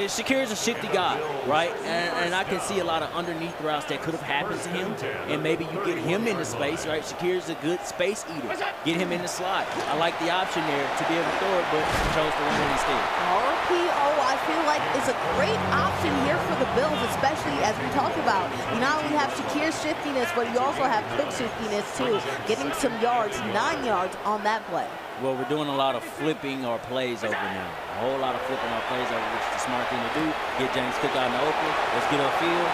Shakir's a shifty guy, right? And I can see a lot of underneath routes that could have happened to him, and maybe you get him into space, right? Shakir's a good space eater. Get him in the slot. I like the option there to be able to throw it, but chose to run it instead. RPO, I feel like, is a great option here for the Bills, especially as we talked about. You not only have Shakir's shiftiness, but you also have Cook's shiftiness too. Getting some yards, 9 yards on that play. Well, we're doing a lot of flipping our plays over now. A whole lot of flipping our plays over, which is the smart thing to do. Get James Cook out in the open. Let's get upfield.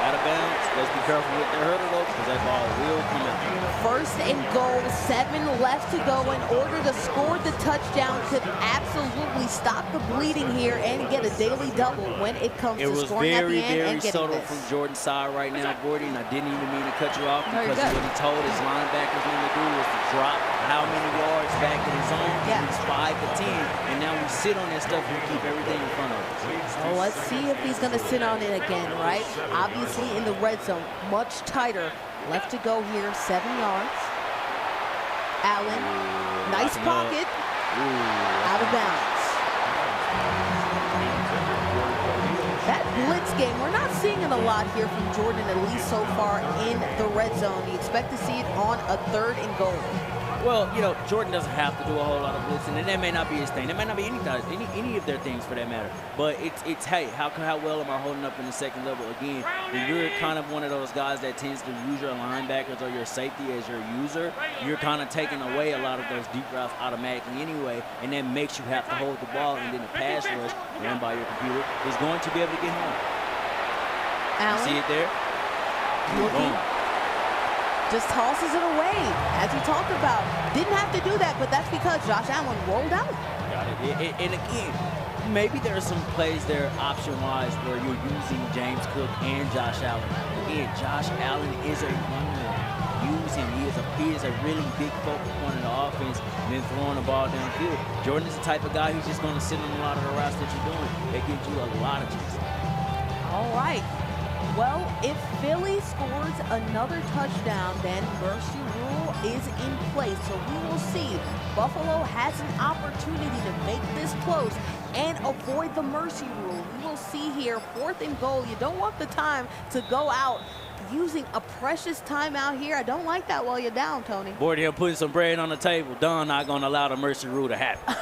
Out of bounds. Let's be careful with the hurdle, though, because that ball will come out. 1st and goal, 7 left to go. In order to score the touchdown, could absolutely stop the bleeding here and get a daily double when it comes It to was scoring at the very, end very and getting subtle this. from Jordan's side right now, Gordy, and I didn't even mean to cut you off No, you're because good. what he told his linebackers when to do was to drop how many yards back in his zone. Yeah. It's 5 to 10, and now we sit on that stuff and keep everything in front of us. So let's see if he's going to sit on it again, right? Obviously in the red zone, much tighter. Left to go here, 7 yards. Allen, nice pocket, out of bounds. That blitz game, we're not seeing it a lot here from Jordan, at least so far in the red zone. You expect to see it on a 3rd and goal. Well, you know, Jordan doesn't have to do a whole lot of blitzing, and that may not be his thing. That may not be any of their things for that matter. But it's hey, how well am I holding up in the second level? Again, when you're kind of one of those guys that tends to use your linebackers or your safety as your user, you're kind of taking away a lot of those deep routes automatically anyway, and that makes you have to hold the ball, and then the pass rush ran by your computer is going to be able to get home. Allen, See it there? looking. Boom. Just tosses it away, as we talked about. Didn't have to do that, but that's because Josh Allen rolled out. Got it. And again, maybe there are some plays there option-wise where you're using James Cook and Josh Allen. Again, Josh Allen is a runner. Use him. He is a really big focal point in the offense and then throwing the ball downfield. Jordan is the type of guy who's just going to sit on a lot of the routes that you're doing. That gives you a lot of chances. All right. Well, if Philly scores another touchdown, then mercy rule is in place. So we will see. Buffalo has an opportunity to make this close and avoid the mercy rule. We will see here, 4th and goal. You don't want the time to go out using a precious timeout here. I don't like that while you're down, Tony. Boy, they're putting some bread on the table. Don not going to allow the mercy rule to happen.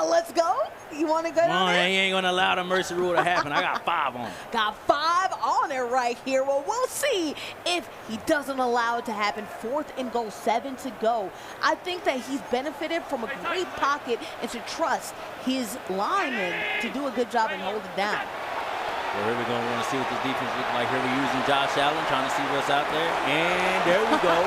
Let's go. You want to go Come down on, there? he ain't going to allow the mercy rule to happen. I got 5 on it. Got 5 on it right here. Well, we'll see if he doesn't allow it to happen. 4th and goal, 7 to go. I think that he's benefited from a great pocket and should trust his linemen to do a good job and hold it down. Well, here we go. We want to see what this defense looks like. Here we're using Josh Allen, trying to see what's out there. And there we go.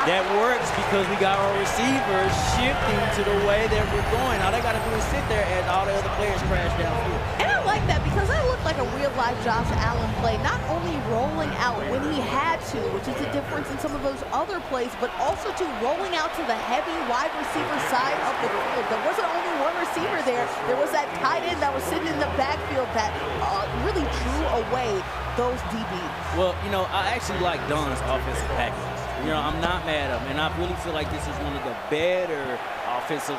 That works because we got our receivers shifting to the way that we're going. All they got to do is sit there as all the other players crash downfield. And I like that because that looked like a real-life Josh Allen play, not only rolling out when he had to, which is the difference in some of those other plays, but also to rolling out to the heavy wide receiver side of the field. There wasn't only one receiver there. There was that tight end that was sitting in the backfield that really drew away those DBs. Well, you know, I actually like Don's offensive package. You know, I'm not mad at him, and I really feel like this is one of the better offensive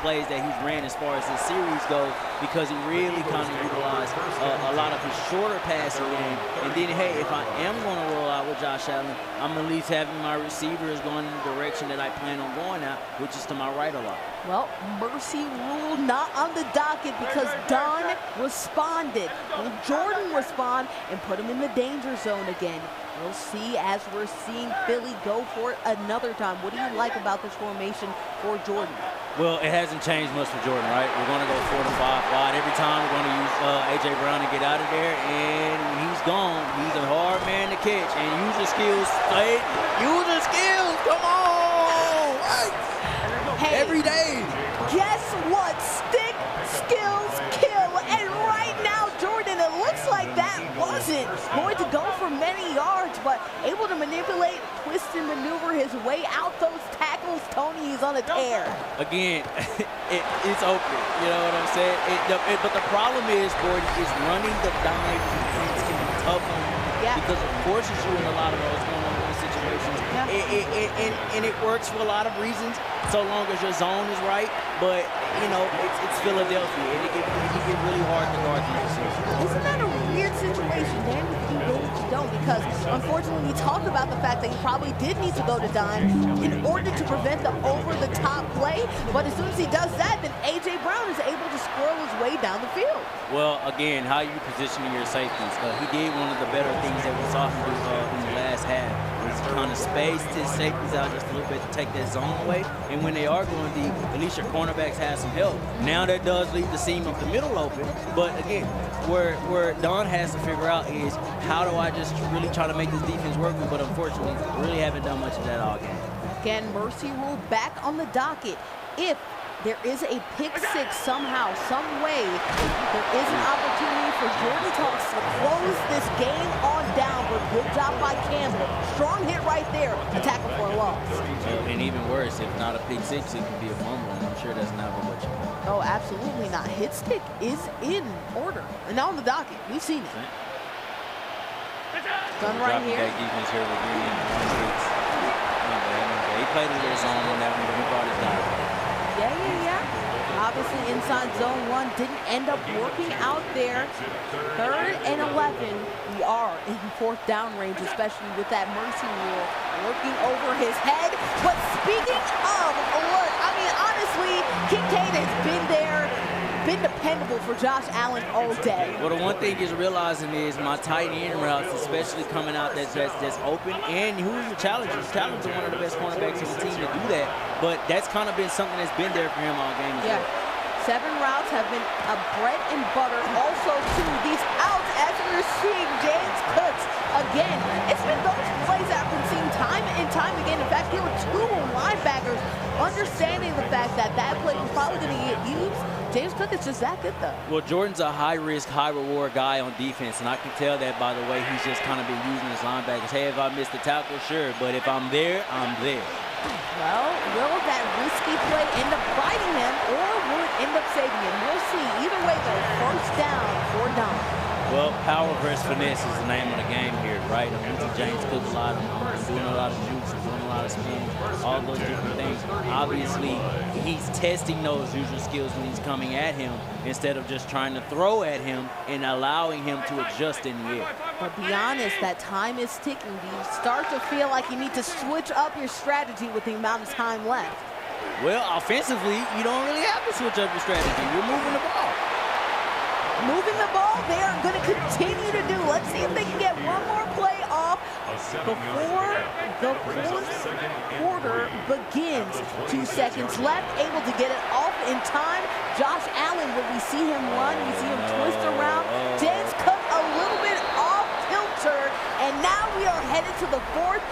plays that he's ran as far as this series goes, because he really kind of utilized a lot of his shorter passing game. And then, hey, if I am going to roll out with Josh Allen, I'm at least having my receivers going in the direction that I plan on going out, which is to my right a lot. Well, mercy rule not on the docket because Don responded. Will Jordan respond and put him in the danger zone again? We'll see as we're seeing Philly go for it another time. What do you like about this formation for Jordan? Well, it hasn't changed much for Jordan, right? We're going to go 4 to 5 wide every time. We're going to use A.J. Brown to get out of there. And when he's gone, he's a hard man to catch. And use your skills, right? Use your skills. Come on. Right. Hey, every day. Guess what? Stick, skills, kill. And right now, Jordan, it looks like that wasn't going to go for many yards, but able to manipulate, twist and maneuver his way out those tackles. Tony is on a tear. Again, it's open. You know what I'm saying? But the problem is, Gordon, is running the dime defense can be tough on you because it forces you in a lot of those one-on-one situations. And it works for a lot of reasons, so long as your zone is right. But, you know, it's Philadelphia, and it get really hard to guard these receivers. Isn't that a weird situation? Damn if you do, if you don't, because unfortunately we talked about the fact that he probably did need to go to dime in order to prevent the over-the-top play. But as soon as he does that, then A.J. Brown is able to squirrel his way down the field. Well, again, how you positioning your safeties? He did one of the better things that we saw him do in the last half. He's kind of spaced his safeties out just a little bit to take that zone away. And when they are going deep, at least your cornerbacks have some help. Now that does leave the seam of the middle open. But again, where Don has to figure out is how do I just really try to make this defense work? But unfortunately, really haven't done much of that all game. Again, mercy rule back on the docket. If there is a pick six somehow, some way, there is an opportunity for Jordan Talks to close this game on down. But good job by Campbell. Strong hit right there. A tackle for a loss. And even worse, if not a pick six, it could be a fumble, and I'm sure that's never what you want. Oh, absolutely not. Hit stick is in order. And now on the docket. We've seen it. Done right here. Back defense here with Green. He played a little zone on that one, but he brought it down. Yeah. Obviously, inside zone 1 didn't end up working out there. 3rd and 11. We are in 4th down range, especially with that mercy rule working over his head. But speaking of alert, I mean, honestly, Kincaid has been there, been dependable for Josh Allen all day. Well, the one thing he's realizing is my tight end routes, especially coming out that's open, and who's your challenger? Challenger's one of the best cornerbacks on the team to do that, but that's kind of been something that's been there for him all game as well. 7 routes have been a bread and butter. Also, too, these outs, as we're seeing James Cooks again. It's been those plays that I've been seeing time and time again. In fact, there were 2 linebackers understanding the fact that that play was probably going to get used. James Cook is just that good, though. Well, Jordan's a high-risk, high-reward guy on defense, and I can tell that by the way he's just kind of been using his linebackers. Hey, if I missed the tackle, sure, but if I'm there, I'm there. Well, will that risky play end up biting him, or will it end up saving him? We'll see. Either way, though, 1st down for Don. Well, power versus finesse is the name of the game here, right? I'm using James Cook a lot. I'm doing a lot of jukes, I'm doing a lot of spins, all those different things. Obviously, he's testing those usual skills when he's coming at him instead of just trying to throw at him and allowing him to adjust in the air. But be honest, that time is ticking. Do you start to feel like you need to switch up your strategy with the amount of time left? Well, offensively, you don't really have to switch up your strategy. You're moving the ball. Moving the ball, they are going to continue to do. Let's see if they can get one more play off before the 4th quarter begins. 2 seconds left, able to get it off in time. Josh Allen, will we see him run? We see him twist around. James Cook a little bit off kilter, and now we are headed to the 4th.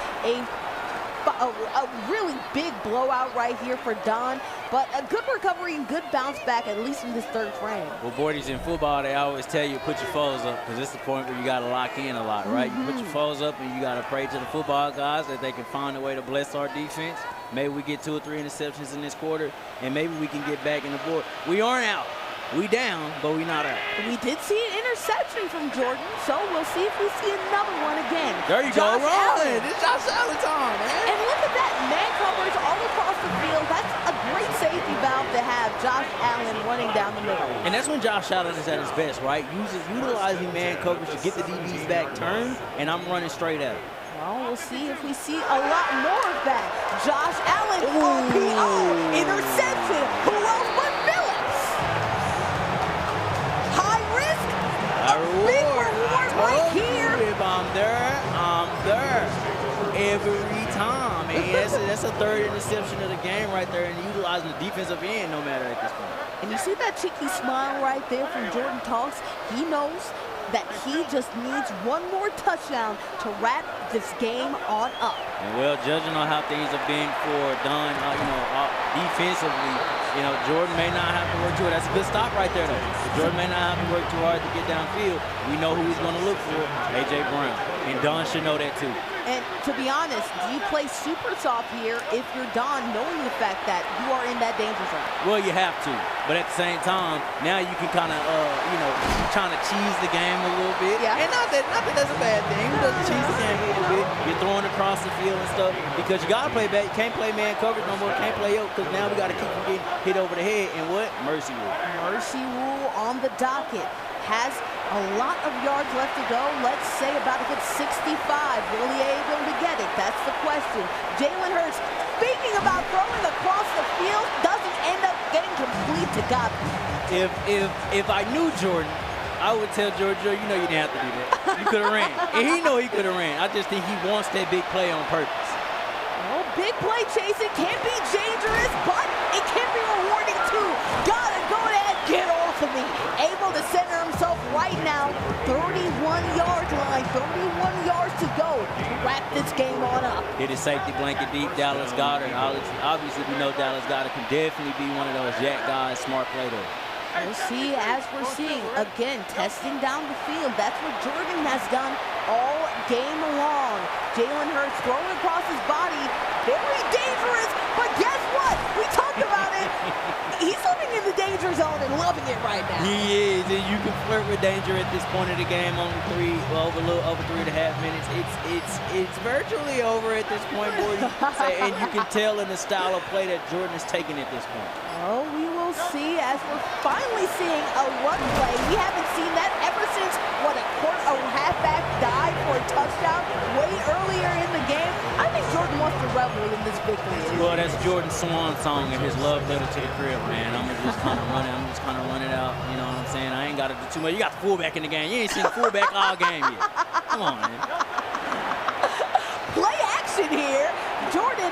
A really big blowout right here for Don, but a good recovery and good bounce back, at least in this 3rd frame. Well, Bordy's in football, they always tell you put your foes up, because it's the point where you got to lock in a lot, right? You put your foes up and you got to pray to the football guys that they can find a way to bless our defense. Maybe we get 2 or 3 interceptions in this quarter, and maybe we can get back in the board. We aren't out. We down, but we not out. We did see an interception from Jordan, so we'll see if we see another one again. There you go, rolling. It's Josh Allen time, man. And look at that, man coverage all across the field. That's a great safety valve to have Josh Allen running down the middle. And that's when Josh Allen is at his best, right? Utilizing man coverage to get the DBs back turned, and I'm running straight at him. Well, we'll see if we see a lot more of that. Josh Allen, RPO, interception. Who else but Phillips? Big reward right here. If I'm there, I'm there every time. And that's a 3rd interception of the game right there, and utilizing the defensive end no matter at this point. And you see that cheeky smile right there from Jordan Talks. He knows that he just needs one more touchdown to wrap this game on up. And well, judging on how things have been for Don, defensively, Jordan may not have to work too hard. That's a good stop right there, though. Jordan may not have to work too hard to get downfield. We know who he's going to look for, A.J. Brown. And Don should know that, too. And to be honest, do you play super soft here if you're Don, knowing the fact that you are in that danger zone? Well, you have to. But at the same time, now you can kind of, trying to cheese the game a little bit. Yeah. And not that that's a bad thing. Who doesn't cheese the game a little bit? You're throwing across the field and stuff because you got to play back. You can't play man coverage no more. Can't play yoke because now we got to keep from getting hit over the head. And what? Mercy rule. Mercy rule on the docket. Has a lot of yards left to go. Let's say about a good 65. Will he able to get it? That's the question. Jalen Hurts, speaking about throwing across the field, doesn't end up getting complete to God. If I knew Jordan, I would tell Jordan, you know you didn't have to do that. You could have ran. And he know he could have ran. I just think he wants that big play on purpose. Well, big play chasing can be dangerous, but it can be rewarding too. Gotta go ahead, get off Anthony able to center himself right now. 31-yard line, 31 yards to go to wrap this game on up. Hit his safety blanket deep, Dallas Goedert. Obviously, we know Dallas Goedert can definitely be one of those yak guys. Smart play there. We'll see, as we're seeing, again, testing down the field. That's what Jordan has done all game long. Jalen Hurts throwing across his body. Very dangerous, but guess what? We talked about it. He's living in the danger zone and loving it right now. He is, and you can flirt with danger at this point of the game. Only over 3.5 minutes. It's virtually over at this point, boy. And you can tell in the style of play that Jordan is taking at this point. Oh, we will see as we're finally seeing a run play. We haven't seen that ever since, what, a halfback dive for a touchdown way earlier in the game. I think Jordan wants to revel in this victory. Well, that's Jordan's swan song and his love letter to the crib, man. I'm just kind of running out. You know what I'm saying? I ain't got to do too much. You got the fullback in the game. You ain't seen the fullback all game yet. Come on, man. Play action here. Jordan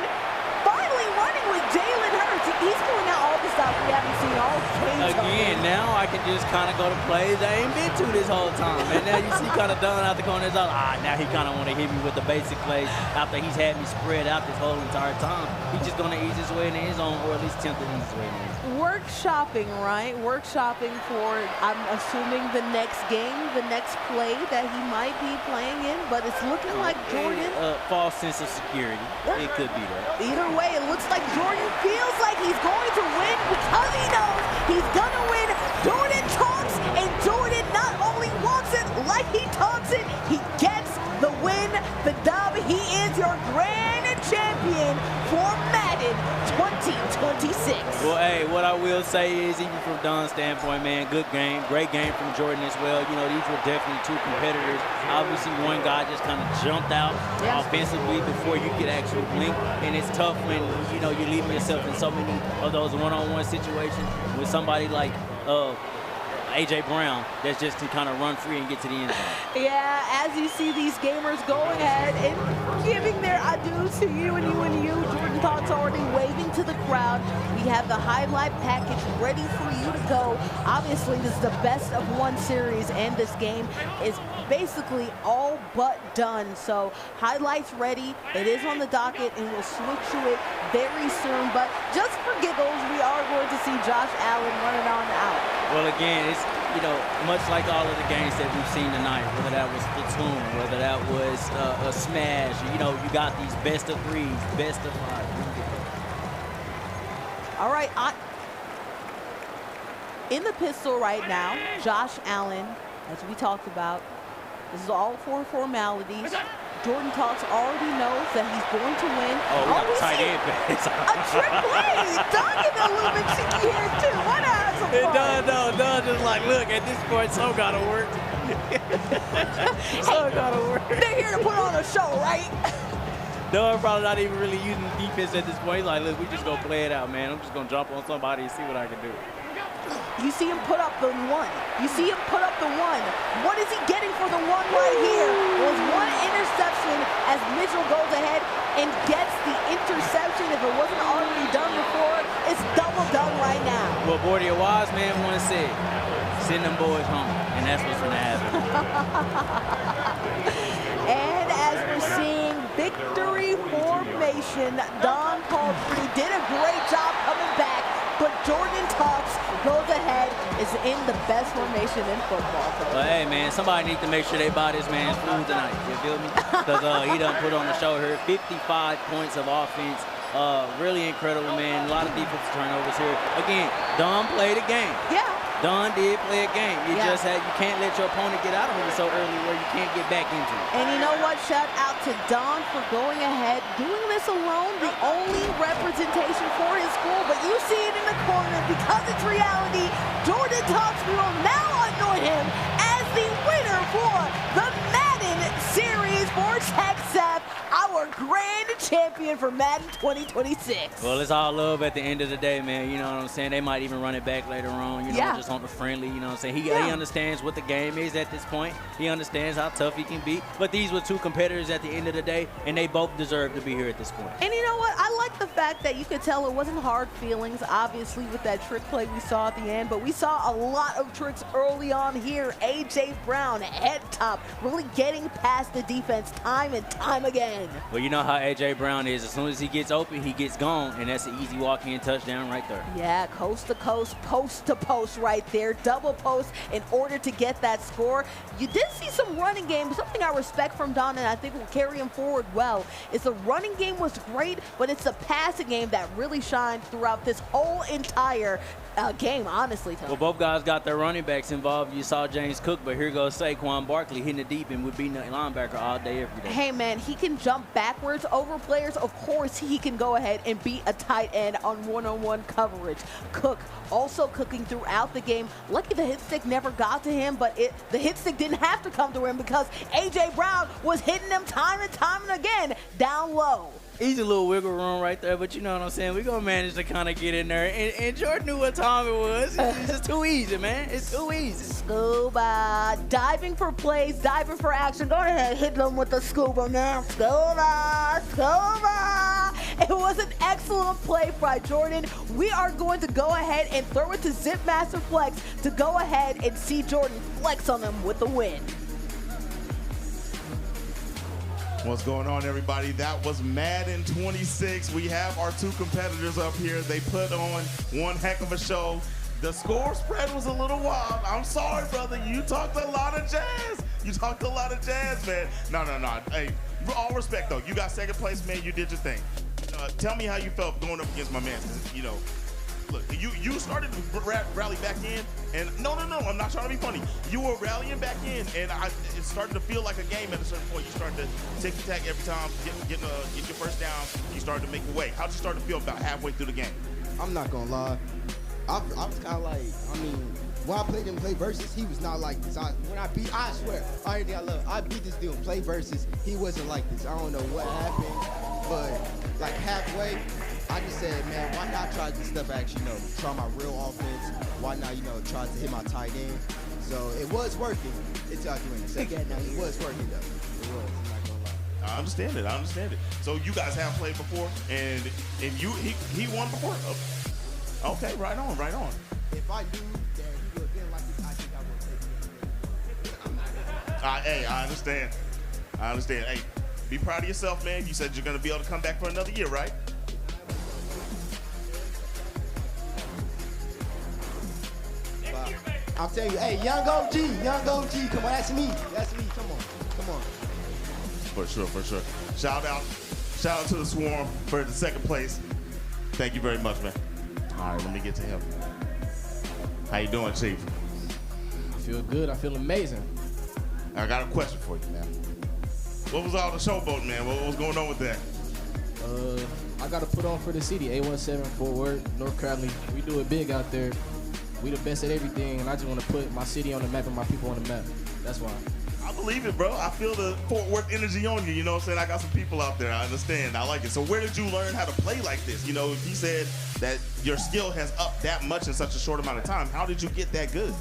finally running with Jalen Hurts. He's pulling out all the stuff we haven't seen all game. Again, now I can just kind of go to plays I ain't been to this whole time. And now you see kind of done out the corner. Now he kind of want to hit me with the basic plays after he's had me spread out this whole entire time. He's just going to ease his way in his own, or at least attempt to ease his way in his own. Workshopping, right? Workshopping for, I'm assuming, the next game, the next play that he might be playing in. But it's looking like Jordan. False sense of security. It could be that. Either way, it looks like Jordan feels like he's going to win because he knows he's going to win. Jordan talks, and Jordan not only walks it like he talks it, he gets the win, the dub. He is your grand champion for Madden 2026. Well, hey, what I will say is, even from Don's standpoint, man, good game. Great game from Jordan as well. You know, these were definitely two competitors. Obviously, one guy just kind of jumped out offensively before you could actually blink. And it's tough when, you know, you're leaving yourself in so many of those one-on-one situations with somebody like A.J. Brown that's just to kind of run free and get to the end zone. Yeah, as you see these gamers go ahead and giving their adieu to you and you and you. Jordan Thought's already waving to the crowd. We have the highlight package ready for you to go. Obviously, this is the best of one series, and this game is basically all but done. So highlights ready. It is on the docket, and we'll switch to it very soon. But just for giggles, we are going to see Josh Allen running on out. Well, again, it's, you know, much like all of the games that we've seen tonight, whether that was Platoon, whether that was a Smash, you know, you got these best of threes, best of five. All right, in the pistol right now, Josh Allen, as we talked about, this is all for formalities. Jordan Talks already knows that he's going to win. Oh, we got a tight end pass. A trick play. Don getting a little bit cheeky here, too. Why not have some fun? Don just like, look, at this point, so gotta work. So gotta work. They're here to put on a show, right? Don probably not even really using defense at this point. He's like, look, we just gonna play it out, man. I'm just gonna jump on somebody and see what I can do. You see him put up the one. You see him put up the one. What is he getting for the one right here? Was one interception as Mitchell goes ahead and gets the interception. If it wasn't already done before, it's double done right now. Well, Bordy, a wise man once said, send them boys home, and that's what's gonna happen. And as we're seeing victory formation, Don Paltry did a great job coming back. But Jordan Talks goes ahead, is in the best formation in football. Well, hey, man, somebody needs to make sure they buy this man's food tonight. You feel me? Because he done put on the show here. 55 points of offense. Really incredible, man. A lot of defensive turnovers here. Again, Don played a game. Yeah. Don did play a game. You can't let your opponent get out of it so early where you can't get back into it. And you know what? Shout out to Don for going ahead, doing this alone, the only representation for his school. But you see it in the corner because it's reality. Jordan Talks will now anoint him as the winner for the Madden Series for TechSep. Our your grand champion for Madden 2026. Well, it's all love at the end of the day, man. You know what I'm saying? They might even run it back later on, you know, Yeah. just on the friendly, you know what I'm saying? He Yeah. understands what the game is at this point. He understands how tough he can be. But these were two competitors at the end of the day, and they both deserve to be here at this point. And you know what? I like the fact that you could tell it wasn't hard feelings, obviously, with that trick play we saw at the end, but we saw a lot of tricks early on here. A.J. Brown, head top, really getting past the defense time and time again. Well, you know how A.J. Brown is. As soon as he gets open, he gets gone, and that's an easy walk-in touchdown right there. Yeah, coast to coast, post to post right there. Double post in order to get that score. You did see some running game, something I respect from Don, and I think will carry him forward well. Is the running game was great, but it's the passing game that really shined throughout this whole entire game, honestly. Well, both guys got their running backs involved. You saw James Cook, but here goes Saquon Barkley hitting the deep end with beating a linebacker all day, every day. Hey, man, he can jump backwards over players. Of course, he can go ahead and beat a tight end on one-on-one coverage. Cook also cooking throughout the game. Lucky the hit stick never got to him, but the hit stick didn't have to come to him because A.J. Brown was hitting them time and again down low. Easy little wiggle room right there, but you know what I'm saying? We're going to manage to kind of get in there. And Jordan knew what time it was. It's just too easy, man. It's too easy. Scuba. Diving for plays, diving for action. Go ahead, hit them with the scuba now. Scuba, scuba. It was an excellent play by Jordan. We are going to go ahead and throw it to Zipmaster Flex to go ahead and see Jordan flex on them with the win. What's going on, everybody? That was Madden 26. We have our two competitors up here. They put on one heck of a show. The score spread was a little wild. I'm sorry, brother. You talked a lot of jazz. You talked a lot of jazz, man. No. Hey, with all respect, though, you got second place, man. You did your thing. Tell me how you felt going up against my man. You know, look, you started to rally back in, and no, I'm not trying to be funny. You were rallying back in, and it started to feel like a game at a certain point. You started to tick-tack every time, get your first down. You started to make your way. How'd you start to feel about halfway through the game? I'm not gonna lie. I was kind of like, when I played him play versus, he was not like this. I swear, I beat this dude in play versus. He wasn't like this. I don't know what happened, but like halfway, I just said, man, why not try this stuff? Actually, try my real offense. Why not, try to hit my tight end? So it was working. It's out doing it. It was working though. It was. I'm not gonna lie. I understand it. So you guys have played before, and he won before. Okay, right on. If I knew that he would have been like this, I think I would take him. Hey, I understand. Hey, be proud of yourself, man. You said you're gonna be able to come back for another year, right? I'm telling you, hey, young OG, come on, that's me, come on. For sure. Shout out to the Swarm for the second place. Thank you very much, man. All right, let me get to him. How you doing, Chief? I feel good. I feel amazing. I got a question for you, man. What was all the showboat, man? What was going on with that? I got to put on for the city. A17 Fort Worth, North Crowley. We do it big out there. We the best at everything, and I just want to put my city on the map and my people on the map. That's why. I believe it, bro. I feel the Fort Worth energy on you. You know what I'm saying? I got some people out there. I understand. I like it. So where did you learn how to play like this? You know, if you said that your skill has upped that much in such a short amount of time, how did you get that good?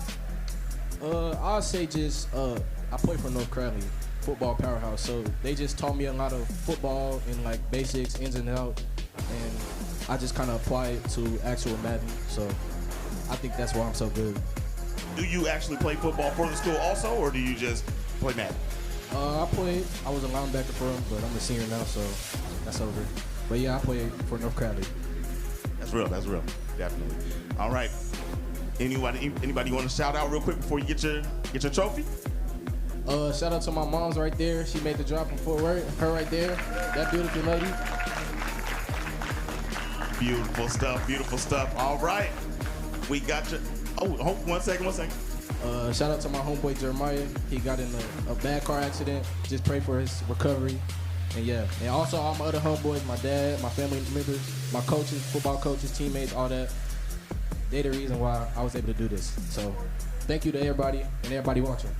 I'll say just I play for North Crowley, football powerhouse. So they just taught me a lot of football and like basics, ins and outs, and I just kind of apply it to actual Madden. So I think that's why I'm so good. Do you actually play football for the school also, or do you just play Madden? I was a linebacker for him, but I'm a senior now, so that's over. But yeah, I play for North Crowley. That's real, definitely. All right. Anybody want to shout out real quick before you get your trophy? Shout out to my mom's right there. She made the drop from Fort Worth. Her right there, that beautiful lady. Beautiful stuff. All right. We got you. Oh, one second. Shout out to my homeboy Jeremiah. He got in a bad car accident. Just pray for his recovery. And yeah, and also all my other homeboys, my dad, my family members, my coaches, football coaches, teammates, all that. They the reason why I was able to do this. So thank you to everybody and everybody watching.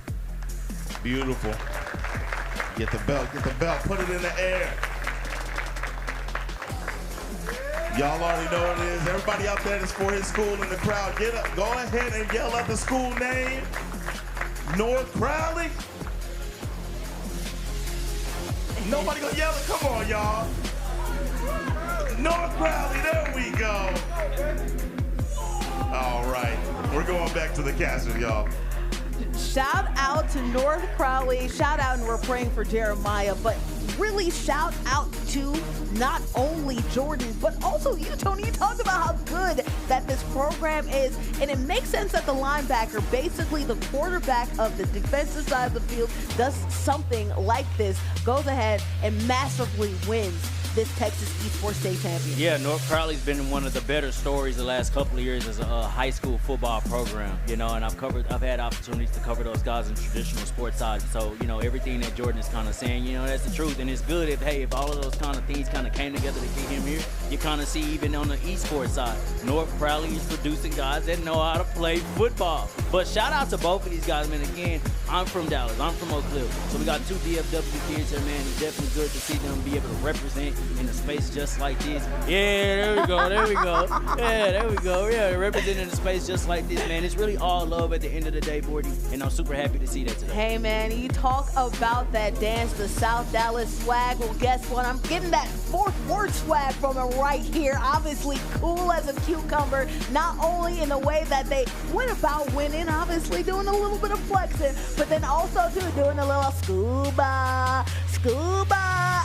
Beautiful. Get the belt, put it in the air. Y'all already know what it is. Everybody out there that's for his school in the crowd, get up, go ahead and yell out the school name. North Crowley. Nobody gonna yell it. Come on, y'all. North Crowley, there we go. All right, we're going back to the casters, y'all. Shout out to North Crowley. Shout out, and we're praying for Jeremiah, but really shout out to not only Jordan, but also you, Tony. You talked about how good that this program is, and it makes sense that the linebacker, basically the quarterback of the defensive side of the field, does something like this, goes ahead and massively wins this Texas Esports State Championship. Yeah, North Crowley's been one of the better stories the last couple of years as a high school football program, you know, and I've had opportunities to cover those guys in traditional sports side. So, you know, everything that Jordan is kind of saying, you know, that's the truth. And it's good if all of those kind of things kind of came together to get him here. You kind of see even on the esports side, North Crowley is producing guys that know how to play football. But shout out to both of these guys, man. Again, I'm from Dallas. I'm from Oak Cliff. So we got two DFW kids here, man. It's definitely good to see them be able to represent in a space just like this. Yeah, there we go. There we go. Yeah, there we go. Yeah, representing a space just like this, man. It's really all love at the end of the day, Bordy. And I'm super happy to see that today. Hey, man, you talk about that dance, the South Dallas swag. Well, guess what? I'm getting that fourth word swag from him right here. Obviously, cool as a cucumber. Not only in the way that they went about winning, obviously doing a little bit of flexing, but then also too doing a little scuba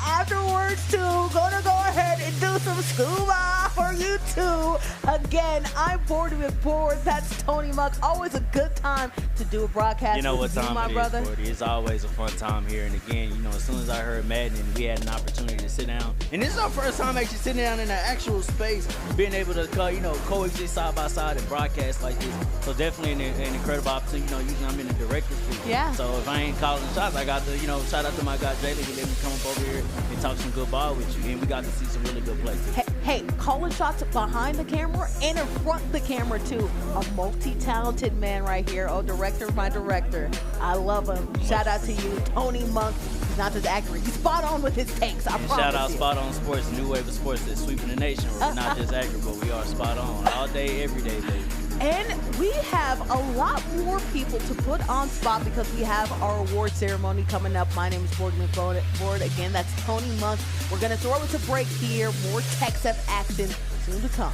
afterwards too. Gonna go ahead and do some scuba for you too. Again, I'm Bordy with Board. That's Tony Muck. Always a good time to do a broadcast. You know what with time my it brother. is, Bordy. It's always a fun time here. And again, you know, as soon as I heard Madden and we had an opportunity to sit down, and this is our first time actually sitting down in an actual space, being able to, you know, coexist side by side and broadcast like this. So definitely an incredible opportunity. You know, usually I'm in the director's booth. Yeah. So if I ain't calling shots, I got to, you know, shout out to my guy Jalen who let me come up over here and talk some good ball with you. And we got to see some really good plays. Hey, calling shots behind the camera and in front of the camera too. A multi-talented man right here. Oh, director, my director. I love him. Shout out to you, Tony Monk. He's not just accurate. He's spot on with his takes. I promise Shout out you. Spot On Sports, new wave of sports that's sweeping the nation. We're not just accurate, but we are spot on all day, every day, baby. And we have a lot more people to put on spot because we have our award ceremony coming up. My name is Boardman Ford. Again, that's Tony Monk. We're going to throw it to break here. More TechSF action soon to come.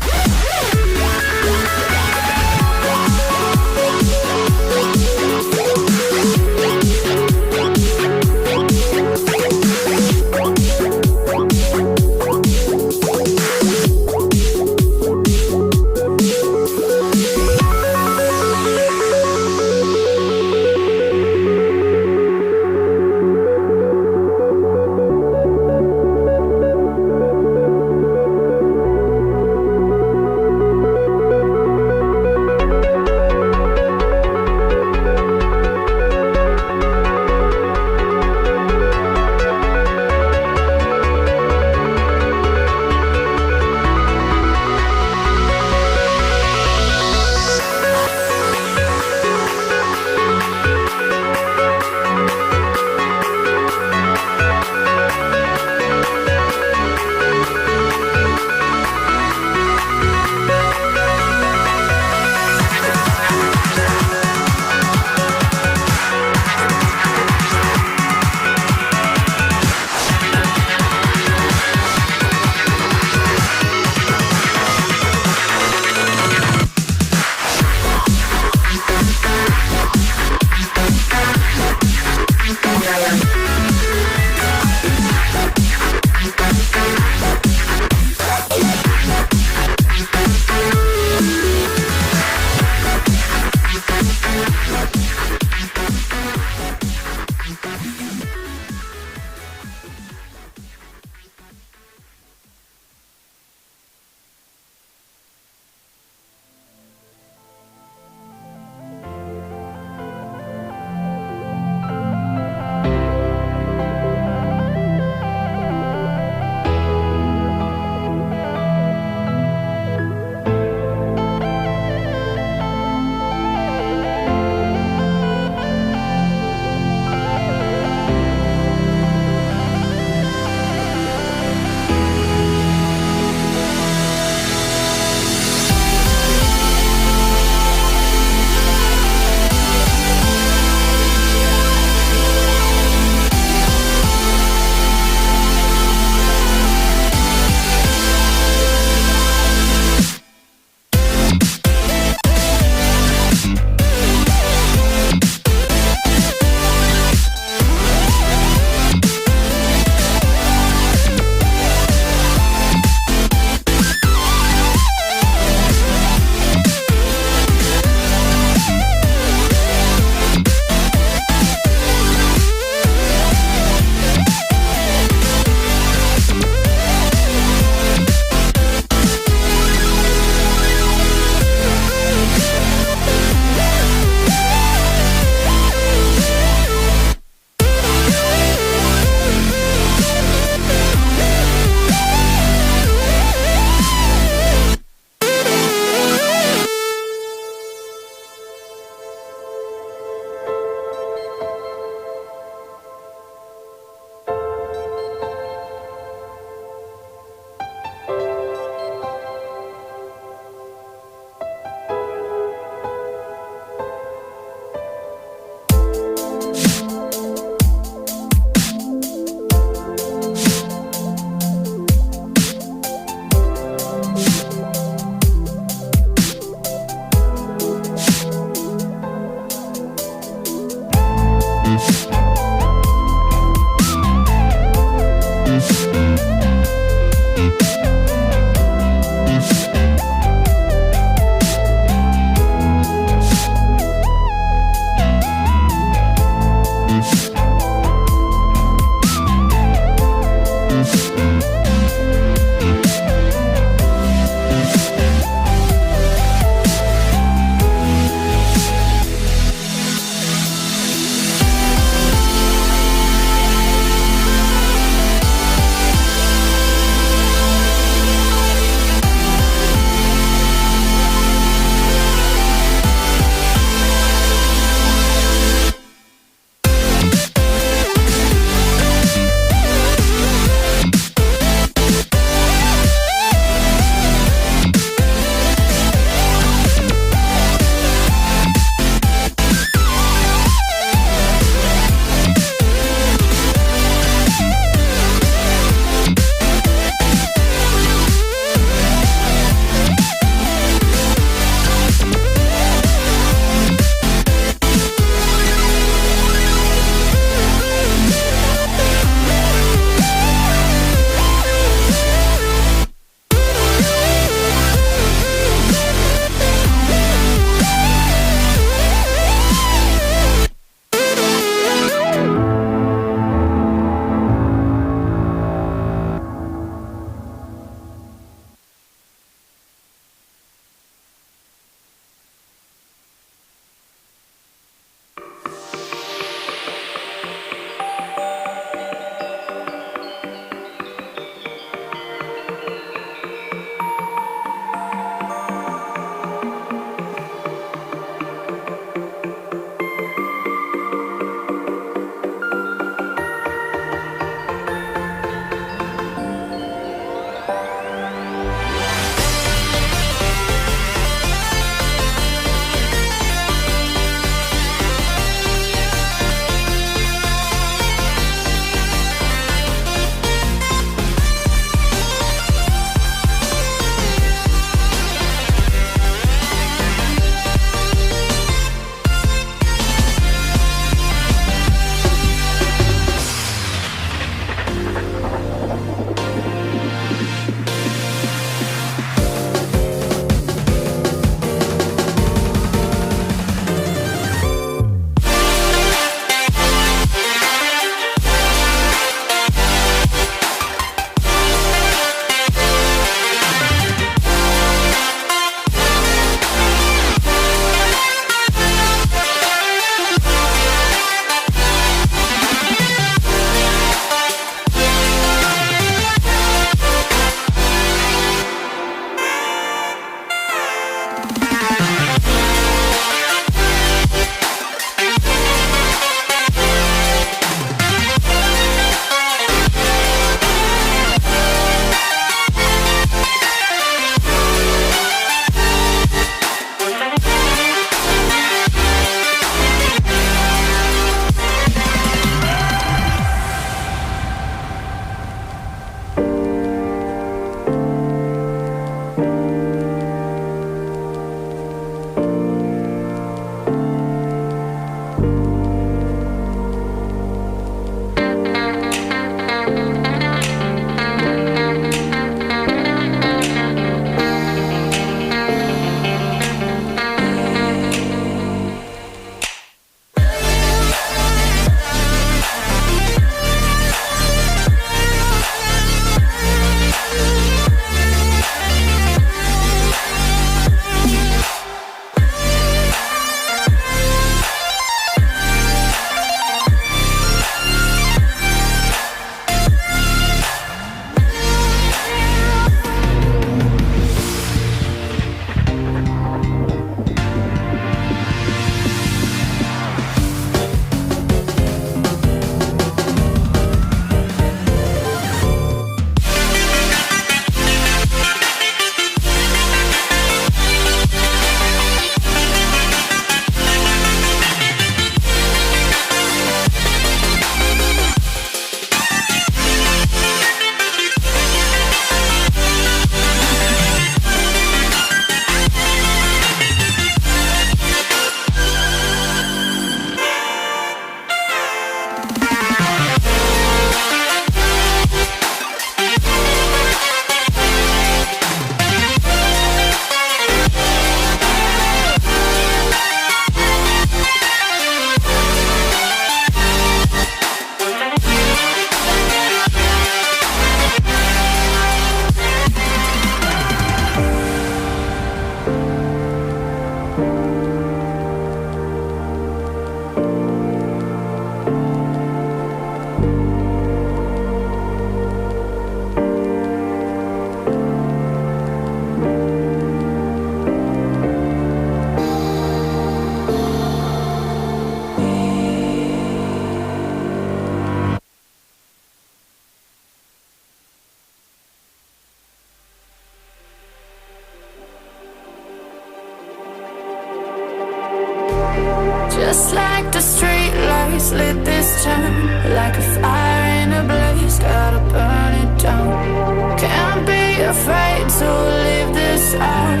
Just like the street lights lit this town, like a fire in a blaze, gotta burn it down. Can't be afraid to leave this out.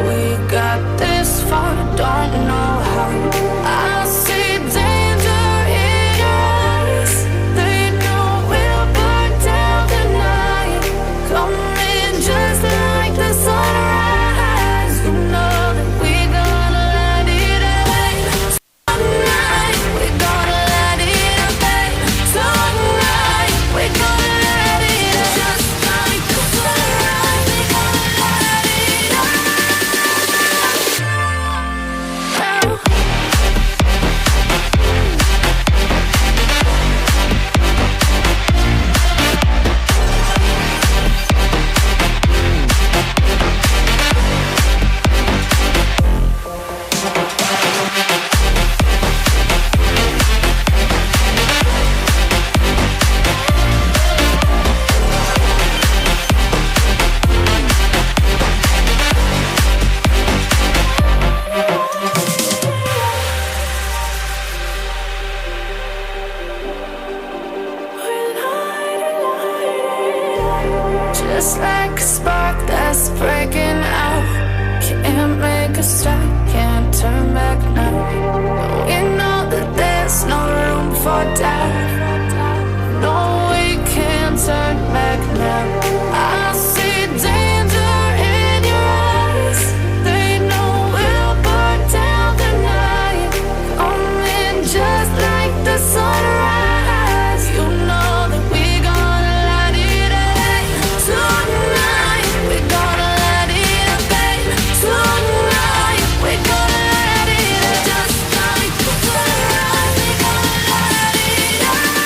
We got this far, don't know how. I see danger in your eyes. They know we'll burn down the night. Coming just like the sunrise. You know that we gonna let it away. Tonight, we gonna let it away. Tonight, we gonna let it away. Just like the sunrise, we gonna let it away. Just like a spark that's breaking out. Can't make a stop, can't turn back now. We know that there's no room for doubt. No, we can't turn back now. I see danger in your eyes. They know we'll burn down the night. Coming just like the sunrise. You know that we gonna let it away. Tonight, we gonna let it away. Tonight, we gonna let it away. Just like the sunrise, we gonna let it away.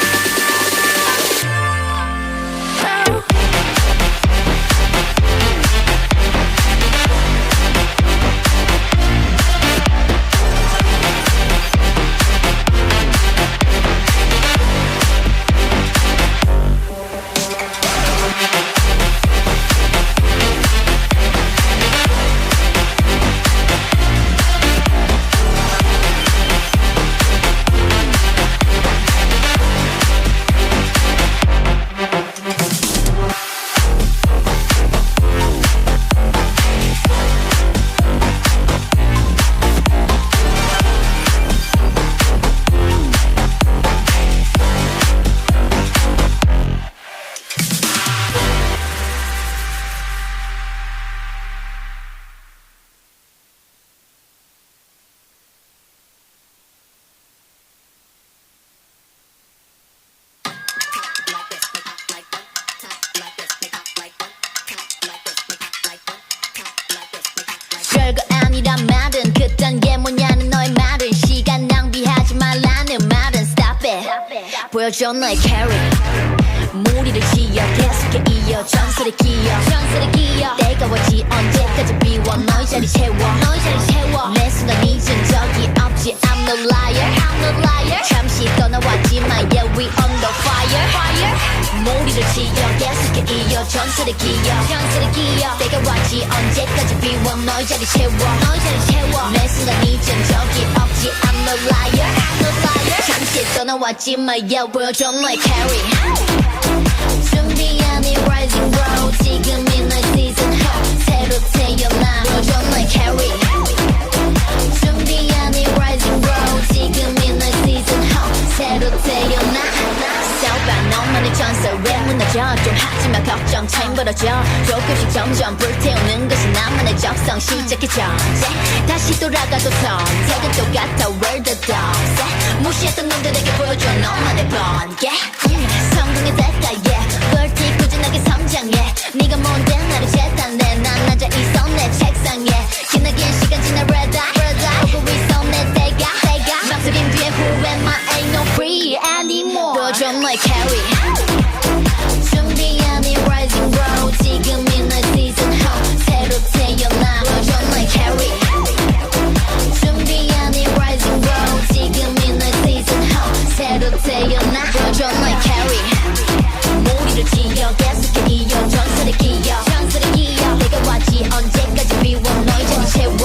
별거 아니란 말은 그딴 게 뭐냐는 너의 말은 시간 낭비하지 말라는 말은 stop it 보여줘 너의 carry 무리를 지어 계속해 이어 전설의 기억 때가 왔지 언제까지 비워 너의 자리 채워 내 순간 잊은 적이 없지 I'm no liar 잠시 떠나왔지만 yeah we on the fire 무리를 지어 계속해 이어 전설의 기억 때가 왔지 언제까지 비워 너의 자리 채워 내 순간 잊은 적이 없지 I'm no liar 잠시 떠나왔지만 yeah 보여줘 너의 carry 준비한 이 rising bro 지금이 너의 season 새로 태어나 보여줘 너의 carry 준비한 이 rising bro 지금이 너의 season 새로 태어나 싸워봐 너만의 전설 왜 무너져 좀 하지마 걱정 time 벌어져 조금씩 점점 불태우는 것이 나만의 적성 시작해 전쟁 다시 돌아가도 선택은 똑같아 We're the dogs 무시했던 놈들에게 보여줘 너만의 번개 성공의 대가 yeah 벌티 꾸준하게 성장해 네가 뭔데 나를 재단해 난 앉아있어 내 책상에 지나긴 시간 지나 red eye 오고 있어 내 때가 막소린 뒤에 who am I ain't no free anymore 보여줘 너의 carry 준비한 이 rising bro 지금이 너의 season 새로 태어나 보여줘 너의 carry 준비한 이 rising bro 지금이 너의 season 새로 태어나 보여줘 너의 carry 무리를 지어 계속해 이어 전설의 기억 때가 왔지 언제까지 비워 너의 자리 채워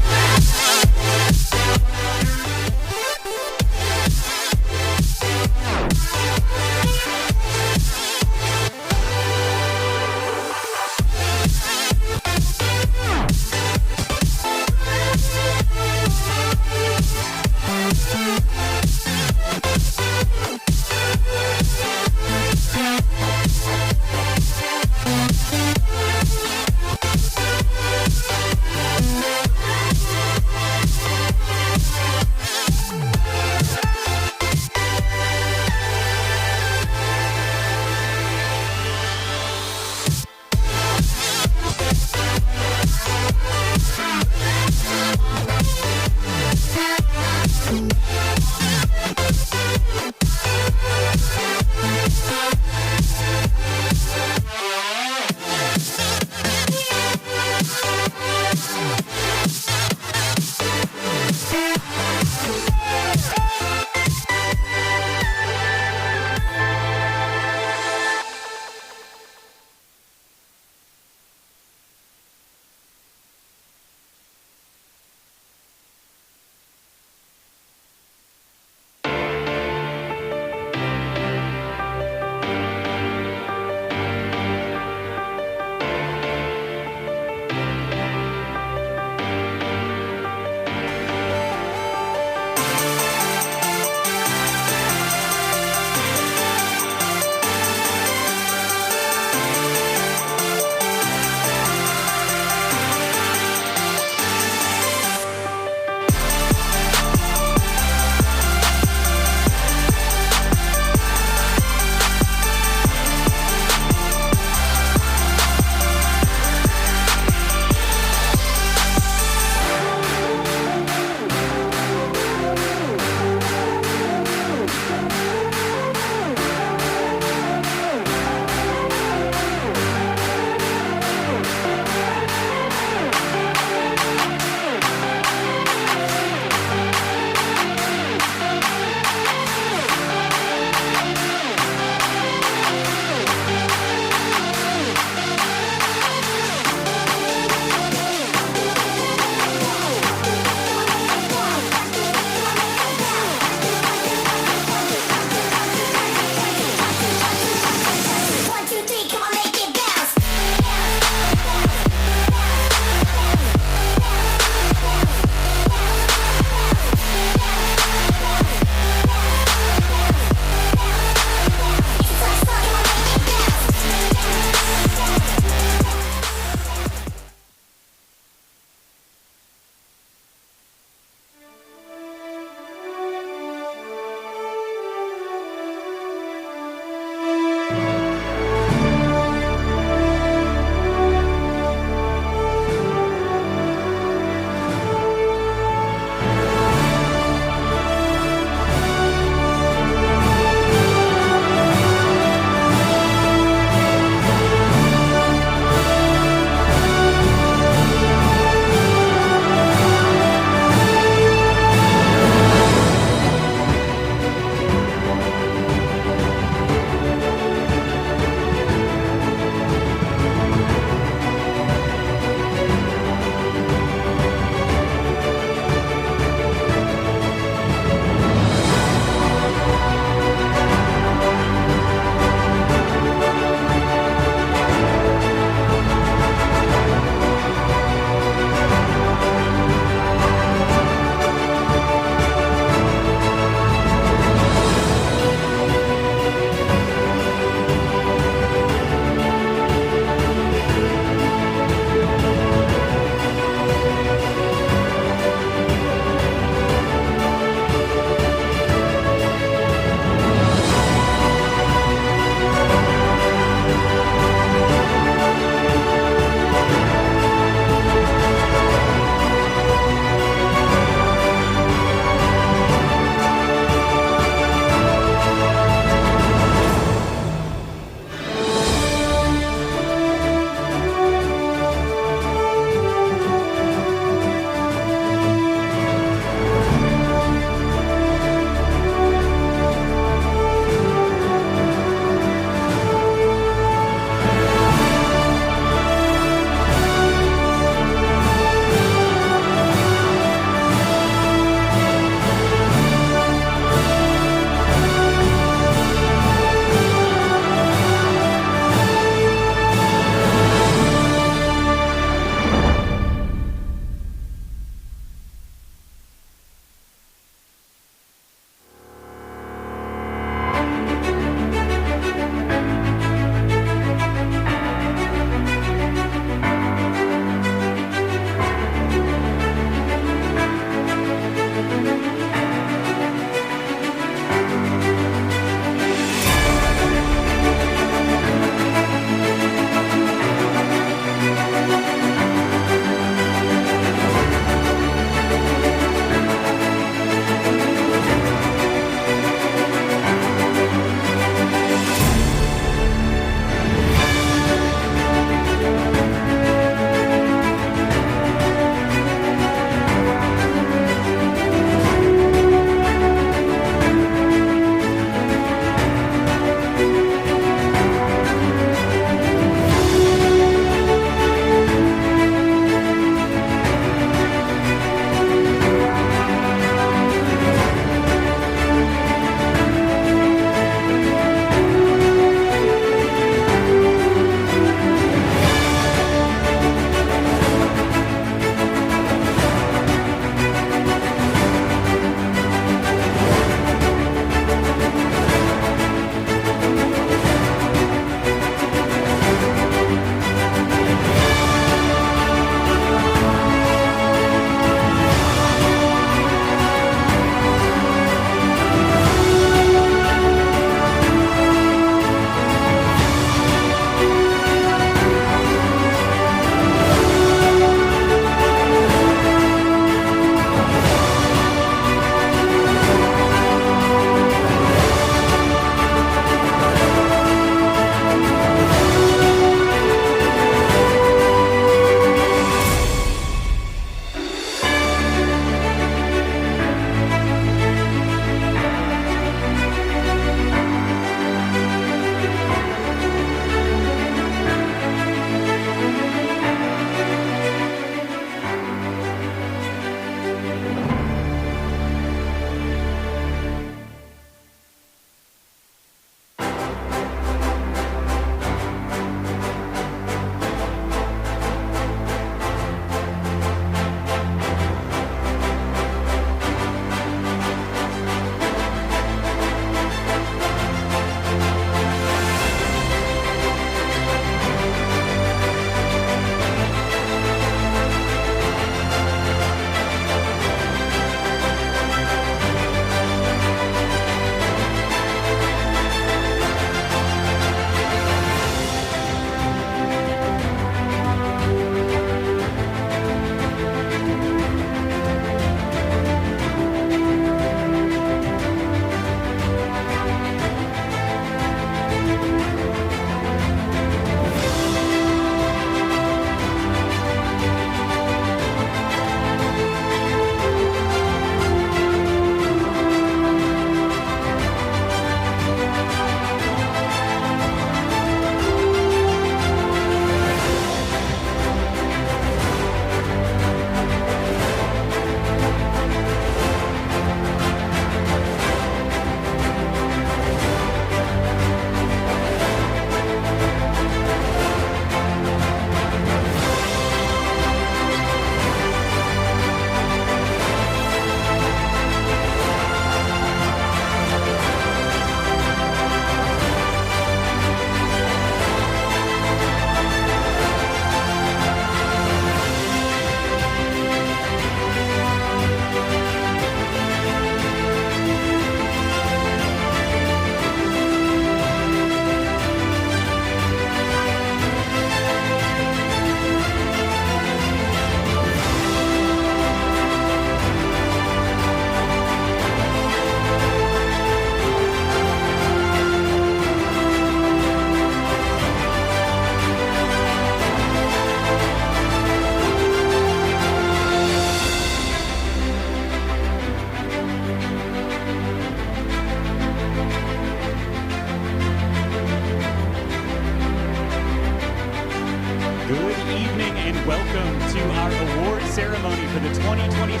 ceremony for the 2026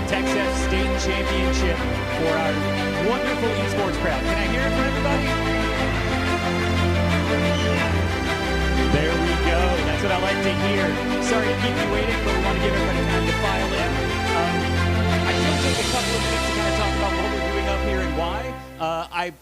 Texas State Championship for our wonderful esports crowd. Can I hear it for everybody? There we go. That's what I like to hear. Sorry to keep you waiting, but we want to give everybody time to file in. I will take a couple of minutes to kind of talk about what we're doing up here and why. I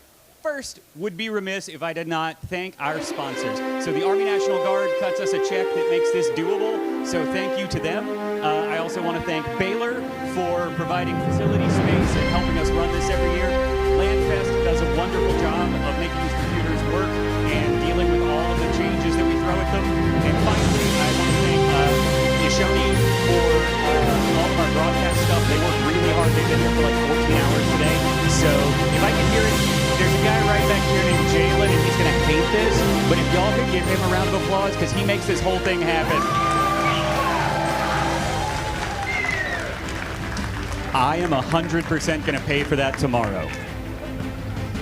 first would be remiss if I did not thank our sponsors. So the Army National Guard cuts us a check that makes this doable, so thank you to them. I also want to thank Baylor for providing facility space and helping us run this every year. LandFest does a wonderful job of making these computers work and dealing with all of the changes that we throw at them. And finally, I want to thank Nishoni for all of our broadcast stuff. They work really hard. They've been here for like 14 hours today. So if I can hear it, there's a guy right back here named Jalen, and he's going to hate this, but if y'all could give him a round of applause, because he makes this whole thing happen. I am 100% going to pay for that tomorrow.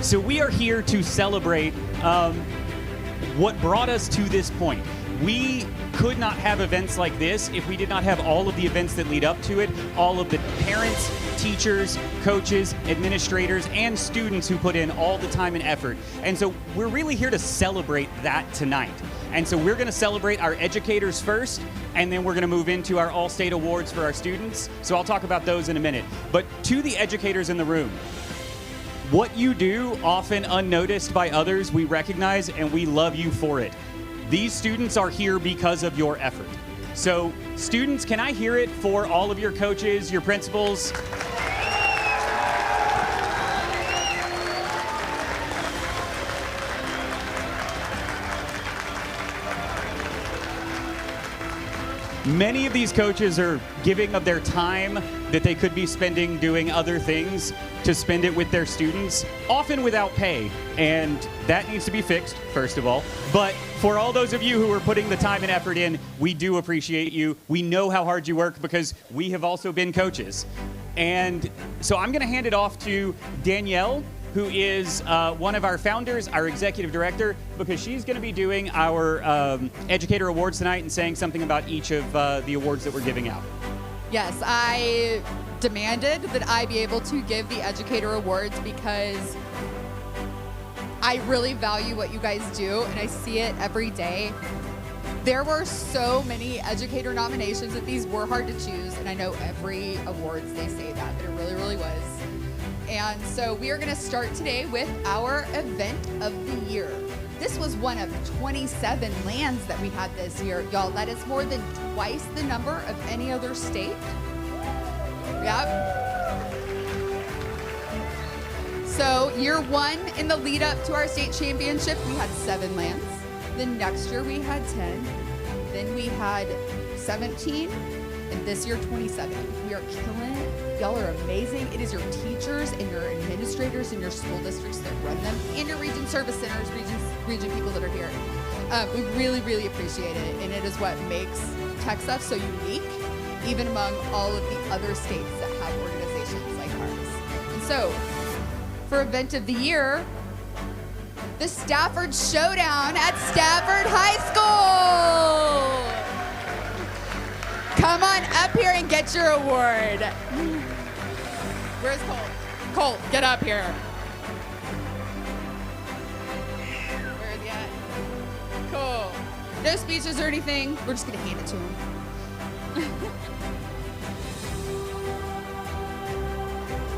So we are here to celebrate what brought us to this point. We could not have events like this if we did not have all of the events that lead up to it, all of the parents, teachers, coaches, administrators, and students who put in all the time and effort. And so we're really here to celebrate that tonight. And so we're going to celebrate our educators first, and then we're going to move into our All-State Awards for our students. So I'll talk about those in a minute. But to the educators in the room, what you do, often unnoticed by others, we recognize, and we love you for it. These students are here because of your effort. So students, can I hear it for all of your coaches, your principals? Many of these coaches are giving of their time that they could be spending doing other things to spend it with their students, often without pay. And that needs to be fixed, first of all. But for all those of you who are putting the time and effort in, we do appreciate you. We know how hard you work because we have also been coaches. And so I'm going to hand it off to Danielle, who is one of our founders, our executive director, because she's going to be doing our Educator Awards tonight and saying something about each of the awards that we're giving out. Yes, I demanded that I be able to give the Educator Awards because I really value what you guys do, and I see it every day. There were so many educator nominations that these were hard to choose, and I know every awards they say that, but it really, really was. And so we are going to start today with our event of the year. This was one of 27 lands that we had this year. Y'all, that is more than twice the number of any other state. Yep. So year one, in the lead up to our state championship, we had 7 lands. Then next year we had 10. Then we had 17. And this year, 27. We are killing it. Y'all are amazing. It is your teachers and your administrators and your school districts that run them, and your region service centers, region people that are here. We really, really appreciate it, and it is what makes Texas so unique, even among all of the other states that have organizations like ours. And so, for event of the year, the Stafford Showdown at Stafford High School. Come on up here and get your award. Where's Colt? Colt, get up here. Where is he at? Cool. No speeches or anything. We're just gonna hand it to him.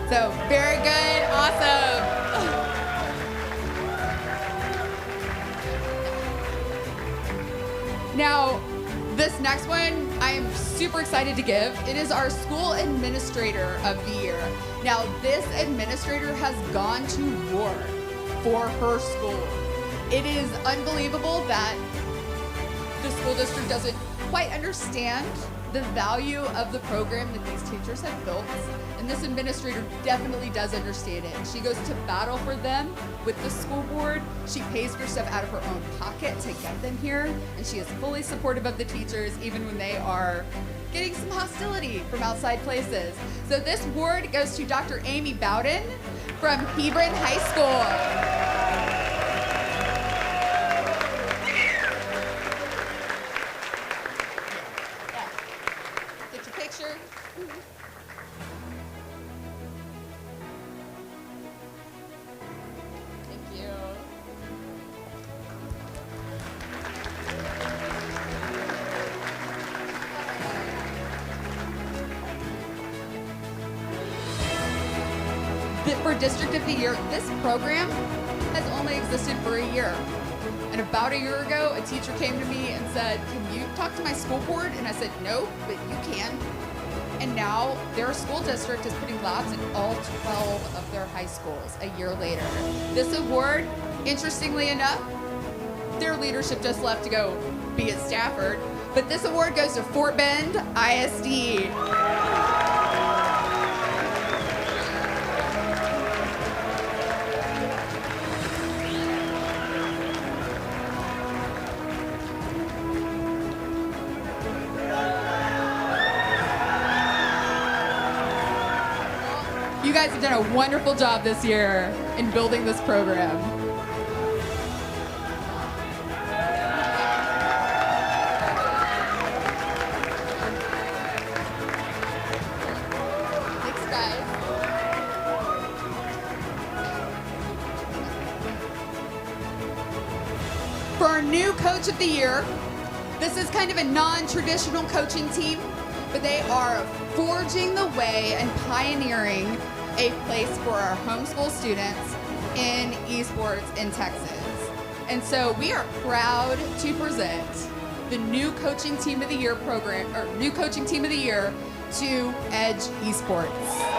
So, very good, awesome. Now, this next one, I am super excited to give. It is our School Administrator of the Year. Now, this administrator has gone to war for her school. It is unbelievable that the school district doesn't quite understand the value of the program that these teachers have built. And this administrator definitely does understand it. She goes to battle for them with the school board. She pays for stuff out of her own pocket to get them here. And she is fully supportive of the teachers, even when they are getting some hostility from outside places. So this award goes to Dr. Amy Bowden from Hebron High School. Get your picture. for District of the Year, this program has only existed for a year. And about a year ago, a teacher came to me and said, "Can you talk to my school board?" And I said, "No, but you can." And now their school district is putting labs in all 12 of their high schools a year later. This award, interestingly enough, their leadership just left to go be at Stafford, but this award goes to Fort Bend ISD. You guys have done a wonderful job this year in building this program. Thanks, guys. For our new Coach of the Year, this is kind of a non-traditional coaching team, but they are forging the way and pioneering a place for our homeschool students in esports in Texas. And so we are proud to present the new Coaching Team of the Year program, or new Coaching Team of the Year to Edge Esports.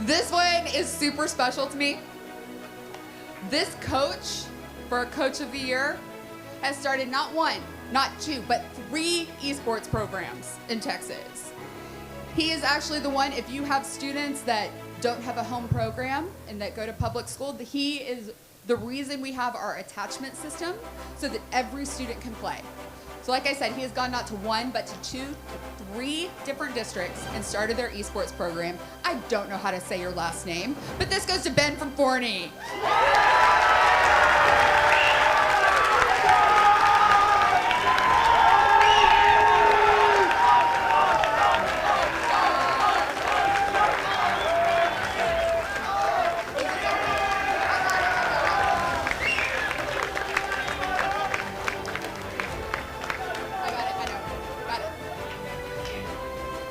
This one is super special to me. This coach for Coach of the Year has started not one, not two, but 3 esports programs in Texas. He is actually the one, if you have students that don't have a home program and that go to public school, he is the reason we have our attachment system so that every student can play. So like I said, he has gone not to 1, but to 2, 3 different districts and started their esports program. I don't know how to say your last name, but this goes to Ben from Forney.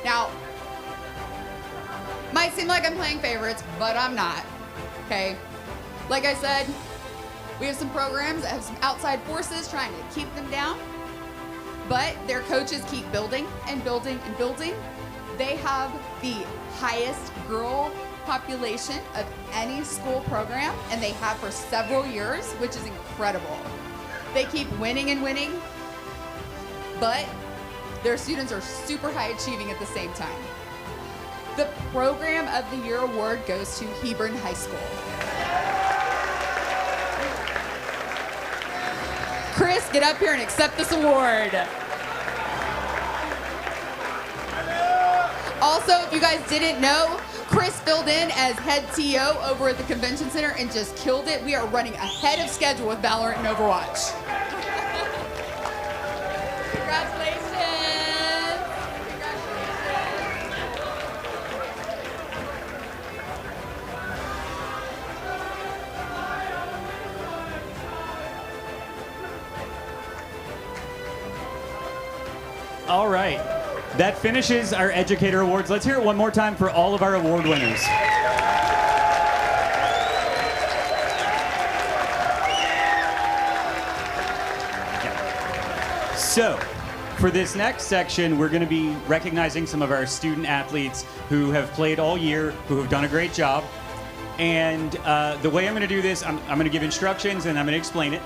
Now, might seem like I'm playing favorites, but I'm not, okay? Like I said, we have some programs that have some outside forces trying to keep them down, but their coaches keep building and building and building. They have the highest girl population of any school program, and they have for several years, which is incredible. They keep winning and winning, but their students are super high achieving at the same time. The Program of the Year award goes to Hebron High School. Chris, get up here and accept this award. Also, if you guys didn't know, Chris filled in as head TO over at the Convention Center and just killed it. We are running ahead of schedule with Valorant and Overwatch. Congratulations. All right. That finishes our Educator Awards. Let's hear it one more time for all of our award winners. So, for this next section, we're going to be recognizing some of our student athletes who have played all year, who have done a great job. And the way I'm going to do this, I'm going to give instructions and I'm going to explain it.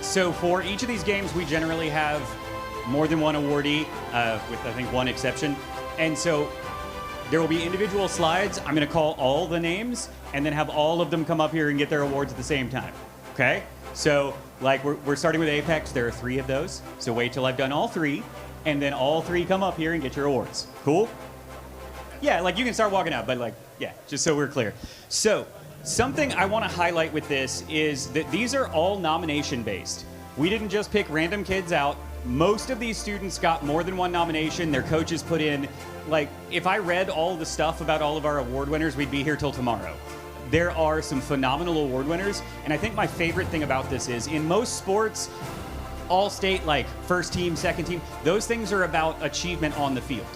So for each of these games, we generally have more than one awardee, with I think one exception. And so there will be individual slides. I'm going to call all the names and then have all of them come up here and get their awards at the same time. Okay? So, like, we're starting with Apex. There are 3 of those. So wait till I've done all 3, and then all 3 come up here and get your awards. Cool? Yeah, like, you can start walking out, but, like, yeah, just so we're clear. So, something I want to highlight with this is that these are all nomination-based. We didn't just pick random kids out. Most of these students got more than 1 nomination. Their coaches put in, like, if I read all the stuff about all of our award winners, we'd be here till tomorrow. There are some phenomenal award winners, and I think my favorite thing about this is, in most sports, all-state, like, first team, second team, those things are about achievement on the field.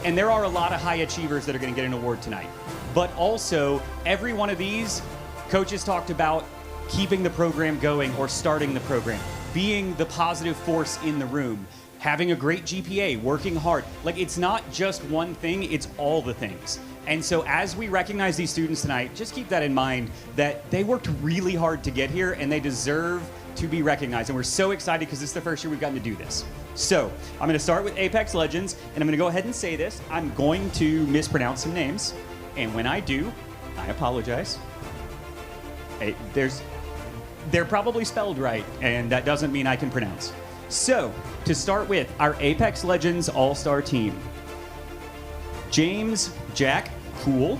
And there are a lot of high achievers that are going to get an award tonight. But also, every one of these, coaches talked about keeping the program going or starting the program, being the positive force in the room, having a great GPA, working hard. Like, it's not just one thing, it's all the things. And so as we recognize these students tonight, just keep that in mind, that they worked really hard to get here and they deserve to be recognized. And we're so excited because this is the first year we've gotten to do this. So I'm going to start with Apex Legends, and I'm going to go ahead and say this. I'm going to mispronounce some names. And when I do, I apologize. They're probably spelled right, and that doesn't mean I can pronounce. So, to start with, our Apex Legends All-Star team. James Jack Cool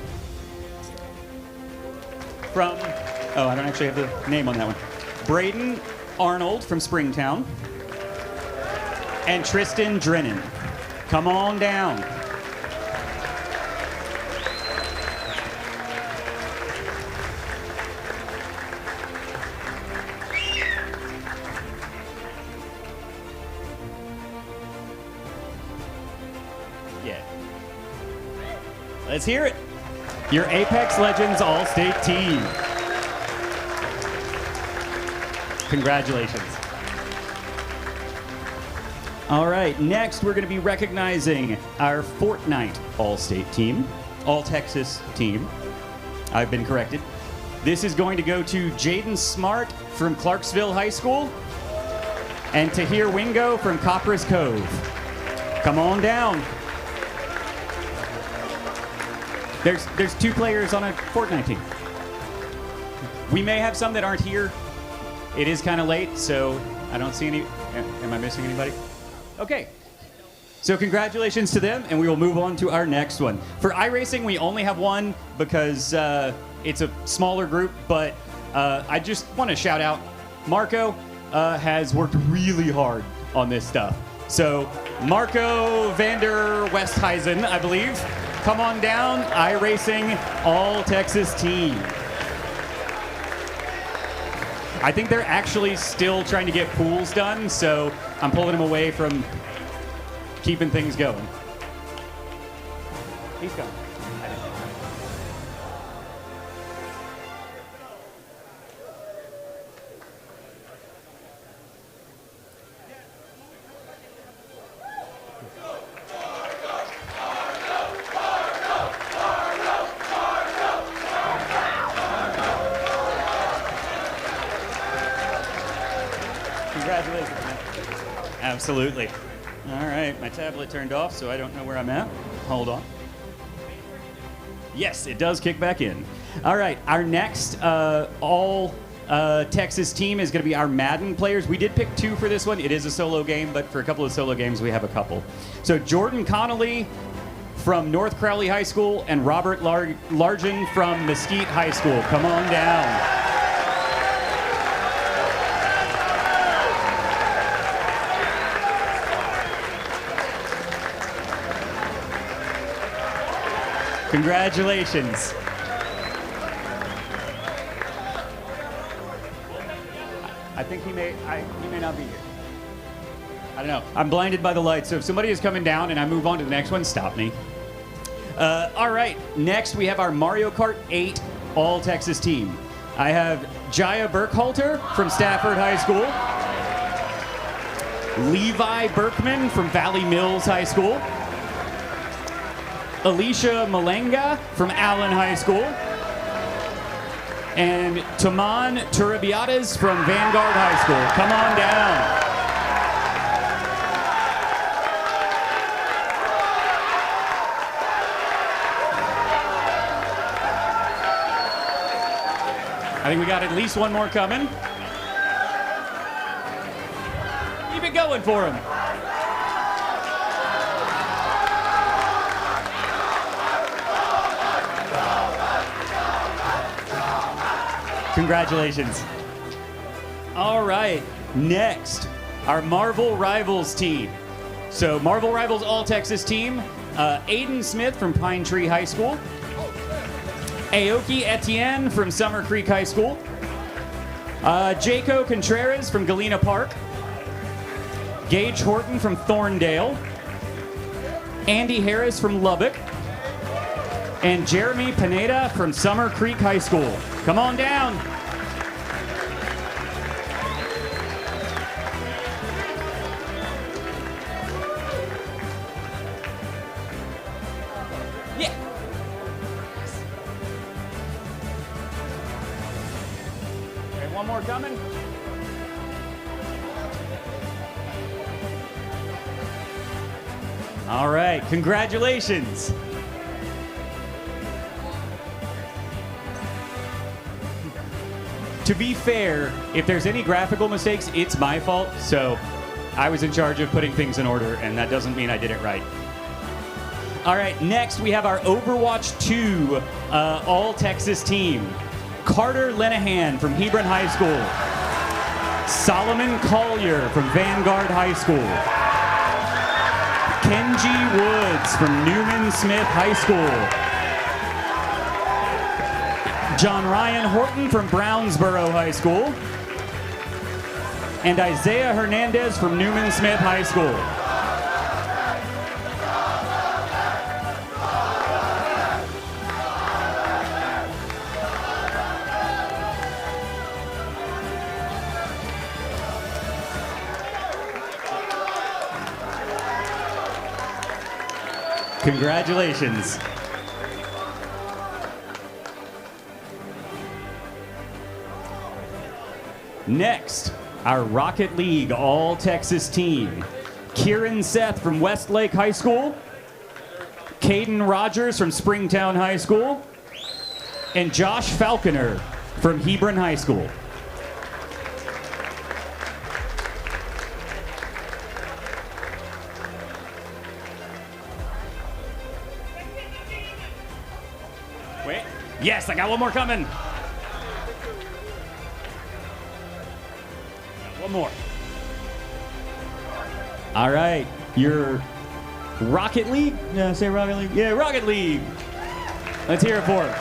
from, oh, I don't actually have the name on that one. Braden Arnold from Springtown. And Tristan Drennan. Come on down. Let's hear it. Your Apex Legends All-State team. Congratulations. All right, next we're going to be recognizing our Fortnite All-State team, All-Texas team. I've been corrected. This is going to go to Jaden Smart from Clarksville High School and Tahir Wingo from Copperas Cove. Come on down. There's 2 players on a Fortnite team. We may have some that aren't here. It is kind of late, so I don't see any. Am I missing anybody? Okay. So congratulations to them, and we will move on to our next one. For iRacing, we only have 1 because it's a smaller group, but I just want to shout out Marco has worked really hard on this stuff. So Marco Vander Westhuizen, I believe. Come on down, iRacing All-Texas team. I think they're actually still trying to get pools done, so I'm pulling them away from keeping things going. He's coming. Congratulations, man. Absolutely. All right, my tablet turned off, so I don't know where I'm at. Hold on. Yes, it does kick back in. All right, our next Texas team is going to be our Madden players. We did pick 2 for this one. It is a solo game, but for a couple of solo games, we have a couple. So Jordan Connolly from North Crowley High School and Robert Largen from Mesquite High School. Come on down. Congratulations. I think he may not be here. I don't know. I'm blinded by the light, so if somebody is coming down and I move on to the next one, stop me. All right, next we have our Mario Kart 8 All-Texas team. I have Jaya Burkhalter from Stafford High School, Levi Berkman from Valley Mills High School, Alicia Malenga from Allen High School, and Taman Turabiatas from Vanguard High School. Come on down. I think we got at least one more coming. Keep it going for him. Congratulations. All right, next, our Marvel Rivals team. So Marvel Rivals All-Texas team, Aiden Smith from Pine Tree High School, Aoki Etienne from Summer Creek High School, Jaco Contreras from Galena Park, Gage Horton from Thorndale, Andy Harris from Lubbock, and Jeremy Pineda from Summer Creek High School. Come on down. Yeah. Okay, one more coming. All right, congratulations. To be fair, if there's any graphical mistakes, it's my fault. So I was in charge of putting things in order, and that doesn't mean I did it right. All right, next we have our Overwatch 2 All-Texas team. Carter Lenahan from Hebron High School. Solomon Collier from Vanguard High School. Kenji Woods from Newman Smith High School. John Ryan Horton from Brownsboro High School. And Isaiah Hernandez from Newman Smith High School. Congratulations. Next, our Rocket League All-Texas team. Kieran Seth from Westlake High School. Caden Rogers from Springtown High School. And Josh Falconer from Hebron High School. Wait. Yes, I got one more coming. One more. All right, your Rocket League? Yeah, say Rocket League. Yeah, Rocket League. Let's hear it for it.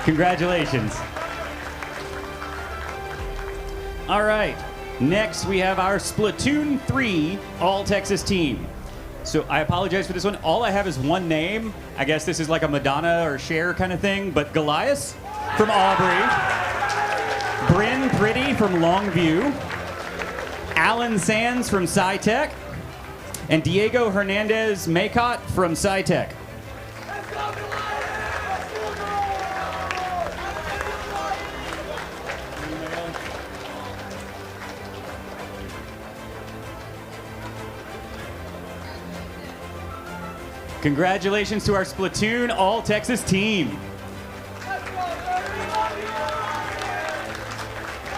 Congratulations. All right, next we have our Splatoon 3 All-Texas team. So I apologize for this one. All I have is one name. I guess this is like a Madonna or Cher kind of thing, but Goliath from Aubrey. Bryn Pretty from Longview, Alan Sands from SciTech, and Diego Hernandez Maycott from SciTech. Congratulations to our Splatoon All-Texas team.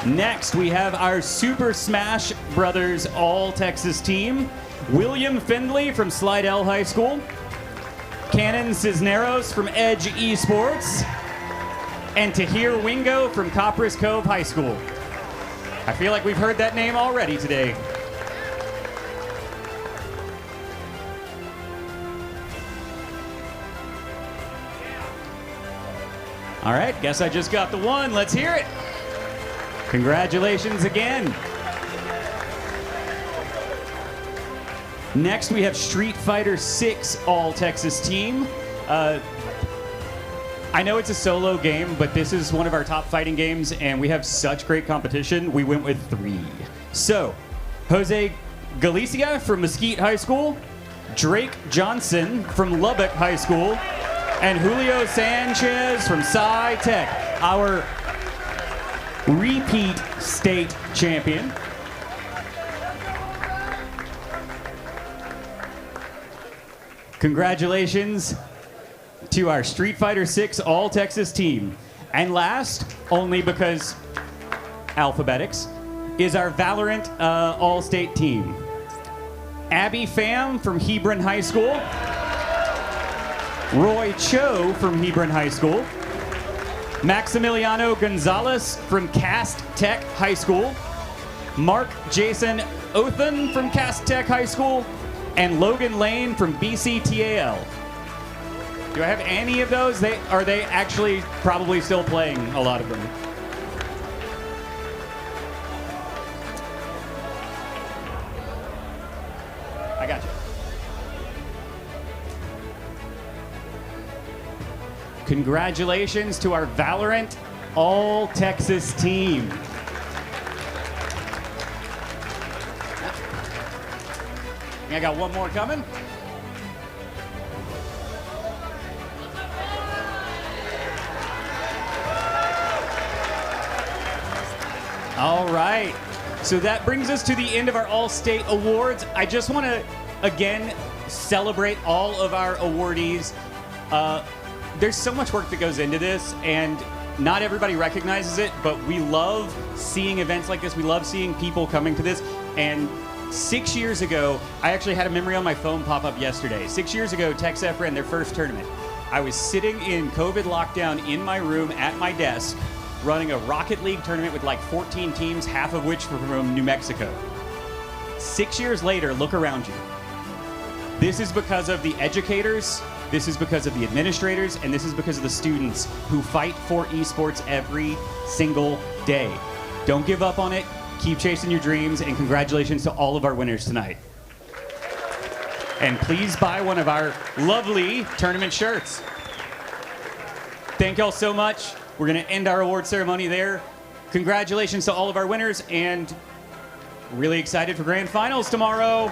Next, we have our Super Smash Brothers All-Texas team. William Findley from Slidell High School. Cannon Cisneros from Edge Esports. And Tahir Wingo from Copperas Cove High School. I feel like we've heard that name already today. All right, guess I just got the one. Let's hear it. Congratulations again. Next, we have Street Fighter 6 All-Texas team. I know it's a solo game, but this is one of our top fighting games, and we have such great competition. We went with 3. So, Jose Galicia from Mesquite High School, Drake Johnson from Lubbock High School, and Julio Sanchez from SciTech, our repeat state champion. Congratulations to our Street Fighter 6 All-Texas team. And last, only because alphabetics, is our Valorant All-State team. Abby Pham from Hebron High School. Roy Cho from Hebron High School. Maximiliano Gonzalez from Cast Tech High School. Mark Jason Othen from Cast Tech High School. And Logan Lane from BCTAL. Do I have any of those? Are they actually probably still playing, a lot of them? I got you. Congratulations to our Valorant All-Texas team. I got one more coming. All right. So that brings us to the end of our All-State Awards. I just want to, again, celebrate all of our awardees. There's so much work that goes into this, and not everybody recognizes it, but we love seeing events like this. We love seeing people coming to this. And 6 years ago, I actually had a memory on my phone pop up yesterday. 6 years ago, TechSF ran their first tournament. I was sitting in COVID lockdown in my room at my desk, running a Rocket League tournament with like 14 teams, half of which were from New Mexico. 6 years later, look around you. This is because of the educators, this is because of the administrators, and this is because of the students who fight for esports every single day. Don't give up on it. Keep chasing your dreams, and congratulations to all of our winners tonight. And please buy one of our lovely tournament shirts. Thank y'all so much. We're going to end our award ceremony there. Congratulations to all of our winners, and really excited for grand finals tomorrow.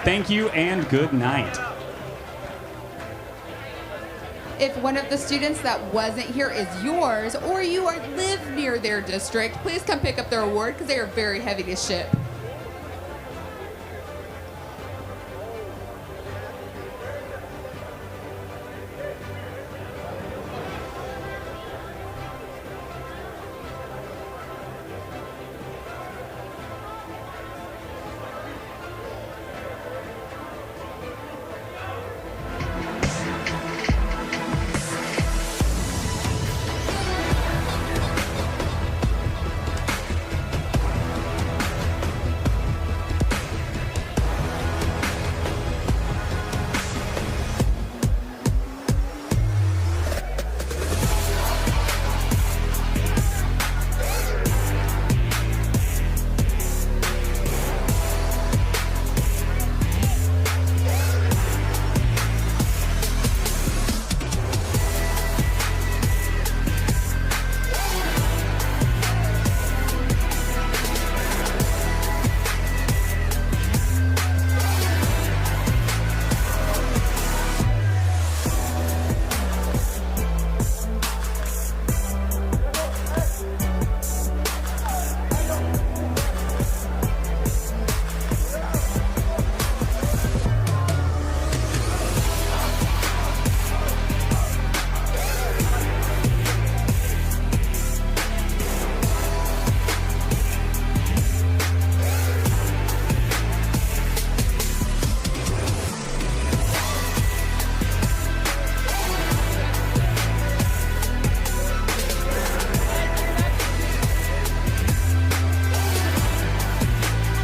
Thank you and good night. If one of the students that wasn't here is yours, or you live near their district, please come pick up their award because they are very heavy to ship.